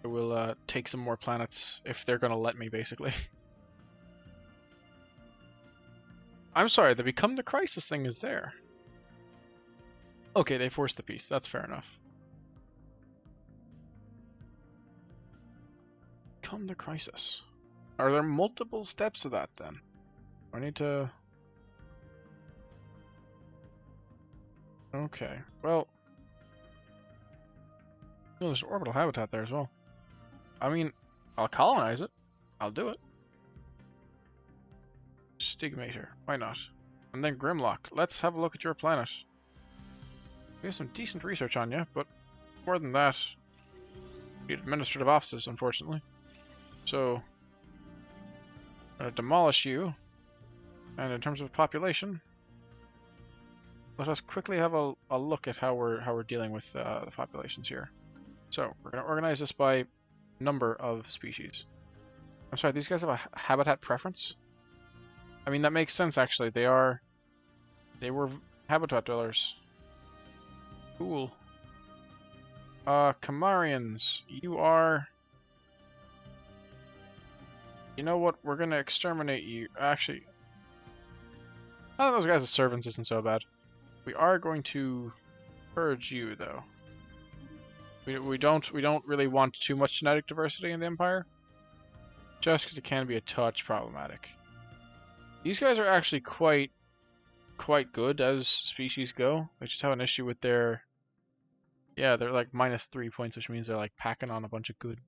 I will take some more planets if they're gonna let me, basically. I'm sorry, the Become the Crisis thing is there. Okay, they forced the peace. That's fair enough. Become the Crisis. Are there multiple steps to that, then? I need to... Okay, well... Oh, there's orbital habitat there as well. I mean, I'll colonize it. I'll do it. Stigmator. Why not? And then Grimlock. Let's have a look at your planet. We have some decent research on you, but more than that, we need administrative offices, unfortunately. So, I'm going to demolish you. And in terms of population, let us quickly have a look at how we're dealing with the populations here. So, we're going to organize this by number of species. I'm sorry, these guys have a habitat preference? I mean, that makes sense, actually. They were habitat dwellers. Cool. Kamarians, you are... You know what? We're gonna exterminate you. Actually, oh, those guys as servants isn't so bad. We are going to purge you, though. We don't really want too much genetic diversity in the Empire, just because it can be a touch problematic. These guys are actually quite good as species go. They just have an issue with their... Yeah, they're like -3 points, which means they're like packing on a bunch of good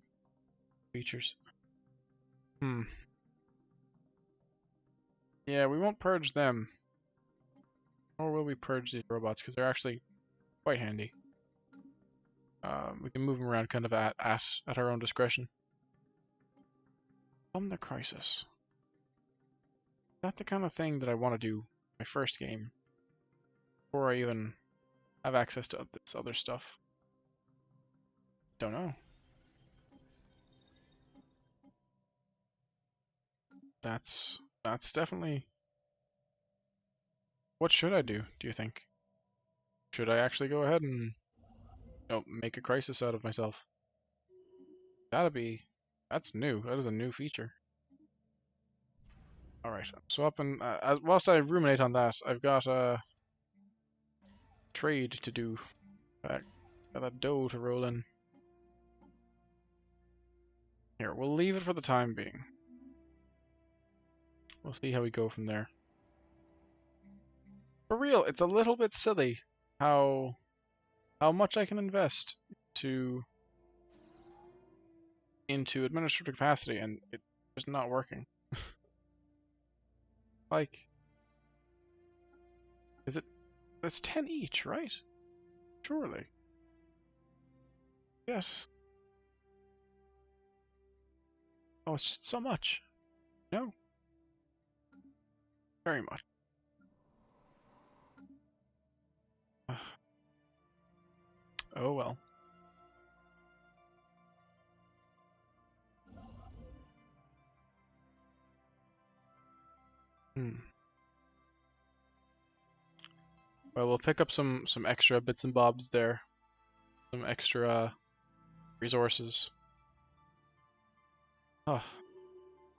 features. Yeah, we won't purge them. Or will we purge these robots, because they're actually quite handy. We can move them around kind of at our own discretion. From the crisis. That's the kind of thing that I want to do my first game. Before I even have access to this other stuff. Don't know. That's definitely... What should I do you think? Should I actually go ahead and make a crisis out of myself? That's new. That is a new feature. Alright, so up and whilst I ruminate on that, I've got a trade to do. Got that dough to roll in. Here, we'll leave it for the time being. We'll see how we go from there. For real, it's a little bit silly how much I can invest into administrative capacity, and it's just not working. Like, it's 10 each, right? Surely. Yes. Oh, it's just so much. No. Very much. Oh well. Well, we'll pick up some extra bits and bobs there. Some extra resources. Oh.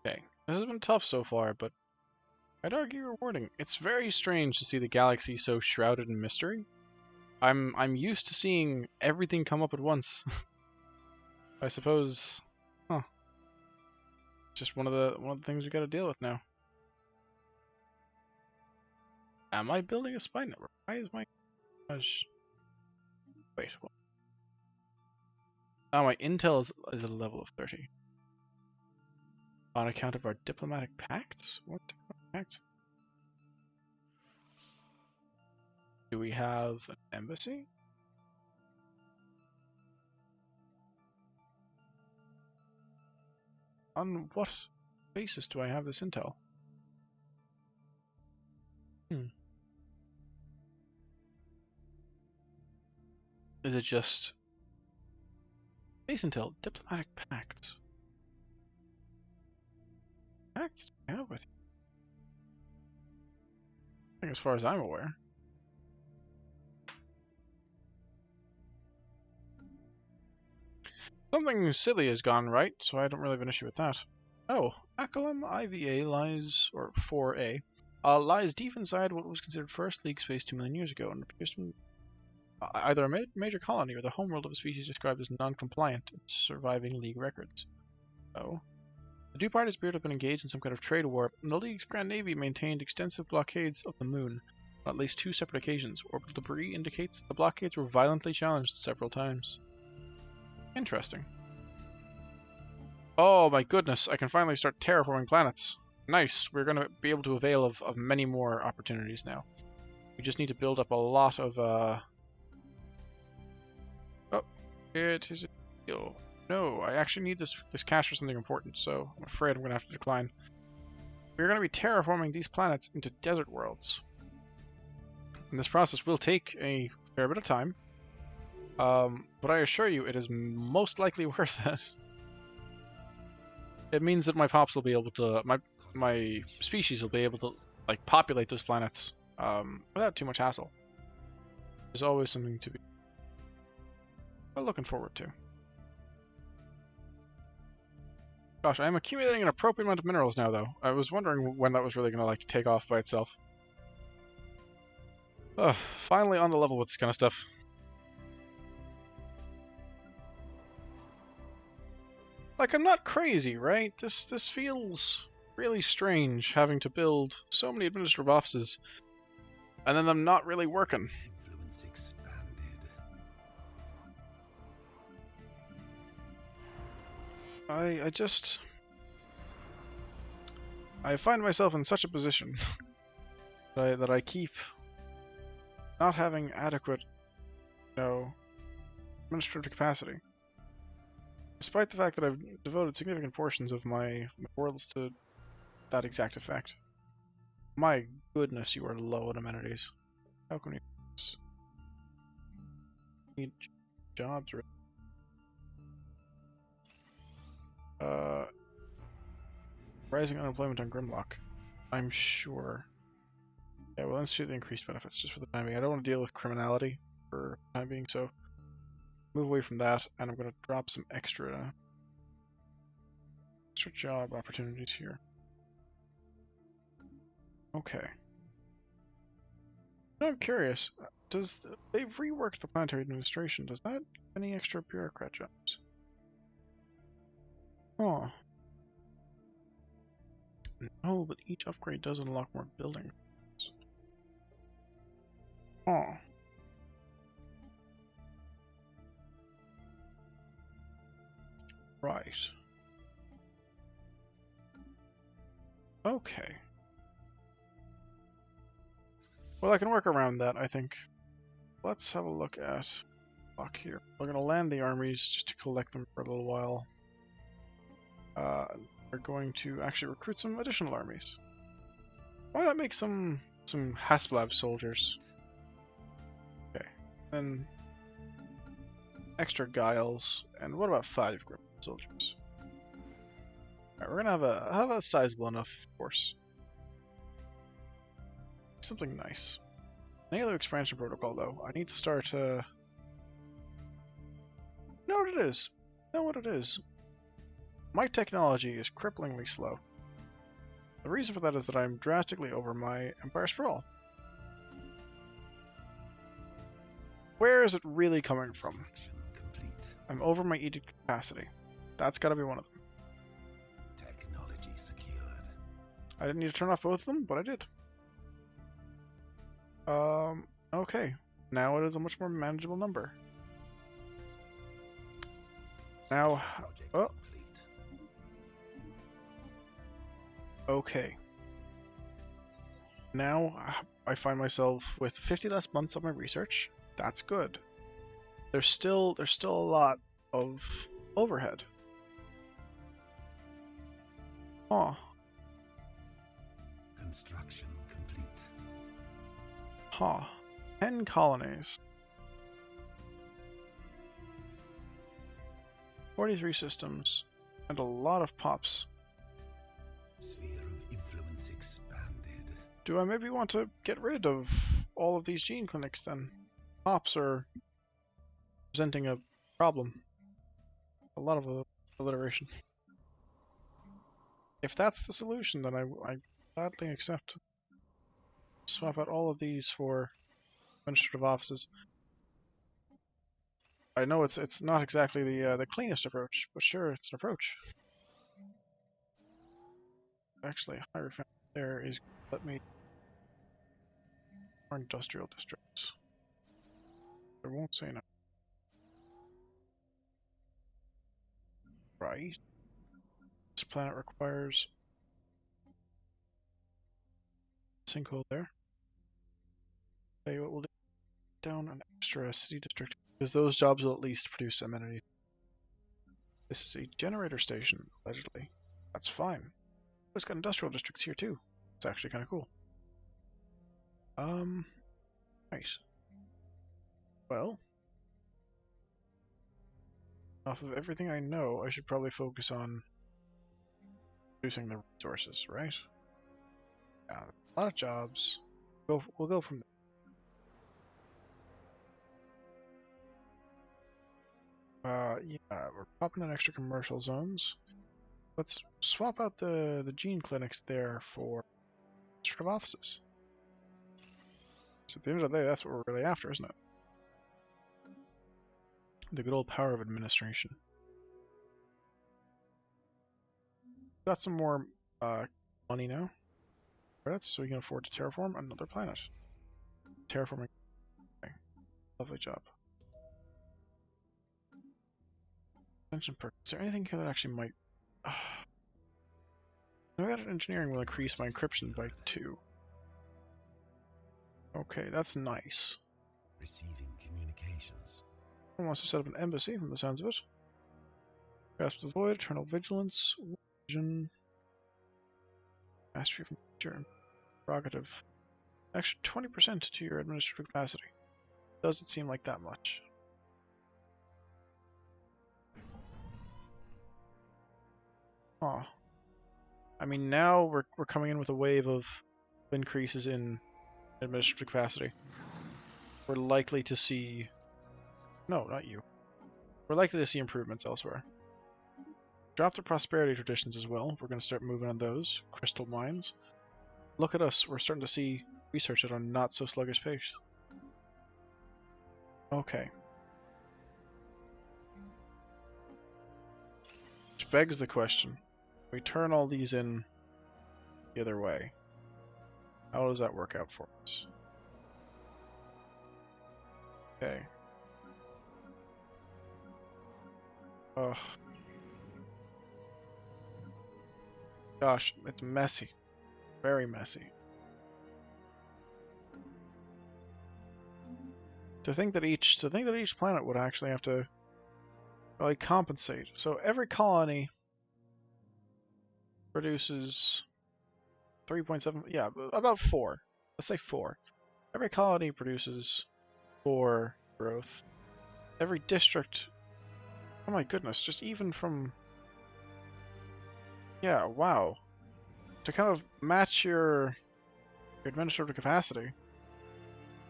Okay. This has been tough so far, but I'd argue rewarding. It's very strange to see the galaxy so shrouded in mystery. I'm used to seeing everything come up at once. I suppose. Huh. Just one of the things we gotta deal with now. Am I building a spy network? Why is my... Wait. What? Oh, my intel is at a level of 30. On account of our diplomatic pacts? What diplomatic pacts? Do we have an embassy? On what basis do I have this intel? Is it just base intel, diplomatic pacts? Pacts do I have with you? I think as far as I'm aware. Something silly has gone right, so I don't really have an issue with that. Oh, Akalum IVA lies, or 4A, lies deep inside what was considered First League space 2 million years ago, and appears to be either a major colony or the homeworld of a species described as non-compliant in surviving League records. Oh. The two parties appear to have been engaged in some kind of trade war, and the League's Grand Navy maintained extensive blockades of the moon on at least 2 separate occasions. Orbital debris indicates that the blockades were violently challenged several times. Interesting. Oh my goodness, I can finally start terraforming planets. Nice, we're going to be able to avail of many more opportunities now. We just need to build up a lot of, Oh, it is a deal. No, I actually need this cash for something important, so I'm afraid I'm going to have to decline. We're going to be terraforming these planets into desert worlds. And this process will take a fair bit of time. But I assure you, it is most likely worth it. It means that my pops will be able to, my species will be able to, like, populate those planets, without too much hassle. There's always something to be looking forward to. Gosh, I am accumulating an appropriate amount of minerals now, though. I was wondering when that was really going to, like, take off by itself. Ugh, finally on the level with this kind of stuff. Like, I'm not crazy, right? This feels really strange, having to build so many administrative offices, and then them not really working. Influence expanded. I find myself in such a position that I keep not having adequate, administrative capacity. Despite the fact that I've devoted significant portions of my worlds to that exact effect. My goodness, you are low on amenities. How can you need jobs? Rising unemployment on Grimlock. I'm sure. Yeah, we'll institute the increased benefits just for the time being. I don't want to deal with criminality for the time being, so move away from that, and I'm going to drop some extra job opportunities here. Okay. Now I'm curious, they've reworked the planetary administration, does that have any extra bureaucrat jobs? Oh. No, but each upgrade does unlock more buildings. Oh. Right. Okay. Well, I can work around that, I think. Let's have a look at lock here. We're going to land the armies just to collect them for a little while. We're going to actually recruit some additional armies. Why not make some Hasplav soldiers? Okay. Then extra Guiles, and what about 5 Grip soldiers? Alright, we're gonna have a sizable enough force. Something nice. Nailo expansion protocol, though. I need to start. Know what it is. Know what it is. My technology is cripplingly slow. The reason for that is that I'm drastically over my Empire Sprawl. Where is it really coming from? I'm over my edict capacity. That's got to be one of them. Technology secured. I didn't need to turn off both of them, but I did. Okay. Now it is a much more manageable number. Now, oh. Okay. Now I find myself with 50 less months on my research. That's good. There's still a lot of overhead. Huh. Construction complete. Huh. 10 colonies. 43 systems. And a lot of pops. Sphere of influence expanded. Do I maybe want to get rid of all of these gene clinics then? Pops are presenting a problem. A lot of alliteration. If that's the solution, then I gladly accept. Swap out all of these for administrative offices. I know it's not exactly the cleanest approach, but sure, it's an approach. Actually, higher there is let me more industrial districts. I won't say no. Right. planet requires a sinkhole there. Tell you what we'll do. Down an extra city district, because those jobs will at least produce amenities. This is a generator station, allegedly. That's fine. Oh, it's got industrial districts here too. It's actually kind of cool. Right. Well, off of everything I know, I should probably focus on producing the resources, right? Yeah, a lot of jobs. We'll go from there. Yeah, we're popping in extra commercial zones. Let's swap out the gene clinics there for administrative offices. So at the end of the day, that's what we're really after, isn't it? The good old power of administration. Got some more money now. Credits, so we can afford to terraform another planet. Terraforming. Okay. Lovely job. Extension perk. Is there anything here that actually might... engineering will increase my encryption by 2. Okay, that's nice. Receiving communications. Someone wants to set up an embassy from the sounds of it. Grasp the Void, Eternal Vigilance, Vision, Mastery of Nature, and Prerogative. Extra 20% to your administrative capacity. Does it seem like that much? Aw. I mean, now we're coming in with a wave of increases in administrative capacity. We're likely to see... No, not you. We're likely to see improvements elsewhere. Drop the prosperity traditions as well. We're going to start moving on those. Crystal mines. Look at us. We're starting to see research at a not so sluggish pace. Okay. Which begs the question. We turn all these in the other way. How does that work out for us? Okay. Ugh. Gosh, it's messy. Very messy. To think that each planet would actually have to really compensate. So every colony produces 3.7, yeah, about 4. Let's say 4. Every colony produces 4 growth. Every district, oh my goodness, just even from, yeah, wow. To kind of match your administrative capacity,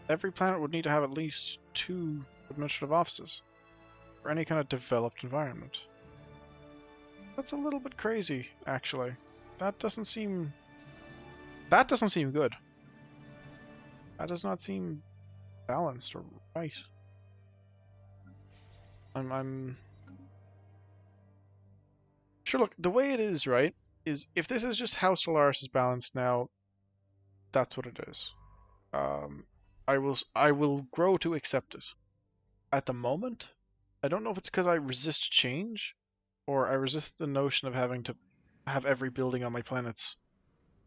every planet would need to have at least 2 administrative offices for any kind of developed environment. That's a little bit crazy, actually. That doesn't seem good. That does not seem balanced or right. I'm sure. Look, the way it is, right, is if this is just how Stellaris is balanced now, that's what it is. I will grow to accept it. At the moment, I don't know if it's because I resist change, or I resist the notion of having to have every building on my planets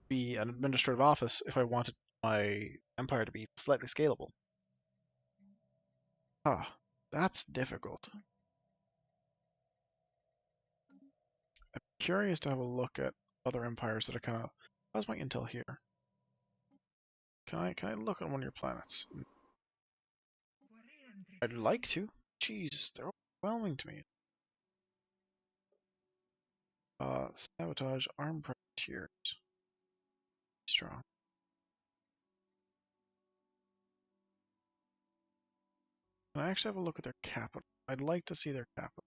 be an administrative office if I wanted my empire to be slightly scalable. Ah, that's difficult. I'm curious to have a look at other empires that are kind of... How's my intel here? Can I look on one of your planets? I'd like to. Jeez, they're overwhelming to me. Sabotage, armed privateers. Strong. Can I actually have a look at their capital? I'd like to see their capital.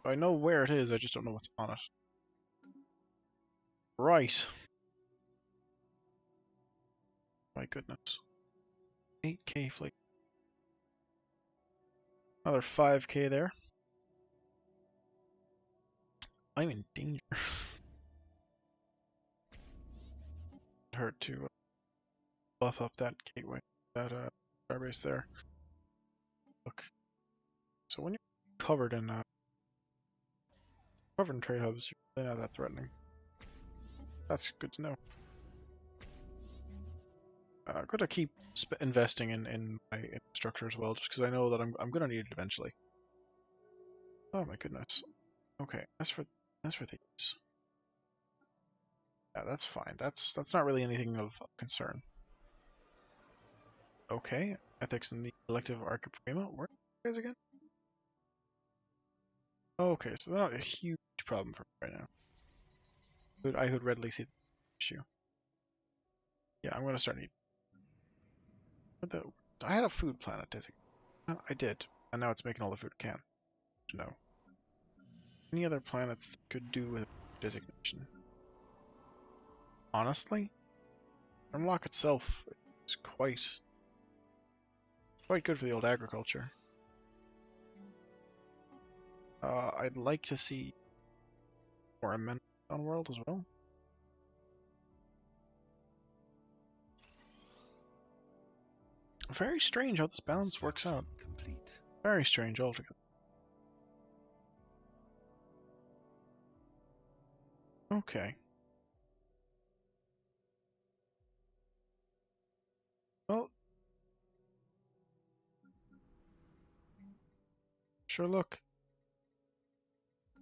I know where it is, I just don't know what's on it. Right. My goodness. 8k fleet. Another 5k there. I'm in danger. Hurt to buff up that gateway, that starbase there. Look. So when you're covered in trade hubs. You're really not that threatening. That's good to know. I'm gonna keep investing in my infrastructure as well, just because I know that I'm gonna need it eventually. Oh my goodness. Okay, as for these. Yeah, that's fine. That's not really anything of concern. Okay, ethics in the elective Archiprima. Where are you guys again? Okay, so they're not a huge problem for me right now. But I could readily see the issue. Yeah, I'm gonna start needing. I had a food planet designated. I did, and now it's making all the food it can. No. Any other planets that could do with designation? Honestly, Grimlock itself is quite good for the old agriculture. I'd like to see more amendments on world as well. Very strange how this balance works out. Complete. Very strange altogether. Okay. Well, sure. Look,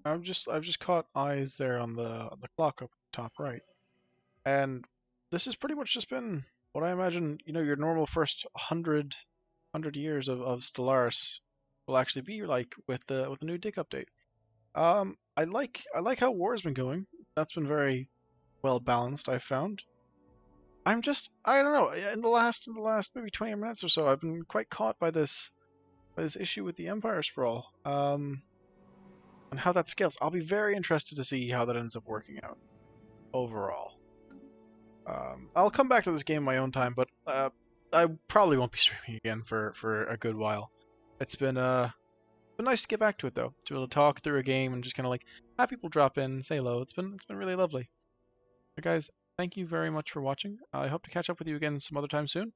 I've just caught eyes there on the clock up top right, and this has pretty much just been what I imagine. You know, your normal first 100 years of Stellaris will actually be like with the new Dig update. I like how war's been going. That's been very well balanced, I've found. I don't know, in the last maybe 20 minutes or so, I've been quite caught by this issue with the Empire Sprawl. And how that scales. I'll be very interested to see how that ends up working out overall. I'll come back to this game in my own time, but I probably won't be streaming again for a good while. It's been nice to get back to it though, to be able to talk through a game and just kind of like have people drop in and say hello. It's been really lovely. But guys, thank you very much for watching. I hope to catch up with you again some other time soon.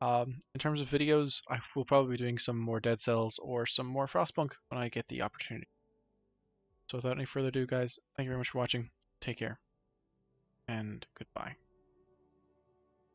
In terms of videos, I will probably be doing some more Dead Cells or some more Frostpunk when I get the opportunity. So without any further ado, guys, thank you very much for watching. Take care, and goodbye.